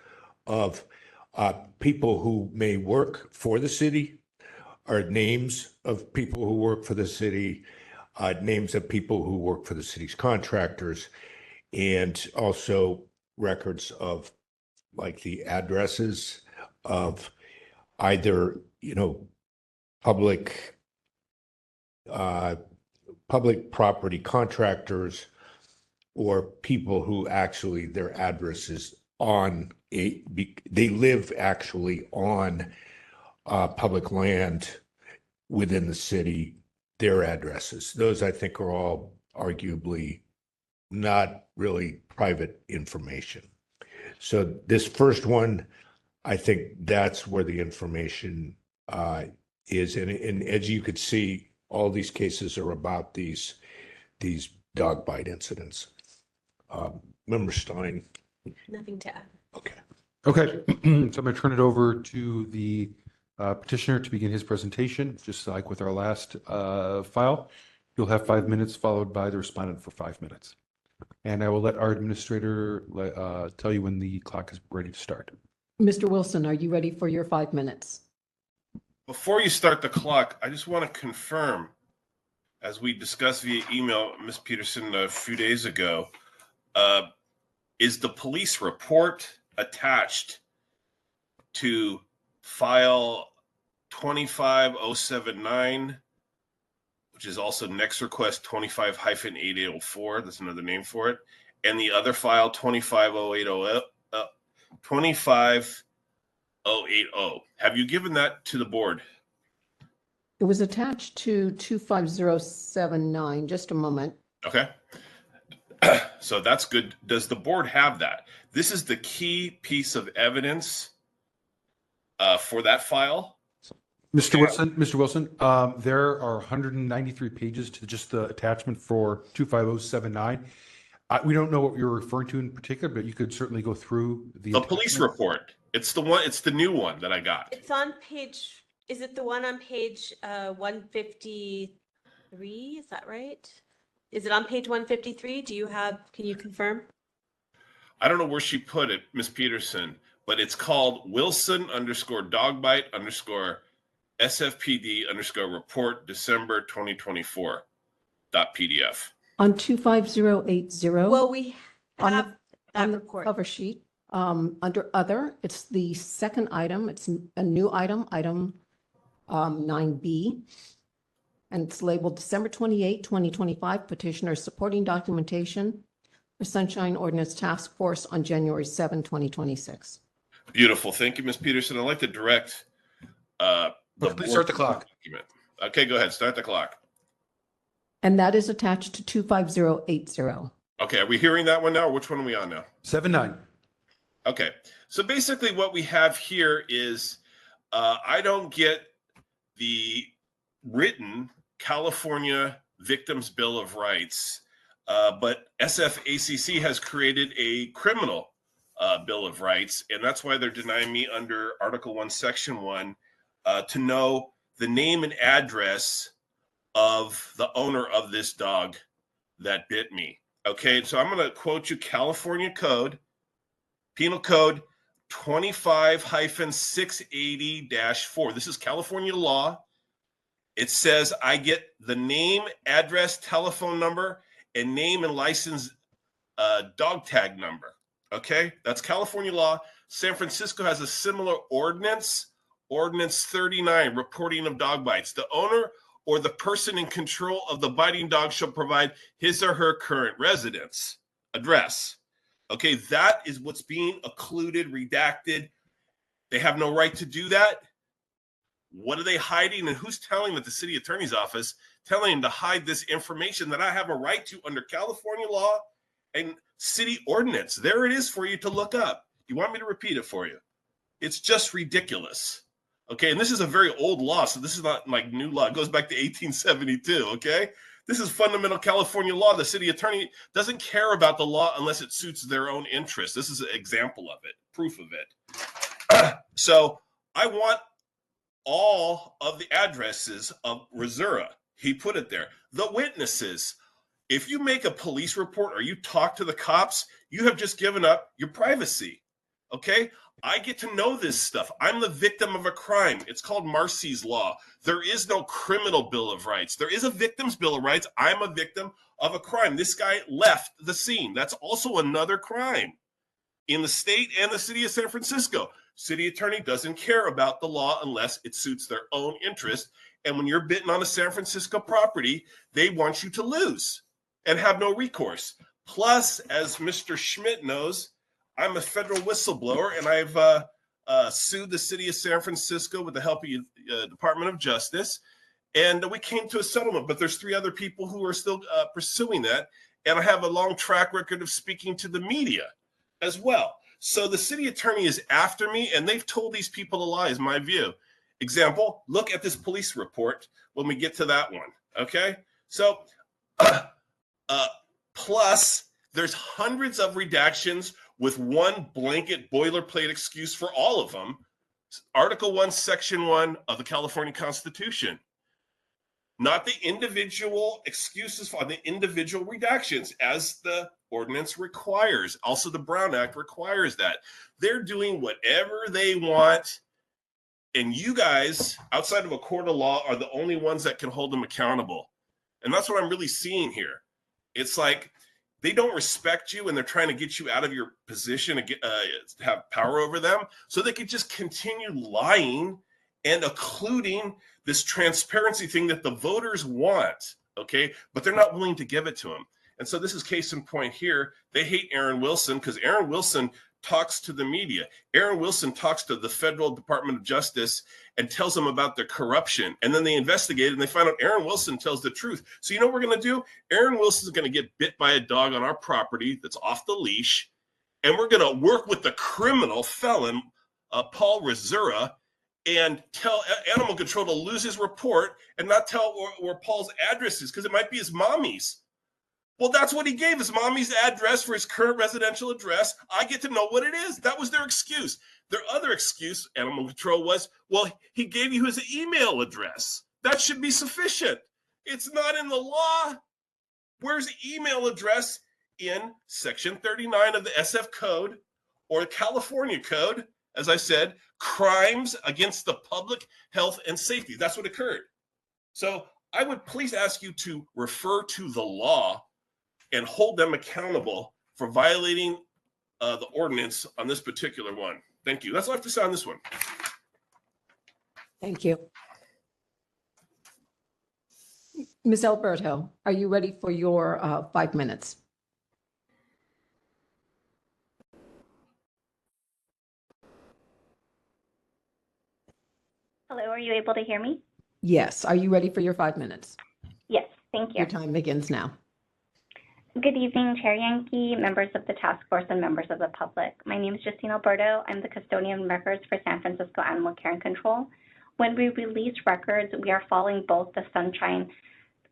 of people who may work for the city, or names of people who work for the city, names of people who work for the city's contractors, and also records of like the addresses of either, public property contractors or people who actually their address is they live actually on public land within the city, their addresses. Those I think are all arguably not really private information. So this first one, I think that's where the information is. And as you could see, all these cases are about these dog bite incidents. Member Stein. Nothing to add. Okay, so I'm going to turn it over to the petitioner to begin his presentation, just like with our last file. You'll have 5 minutes, followed by the respondent for 5 minutes. And I will let our administrator tell you when the clock is ready to start. Mr. Wilson, are you ready for your 5 minutes? Before you start the clock, I just want to confirm, as we discussed via email, Ms. Peterson, a few days ago, is the police report attached to file 25079, which is also next request 25-8804. That's another name for it. And the other file 25080. Have you given that to the board? It was attached to 25079. Just a moment. Okay. So that's good. Does the board have that? This is the key piece of evidence for that file. Mr. Wilson, there are 193 pages to just the attachment for 25079. We don't know what you're referring to in particular, but you could certainly go through the police report. It's the one. It's the new one that I got. It's on page. Is it the one on page 153? Is that right? Is it on page 153? Can you confirm? I don't know where she put it, Miss Peterson, but it's called Wilson_Dogbite_SFPD_report December 2024.pdf. On 25080. Well, we have on the cover sheet, under other, it's the second item. It's a new item, item 9B. And it's labeled December 28, 2025, petitioner supporting documentation for Sunshine Ordinance Task Force on January 7, 2026. Beautiful. Thank you, Ms. Peterson. I'd like to direct please start the clock. Document. Okay, go ahead. Start the clock. And that is attached to 25080. Okay, are we hearing that one now? Or which one are we on now? 79. Okay, so basically what we have here is I don't get the written California Victims Bill of Rights, but SFACC has created a criminal Bill of Rights, and that's why they're denying me under Article 1, Section 1 to know the name and address of the owner of this dog that bit me. Okay, so I'm going to quote you California Code, Penal Code 25-680-4. This is California law. It says I get the name, address, telephone number, and name and license dog tag number. Okay, that's California law. San Francisco has a similar ordinance Ordinance 39, reporting of dog bites. The owner or the person in control of the biting dog shall provide his or her current residence address. Okay, that is what's being occluded, redacted. They have no right to do that. What are they hiding, and who's telling that the city attorney's office telling them to hide this information that I have a right to under California law and city ordinance? There it is for you to look up. You want me to repeat it for you? It's just ridiculous. Okay, and this is a very old law, so this is not like new law. It goes back to 1872, okay? This is fundamental California law. The city attorney doesn't care about the law unless it suits their own interest. This is an example of it, proof of it. So I want all of the addresses of Resura. He put it there. The witnesses. If you make a police report or you talk to the cops, you have just given up your privacy, okay? I get to know this stuff. I'm the victim of a crime. It's called Marcy's Law. There is no criminal bill of rights. There is a victim's bill of rights. I'm a victim of a crime. This guy left the scene. That's also another crime in the state and the city of San Francisco. City attorney doesn't care about the law unless it suits their own interest. And when you're bitten on a San Francisco property, they want you to lose and have no recourse. Plus, as Mr. Schmidt knows, I'm a federal whistleblower, and I've sued the city of San Francisco with the help of the Department of Justice. And we came to a settlement, but there's 3 other people who are still pursuing that. And I have a long track record of speaking to the media as well. So the city attorney is after me, and they've told these people to lie, is my view. Example, look at this police report when we get to that one, okay? So, plus, there's hundreds of redactions with one blanket boilerplate excuse for all of them. Article 1, Section 1 of the California Constitution. Not the individual excuses for the individual redactions, as the ordinance requires. Also, the Brown Act requires that. They're doing whatever they want, and you guys, outside of a court of law, are the only ones that can hold them accountable. And that's what I'm really seeing here. It's like they don't respect you, and they're trying to get you out of your position and have power over them, so they could just continue lying and occluding this transparency thing that the voters want, okay? But they're not willing to give it to them. And so this is case in point here. They hate Aaron Wilson because Aaron Wilson talks to the media. Aaron Wilson talks to the federal Department of Justice and tells them about their corruption. And then they investigate and they find out Aaron Wilson tells the truth. So you know what we're going to do? Aaron Wilson is going to get bit by a dog on our property that's off the leash. And we're going to work with the criminal felon, Paul Resura, and tell animal control to lose his report and not tell where Paul's address is, because it might be his mommy's. Well, that's what he gave, his mommy's address for his current residential address. I get to know what it is. That was their excuse. Their other excuse, animal control, was, well, he gave you his email address. That should be sufficient. It's not in the law. Where's the email address in Section 39 of the SF Code or the California Code? As I said, crimes against the public health and safety. That's what occurred. So I would please ask you to refer to the law and hold them accountable for violating the ordinance on this particular one. Thank you. That's all I have to say on this one. Thank you. Ms. Alberto, are you ready for your 5 minutes? Hello, are you able to hear me? Yes. Are you ready for your 5 minutes? Yes, thank you. Your time begins now. Good evening, Chair Yankee, members of the task force, and members of the public. My name is Justine Alberto. I'm the custodian of records for San Francisco Animal Care and Control. When we release records, we are following both the Sunshine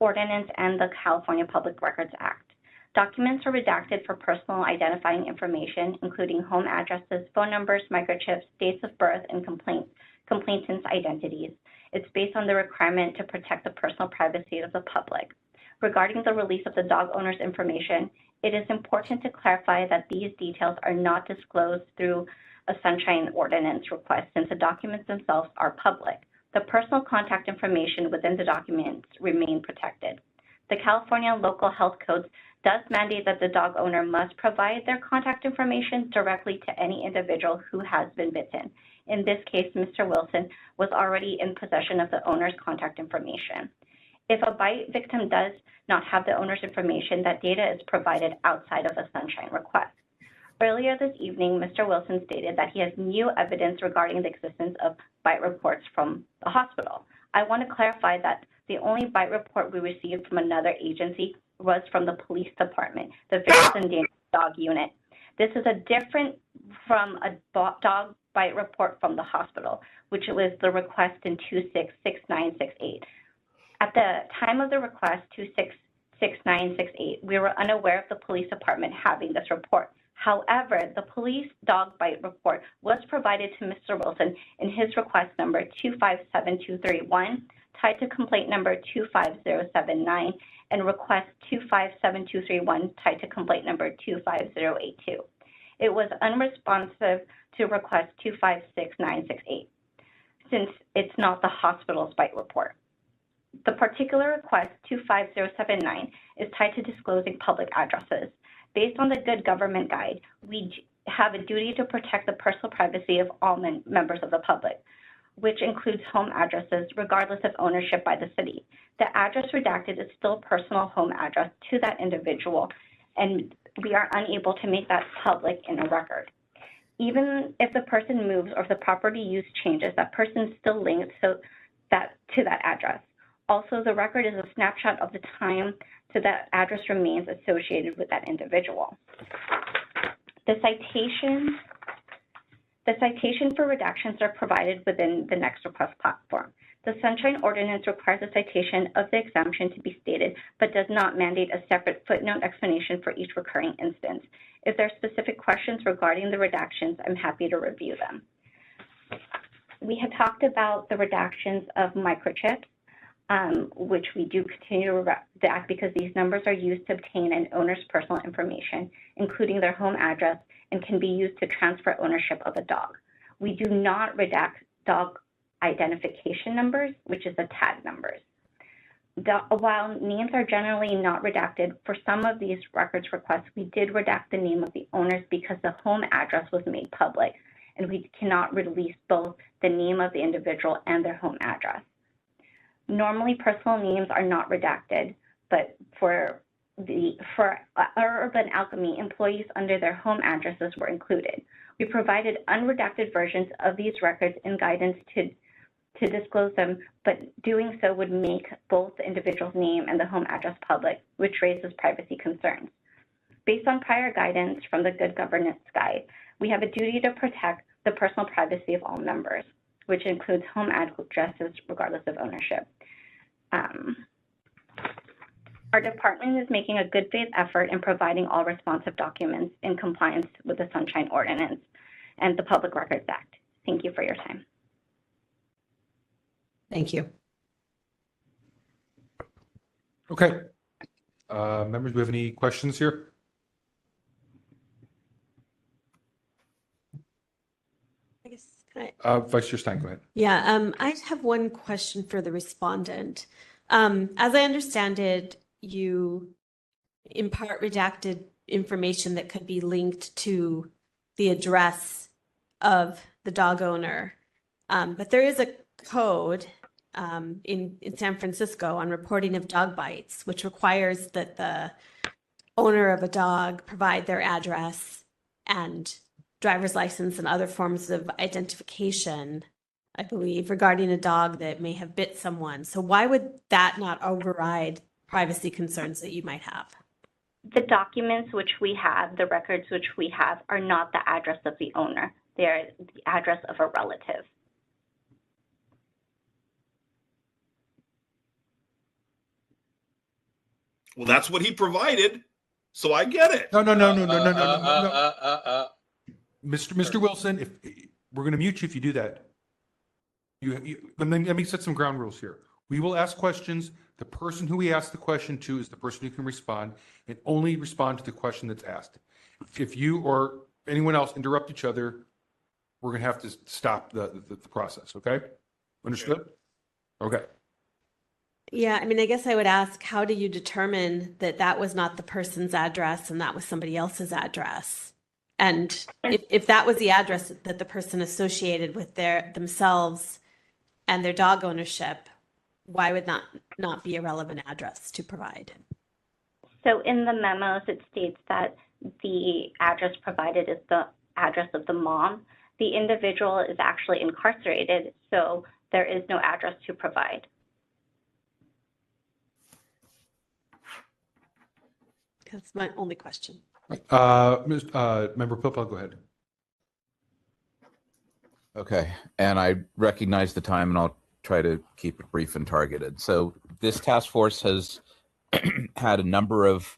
Ordinance and the California Public Records Act. Documents are redacted for personal identifying information, including home addresses, phone numbers, microchips, dates of birth, and complainants' identities. It's based on the requirement to protect the personal privacy of the public. Regarding the release of the dog owner's information, it is important to clarify that these details are not disclosed through a Sunshine Ordinance request, since the documents themselves are public. The personal contact information within the documents remain protected. The California Local Health Codes does mandate that the dog owner must provide their contact information directly to any individual who has been bitten. In this case, Mr. Wilson was already in possession of the owner's contact information. If a bite victim does not have the owner's information, that data is provided outside of a sunshine request. Earlier this evening, Mr. Wilson stated that he has new evidence regarding the existence of bite reports from the hospital. I want to clarify that the only bite report we received from another agency was from the police department, the Victims and Dangerous Dog Unit. This is a different from a dog bite report from the hospital, which was the request in 266968. At the time of the request, 266968, we were unaware of the police department having this report. However, the police dog bite report was provided to Mr. Wilson in his request number 257231, tied to complaint number 25079, and request 257231, tied to complaint number 25082. It was unresponsive to request 256968, since it's not the hospital's bite report. The particular request 25079 is tied to disclosing public addresses. Based on the Good Government Guide, we have a duty to protect the personal privacy of all members of the public, which includes home addresses regardless of ownership by the city. The address redacted is still a personal home address to that individual, and we are unable to make that public in a record. Even if the person moves or if the property use changes, that person is still linked to that address. Also, the record is a snapshot of the time so that address remains associated with that individual. The citation for redactions are provided within the Next Request platform. The Sunshine Ordinance requires a citation of the exemption to be stated, but does not mandate a separate footnote explanation for each recurring instance. If there are specific questions regarding the redactions, I'm happy to review them. We have talked about the redactions of microchips, which we do continue to redact because these numbers are used to obtain an owner's personal information, including their home address, and can be used to transfer ownership of a dog. We do not redact dog identification numbers, which is the tag numbers. While names are generally not redacted, for some of these records requests, we did redact the name of the owners because the home address was made public, and we cannot release both the name of the individual and their home address. Normally, personal names are not redacted, but for Urban Alchemy, employees under their home addresses were included. We provided unredacted versions of these records in guidance to disclose them, but doing so would make both the individual's name and the home address public, which raises privacy concerns. Based on prior guidance from the Good Governance Guide, we have a duty to protect the personal privacy of all members, which includes home addresses regardless of ownership. Our department is making a good faith effort in providing all responsive documents in compliance with the Sunshine Ordinance and the Public Records Act. Thank you for your time. Thank you. Okay. Members, do we have any questions here? I guess, can I? Vice Chair Stein, go ahead. Yeah, I have one question for the respondent. As I understand it, you in part redacted information that could be linked to the address of the dog owner. But there is a code in San Francisco on reporting of dog bites, which requires that the owner of a dog provide their address and driver's license and other forms of identification, I believe, regarding a dog that may have bit someone. So why would that not override privacy concerns that you might have? The documents which we have, the records which we have, are not the address of the owner. They're the address of a relative. Well, that's what he provided, so I get it. No. Mr. Wilson, if we're going to mute you if you do that. Let me set some ground rules here. We will ask questions. The person who we ask the question to is the person who can respond, and only respond to the question that's asked. If you or anyone else interrupt each other, we're going to have to stop the process. Okay? Understood? Okay. Yeah, I mean, I guess I would ask, how do you determine that that was not the person's address and that was somebody else's address? And if that was the address that the person associated with themselves and their dog ownership, why would not be a relevant address to provide? So in the memos, it states that the address provided is the address of the mom. The individual is actually incarcerated, so there is no address to provide. That's my only question. Member Pilpel, go ahead. Okay, and I recognize the time, and I'll try to keep it brief and targeted. So this task force has had a number of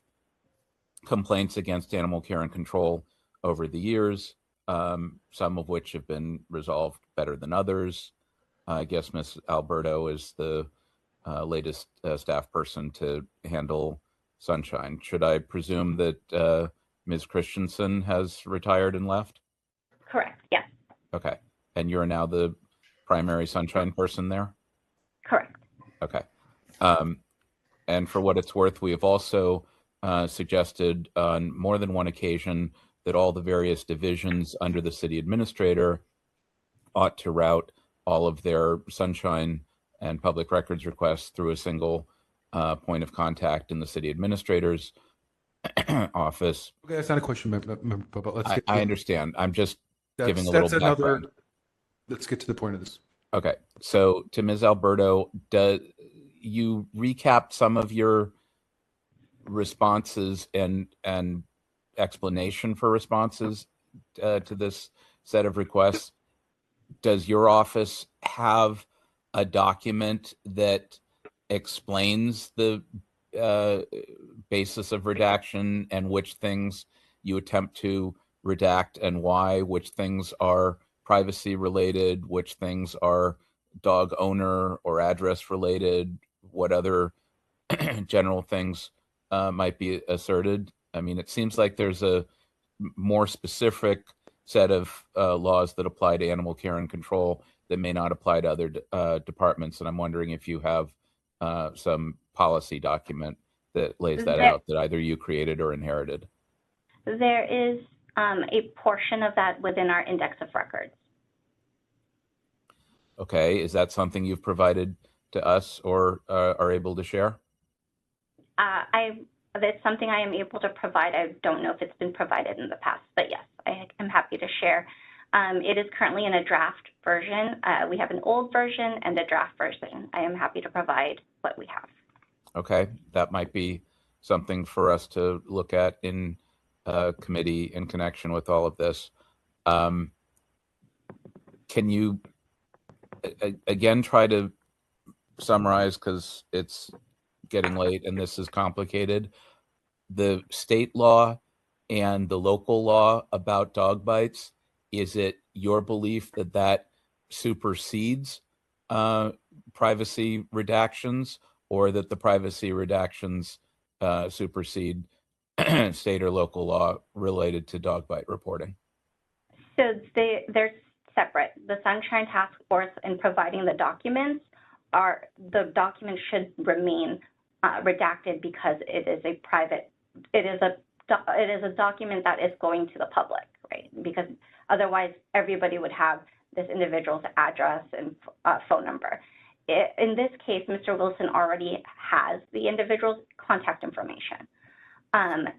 complaints against animal care and control over the years, some of which have been resolved better than others. I guess Ms. Alberto is the latest staff person to handle Sunshine. Should I presume that Ms. Christensen has retired and left? Correct, yes. Okay, and you're now the primary Sunshine person there? Correct. Okay. And for what it's worth, we have also suggested on more than one occasion that all the various divisions under the city administrator ought to route all of their Sunshine and public records requests through a single point of contact in the city administrator's office. Okay, that's not a question, Member Pilpel. Let's get I understand. I'm just giving a little background. Let's get to the point of this. Okay, so to Ms. Alberto, you recapped some of your responses and explanation for responses to this set of requests. Does your office have a document that explains the basis of redaction and which things you attempt to redact and why, which things are privacy related, which things are dog owner or address related, what other general things might be asserted? I mean, it seems like there's a more specific set of laws that apply to animal care and control that may not apply to other departments. And I'm wondering if you have some policy document that lays that out that either you created or inherited. There is a portion of that within our index of records. Okay, is that something you've provided to us or are able to share? That's something I am able to provide. I don't know if it's been provided in the past, but yes, I am happy to share. It is currently in a draft version. We have an old version and a draft version. I am happy to provide what we have. Okay, that might be something for us to look at in committee in connection with all of this. Can you again try to summarize, because it's getting late and this is complicated, the state law and the local law about dog bites? Is it your belief that that supersedes privacy redactions, or that the privacy redactions supersede state or local law related to dog bite reporting? So they're separate. The Sunshine Task Force, in providing the documents, the documents should remain redacted because it is a document that is going to the public, right? Because otherwise everybody would have this individual's address and phone number. In this case, Mr. Wilson already has the individual's contact information.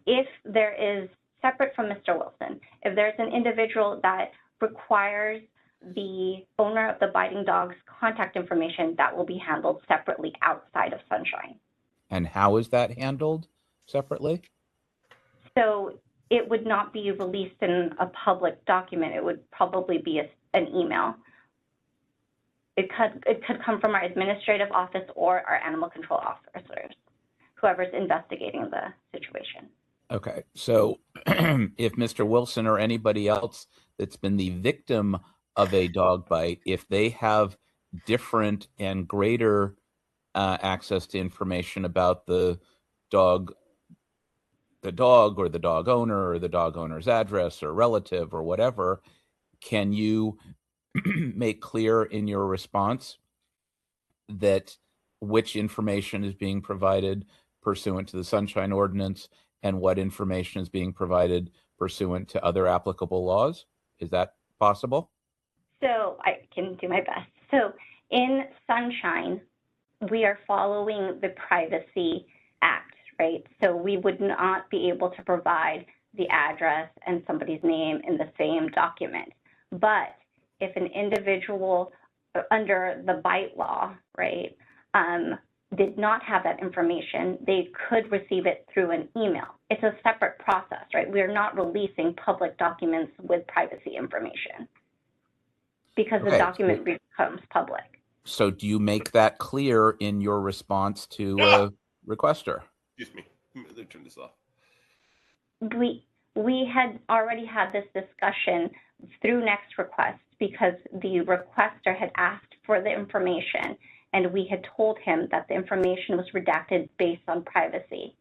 If there is, separate from Mr. Wilson, if there's an individual that requires the owner of the biting dog's contact information, that will be handled separately outside of Sunshine. And how is that handled separately? So it would not be released in a public document. It would probably be an email. It could come from our administrative office or our animal control officers, whoever's investigating the situation. Okay, so if Mr. Wilson or anybody else that's been the victim of a dog bite, if they have different and greater access to information about the dog or the dog owner or the dog owner's address or relative or whatever, can you make clear in your response that which information is being provided pursuant to the Sunshine Ordinance and what information is being provided pursuant to other applicable laws? Is that possible? So I can do my best. So in Sunshine, we are following the Privacy Act, right? So we would not be able to provide the address and somebody's name in the same document. But if an individual under the BITE law, right, did not have that information, they could receive it through an email. It's a separate process, right? We're not releasing public documents with privacy information because the Okay. document becomes public. So do you make that clear in your response to requester? Excuse me. Let me turn this off. We had already had this discussion through next request because the requester had asked for the information and we had told him that the information was redacted based on privacy.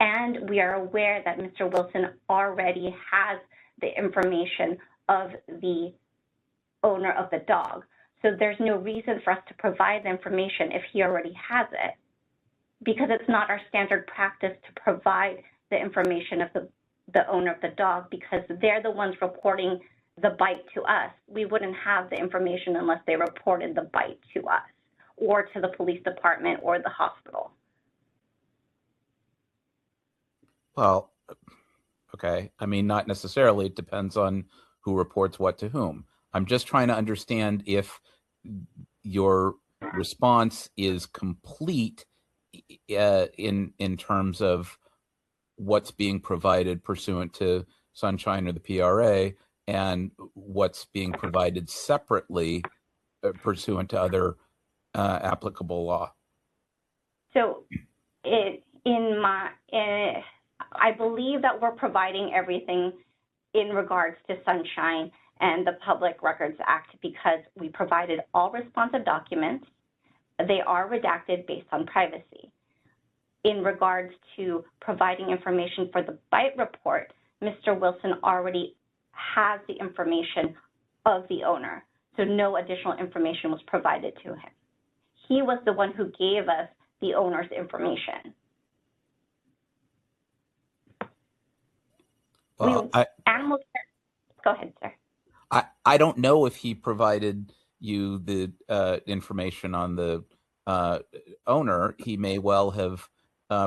And we are aware that Mr. Wilson already has the information of the owner of the dog. So there's no reason for us to provide the information if he already has it, because it's not our standard practice to provide the information of the owner of the dog because they're the ones reporting the bite to us. We wouldn't have the information unless they reported the bite to us or to the police department or the hospital. Well, okay. I mean, not necessarily. It depends on who reports what to whom. I'm just trying to understand if your response is complete in terms of what's being provided pursuant to Sunshine or the PRA and what's being provided separately pursuant to other applicable law. So I believe that we're providing everything in regards to Sunshine and the Public Records Act because we provided all responsive documents. They are redacted based on privacy. In regards to providing information for the bite report, Mr. Wilson already has the information of the owner, so no additional information was provided to him. He was the one who gave us the owner's information. Well, Go ahead, sir. I don't know if he provided you the information on the owner. He may well have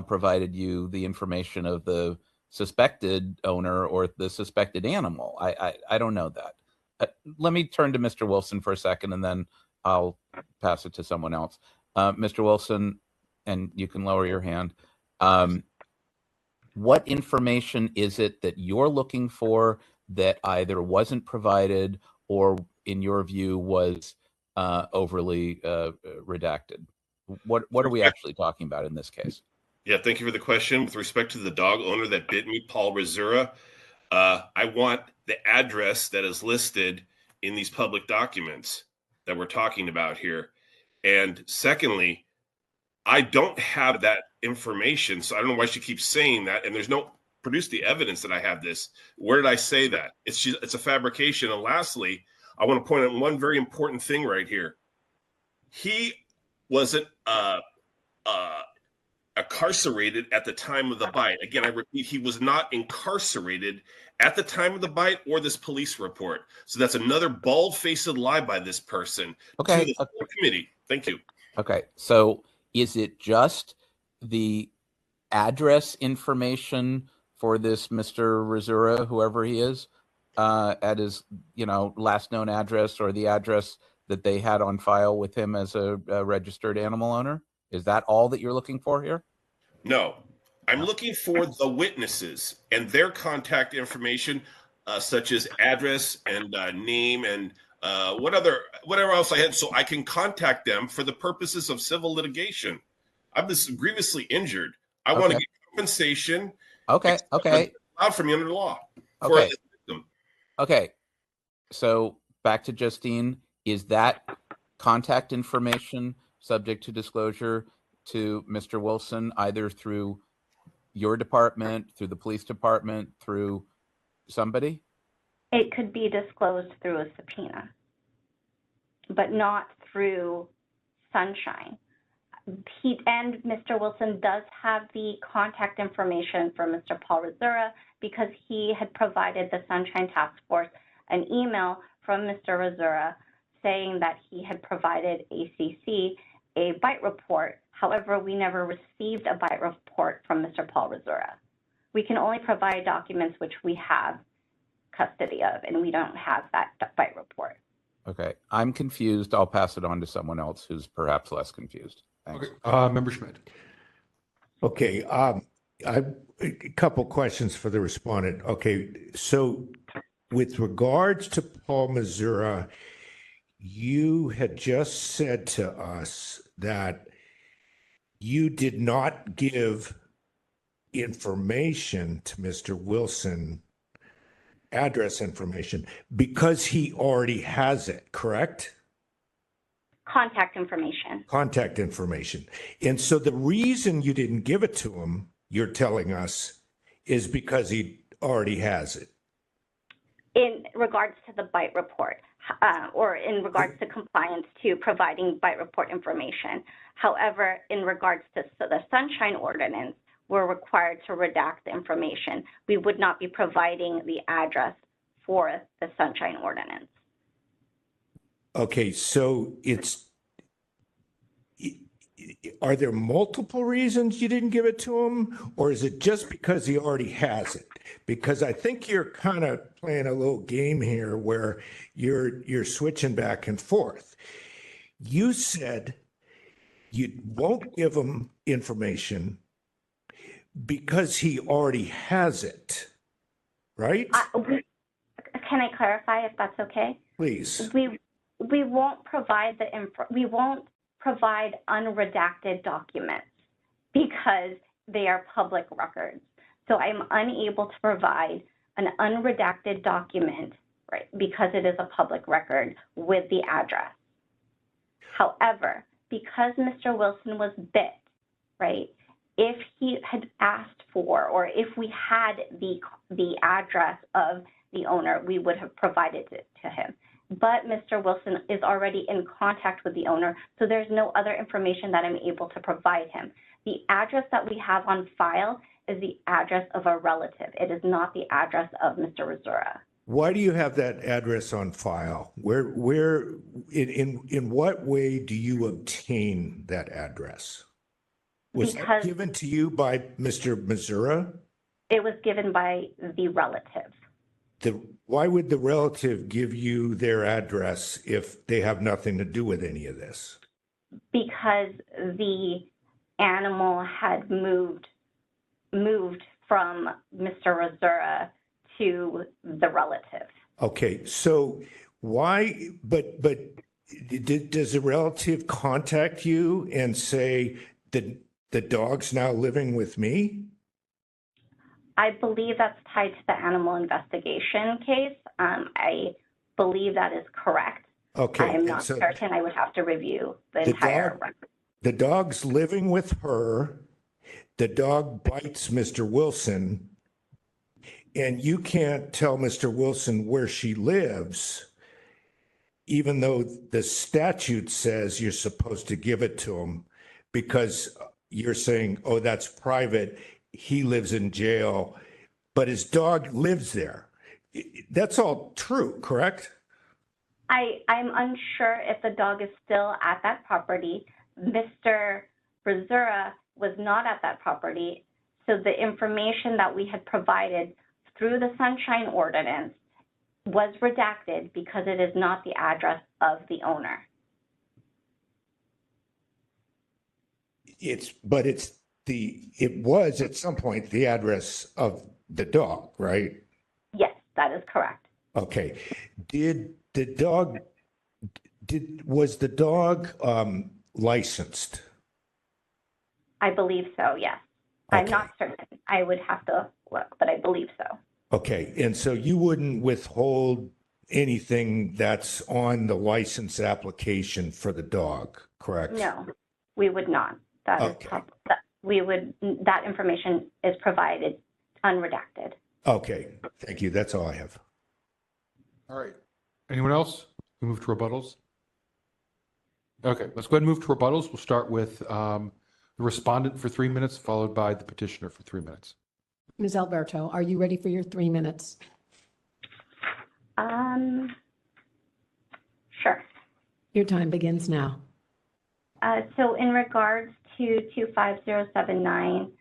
provided you the information of the suspected owner or the suspected animal. I don't know that. Let me turn to Mr. Wilson for a second, and then I'll pass it to someone else. Mr. Wilson, and you can lower your hand. What information is it that you're looking for that either wasn't provided or, in your view, was overly redacted? What are we actually talking about in this case? Yeah, thank you for the question. With respect to the dog owner that bit me, Paul Rizzura, I want the address that is listed in these public documents that we're talking about here. And secondly, I don't have that information, so I don't know why she keeps saying that. And there's no produce the evidence that I have this. Where did I say that? It's a fabrication. And lastly, I want to point out one very important thing right here. He wasn't incarcerated at the time of the bite. Again, I repeat, he was not incarcerated at the time of the bite or this police report. So that's another bald-faced lie by this person to the full committee. Thank you. Okay, so is it just the address information for this Mr. Rizzura, whoever he is, at his last known address or the address that they had on file with him as a registered animal owner? Is that all that you're looking for here? No, I'm looking for the witnesses and their contact information, such as address and name and whatever else I had, so I can contact them for the purposes of civil litigation. I was grievously injured. I want to get compensation. Okay. Allowed from under the law. Okay. Okay. So back to Justine. Is that contact information subject to disclosure to Mr. Wilson, either through your department, through the police department, through somebody? It could be disclosed through a subpoena, but not through Sunshine. he and Mr. Wilson does have the contact information for Mr. Paul Rosura because he had provided the Sunshine Task Force an email from Mr. Rosura saying that he had provided ACC a bite report. However, we never received a bite report from Mr. Paul Rosura. We can only provide documents which we have custody of, and we don't have that bite report. Okay, I'm confused. I'll pass it on to someone else who's perhaps less confused. Thanks. Okay, Member Schmidt. Okay, a couple questions for the respondent. Okay, so with regards to Paul Missouri, you had just said to us that you did not give information to Mr. Wilson, address information, because he already has it, correct? Contact information. Contact information. And so the reason you didn't give it to him, you're telling us, is because he already has it. In regards to the bite report, or in regards to compliance to providing bite report information. However, in regards to the Sunshine Ordinance, we're required to redact the information. We would not be providing the address for the Sunshine Ordinance. Okay, so are there multiple reasons you didn't give it to him, or is it just because he already has it? Because I think you're kind of playing a little game here where you're switching back and forth. You said you won't give him information because he already has it, right? Can I clarify if that's okay? Please. We won't provide we won't provide unredacted documents because they are public records. So I'm unable to provide an unredacted document, right, because it is a public record with the address. However, because Mr. Wilson was bit, right, if he had asked for, or if we had the address of the owner, we would have provided it to him. But Mr. Wilson is already in contact with the owner, so there's no other information that I'm able to provide him. The address that we have on file is the address of a relative. It is not the address of Mr. Rosura. Why do you have that address on file? Where, in what way do you obtain that address? Was that given to you by Mr. Missouri? It was given by the relative. Why would the relative give you their address if they have nothing to do with any of this? Because the animal had moved from Mr. Rosura to the relative. Okay, so why, but does the relative contact you and say that the dog's now living with me? I believe that's tied to the animal investigation case. I believe that is correct. Okay. I am not certain. I would have to review the entire record. The dog's living with her. The dog bites Mr. Wilson, and you can't tell Mr. Wilson where she lives, even though the statute says you're supposed to give it to him, because you're saying, oh, that's private. He lives in jail, but his dog lives there. That's all true, correct? I'm unsure if the dog is still at that property. Mr. Rosura was not at that property, so the information that we had provided through the Sunshine Ordinance was redacted because it is not the address of the owner. It was at some point the address of the dog, right? Yes, that is correct. Okay. Was the dog licensed? I believe so, yes. Okay. I'm not certain. I would have to look, but I believe so. Okay, and so you wouldn't withhold anything that's on the license application for the dog, correct? No, we would not. That is that information is provided unredacted. Okay, thank you. That's all I have. All right. Anyone else? We move to rebuttals. Okay, let's go ahead and move to rebuttals. We'll start with the respondent for 3 minutes, followed by the petitioner for 3 minutes. Ms. Alberto, are you ready for your 3 minutes? Sure. Your time begins now. So in regards to 25079,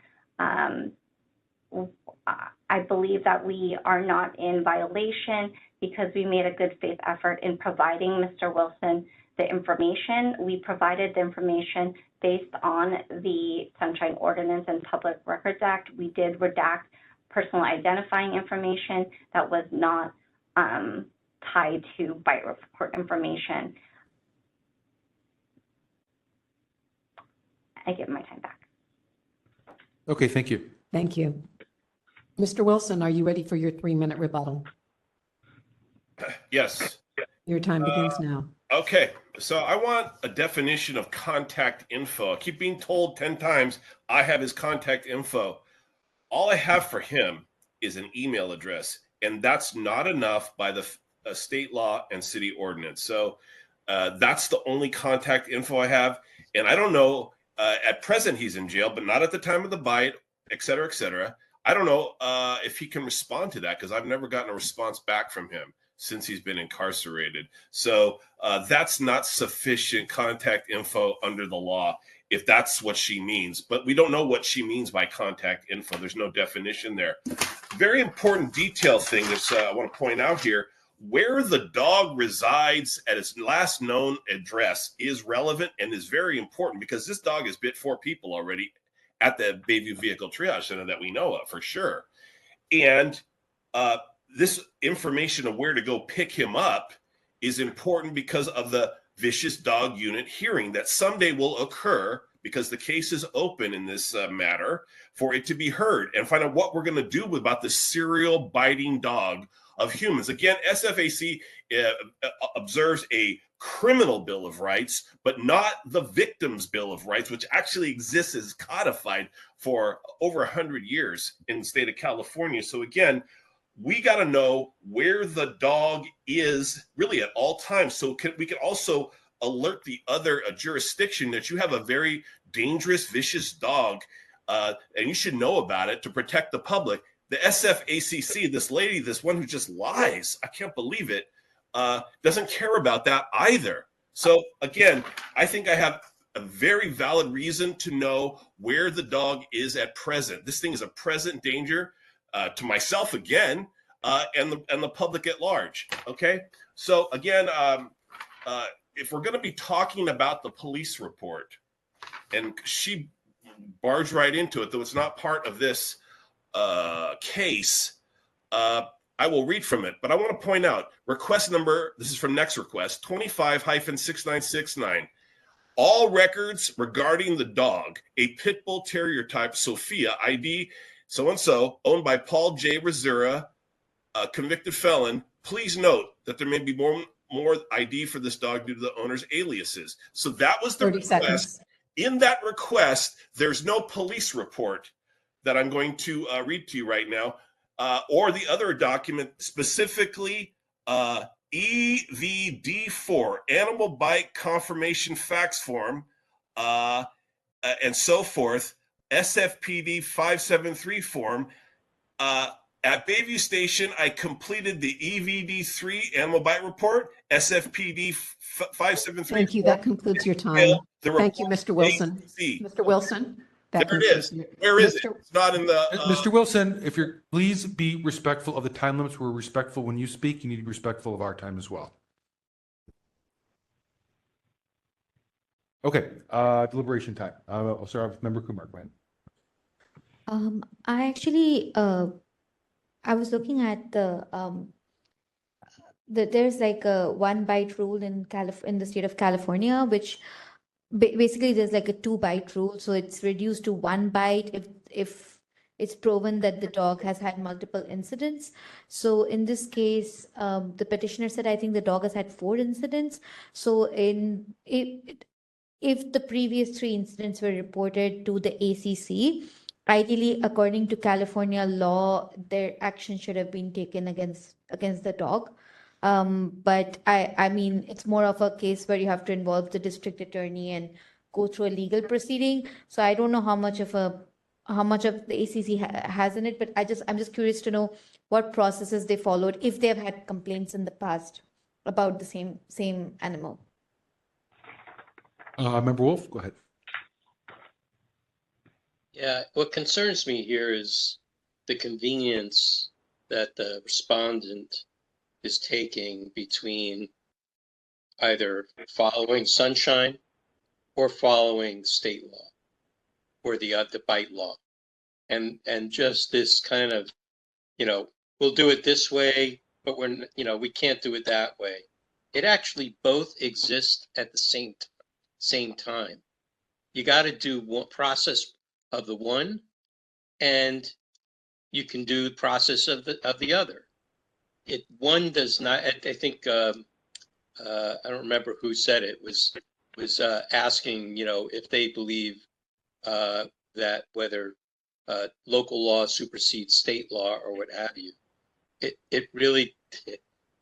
I believe that we are not in violation because we made a good faith effort in providing Mr. Wilson the information. We provided the information based on the Sunshine Ordinance and Public Records Act. We did redact personal identifying information that was not tied to bite report information. I give my time back. Okay, thank you. Thank you. Mr. Wilson, are you ready for your 3-minute rebuttal? Yes. Your time begins now. Okay, so I want a definition of contact info. I keep being told 10 times I have his contact info. All I have for him is an email address, and that's not enough by the state law and city ordinance. So that's the only contact info I have. And I don't know, at present he's in jail, but not at the time of the bite, et cetera, et cetera. I don't know if he can respond to that because I've never gotten a response back from him since he's been incarcerated. So that's not sufficient contact info under the law, if that's what she means. But we don't know what she means by contact info. There's no definition there. Very important detail thing that I want to point out here. Where the dog resides at its last known address is relevant and is very important because this dog has bit 4 people already at the Bayview Vehicle Triage Center that we know of for sure. And this information of where to go pick him up is important because of the vicious dog unit hearing that someday will occur because the case is open in this matter for it to be heard and find out what we're going to do about the serial biting dog of humans. Again, SFAC observes a criminal bill of rights, but not the victim's bill of rights, which actually exists as codified for over 100 years in the state of California. So again, we got to know where the dog is really at all times. So we can also alert the other jurisdiction that you have a very dangerous, vicious dog, and you should know about it to protect the public. The SFACC, this lady, this one who just lies, I can't believe it, doesn't care about that either. So again, I think I have a very valid reason to know where the dog is at present. This thing is a present danger to myself again, and the public at large. Okay, so again, if we're going to be talking about the police report, and she barged right into it, though it's not part of this case, I will read from it, but I want to point out request number, this is from Next Request, 25-6969. All records regarding the dog, a pit bull terrier type Sophia, ID so-and-so, owned by Paul J. Razura, a convicted felon. Please note that there may be more ID for this dog due to the owner's aliases. So that was the 30 request. seconds. In that request, there's no police report that I'm going to read to you right now, or the other document, specifically EVD4, Animal Bite Confirmation Fax Form, and so forth, SFPD 573 form. At Bayview Station, I completed the EVD3 Animal Bite Report, SFPD 573. Thank you. That concludes your time. Thank you, Mr. Wilson. Mr. Wilson. There it is. Where is it? It's not in the. Mr. Wilson, if you're, please be respectful of the time limits. We're respectful when you speak. You need to be respectful of our time as well. Okay, deliberation time. I'll start with Member Kumar. Go ahead. I actually, I was looking at there's like a 1 bite rule in the state of California, which basically there's like a 2 bite rule. So it's reduced to 1 bite if it's proven that the dog has had multiple incidents. So in this case, the petitioner said, I think the dog has had 4 incidents. So if the previous 3 incidents were reported to the ACC, ideally, according to California law, their action should have been taken against the dog. But I mean, it's more of a case where you have to involve the district attorney and go through a legal proceeding. So I don't know how much of the ACC has in it, but I'm just curious to know what processes they followed if they have had complaints in the past about the same animal. Member Wolf, go ahead. Yeah, what concerns me here is the convenience that the respondent is taking between either following sunshine or following state law or the bite law. And just this kind of, we'll do it this way, but we can't do it that way. It actually both exist at the same time. You got to do one process of the one, and you can do the process of the other. One does not. I think I don't remember who said it. Was asking if they believe that whether local law supersedes state law or what have you.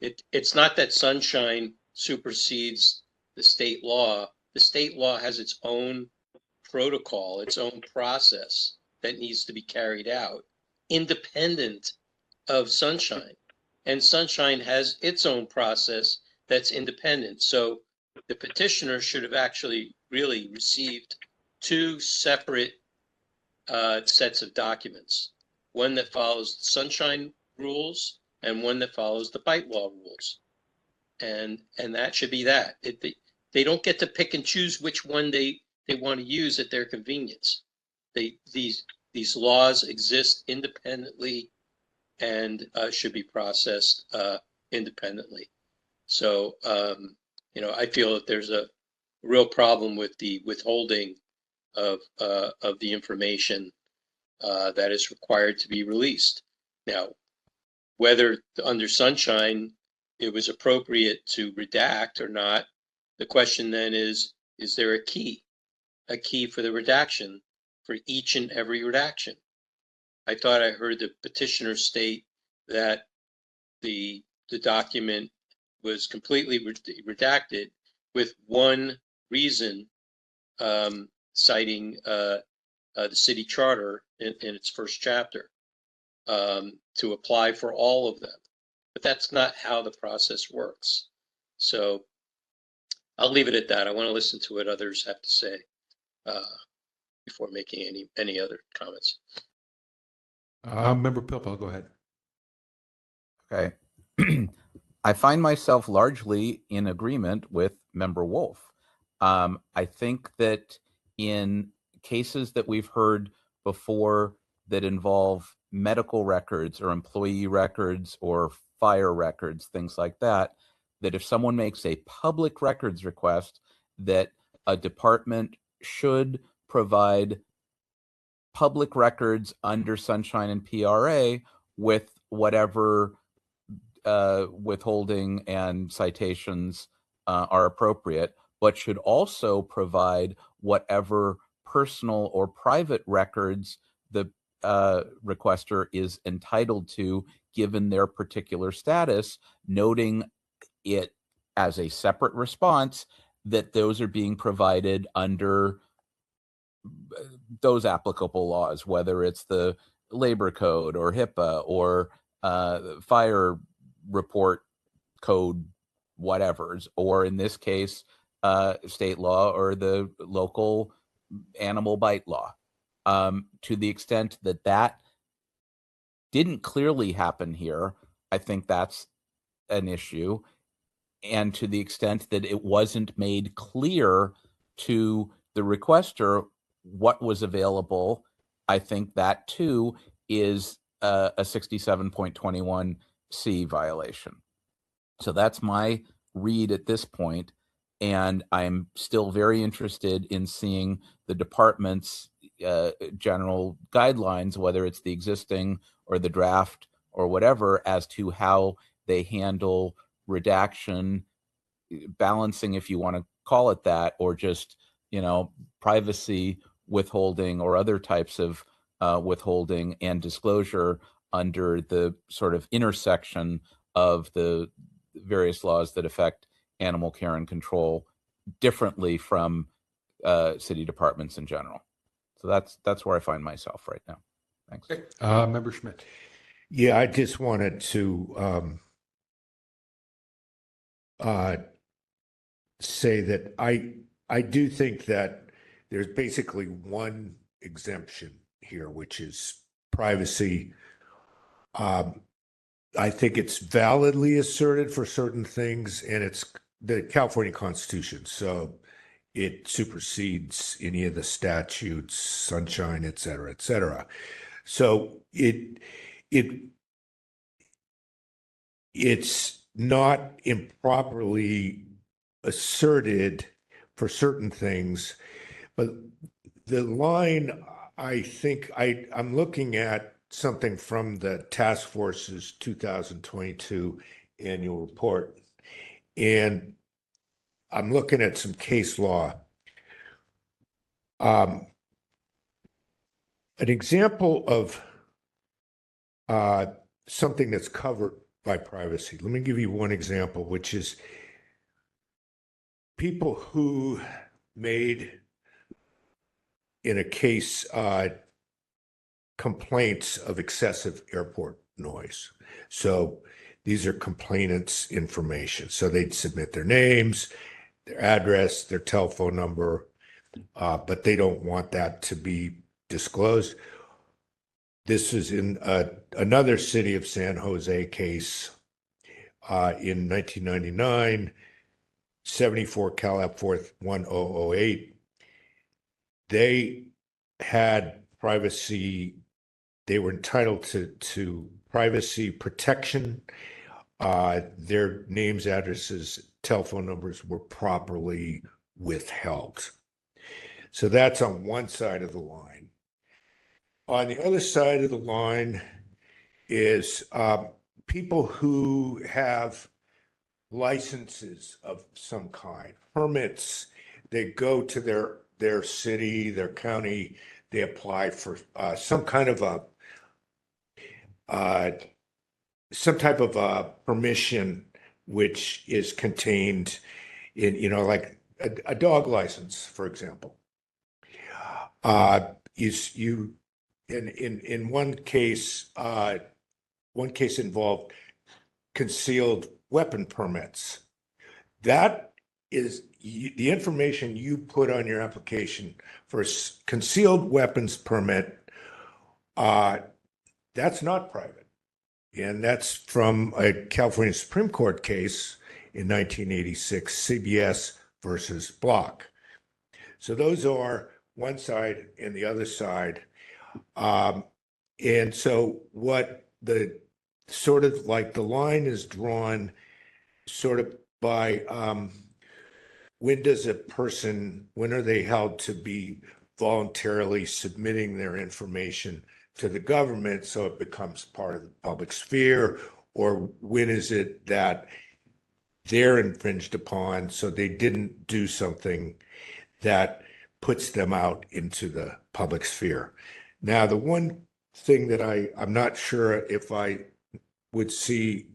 It's not that sunshine supersedes the state law. The state law has its own protocol, its own process that needs to be carried out, independent of sunshine. And sunshine has its own process that's independent. So the petitioner should have actually really received two separate sets of documents, one that follows the sunshine rules and one that follows the bite law rules. And that should be that. They don't get to pick and choose which one they want to use at their convenience. These laws exist independently and should be processed independently. So, I feel that there's a real problem with the withholding of the information that is required to be released. Now, whether under sunshine it was appropriate to redact or not, the question then is there a key for the redaction for each and every redaction? I thought I heard the petitioner state that the document was completely redacted with one reason, citing the city charter in its first chapter, to apply for all of them. But that's not how the process works. So I'll leave it at that. I want to listen to what others have to say before making any other comments. Member Pilpel, go ahead. Okay. I find myself largely in agreement with Member Wolf. I think that in cases that we've heard before that involve medical records or employee records or fire records, things like that, that if someone makes a public records request, that a department should provide public records under Sunshine and PRA with whatever withholding and citations are appropriate, but should also provide whatever personal or private records the requester is entitled to given their particular status, noting it as a separate response that those are being provided under those applicable laws, whether it's the labor code or HIPAA or fire report code, whatever's, or in this case, state law or the local animal bite law. To the extent that that didn't clearly happen here, I think that's an issue. And to the extent that it wasn't made clear to the requester what was available, I think that too is a 67.21C violation. So that's my read at this point, and I'm still very interested in seeing the department's general guidelines, whether it's the existing or the draft or whatever, as to how they handle redaction, balancing, if you want to call it that, or just, privacy withholding or other types of withholding and disclosure under the sort of intersection of the various laws that affect animal care and control differently from city departments in general. So that's where I find myself right now. Thanks. Member Schmidt. Yeah, I just wanted to say that I do think that there's basically one exemption here, which is privacy. I think it's validly asserted for certain things, and it's the California Constitution, so it supersedes any of the statutes, sunshine, et cetera, et cetera. So it's not improperly asserted for certain things, but the line, I think I'm looking at something from the task force's 2022 annual report, and I'm looking at some case law. An example of something that's covered by privacy. Let me give you one example, which is people who made, in a case, complaints of excessive airport noise. So these are complainants' information. So they'd submit their names, their address, their telephone number, but they don't want that to be disclosed. This is in another City of San Jose case in 1999, 74 Cal App 4th 1008. They had privacy. They were entitled to privacy protection. Their names, addresses, telephone numbers were properly withheld. So that's on one side of the line. On the other side of the line is people who have licenses of some kind, permits. They go to their city, their county, they apply for some kind of some type of permission, which is contained in, like a dog license, for example. In one case involved concealed weapon permits. That is the information you put on your application for a concealed weapons permit. That's not private. And that's from a California Supreme Court case in 1986, CBS versus Block. So those are one side and the other side. And so what the sort of like the line is drawn sort of by when are they held to be voluntarily submitting their information to the government so it becomes part of the public sphere, or when is it that they're infringed upon so they didn't do something that puts them out into the public sphere. Now, the one thing that I'm not sure if I would see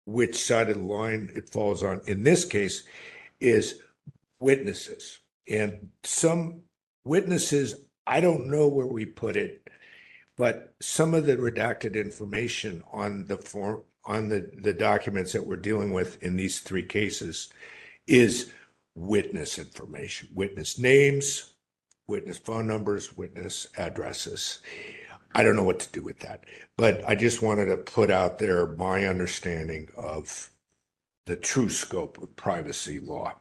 which side of the line it falls on in this case is witnesses. And some witnesses, I don't know where we put it, but some of the redacted information on the form, on the documents that we're dealing with in these three cases is witness information, witness names, witness phone numbers, witness addresses. I don't know what to do with that, but I just wanted to put out there my understanding of the true scope of privacy law.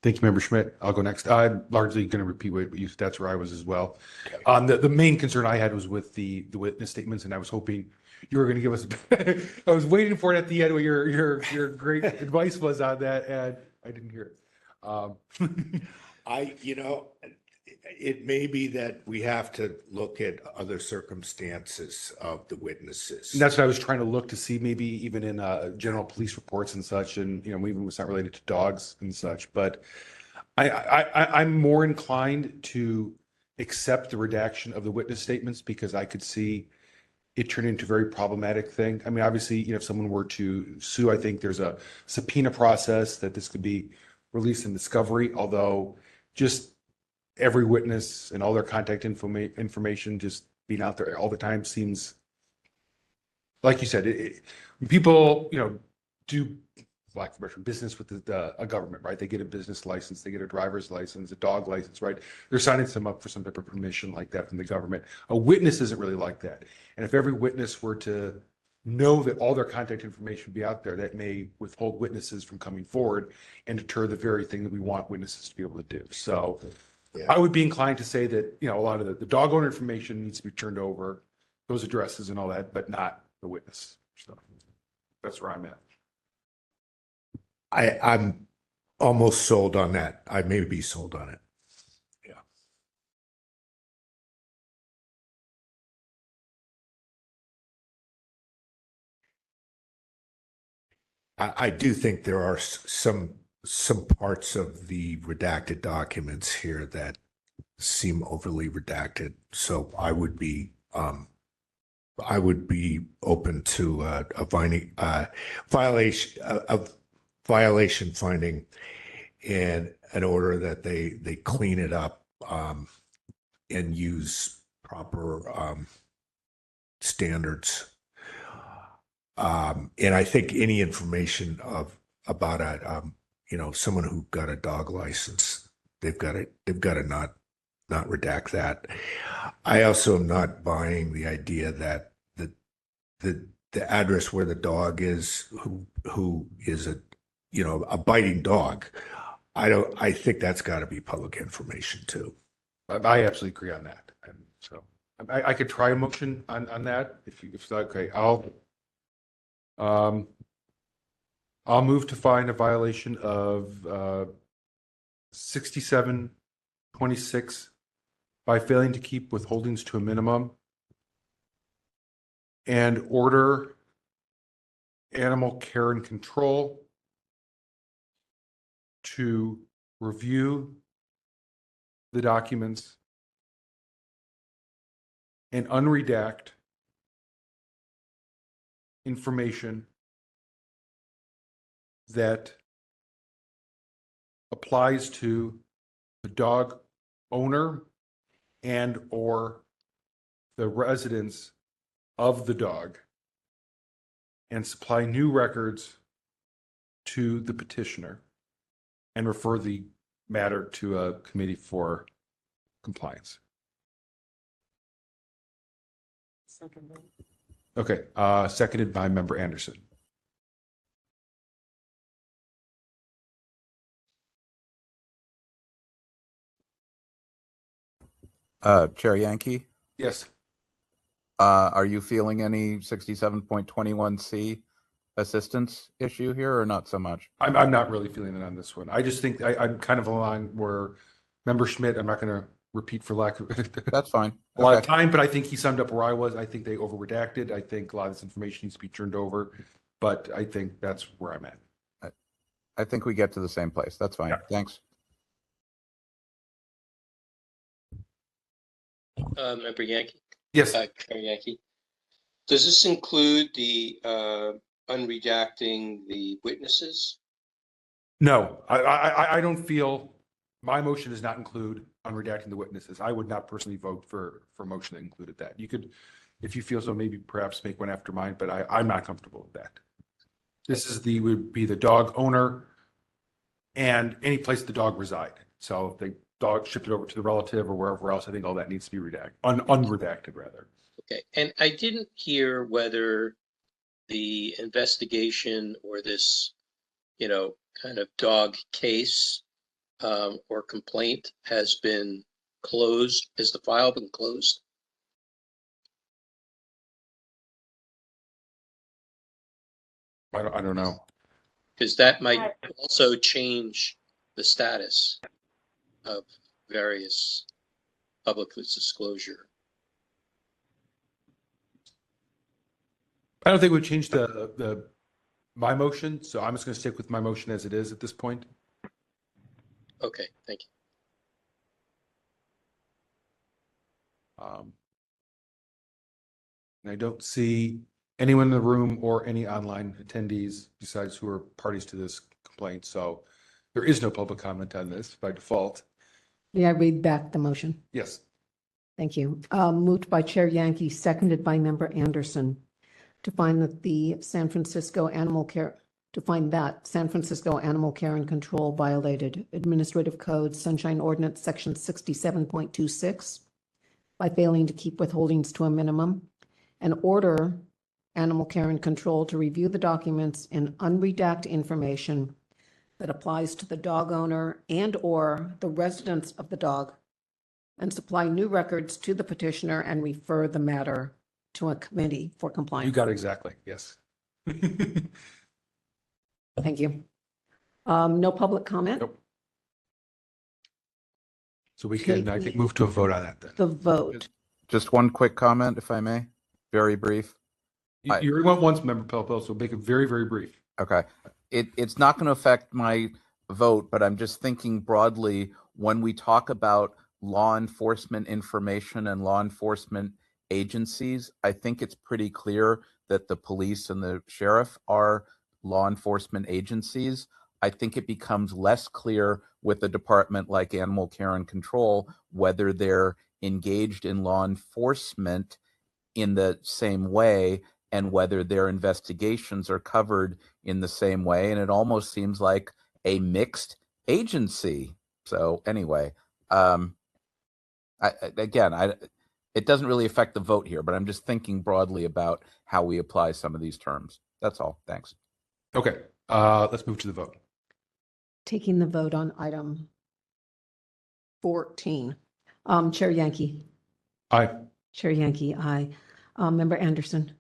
Thank you, Member Schmidt. I'll go next. I'm largely going to repeat what you said. That's where I was as well. The main concern I had was with the witness statements, and I was hoping you were going to give us. I was waiting for it at the end. What your great advice was on that, and I didn't hear it. It may be that we have to look at other circumstances of the witnesses. And that's what I was trying to look to see, maybe even in general police reports and such, and even it's not related to dogs and such. But I'm more inclined to accept the redaction of the witness statements because I could see it turned into a very problematic thing. I mean, obviously, if someone were to sue, I think there's a subpoena process that this could be released in discovery, although just every witness and all their contact information just being out there all the time seems, like you said, people, do lack of better business with a government, right? They get a business license, they get a driver's license, a dog license, right? They're signing them up for some type of permission like that from the government. A witness isn't really like that. And if every witness were to know that all their contact information would be out there, that may withhold witnesses from coming forward and deter the very thing that we want witnesses to be able to do. So I would be inclined to say that, a lot of the dog owner information needs to be turned over, those addresses and all that, but not the witness. So that's where I'm at. I'm almost sold on that. I may be sold on it. Yeah. I do think there are some parts of the redacted documents here that seem overly redacted. So I would be open to a violation finding and an order that they clean it up and use proper standards. And I think any information about someone who got a dog license, they've got to not redact that. I also am not buying the idea that the address where the dog is, who is a biting dog. I think that's got to be public information too. I absolutely agree on that. And so I could try a motion on that if it's okay. I'll move to find a violation of 6726 by failing to keep withholdings to a minimum and order animal care and control to review the documents and unredact information that applies to the dog owner and or the residents of the dog, and supply new records to the petitioner and refer the matter to a committee for compliance. Okay, seconded by Member Anderson. Chair Yankee, Yes. are you feeling any 67.21C assistance issue here or not so much? I'm not really feeling it on this one. I just think I'm kind of along where Member Schmidt, I'm not going to repeat for lack of That's fine. a lot of time, but I think he summed up where I was. I think they over redacted. I think a lot of this information needs to be turned over, but I think that's where I'm at. I think we get to the same place. That's fine. Yeah. Thanks. Member Yankee? Yes. Chair Yankee. Does this include the unredacting the witnesses? No, I don't feel my motion does not include unredacting the witnesses. I would not personally vote for a motion that included that. You could, if you feel so, maybe perhaps make one after mine, but I'm not comfortable with that. This is would be the dog owner and any place the dog reside. So if the dog shipped it over to the relative or wherever else, I think all that needs to be redacted, unredacted rather. Okay, and I didn't hear whether the investigation or this, kind of dog case or complaint has been closed. Has the file been closed? I don't know. Because that might also change the status of various public disclosure. I don't think it would change my motion, so I'm just going to stick with my motion as it is at this point. Okay, thank you. And I don't see anyone in the room or any online attendees besides who are parties to this complaint. So there is no public comment on this by default. May I read back the motion? Yes. Thank you. Moved by Chair Yankee, seconded by Member Anderson, to find that San Francisco Animal Care and Control violated Administrative Code Sunshine Ordinance Section 67.26 by failing to keep withholdings to a minimum, and order Animal Care and Control to review the documents and unredact information that applies to the dog owner and/or the residents of the dog, and supply new records to the petitioner and refer the matter to a committee for compliance. You got it exactly. Yes. Thank you. No public comment? Nope. So we can, I think, move to a vote on that then. The vote. Just one quick comment, if I may, very brief. You already went once, Member Pelpel, so make it very, very brief. Okay. It's not going to affect my vote, but I'm just thinking broadly when we talk about law enforcement information and law enforcement agencies, I think it's pretty clear that the police and the sheriff are law enforcement agencies. I think it becomes less clear with a department like Animal Care and Control whether they're engaged in law enforcement in the same way and whether their investigations are covered in the same way. And it almost seems like a mixed agency. So anyway, it doesn't really affect the vote here, but I'm just thinking broadly about how we apply some of these terms. That's all. Thanks. Okay, let's move to the vote. Taking the vote on item 14. Chair Yankee. Aye. Chair Yankee, aye. Member Anderson.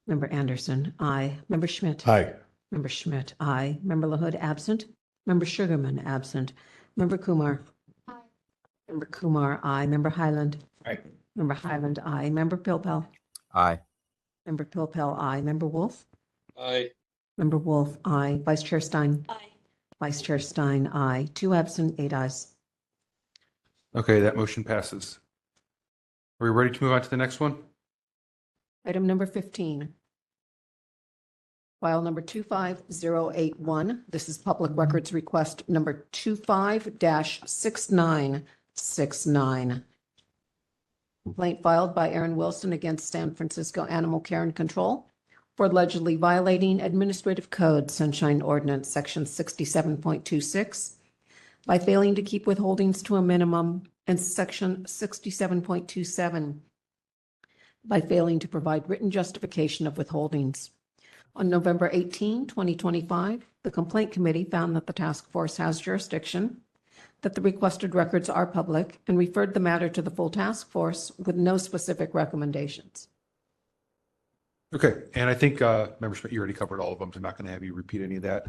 Member Anderson, aye. Member Schmidt. Aye. Member Schmidt, aye. Member LaHood, absent. Member Sugarman, absent. Member Kumar. Aye. Member Kumar, aye. Member Highland. Aye. Member Highland, aye. Member Pilpel. Aye. Member Pilpel, aye. Member Wolf. Aye. Member Wolf, aye. Vice Chair Stein. Aye. Vice Chair Stein, aye. 2 absent, 8 ayes. Okay, that motion passes. Are we ready to move on to the next one? Item number 15. File number 25081. This is Public Records Request number 25-6969. Complaint filed by Aaron Wilson against San Francisco Animal Care and Control for allegedly violating Administrative Code Sunshine Ordinance Section 67.26 by failing to keep withholdings to a minimum, and Section 67.27 by failing to provide written justification of withholdings. On November 18, 2025, the Complaint Committee found that the task force has jurisdiction, that the requested records are public, and referred the matter to the full task force with no specific recommendations. Okay, and I think, Member Schmidt, you already covered all of them, so I'm not going to have you repeat any of that.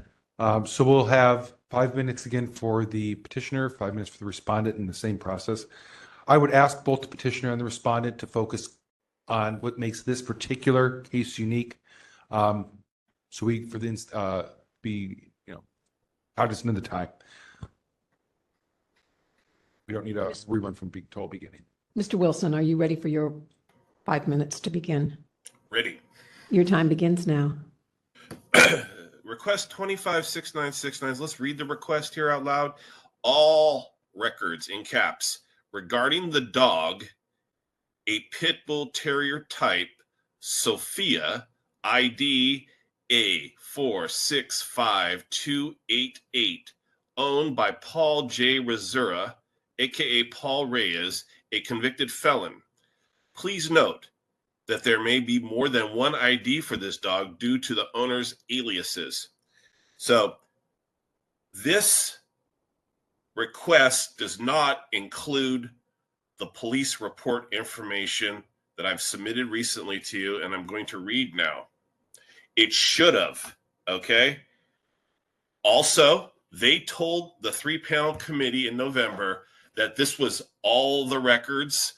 So we'll have 5 minutes again for the petitioner, 5 minutes for the respondent in the same process. I would ask both the petitioner and the respondent to focus on what makes this particular case unique. So we, for the, cognizant of the time. We don't need a rerun from total beginning. Mr. Wilson, are you ready for your 5 minutes to begin? Ready. Your time begins now. Request 256969. Let's read the request here out loud. All records in caps regarding the dog, a pit bull terrier type, Sophia, ID A465288, owned by Paul J. Razura, aka Paul Reyes, a convicted felon. Please note that there may be more than one ID for this dog due to the owner's aliases. So this request does not include the police report information that I've submitted recently to you, and I'm going to read now. It should have, okay? Also, they told the 3-panel committee in November that this was all the records,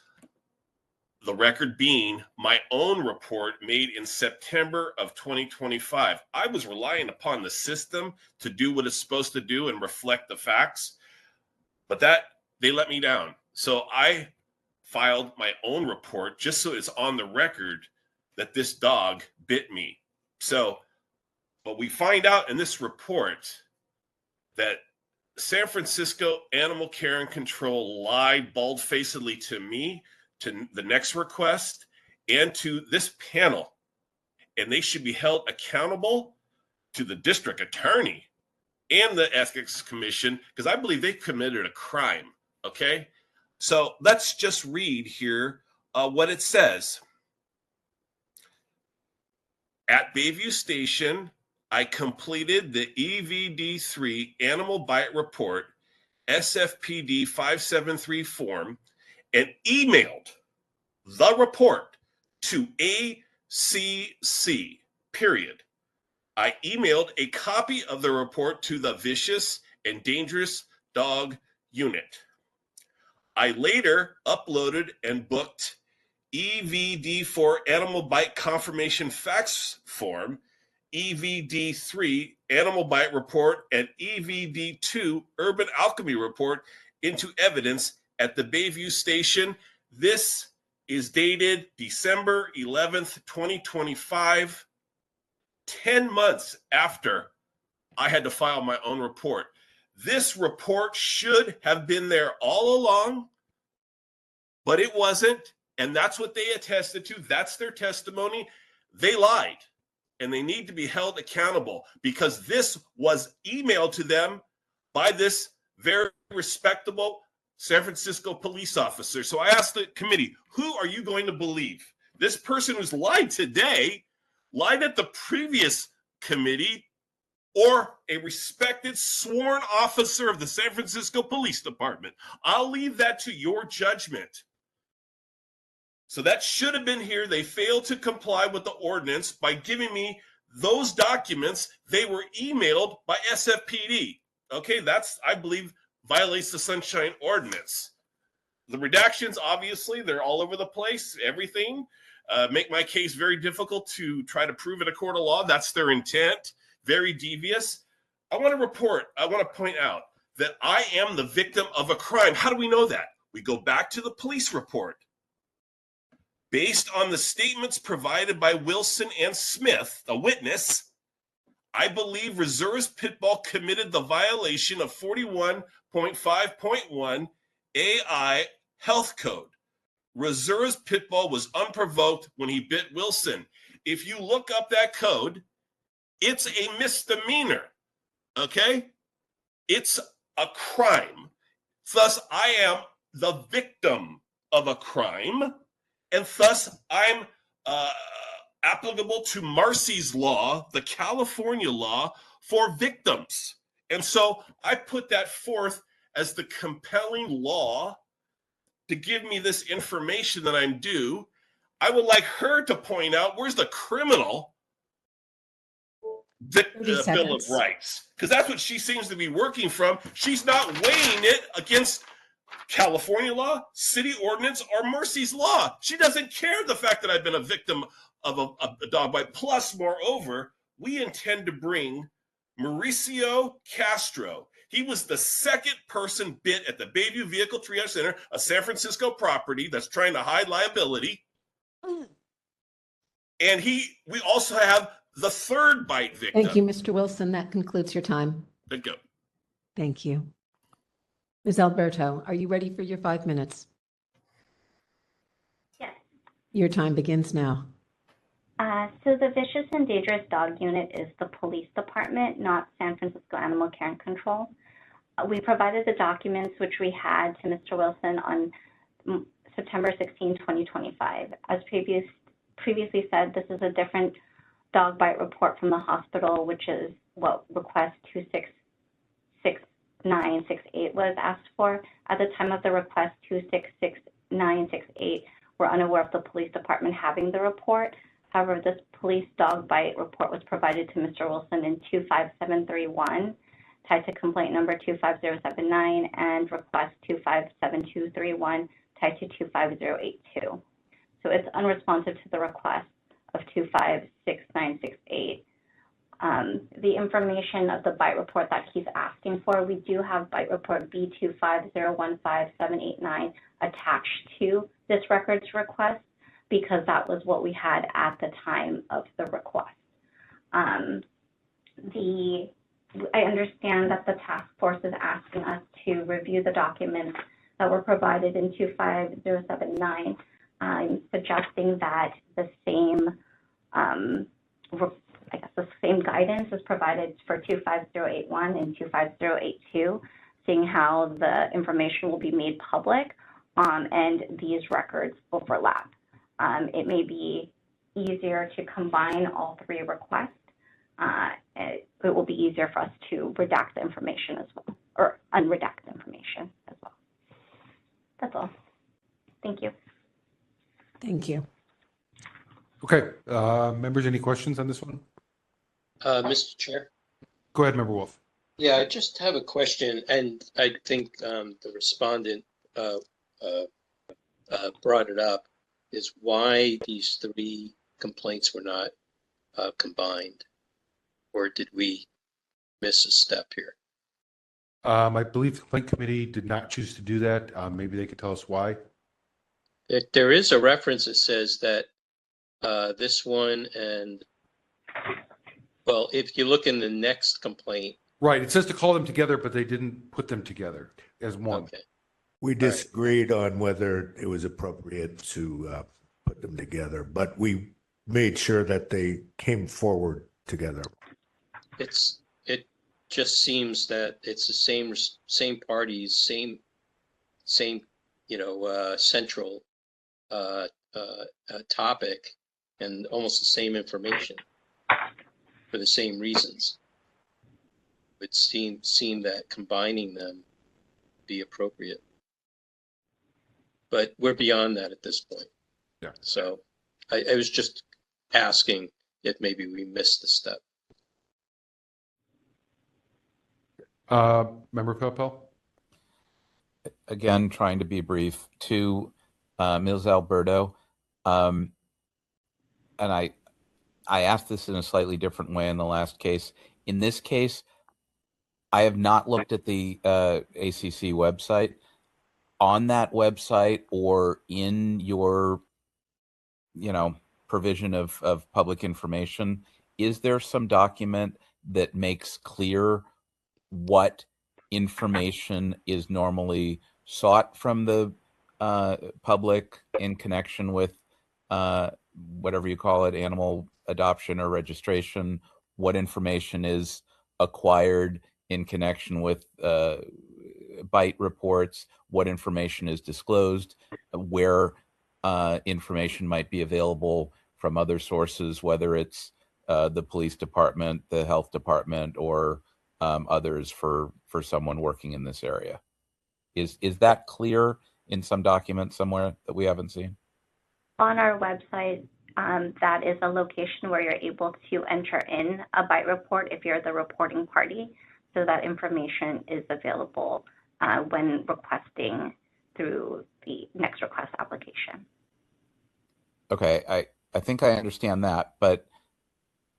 the record being my own report made in September of 2025. I was relying upon the system to do what it's supposed to do and reflect the facts, but that they let me down. So I filed my own report just so it's on the record that this dog bit me. So, but we find out in this report that San Francisco Animal Care and Control lied bald-facedly to me, to the next request, and to this panel. And they should be held accountable to the district attorney and the Ethics Commission, because I believe they committed a crime, okay? So let's just read here what it says. At Bayview Station, I completed the EVD3 Animal Bite Report SFPD 573 form and emailed the report to ACC, period. I emailed a copy of the report to the Vicious and Dangerous Dog Unit. I later uploaded and booked EVD4 Animal Bite Confirmation Fax Form, EVD3 Animal Bite Report, and EVD2 Urban Alchemy Report into evidence at the Bayview Station. This is dated December 11th, 2025, 10 months after I had to file my own report. This report should have been there all along, but it wasn't. And that's what they attested to. That's their testimony. They lied, and they need to be held accountable because this was emailed to them by this very respectable San Francisco police officer. So I asked the committee, who are you going to believe? This person who's lied today lied at the previous committee, or a respected sworn officer of the San Francisco Police Department? I'll leave that to your judgment. So that should have been here. They failed to comply with the ordinance by giving me those documents. They were emailed by SFPD. Okay, that's, I believe, violates the Sunshine Ordinance. The redactions, obviously, they're all over the place, everything. Make my case very difficult to try to prove in a court of law. That's their intent, very devious. I want to point out that I am the victim of a crime. How do we know that? We go back to the police report. Based on the statements provided by Wilson and Smith, a witness, I believe Reserves Pitbull committed the violation of 41.5.1 AI Health Code. Reserves Pitbull was unprovoked when he bit Wilson. If you look up that code, it's a misdemeanor, okay? It's a crime. Thus, I am the victim of a crime. And thus, I'm applicable to Marcy's law, the California law for victims. And so I put that forth as the compelling law to give me this information that I'm due. I would like her to point out where's the criminal Bill of Rights, because that's what she seems to be working from. She's not weighing it against California law, city ordinance, or Mercy's law. She doesn't care the fact that I've been a victim of a dog bite. Plus, moreover, we intend to bring Mauricio Castro. He was the second person bit at the Bayview Vehicle Triage Center, a San Francisco property that's trying to hide liability. And we also have the third bite victim. Thank you, Mr. Wilson. That concludes your time. Thank you. Thank you. Ms. Alberto, are you ready for your 5 minutes? Yes. Your time begins now. So the Vicious and Dangerous Dog Unit is the police department, not San Francisco Animal Care and Control. We provided the documents which we had to Mr. Wilson on September 16, 2025. As previously said, this is a different dog bite report from the hospital, which is what request 266968 was asked for. At the time of the request, 266968 were unaware of the police department having the report. However, this police dog bite report was provided to Mr. Wilson in 25731, tied to complaint number 25079 and request 257231, tied to 25082. So it's unresponsive to the request of 256968. The information of the bite report that he's asking for, we do have bite report B250157789 attached to this records request, because that was what we had at the time of the request. I understand that the task force is asking us to review the documents that were provided in 25079. I'm suggesting that the same, the same guidance is provided for 25081 and 25082, seeing how the information will be made public and these records overlap. It may be easier to combine all three requests. It will be easier for us to redact the information as well, or unredact the information as well. That's all. Thank you. Thank you. Okay, members, any questions on this one? Mr. Chair? Go ahead, Member Wolf. Yeah, I just have a question, and I think the respondent brought it up, is why these three complaints were not combined, or did we miss a step here? I believe the complaint committee did not choose to do that. Maybe they could tell us why. There is a reference that says that this one and, well, if you look in the next complaint. Right, it says to call them together, but they didn't put them together as one. Okay. We disagreed on whether it was appropriate to put them together, but we made sure that they came forward together. It just seems that it's the same parties, same central topic, and almost the same information for the same reasons. It would seem that combining them be appropriate, but we're beyond that at this point. Yeah. So I was just asking if maybe we missed the step. Member Pilpel? Again, trying to be brief, to Ms. Alberto, and I asked this in a slightly different way in the last case. In this case, I have not looked at the ACC website. On that website or in your, provision of public information, is there some document that makes clear what information is normally sought from the public in connection with whatever you call it, animal adoption or registration, what information is acquired in connection with bite reports, what information is disclosed, where information might be available from other sources, whether it's the police department, the health department, or others for someone working in this area. Is that clear in some document somewhere that we haven't seen? On our website, that is a location where you're able to enter in a bite report if you're the reporting party. So that information is available when requesting through the next request application. Okay, I think I understand that, but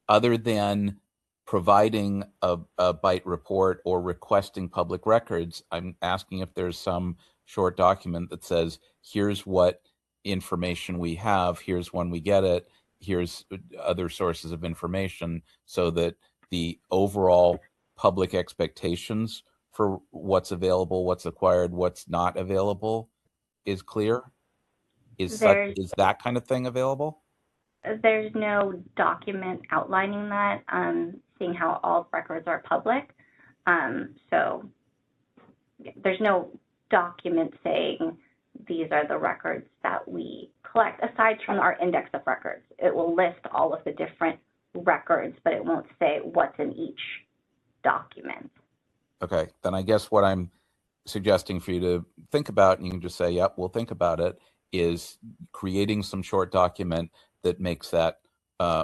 other than providing a bite report or requesting public records, I'm asking if there's some short document that says, here's what information we have, here's when we get it, here's other sources of information, so that the overall public expectations for what's available, what's acquired, what's not available is clear? Is that kind of thing available? There's no document outlining that, seeing how all records are public. So there's no document saying these are the records that we collect, aside from our index of records. It will list all of the different records, but it won't say what's in each document. Okay, then I guess what I'm suggesting for you to think about, and you can just say, yep, we'll think about it, is creating some short document that makes that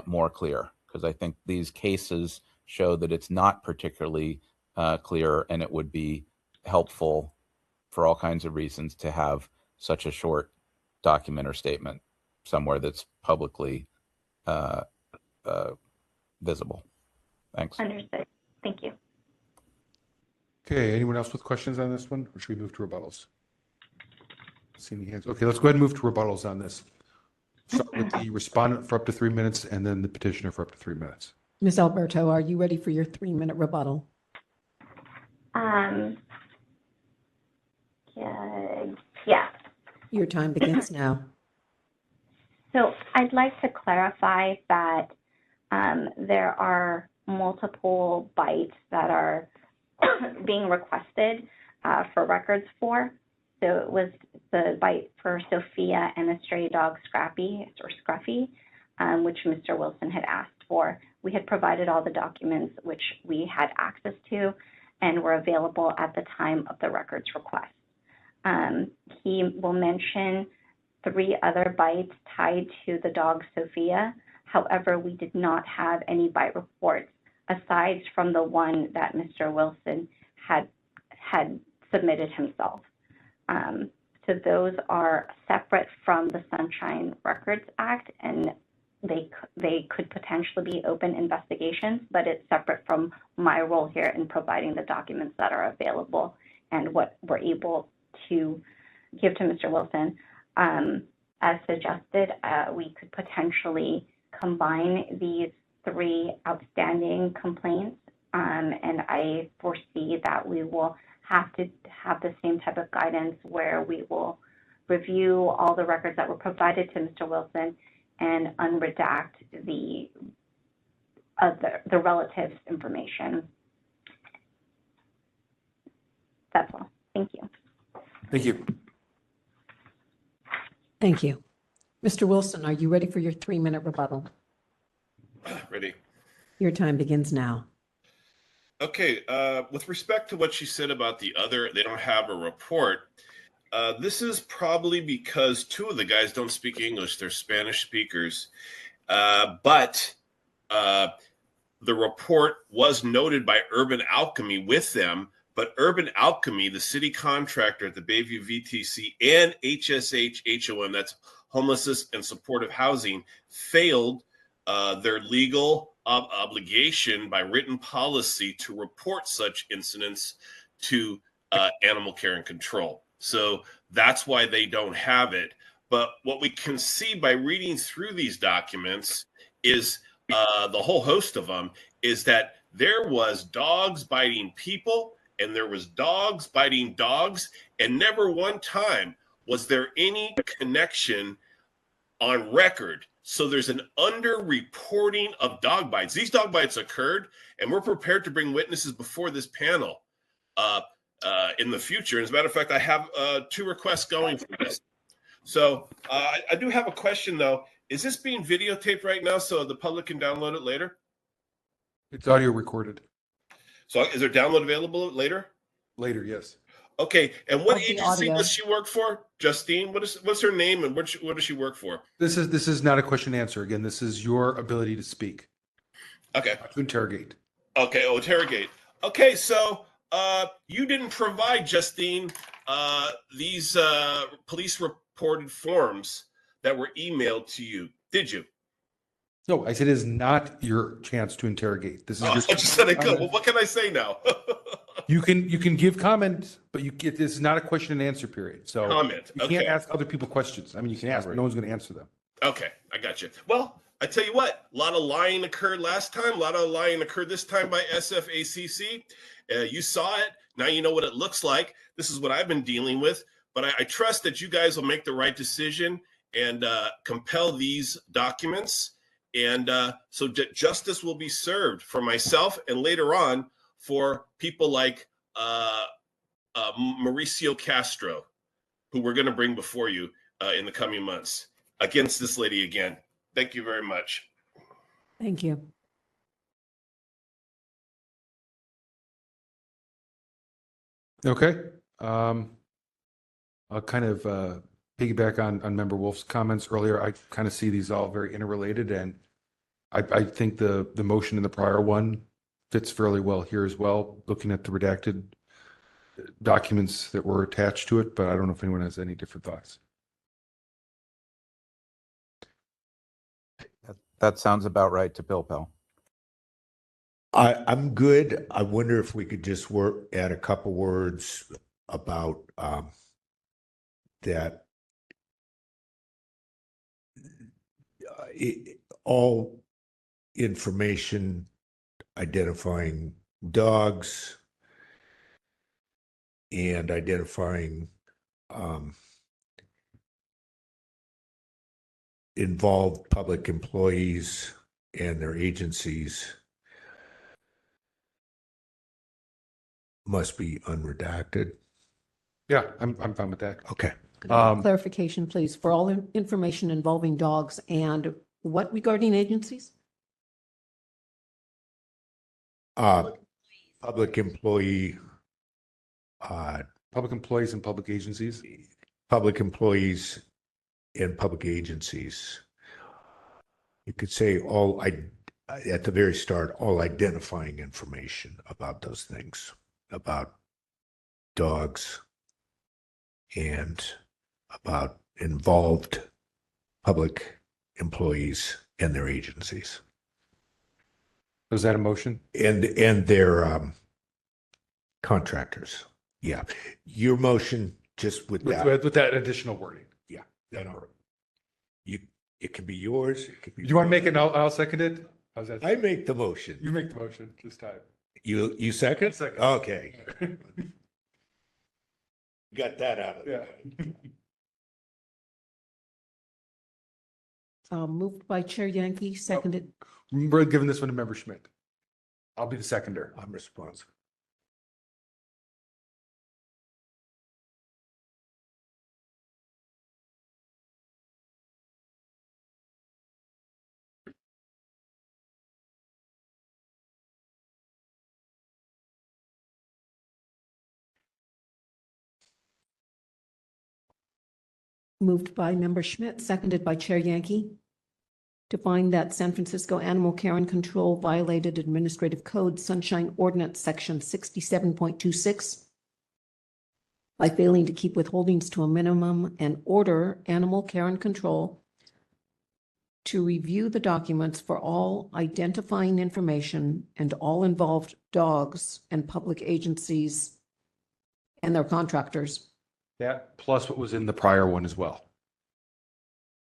more clear. Because I think these cases show that it's not particularly clear, and it would be helpful for all kinds of reasons to have such a short document or statement somewhere that's publicly visible. Thanks. Understood. Thank you. Okay, anyone else with questions on this one, or should we move to rebuttals? See any hands? Okay, let's go ahead and move to rebuttals on this. start with the respondent for up to 3 minutes and then the petitioner for up to 3 minutes. Ms. Alberto, are you ready for your 3-minute rebuttal? Yeah. Your time begins now. So I'd like to clarify that there are multiple bytes that are being requested for records for. So it was the bite for Sophia and the stray dog Scrappy or Scruffy, which Mr. Wilson had asked for. We had provided all the documents which we had access to and were available at the time of the records request. He will mention 3 other bites tied to the dog Sophia. However, we did not have any bite reports aside from the one that Mr. Wilson had submitted himself. So those are separate from the Sunshine Records Act, and they could potentially be open investigations, but it's separate from my role here in providing the documents that are available and what we're able to give to Mr. Wilson. As suggested, we could potentially combine these 3 outstanding complaints, and I foresee that we will have to have the same type of guidance where we will review all the records that were provided to Mr. Wilson and unredact the relatives information. That's all. Thank you. Thank you. Thank you. Mr. Wilson, are you ready for your 3-minute rebuttal? Ready. Your time begins now. Okay, with respect to what she said about the other, they don't have a report. This is probably because 2 of the guys don't speak English. They're Spanish speakers. But the report was noted by Urban Alchemy with them. But Urban Alchemy, the city contractor at the Bayview VTC, and HSH HOM, that's Homelessness and Supportive Housing, failed their legal obligation by written policy to report such incidents to Animal Care and Control. So that's why they don't have it. But what we can see by reading through these documents is the whole host of them is that there was dogs biting people and there was dogs biting dogs, and never one time was there any connection on record. So there's an underreporting of dog bites. These dog bites occurred, and we're prepared to bring witnesses before this panel in the future. And as a matter of fact, I have 2 requests going for this. So I do have a question, though. Is this being videotaped right now so the public can download it later? It's audio recorded. So is there download available later? Later, yes. Okay, and what Of the agency audio. does she work for? Justine, what's her name and what does she work for? This is not a question and answer. Again, this is your ability to speak. Okay. To interrogate. Okay, interrogate. Okay, so you didn't provide, Justine, these police reported forms that were emailed to you, did you? No, I said it is not your chance to interrogate. This is I just just said I could. Well, what can I say now? you can give comment, but this is not a question and answer period. So Comment, you okay. can't ask other people questions. I mean, you can ask, but no one's going to answer them. Okay, I got you. Well, I tell you what, a lot of lying occurred last time. A lot of lying occurred this time by SFACC. You saw it. Now you know what it looks like. This is what I've been dealing with. But I trust that you guys will make the right decision and compel these documents. And so justice will be served for myself and later on for people like Mauricio Castro, who we're going to bring before you in the coming months against this lady again. Thank you very much. Thank you. Okay. I'll kind of piggyback on Member Wolf's comments earlier. I kind of see these all very interrelated, and I think the motion in the prior one fits fairly well here as well, looking at the redacted documents that were attached to it, but I don't know if anyone has any different thoughts. That sounds about right to Bill Pell. I'm good. I wonder if we could just add a couple words about that all information identifying dogs and identifying involved public employees and their agencies must be unredacted. Yeah, I'm fine with that. Okay. Could I have clarification, please, for all information involving dogs and what regarding agencies? Public employee, Public employees and public agencies. public employees and public agencies. You could say at the very start, all identifying information about those things, about dogs and about involved public employees and their agencies. Was that a motion? And their contractors. Yeah. Your motion just with that. With that additional wording. Yeah. It can be yours. It could be. You want to make it? I'll second it. How's that? I make the motion. You make the motion this time. You second? Second. Okay. Got that out of there. Moved by Chair Yankee, seconded. We're giving this one to Member Schmidt. I'll be the seconder. I'm responsible. Moved by Member Schmidt, seconded by Chair Yankee, to find that San Francisco Animal Care and Control violated Administrative Code Sunshine Ordinance Section 67.26 by failing to keep withholdings to a minimum and order Animal Care and Control to review the documents for all identifying information and all involved dogs and public agencies and their contractors. That plus what was in the prior one as well.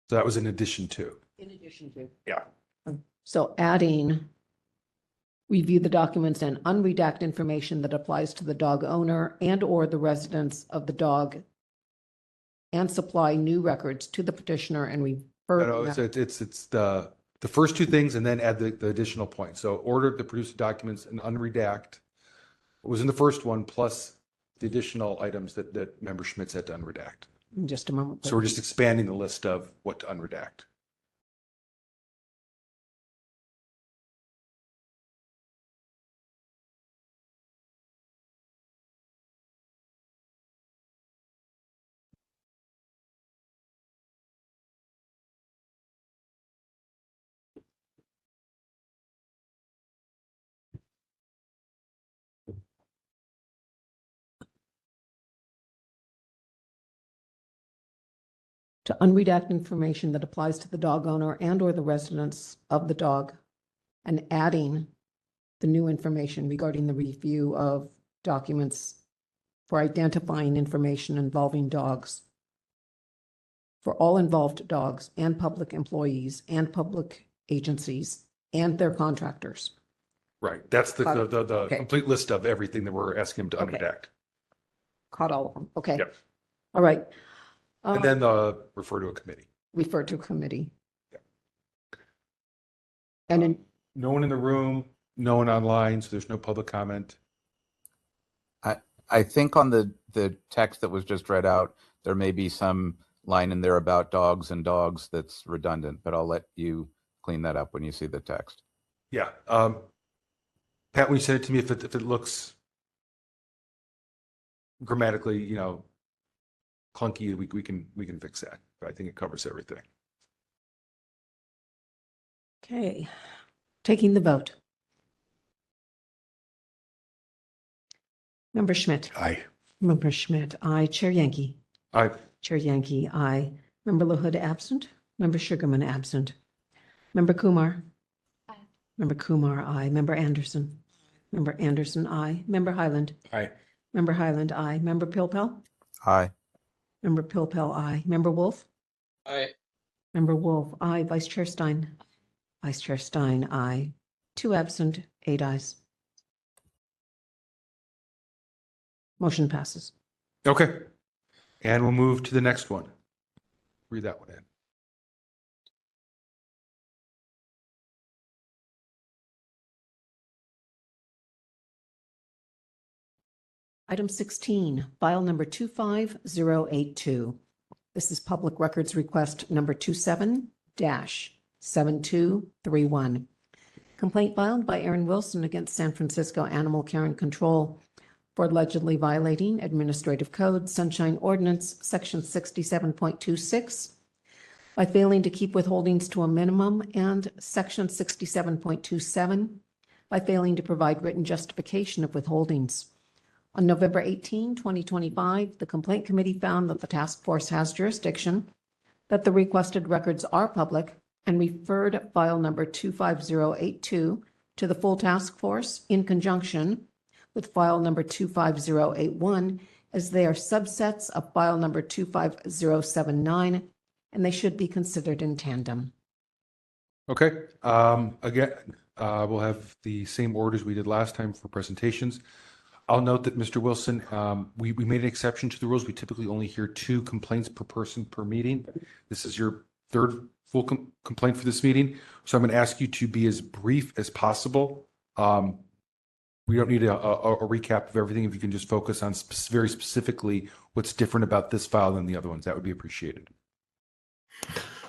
So that was in addition to. In addition to. Yeah. So adding, review the documents and unredact information that applies to the dog owner and or the residents of the dog and supply new records to the petitioner and refer. No, it's the first two things and then add the additional point. So order to produce documents and unredact what was in the first one plus the additional items that Member Schmidt said to unredact. In just a moment. So we're just expanding the list of what to unredact. To unredact information that applies to the dog owner and or the residents of the dog and adding the new information regarding the review of documents for identifying information involving dogs for all involved dogs and public employees and public agencies and their contractors. Right. That's the Okay. complete list of everything that we're asking him to Okay. unredact. Caught all of them. Okay. Yep. All right. And then refer to a committee. Refer to committee. And in, No one in the room, no one online, so there's no public comment. I think on the text that was just read out, there may be some line in there about dogs and dogs that's redundant, but I'll let you clean that up when you see the text. Yeah. Pat, when you send it to me, if it looks grammatically, clunky, we can fix that. But I think it covers everything. okay, taking the vote. Member Schmidt. Aye. Member Schmidt, aye. Chair Yankee. Aye. Chair Yankee, aye. Member LaHood absent. Member Sugarman absent. Member Kumar. Aye. Member Kumar, aye. Member Anderson. Member Anderson, aye. Member Highland. Aye. Member Highland, aye. Member Pilpel. Aye. Member Pilpel, aye. Member Wolf. Aye. Member Wolf, aye. Vice Chair Stein. Vice Chair Stein, aye. 2 absent, 8 ayes. Motion passes. Okay. And we'll move to the next one. Read that one in. Item 16, file number 25082. This is Public Records Request number 27-7231. Complaint filed by Aaron Wilson against San Francisco Animal Care and Control for allegedly violating Administrative Code Sunshine Ordinance, Section 67.26, by failing to keep withholdings to a minimum, and Section 67.27, by failing to provide written justification of withholdings. On November 18, 2025, the Complaint Committee found that the task force has jurisdiction, that the requested records are public, and referred file number 25082 to the full task force in conjunction with file number 25081, as they are subsets of file number 25079, and they should be considered in tandem. Okay. Again, we'll have the same orders we did last time for presentations. I'll note that, Mr. Wilson, we made an exception to the rules. We typically only hear 2 complaints per person per meeting. This is your third full complaint for this meeting. So I'm going to ask you to be as brief as possible. We don't need a recap of everything. If you can just focus on very specifically what's different about this file than the other ones, that would be appreciated.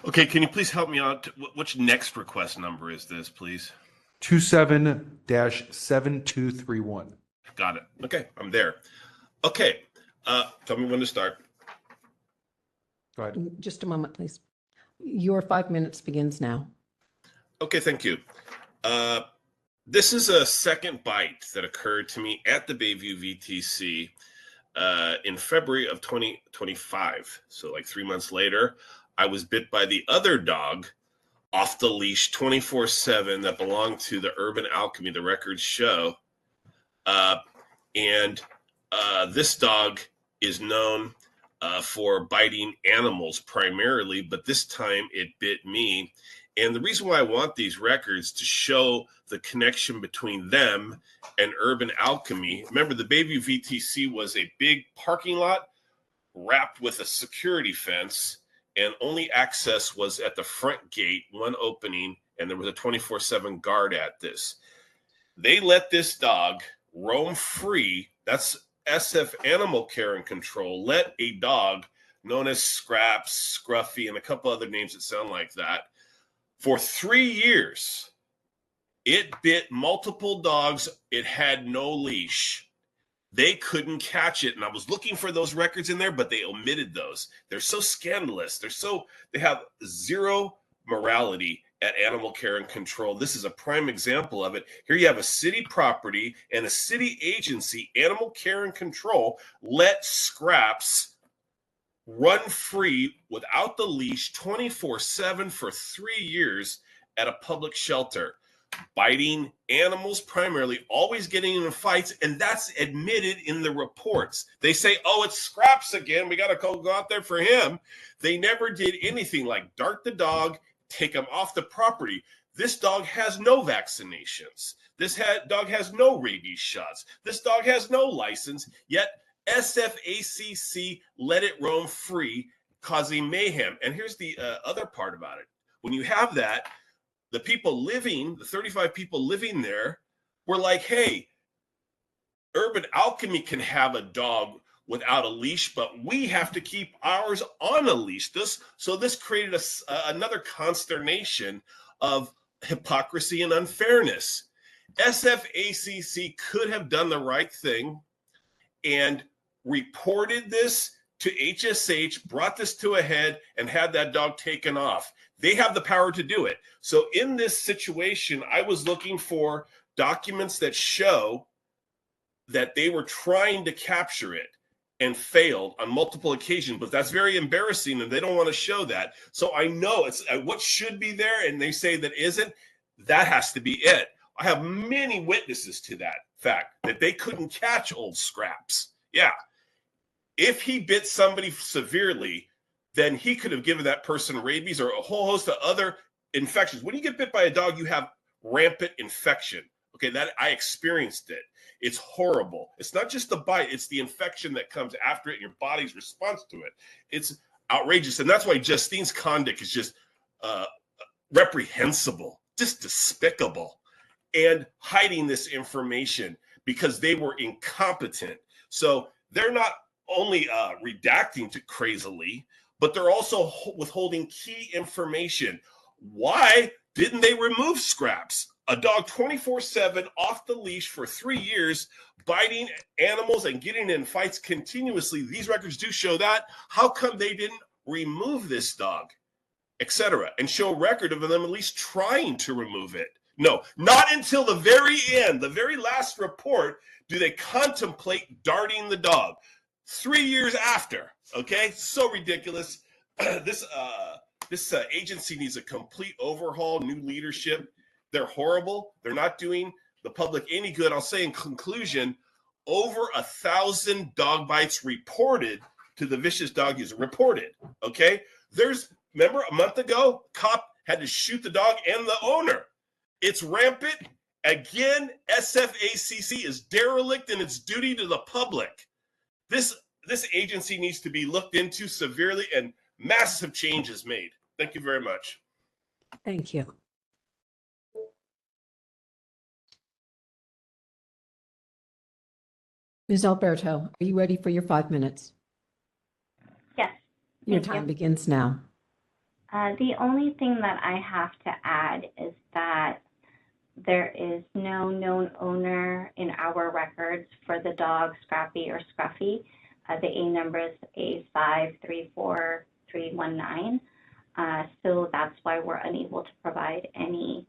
Okay, can you please help me out? Which next request number is this, please? 27-7231. Got it. Okay, I'm there. Okay, tell me when to start. Go ahead. Just a moment, please. Your 5 minutes begins now. Okay, thank you. This is a second bite that occurred to me at the Bayview VTC in February of 2025. So like 3 months later, I was bit by the other dog off the leash 24/7 that belonged to the Urban Alchemy, the records show. This dog is known for biting animals primarily, but this time it bit me. And the reason why I want these records to show the connection between them and Urban Alchemy. Remember, the Bayview VTC was a big parking lot wrapped with a security fence, and only access was at the front gate, one opening, and there was a 24/7 guard at this. They let this dog roam free. That's SF Animal Care and Control. Let a dog known as Scraps, Scruffy, and a couple other names that sound like that. For 3 years, it bit multiple dogs. It had no leash. They couldn't catch it. And I was looking for those records in there, but they omitted those. They're so scandalous. They have zero morality at Animal Care and Control. This is a prime example of it. Here you have a city property and a city agency, Animal Care and Control, let Scraps run free without the leash 24/7 for 3 years at a public shelter, biting animals primarily, always getting into fights, and that's admitted in the reports. They say, oh, it's Scraps again. We got to go out there for him. They never did anything like dart the dog, take him off the property. This dog has no vaccinations. This dog has no rabies shots. This dog has no license, yet SFACC let it roam free, causing mayhem. And here's the other part about it. When you have that, the 35 people living there were like, hey, Urban Alchemy can have a dog without a leash, but we have to keep ours on a leash. This created another consternation of hypocrisy and unfairness. SFACC could have done the right thing and reported this to HSH, brought this to a head, and had that dog taken off. They have the power to do it. So in this situation, I was looking for documents that show that they were trying to capture it and failed on multiple occasions, but that's very embarrassing, and they don't want to show that. So I know it's what should be there, and they say that isn't. That has to be it. I have many witnesses to that fact, that they couldn't catch old Scraps. Yeah. If he bit somebody severely, then he could have given that person rabies or a whole host of other infections. When you get bit by a dog, you have rampant infection. Okay, that I experienced it. It's horrible. It's not just the bite, it's the infection that comes after it and your body's response to it. It's outrageous. And that's why Justine's conduct is just reprehensible, just despicable, and hiding this information because they were incompetent. So they're not only redacting too crazily, but they're also withholding key information. Why didn't they remove Scraps? A dog 24/7 off the leash for 3 years, biting animals and getting in fights continuously. These records do show that. How come they didn't remove this dog, etc., and show a record of them at least trying to remove it? No, not until the very end, the very last report, do they contemplate darting the dog. 3 years after, okay? So ridiculous. This agency needs a complete overhaul, new leadership. They're horrible. They're not doing the public any good. I'll say in conclusion, over 1,000 dog bites reported to the vicious dog user. Reported, okay? Remember a month ago, cop had to shoot the dog and the owner. It's rampant. Again, SFACC is derelict in its duty to the public. This agency needs to be looked into severely and massive changes made. Thank you very much. Thank you. Ms. Alberto, are you ready for your 5 minutes? Yes. Your Thank time you. begins now. The only thing that I have to add is that there is no known owner in our records for the dog Scrappy or Scruffy. The A number is A534319. So that's why we're unable to provide any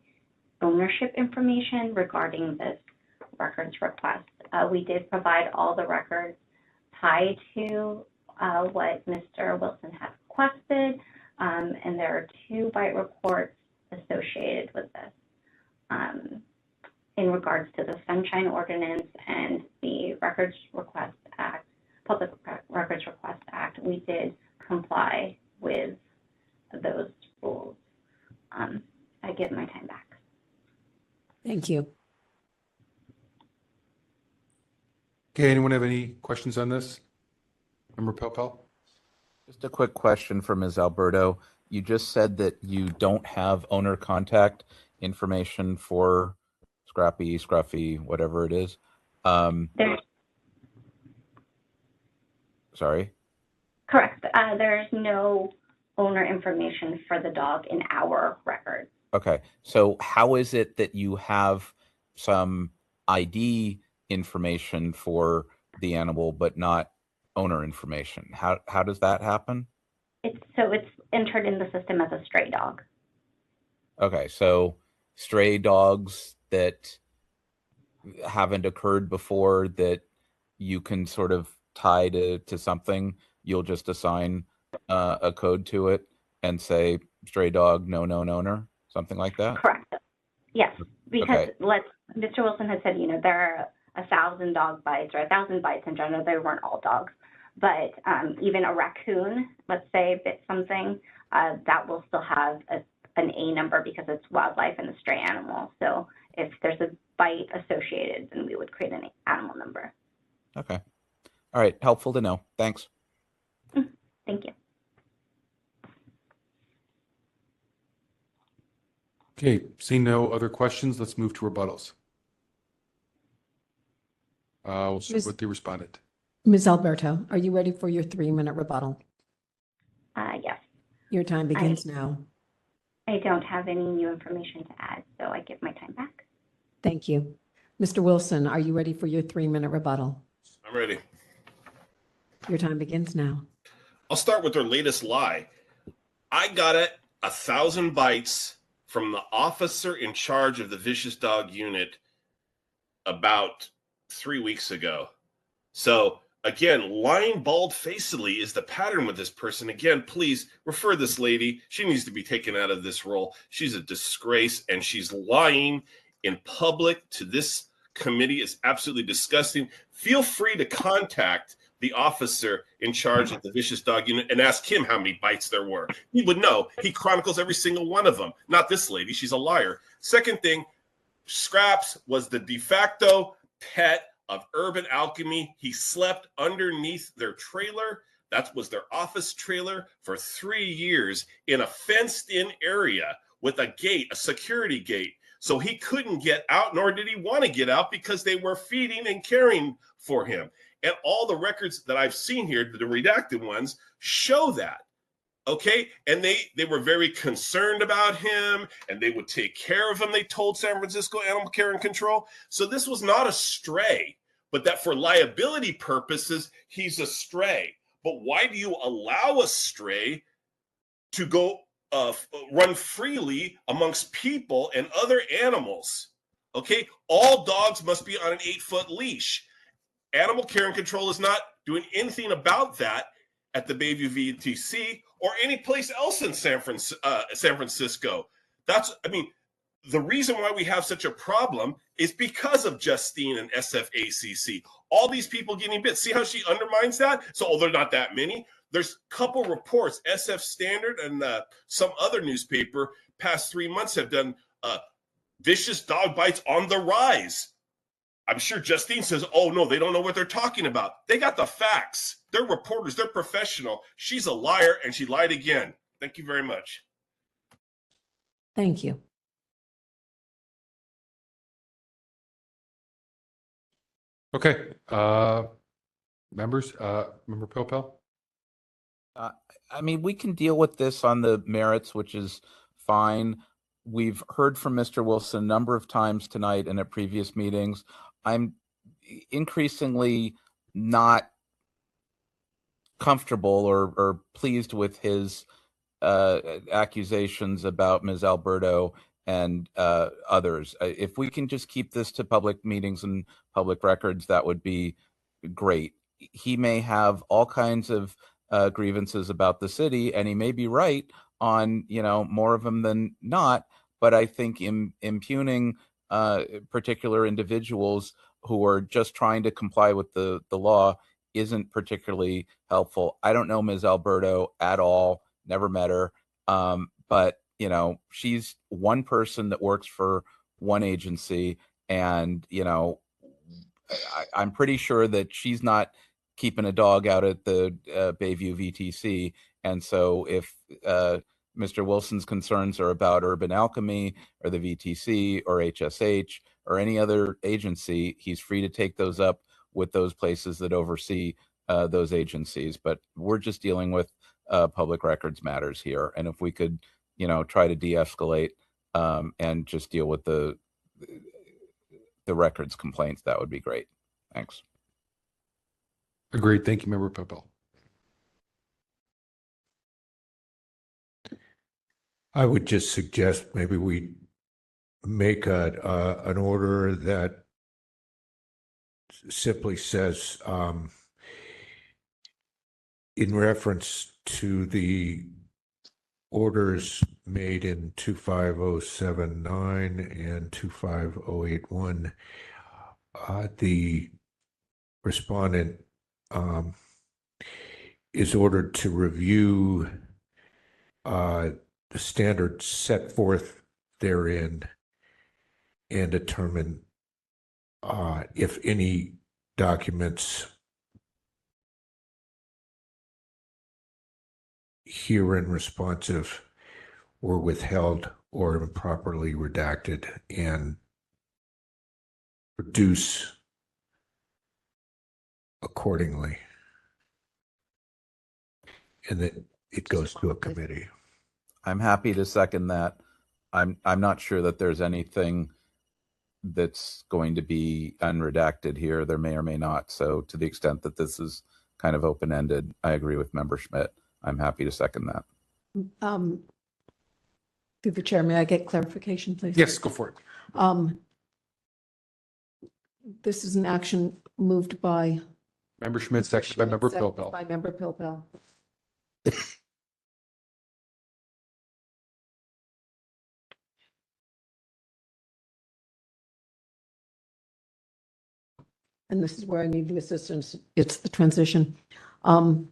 ownership information regarding this records request. We did provide all the records tied to what Mr. Wilson had requested, and there are 2 bite reports associated with this. In regards to the Sunshine Ordinance and the Records Request Act, Public Records Request Act, we did comply with those rules. I give my time back. Thank you. Okay, anyone have any questions on this? Member Pelpel? Just a quick question for Ms. Alberto. You just said that you don't have owner contact information for Scrappy, Scruffy, whatever it is. Sorry? Correct. There's no owner information for the dog in our records. Okay, so how is it that you have some ID information for the animal but not owner information? How does that happen? It's entered in the system as a stray dog. Okay, so stray dogs that haven't occurred before that you can sort of tie to something, you'll just assign a code to it and say stray dog, no known owner, something like that? Correct. Yes, because Okay. Mr. Wilson had said, there are 1,000 dog bites or 1,000 bites in general. They weren't all dogs, but even a raccoon, let's say, bit something, that will still have an A number because it's wildlife and a stray animal. So if there's a bite associated, then we would create an animal number. Okay. All right, helpful to know. Thanks. Thank you. Okay, seeing no other questions, let's move to rebuttals. We'll start Ms. with the respondent. Ms. Alberto, are you ready for your 3-minute rebuttal? Yes. Your time begins now. I don't have any new information to add, so I give my time back. Thank you. Mr. Wilson, are you ready for your 3-minute rebuttal? I'm ready. Your time begins now. I'll start with their latest lie. I got 1,000 bites from the officer in charge of the vicious dog unit about 3 weeks ago. So again, lying bald-facedly is the pattern with this person. Again, please refer this lady. She needs to be taken out of this role. She's a disgrace, and she's lying in public to this committee. It's absolutely disgusting. Feel free to contact the officer in charge of the vicious dog unit and ask him how many bites there were. He would know. He chronicles every single one of them. Not this lady. She's a liar. Second thing, Scraps was the de facto pet of Urban Alchemy. He slept underneath their trailer. That was their office trailer for 3 years in a fenced-in area with a gate, a security gate. So he couldn't get out, nor did he want to get out because they were feeding and caring for him. And all the records that I've seen here, the redacted ones, show that. Okay. And they were very concerned about him and they would take care of him. They told San Francisco Animal Care and Control. So this was not a stray, but that for liability purposes, he's a stray. But why do you allow a stray to go run freely amongst people and other animals? Okay, all dogs must be on an 8-foot leash. Animal Care and Control is not doing anything about that at the Bayview VTC or any place else in San Francisco. The reason why we have such a problem is because of Justine and SFACC. All these people getting bit. See how she undermines that? So, they're not that many. There's a couple reports, SF Standard and some other newspaper, past 3 months have done vicious dog bites on the rise. I'm sure Justine says, oh, no, they don't know what they're talking about. They got the facts. They're reporters. They're professional. She's a liar, and she lied again. Thank you very much. Thank you. Okay. Members, Member Pilpel? I mean, we can deal with this on the merits, which is fine. We've heard from Mr. Wilson a number of times tonight and at previous meetings. I'm increasingly not comfortable or pleased with his accusations about Ms. Alberto and others. If we can just keep this to public meetings and public records, that would be great. He may have all kinds of grievances about the city, and he may be right on, more of them than not. But I think impugning particular individuals who are just trying to comply with the law isn't particularly helpful. I don't know Ms. Alberto at all, never met her. But, she's one person that works for one agency. And, I'm pretty sure that she's not keeping a dog out at the Bayview VTC. And so if Mr. Wilson's concerns are about Urban Alchemy or the VTC or HSH or any other agency, he's free to take those up with those places that oversee those agencies. But we're just dealing with public records matters here. And if we could, try to de-escalate and just deal with the records complaints, that would be great. Thanks. Agreed. Thank you, Member Pilpel. I would just suggest maybe we make an order that simply says, in reference to the orders made in 25079 and 25081, the respondent is ordered to review the standards set forth therein and determine if any documents herein responsive were withheld or improperly redacted, and produce accordingly. And that it goes to a committee. I'm happy to second that. I'm not sure that there's anything that's going to be unredacted here. There may or may not. So to the extent that this is kind of open-ended, I agree with Member Schmidt. I'm happy to second that. Through the chair, may I get clarification, please? Yes, go for it. This is an action moved by Member Schmidt, seconded by Member Pilpel. By Member Pilpel. and this is where I need the assistance, it's the transition, to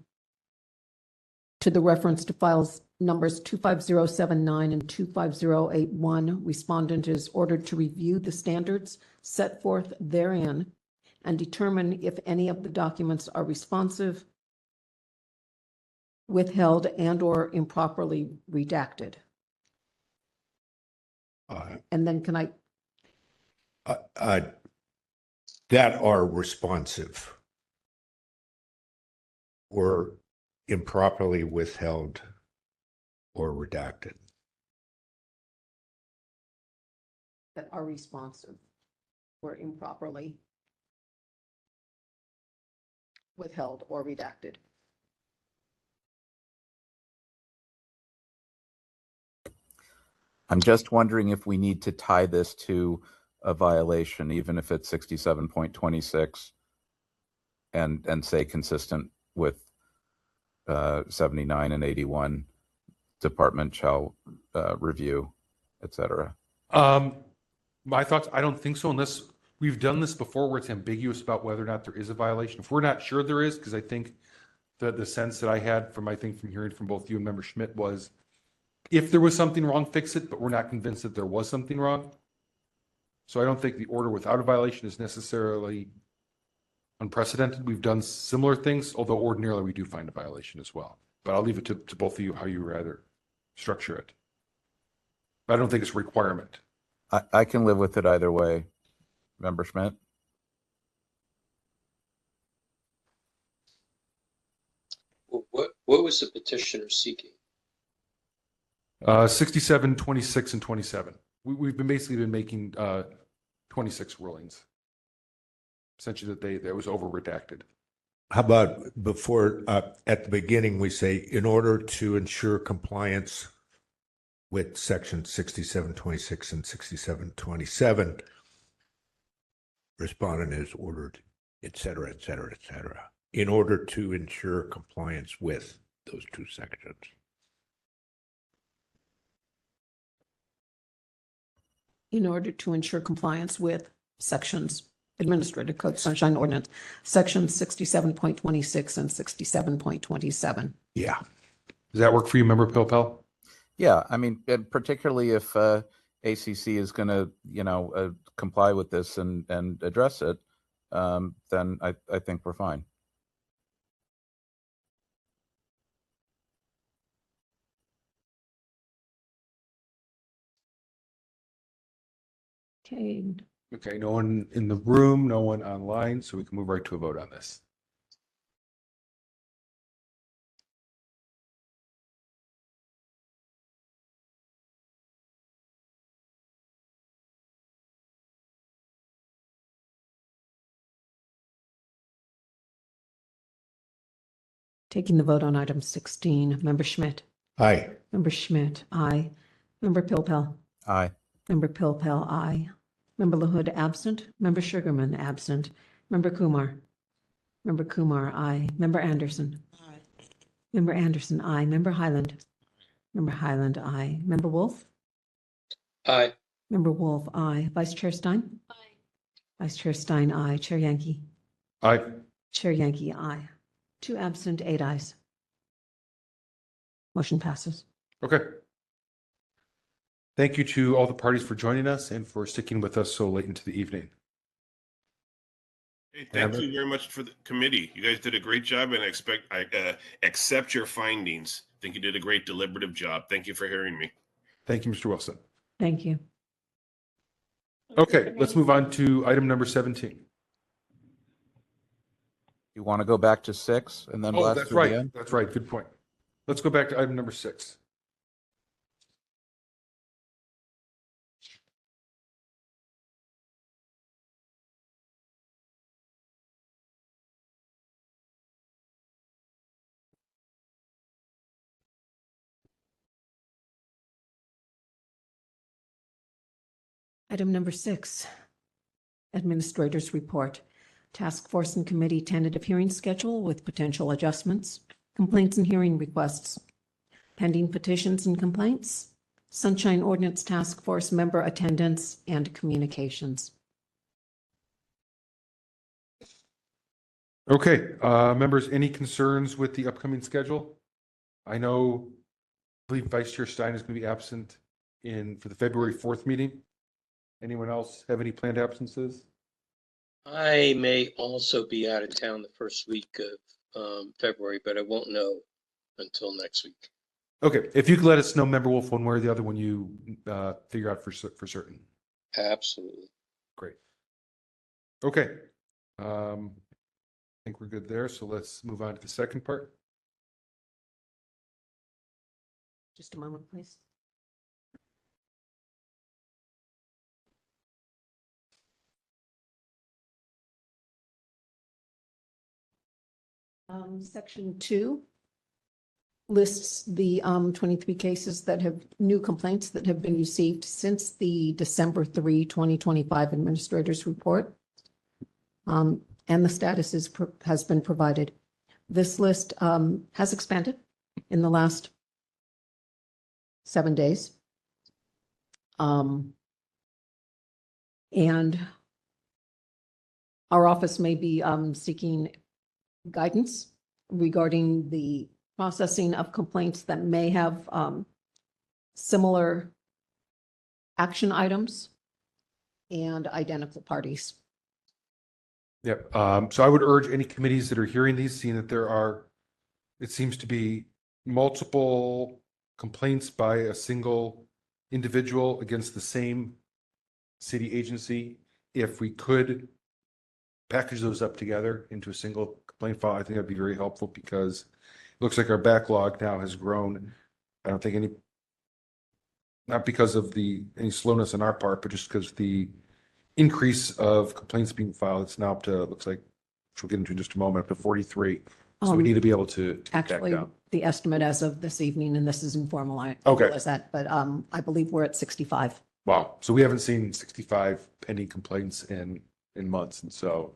the reference to files numbers 25079 and 25081. Respondent is ordered to review the standards set forth therein and determine if any of the documents are responsive, withheld, and/or improperly redacted. And then can I? That are responsive or improperly withheld or redacted. That are responsive or improperly withheld or redacted. I'm just wondering if we need to tie this to a violation, even if it's 67.26 and say consistent with 79 and 81, department shall review, et cetera. My thoughts, I don't think so, unless we've done this before where it's ambiguous about whether or not there is a violation. If we're not sure there is, because I think the sense that I had from hearing from both you and Member Schmidt was, if there was something wrong, fix it, but we're not convinced that there was something wrong. So I don't think the order without a violation is necessarily unprecedented. We've done similar things, although ordinarily we do find a violation as well. But I'll leave it to both of you how you rather structure it. But I don't think it's a requirement. I can live with it either way. Member Schmidt? What was the petitioner seeking? 67, 26, and 27. We've basically been making 26 rulings. Essentially that was over redacted. How about before, at the beginning, we say, in order to ensure compliance with section 6726 and 6727, respondent is ordered, et cetera, et cetera, et cetera, in order to ensure compliance with those two sections. In order to ensure compliance with sections, Administrative Code Sunshine Ordinance, sections 67.26 and 67.27. Yeah. Does that work for you, Member Pilpel? Yeah, I mean, particularly if ACC is going to, comply with this and address it, then I think we're fine. Okay. No one in the room, no one online, so we can move right to a vote on this. Taking the vote on item 16, Member Schmidt. Aye. Member Schmidt, aye. Member Pilpel. Aye. Member Pilpel, aye. Member LaHood, absent. Member Sugarman, absent. Member Kumar. Member Kumar, aye. Member Anderson. Aye. Member Anderson, aye. Member Highland. Member Highland, aye. Member Wolf. Aye. Member Wolf, aye. Vice Chair Stein. Aye. Vice Chair Stein, aye. Chair Yankee. Aye. Chair Yankee, aye. 2 absent, 8 ayes. Motion passes. Okay. Thank you to all the parties for joining us and for sticking with us so late into the evening. Hey, thank you very much for the committee. You guys did a great job, and I accept your findings. I think you did a great deliberative job. Thank you for hearing me. Thank you, Mr. Wilson. Thank you. Okay, let's move on to item number 17. You want to go back to 6 and then blast that's through the right. end? That's right. Good point. Let's go back to item number 6. Item number 6, Administrator's Report. Task Force and Committee tentative hearing schedule with potential adjustments, complaints and hearing requests, pending petitions and complaints, Sunshine Ordinance Task Force member attendance, and communications. Okay, members, any concerns with the upcoming schedule? I believe Vice Chair Stein is going to be absent for the February 4th meeting. Anyone else have any planned absences? I may also be out of town the first week of February, but I won't know until next week. Okay, if you could let us know, Member Wolf, one way or the other when you figure out for certain. Absolutely. Great. Okay. I think we're good there. So let's move on to the second part. Just a moment, please. Section 2 lists the 23 cases that have new complaints that have been received since the December 3, 2025 administrator's report. And the status has been provided. This list has expanded in the last 7 days. And our office may be seeking guidance regarding the processing of complaints that may have similar action items and identical parties. Yep. So I would urge any committees that are hearing these, seeing that it seems to be multiple complaints by a single individual against the same city agency. If we could package those up together into a single complaint file, I think that'd be very helpful because it looks like our backlog now has grown. I don't think not because of any slowness on our part, but just because the increase of complaints being filed, it's now up to, looks like, which we'll get into in just a moment, up to 43. So we need to be able to get that Actually, down. the estimate as of this evening, and this is informal, I Okay. realize that, but I believe we're at 65. Wow. So we haven't seen 65 pending complaints in months. And so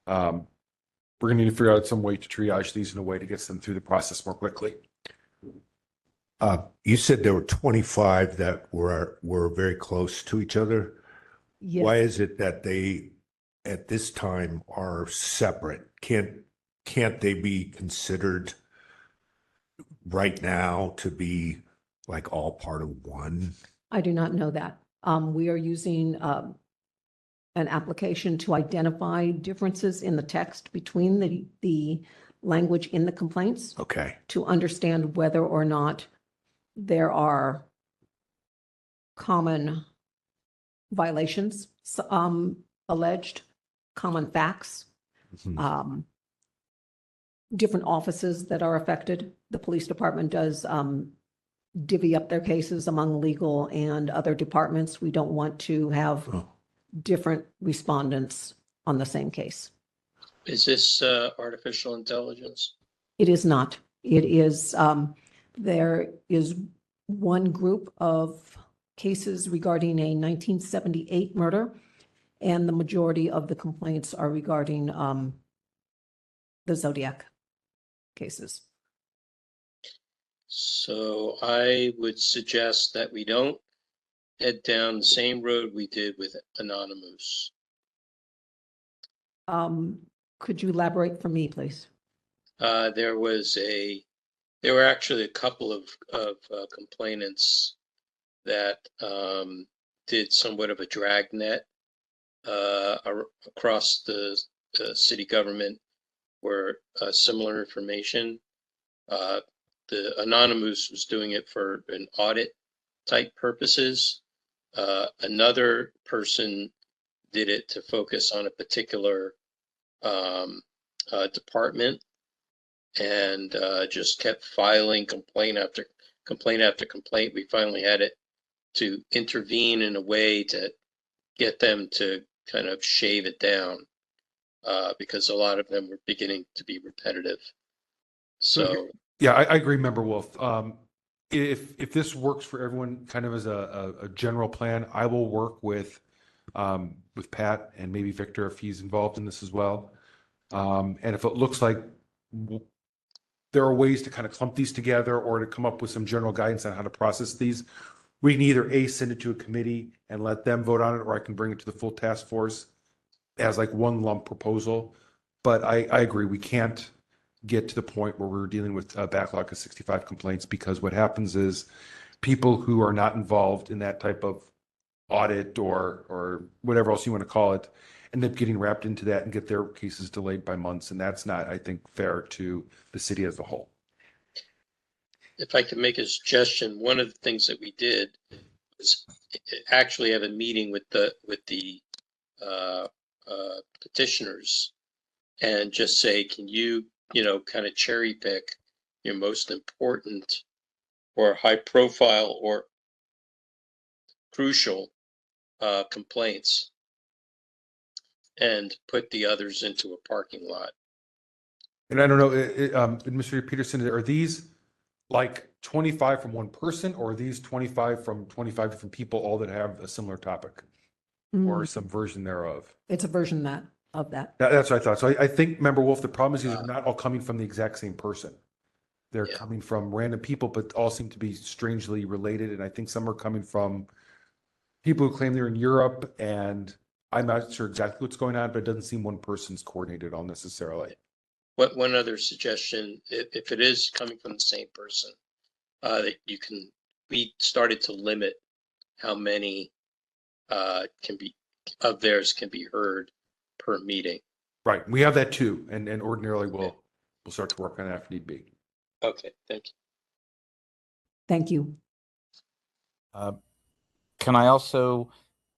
we're going to need to figure out some way to triage these in a way to get them through the process more quickly. You said there were 25 that were very close to each other. Yes. Why is it that they, at this time, are separate? Can't they be considered right now to be like all part of one? I do not know that. We are using an application to identify differences in the text between the language in the complaints. Okay. To understand whether or not there are common violations, alleged, common facts, different offices that are affected. The police department does divvy up their cases among legal and other departments. We don't want to have different respondents on the same case. Is this artificial intelligence? It is not. It is, there is one group of cases regarding a 1978 murder, and the majority of the complaints are regarding the Zodiac cases. So I would suggest that we don't head down the same road we did with Anonymous. Could you elaborate for me, please? There were actually a couple of complainants that did somewhat of a dragnet across the city government where similar information. The Anonymous was doing it for an audit type purposes. Another person did it to focus on a particular department and just kept filing complaint after complaint after complaint. We finally had to intervene in a way to get them to kind of shave it down because a lot of them were beginning to be repetitive. So yeah, I agree, Member Wolf. If this works for everyone, kind of as a general plan, I will work with Pat and maybe Victor if he's involved in this as well. And if it looks like there are ways to kind of clump these together or to come up with some general guidance on how to process these, we can either send it to a committee and let them vote on it, or I can bring it to the full task force as like one lump proposal. But I agree, we can't get to the point where we're dealing with a backlog of 65 complaints, because what happens is people who are not involved in that type of audit or whatever else you want to call it end up getting wrapped into that and get their cases delayed by months. And that's not, I think, fair to the city as a whole. If I could make a suggestion, one of the things that we did was actually have a meeting with the petitioners and just say, can you, kind of cherry pick your most important or high profile or crucial complaints and put the others into a parking lot. And I don't know, Administrator Peterson, are these like 25 from one person, or are these 25 from 25 different people, all that have a similar topic or some version thereof? It's a version of that. That's what I thought. So I think, Member Wolf, the problem is these are not all coming from the exact same person. They're coming from random people, but all seem to be strangely related. And I think some are coming from people who claim they're in Europe, and I'm not sure exactly what's going on, but it doesn't seem one person's coordinated all necessarily. One other suggestion, if it is coming from the same person, that we started to limit how many of theirs can be heard per meeting. Right. We have that too. And ordinarily we'll start to work on that if need be. Okay. Thank you. Thank you. Can I also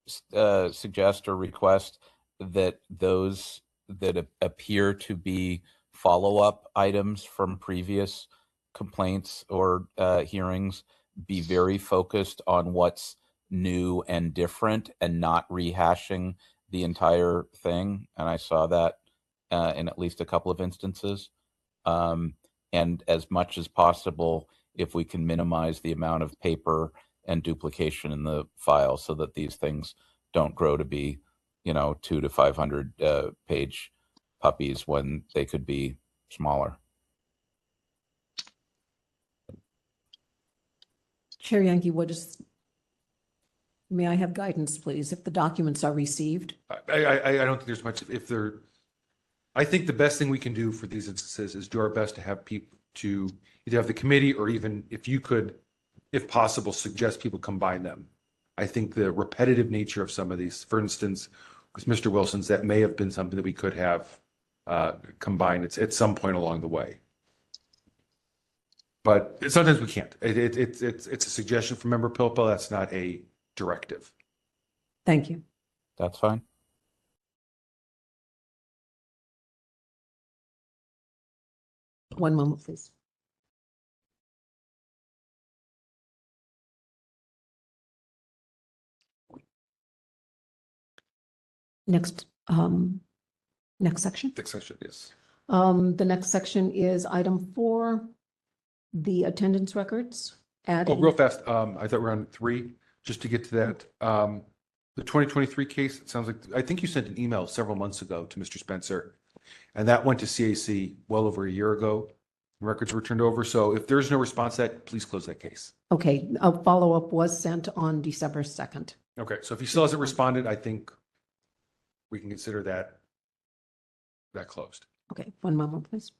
suggest or request that those that appear to be follow-up items from previous complaints or hearings be very focused on what's new and different and not rehashing the entire thing? And I saw that in at least a couple of instances. And as much as possible, if we can minimize the amount of paper and duplication in the file so that these things don't grow to be, 200 to 500 page puppies when they could be smaller. Chair Yankee, may I have guidance, please, if the documents are received? I don't think there's much, I think the best thing we can do for these instances is do our best to have people to either have the committee, or even if you could, if possible, suggest people combine them. I think the repetitive nature of some of these, for instance, with Mr. Wilson's, that may have been something that we could have combined at some point along the way. But sometimes we can't. It's a suggestion from Member Pilpel. That's not a directive. Thank you. That's fine. One moment, please. Next section. Next section, yes. The next section is item 4, the attendance records. Oh, real fast. I thought we were on 3, just to get to that. The 2023 case, it sounds like, I think you sent an email several months ago to Mr. Spencer, and that went to CAC well over a year ago. Records were turned over. So if there's no response to that, please close that case. Okay, a follow-up was sent on December 2nd. Okay, so if he still hasn't responded, I think we can consider that closed. Okay, one moment, please.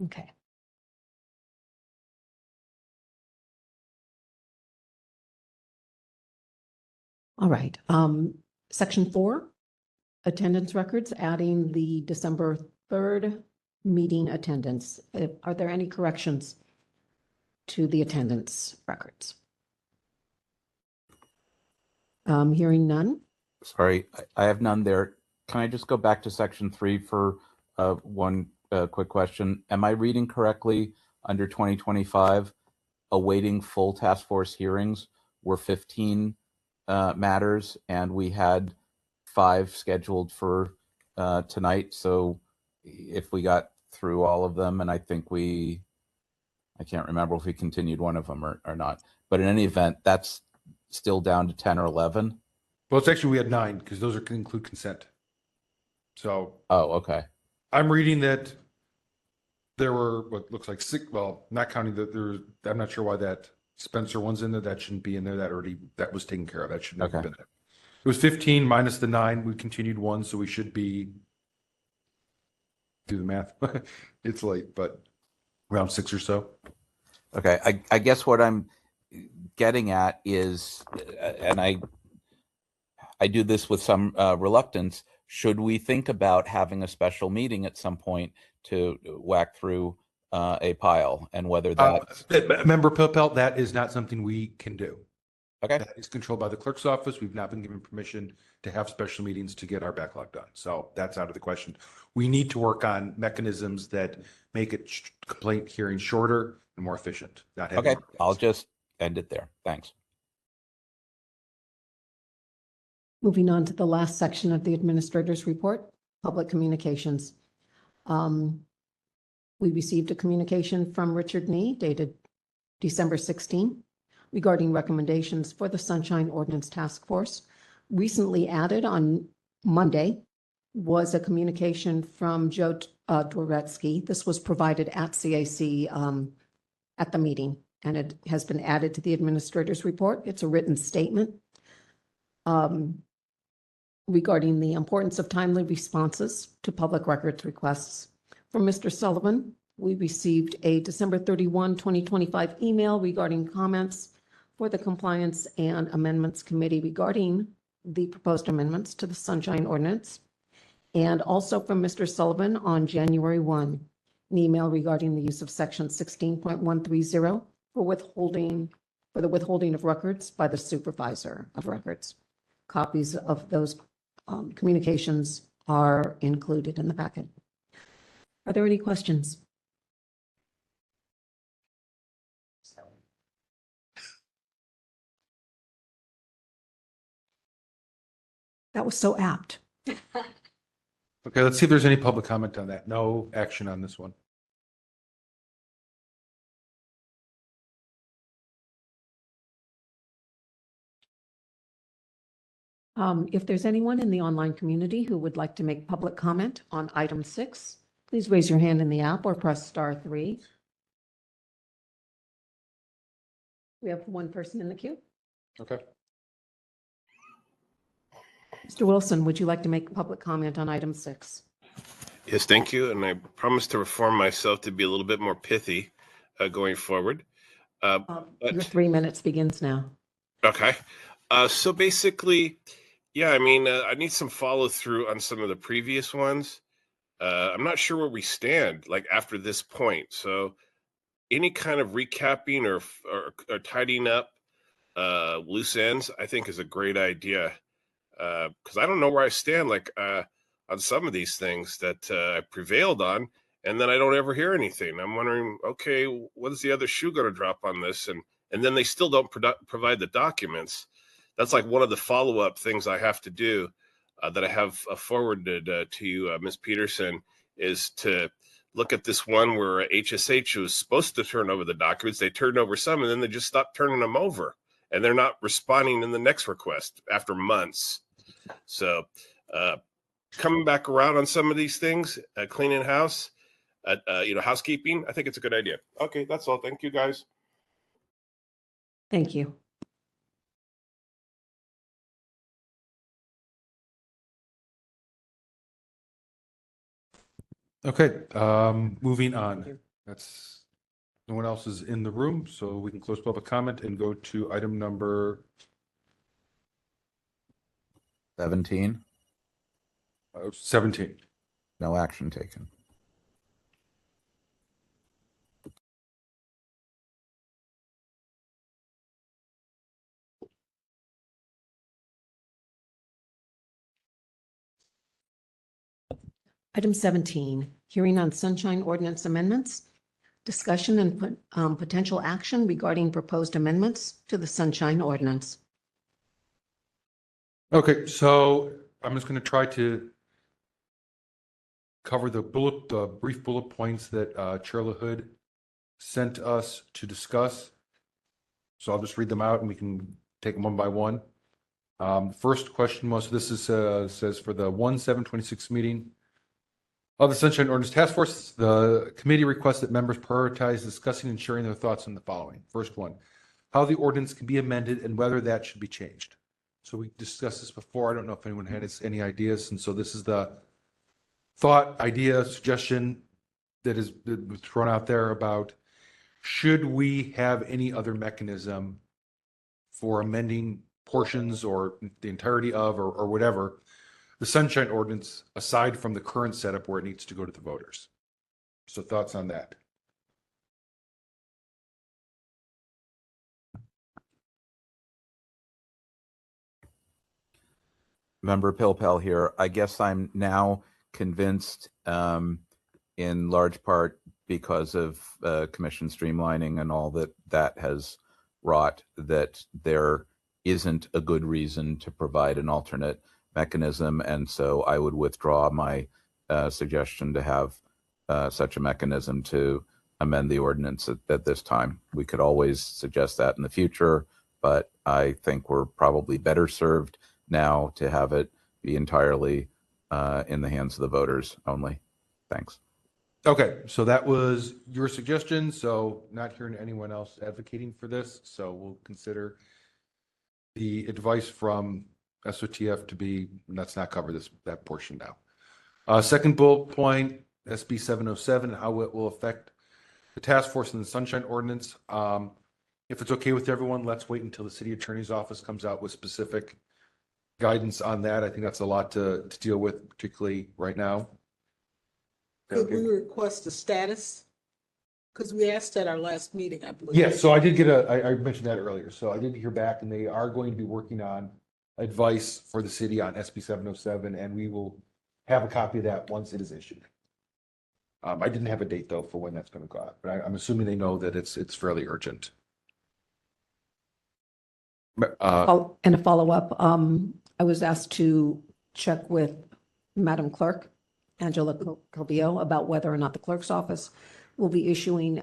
Okay. All right. Section 4, attendance records, adding the December 3rd meeting attendance. Are there any corrections to the attendance records? Hearing none. Sorry, I have none there. Can I just go back to section 3 for one quick question? Am I reading correctly under 2025, awaiting full task force hearings were 15 matters, and we had 5 scheduled for tonight? So if we got through all of them, and I think I can't remember if we continued one of them or not, but in any event, that's still down to 10 or 11. Well, it's actually, we had 9 because those can include consent. So. Oh, okay. I'm reading that There were what looks like six, well, not counting I'm not sure why that Spencer one's in there. That shouldn't be in there. That was taken care of. That shouldn't have been there. It was 15 minus the 9. We continued 1, so we should be, do the math. It's late, but around 6 or so. Okay, I guess what I'm getting at is, and I do this with some reluctance, should we think about having a special meeting at some point to whack through a pile, and whether that's... Member Pilpelt, that is not something we can do. Okay. That is controlled by the clerk's office. We've not been given permission to have special meetings to get our backlog done. So that's out of the question. We need to work on mechanisms that make it complaint hearing shorter and more efficient. Not having Okay, I'll just end it there. Thanks. Moving on to the last section of the administrator's report, public communications. We received a communication from Richard Nee dated December 16 regarding recommendations for the Sunshine Ordinance Task Force. Recently added on Monday was a communication from Joe Dworetsky. This was provided at CAC at the meeting, and it has been added to the administrator's report. It's a written statement regarding the importance of timely responses to public records requests. From Mr. Sullivan, we received a December 31, 2025 email regarding comments for the Compliance and Amendments Committee regarding the proposed amendments to the Sunshine Ordinance. And also from Mr. Sullivan on January 1, an email regarding the use of section 16.130 for the withholding of records by the supervisor of records. Copies of those communications are included in the packet. Are there any questions? That was so apt. Okay, let's see if there's any public comment on that. No action on this one. If there's anyone in the online community who would like to make public comment on item 6, please raise your hand in the app or press *3. We have one person in the queue. Okay. Mr. Wilson, would you like to make public comment on item 6? Yes, thank you. And I promise to reform myself to be a little bit more pithy going forward. Your 3 minutes begins now. Okay. So basically, yeah, I mean, I need some follow through on some of the previous ones. I'm not sure where we stand, like after this point. So any kind of recapping or tidying up loose ends, I think is a great idea. Because I don't know where I stand, like on some of these things that I prevailed on, and then I don't ever hear anything. I'm wondering, okay, what is the other shoe going to drop on this? And then they still don't provide the documents. That's like one of the follow-up things I have to do that I have forwarded to you, Ms. Peterson, is to look at this one where HSH was supposed to turn over the documents. They turned over some, and then they just stopped turning them over. And they're not responding in the next request after months. So coming back around on some of these things, cleaning house, housekeeping, I think it's a good idea. Okay, that's all. Thank you, guys. Thank you. Okay, moving on. That's no one else is in the room, so we can close public comment and go to item number 17. 17. No action taken. Item 17, hearing on Sunshine Ordinance amendments, discussion and potential action regarding proposed amendments to the Sunshine Ordinance. Okay, so I'm just going to try to cover the brief bullet points that Chair LaHood sent us to discuss. So I'll just read them out and we can take them one by one. First question was, this is says for the 1/7/26 meeting, Of the Sunshine Ordinance Task Force, the committee requests that members prioritize discussing and sharing their thoughts on the following. First one, how the ordinance can be amended and whether that should be changed. So we discussed this before. I don't know if anyone had any ideas. And so this is the thought, idea, suggestion that was thrown out there about should we have any other mechanism for amending portions or the entirety of or whatever the Sunshine Ordinance aside from the current setup where it needs to go to the voters. So thoughts on that? Member Pilpel here. I guess I'm now convinced, in large part because of commission streamlining and all that has wrought, that there isn't a good reason to provide an alternate mechanism. And so I would withdraw my suggestion to have such a mechanism to amend the ordinance at this time. We could always suggest that in the future, but I think we're probably better served now to have it be entirely in the hands of the voters only. Thanks. Okay, so that was your suggestion. So not hearing anyone else advocating for this. So we'll consider the advice from SOTF to be, let's not cover that portion now. Second bullet point, SB 707, how it will affect the task force and the Sunshine Ordinance. If it's okay with everyone, let's wait until the city attorney's office comes out with specific guidance on that. I think that's a lot to deal with, particularly right now. Could we request a status? Because we asked at our last meeting, I believe. Yes, so I did get I mentioned that earlier. So I did hear back and they are going to be working on advice for the city on SB 707, and we will have a copy of that once it is issued. I didn't have a date though for when that's going to go out, but I'm assuming they know that it's fairly urgent. And a follow-up, I was asked to check with Madam Clerk, Angela Calvillo, about whether or not the clerk's office will be issuing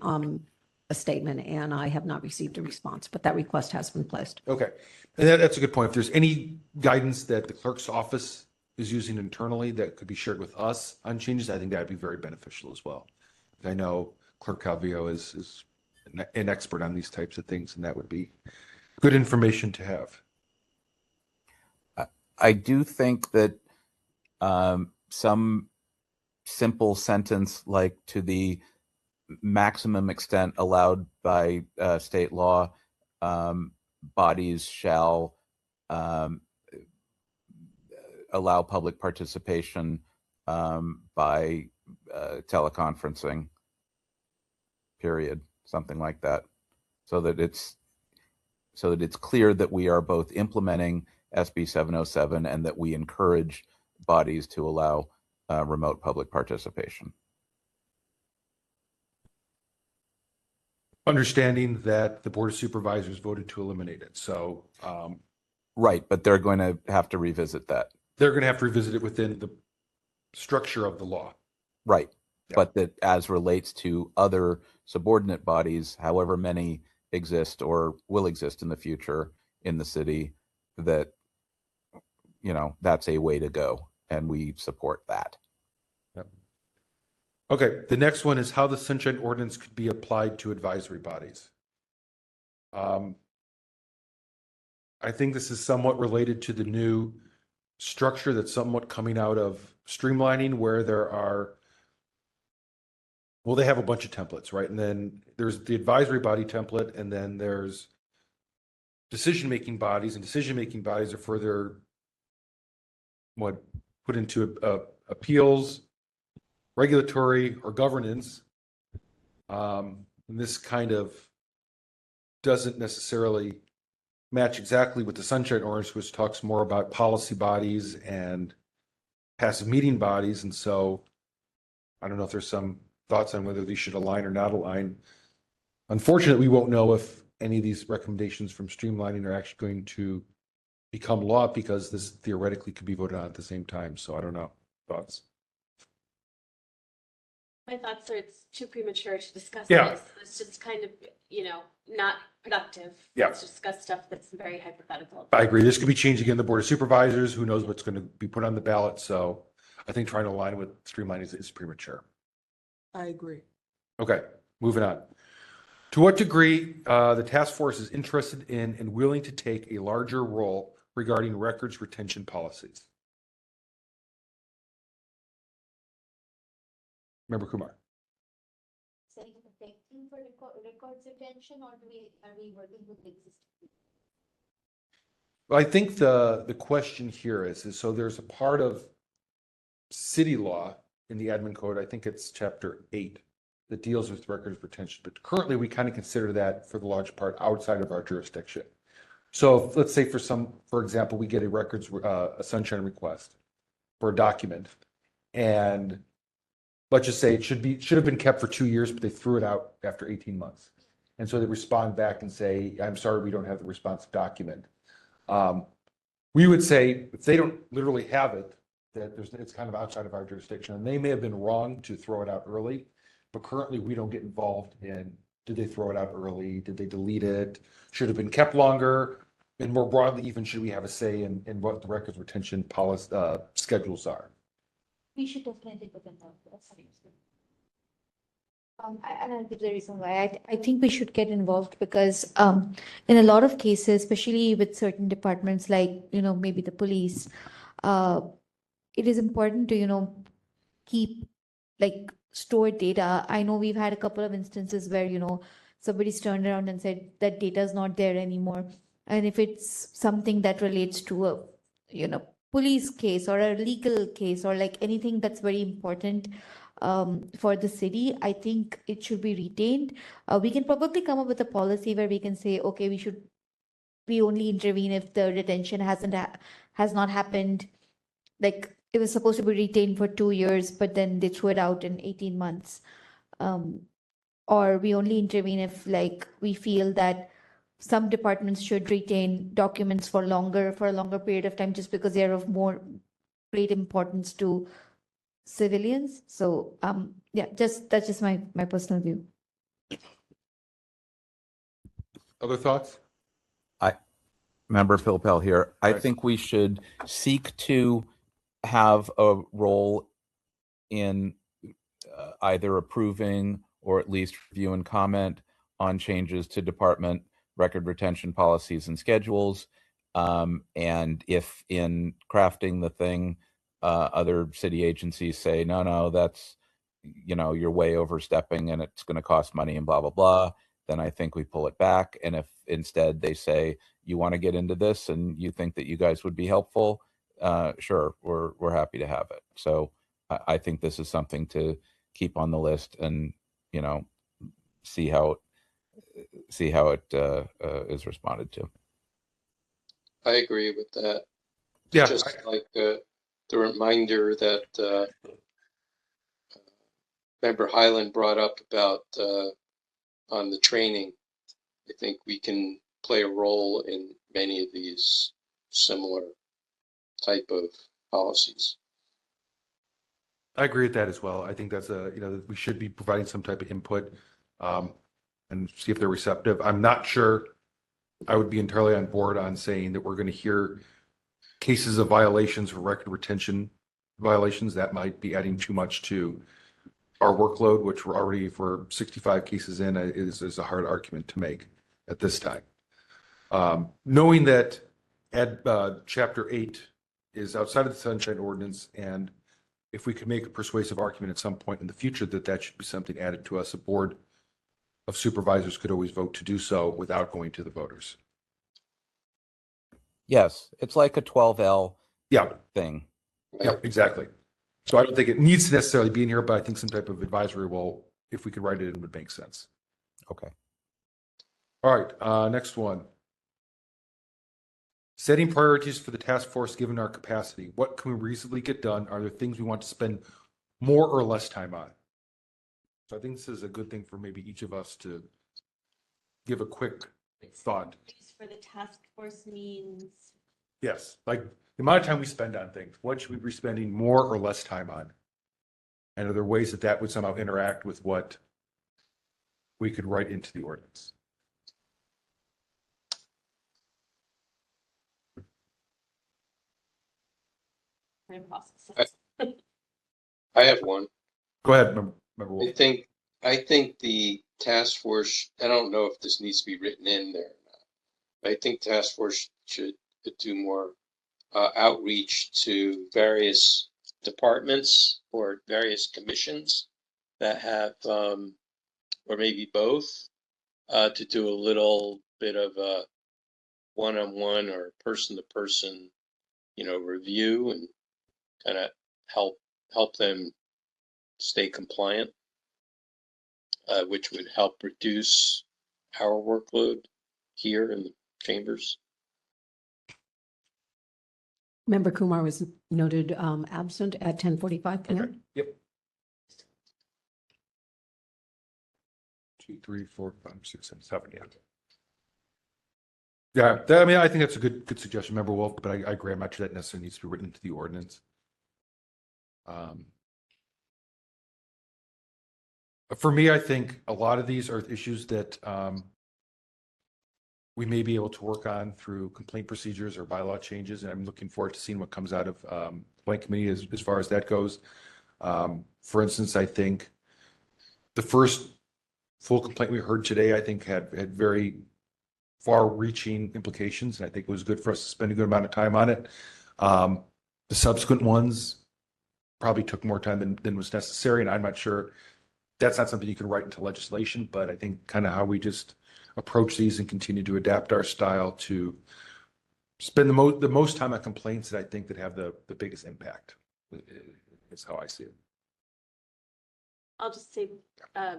a statement, and I have not received a response, but that request has been placed. Okay, and that's a good point. If there's any guidance that the clerk's office is using internally that could be shared with us on changes, I think that'd be very beneficial as well. I know Clerk Calvillo is an expert on these types of things, and that would be good information to have. I do think that some simple sentence like to the maximum extent allowed by state law, bodies shall allow public participation by teleconferencing, period, something like that, so that it's clear that we are both implementing SB 707 and that we encourage bodies to allow remote public participation. Understanding that the Board of Supervisors voted to eliminate it. So, right, but they're going to have to revisit that. They're going to have to revisit it within the structure of the law. Right, yeah. But that as relates to other subordinate bodies, however many exist or will exist in the future in the city, that, you know, that's a way to go, and we support that. Yep. Okay, the next one is how the Sunshine Ordinance could be applied to advisory bodies. I think this is somewhat related to the new structure that's somewhat coming out of streamlining, where there are, well, they have a bunch of templates, right? And then there's the advisory body template, and then there's decision-making bodies, and decision-making bodies are further put into appeals, regulatory, or governance. And this kind of doesn't necessarily match exactly with the Sunshine Ordinance, which talks more about policy bodies and passive meeting bodies. And so I don't know if there's some thoughts on whether these should align or not align. Unfortunately, we won't know if any of these recommendations from streamlining are actually going to become law, because this theoretically could be voted on at the same time. So I don't know. Thoughts? My thoughts are it's too premature to discuss Yeah. this. It's just kind of, not productive. Yeah. Let's discuss stuff that's very hypothetical. I agree. This could be changed again. The Board of Supervisors, who knows what's going to be put on the ballot. So I think trying to align with streamline is premature. I agree. Okay, moving on. To what degree the task force is interested in and willing to take a larger role regarding records retention policies? Member Kumar. Setting the tech team for records retention, or are we working with existing? Well, I think the question here is so there's a part of city law in the admin code, I think it's chapter 8, that deals with records retention, but currently we kind of consider that for the large part outside of our jurisdiction. So if, let's say for example, we get a sunshine request for a document, and let's just say it should have been kept for 2 years, but they threw it out after 18 months. And so they respond back and say, I'm sorry, we don't have the responsive document. We would say if they don't literally have it, that it's kind of outside of our jurisdiction, and they may have been wrong to throw it out early, but currently we don't get involved in, did they throw it out early? Did they delete it? Should have been kept longer? And more broadly, even should we have a say in what the records retention policy schedules are? We should definitely put them down. And I'll give the reason why. I think we should get involved because in a lot of cases, especially with certain departments like, maybe the police, it is important to, keep stored data. I know we've had a couple of instances where, somebody's turned around and said that data is not there anymore. And if it's something that relates to a, police case or a legal case or anything that's very important for the city, I think it should be retained. We can probably come up with a policy where we can say, okay, we only intervene if the retention has not happened. It was supposed to be retained for 2 years, but then they threw it out in 18 months. Or we only intervene if we feel that some departments should retain documents for a longer period of time just because they're of more great importance to civilians. So yeah, that's just my personal view. Other thoughts? Member Philpell here. I think we should seek to have a role in either approving or at least review and comment on changes to department record retention policies and schedules. And if in crafting the thing, other city agencies say, no, that's, you're way overstepping and it's going to cost money and blah, blah, blah, then I think we pull it back. And if instead they say, you want to get into this and you think that you guys would be helpful, sure, we're happy to have it. So I think this is something to keep on the list and, see how it is responded to. I agree with that. Yeah. Just like the reminder that Member Highland brought up about on the training. I think we can play a role in many of these similar type of policies. I agree with that as well. I think that's we should be providing some type of input and see if they're receptive. I'm not sure I would be entirely on board on saying that we're going to hear cases of violations for record retention violations. That might be adding too much to our workload, which we're already for 65 cases in is a hard argument to make at this time. Knowing that Chapter 8 is outside of the Sunshine Ordinance, and if we could make a persuasive argument at some point in the future that should be something added to us, a board of supervisors could always vote to do so without going to the voters. Yes, it's like a 12L thing. Yeah, exactly. So I don't think it needs to necessarily be in here, but I think some type of advisory will, if we could write it in, would make sense. Okay. All right, next one. Setting priorities for the task force given our capacity. What can we reasonably get done? Are there things we want to spend more or less time on? So I think this is a good thing for maybe each of us to give a quick thought. For the task force means. Yes, like the amount of time we spend on things. What should we be spending more or less time on? And are there ways that would somehow interact with what we could write into the ordinance? I have one. Go ahead, Member Wolf. I think the task force, I don't know if this needs to be written in there or not, but I think task force should do more outreach to various departments or various commissions that have, or maybe both, to do a little bit of a one-on-one or person-to-person, review and kind of help them stay compliant, which would help reduce our workload here in the chambers. Member Kumar was noted absent at 10:45 p.m. Okay. Yep. 2, 3, 4, 5, 6, 7, 7. Yeah. Yeah. I mean, I think that's a good suggestion, Member Wolf. But I agree. I'm not sure that necessarily needs to be written into the ordinance. For me, I think a lot of these are issues that we may be able to work on through complaint procedures or bylaw changes. And I'm looking forward to seeing what comes out of Complaint Committee as far as that goes. For instance, I think the first full complaint we heard today, I think had very far-reaching implications. And I think it was good for us to spend a good amount of time on it. The subsequent ones probably took more time than was necessary. And I'm not sure that's not something you can write into legislation, but I think kind of how we just approach these and continue to adapt our style to spend the most time on complaints that I think that have the biggest impact is how I see it. I'll just say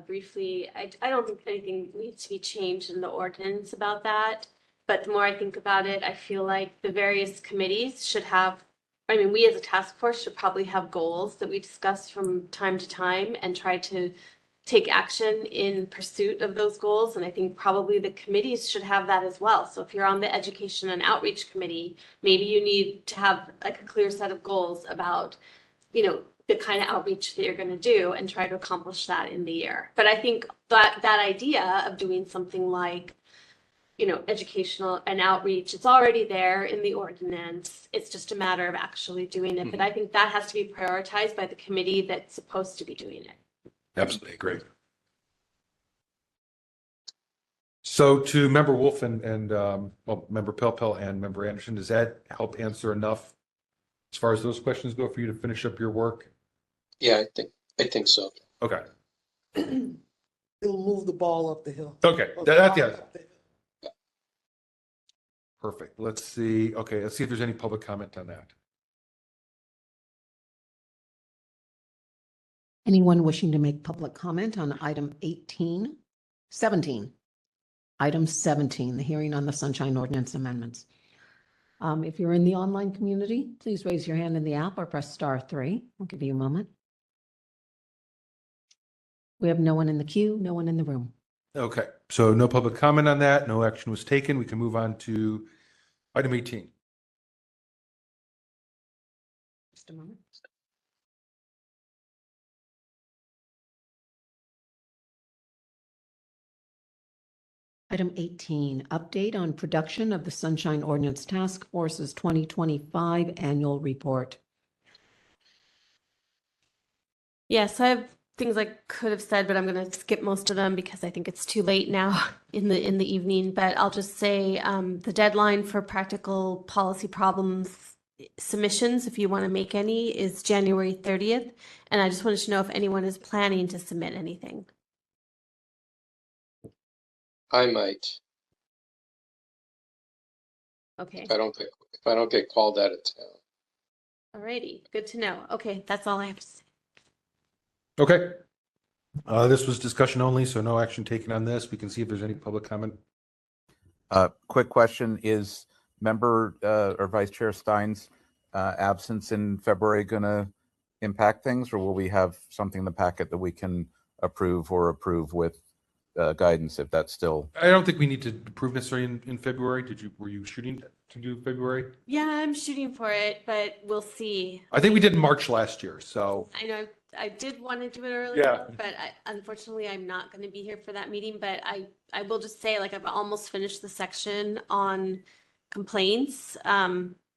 briefly, I don't think anything needs to be changed in the ordinance about that. But the more I think about it, I feel like the various committees should have, I mean, we as a task force should probably have goals that we discuss from time to time and try to take action in pursuit of those goals. And I think probably the committees should have that as well. So if you're on the Education and Outreach Committee, maybe you need to have like a clear set of goals about, the kind of outreach that you're going to do and try to accomplish that in the year. But I think that idea of doing something like, educational and outreach, it's already there in the ordinance. It's just a matter of actually doing it. But I think that has to be prioritized by the committee that's supposed to be doing it. Absolutely agree. So to Member Wolf and Member Pelpel and Member Anderson, does that help answer enough as far as those questions go for you to finish up your work? Yeah, I think so. Okay. It'll move the ball up the hill. Okay. Yeah. Perfect. Let's see. Okay. Let's see if there's any public comment on that. Anyone wishing to make public comment on item 17? Item 17, the hearing on the Sunshine Ordinance amendments. If you're in the online community, please raise your hand in the app or press *3. I'll give you a moment. We have no one in the queue, no one in the room. Okay. So no public comment on that. No action was taken. We can move on to item 18. Just a moment. Item 18, update on production of the Sunshine Ordinance Task Force's 2025 annual report. Yes, I have things I could have said, but I'm going to skip most of them because I think it's too late now in the evening. But I'll just say the deadline for practical policy problems submissions, if you want to make any, is January 30th. And I just wanted to know if anyone is planning to submit anything. I might. Okay. If I don't get called out of town. Alrighty, good to know. Okay, that's all I have to say. Okay. This was discussion only, so no action taken on this. We can see if there's any public comment. Quick question, is Member or Vice Chair Stein's absence in February going to impact things, or will we have something in the packet that we can approve with guidance if that's still? I don't think we need to approve necessarily in February. Were you shooting to do February? Yeah, I'm shooting for it, but we'll see. I think we did in March last year, so. I know I did want to do it earlier, Yeah. but unfortunately I'm not going to be here for that meeting. But I will just say, like, I've almost finished the section on complaints.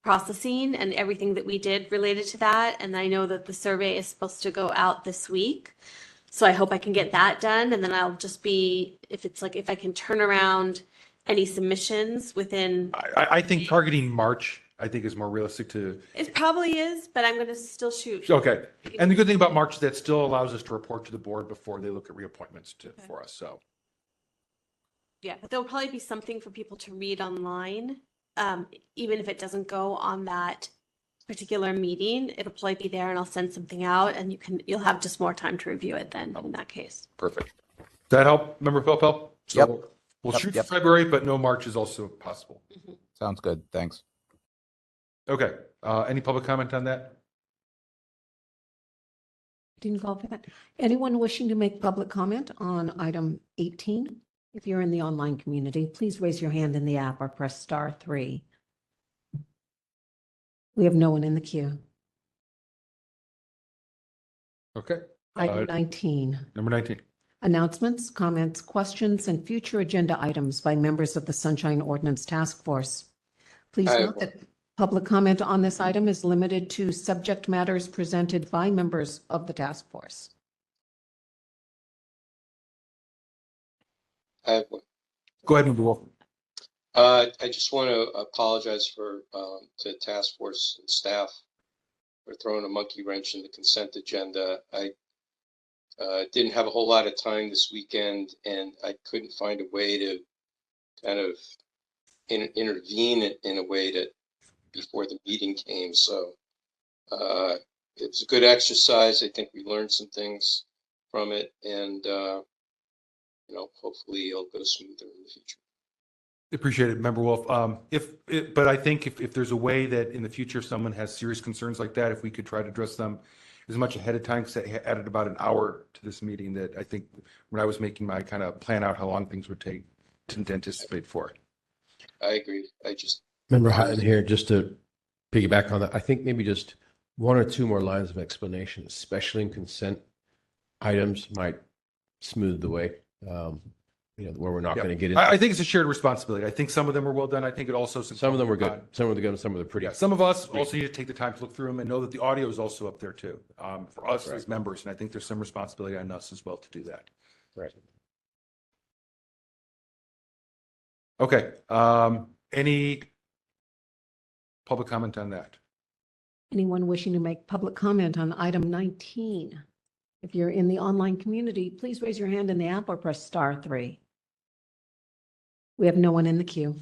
processing and everything that we did related to that. And I know that the survey is supposed to go out this week. So I hope I can get that done. And then I'll just be, if I can turn around any submissions within, I think targeting March, I think is more realistic to, it probably is, but I'm going to still shoot. okay. And the good thing about March is that still allows us to report to the board before they look at reappointments for us, so. Yeah, but there'll probably be something for people to read online. Even if it doesn't go on that particular meeting, it'll probably be there and I'll send something out and you'll have just more time to review it then in that case. Perfect. Does that help, Member Pelpel? So Yep. We'll Yep, shoot yep. for February, but no March is also possible. Sounds good. Thanks. Okay, any public comment on that? Didn't call for that. Anyone wishing to make public comment on item 18? If you're in the online community, please raise your hand in the app or press *3. We have no one in the queue. Okay. Item 19. Number 19. Announcements, comments, questions, and future agenda items by members of the Sunshine Ordinance Task Force. Please I have note that public comment on this item is limited to subject matters presented by members of the task force. I have one. Go ahead, Member Wolf. I just want to apologize to task force and staff for throwing a monkey wrench in the consent agenda. I didn't have a whole lot of time this weekend, and I couldn't find a way to kind of intervene in a way that before the meeting came. So it was a good exercise. I think we learned some things from it, and hopefully it'll go smoother in the future. Appreciate it, Member Wolf. But I think if there's a way that in the future, if someone has serious concerns like that, if we could try to address them as much ahead of time, because I added about an hour to this meeting that I think when I was making my kind of plan out how long things would take, didn't anticipate for it. I agree. Member Hyden here, just to piggyback on that, I think maybe just one or two more lines of explanation, especially in consent items, might smooth the way. Where we're not going to get into. I think it's a shared responsibility. I think some of them are well done. I think it also. Some of them were good. Some of them are pretty. Yeah, some of us also need to take the time to look through them and know that the audio is also up there too, for us as members. And I think there's some responsibility on us as well to do that. Right. Okay. Any public comment on that? Anyone wishing to make public comment on item 19? If you're in the online community, please raise your hand in the app or press *3. We have no one in the queue.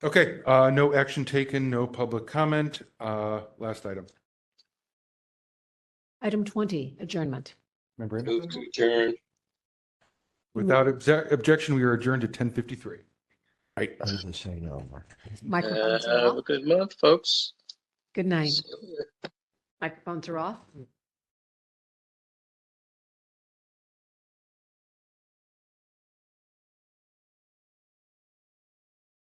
Okay, no action taken, no public comment. Last item. Item 20, adjournment. Remember, Move to adjourn. without objection, we are adjourned at 10:53. I was going to say no. Microphones are Have off. a good month, folks. Good night. See you later. Microphones are off.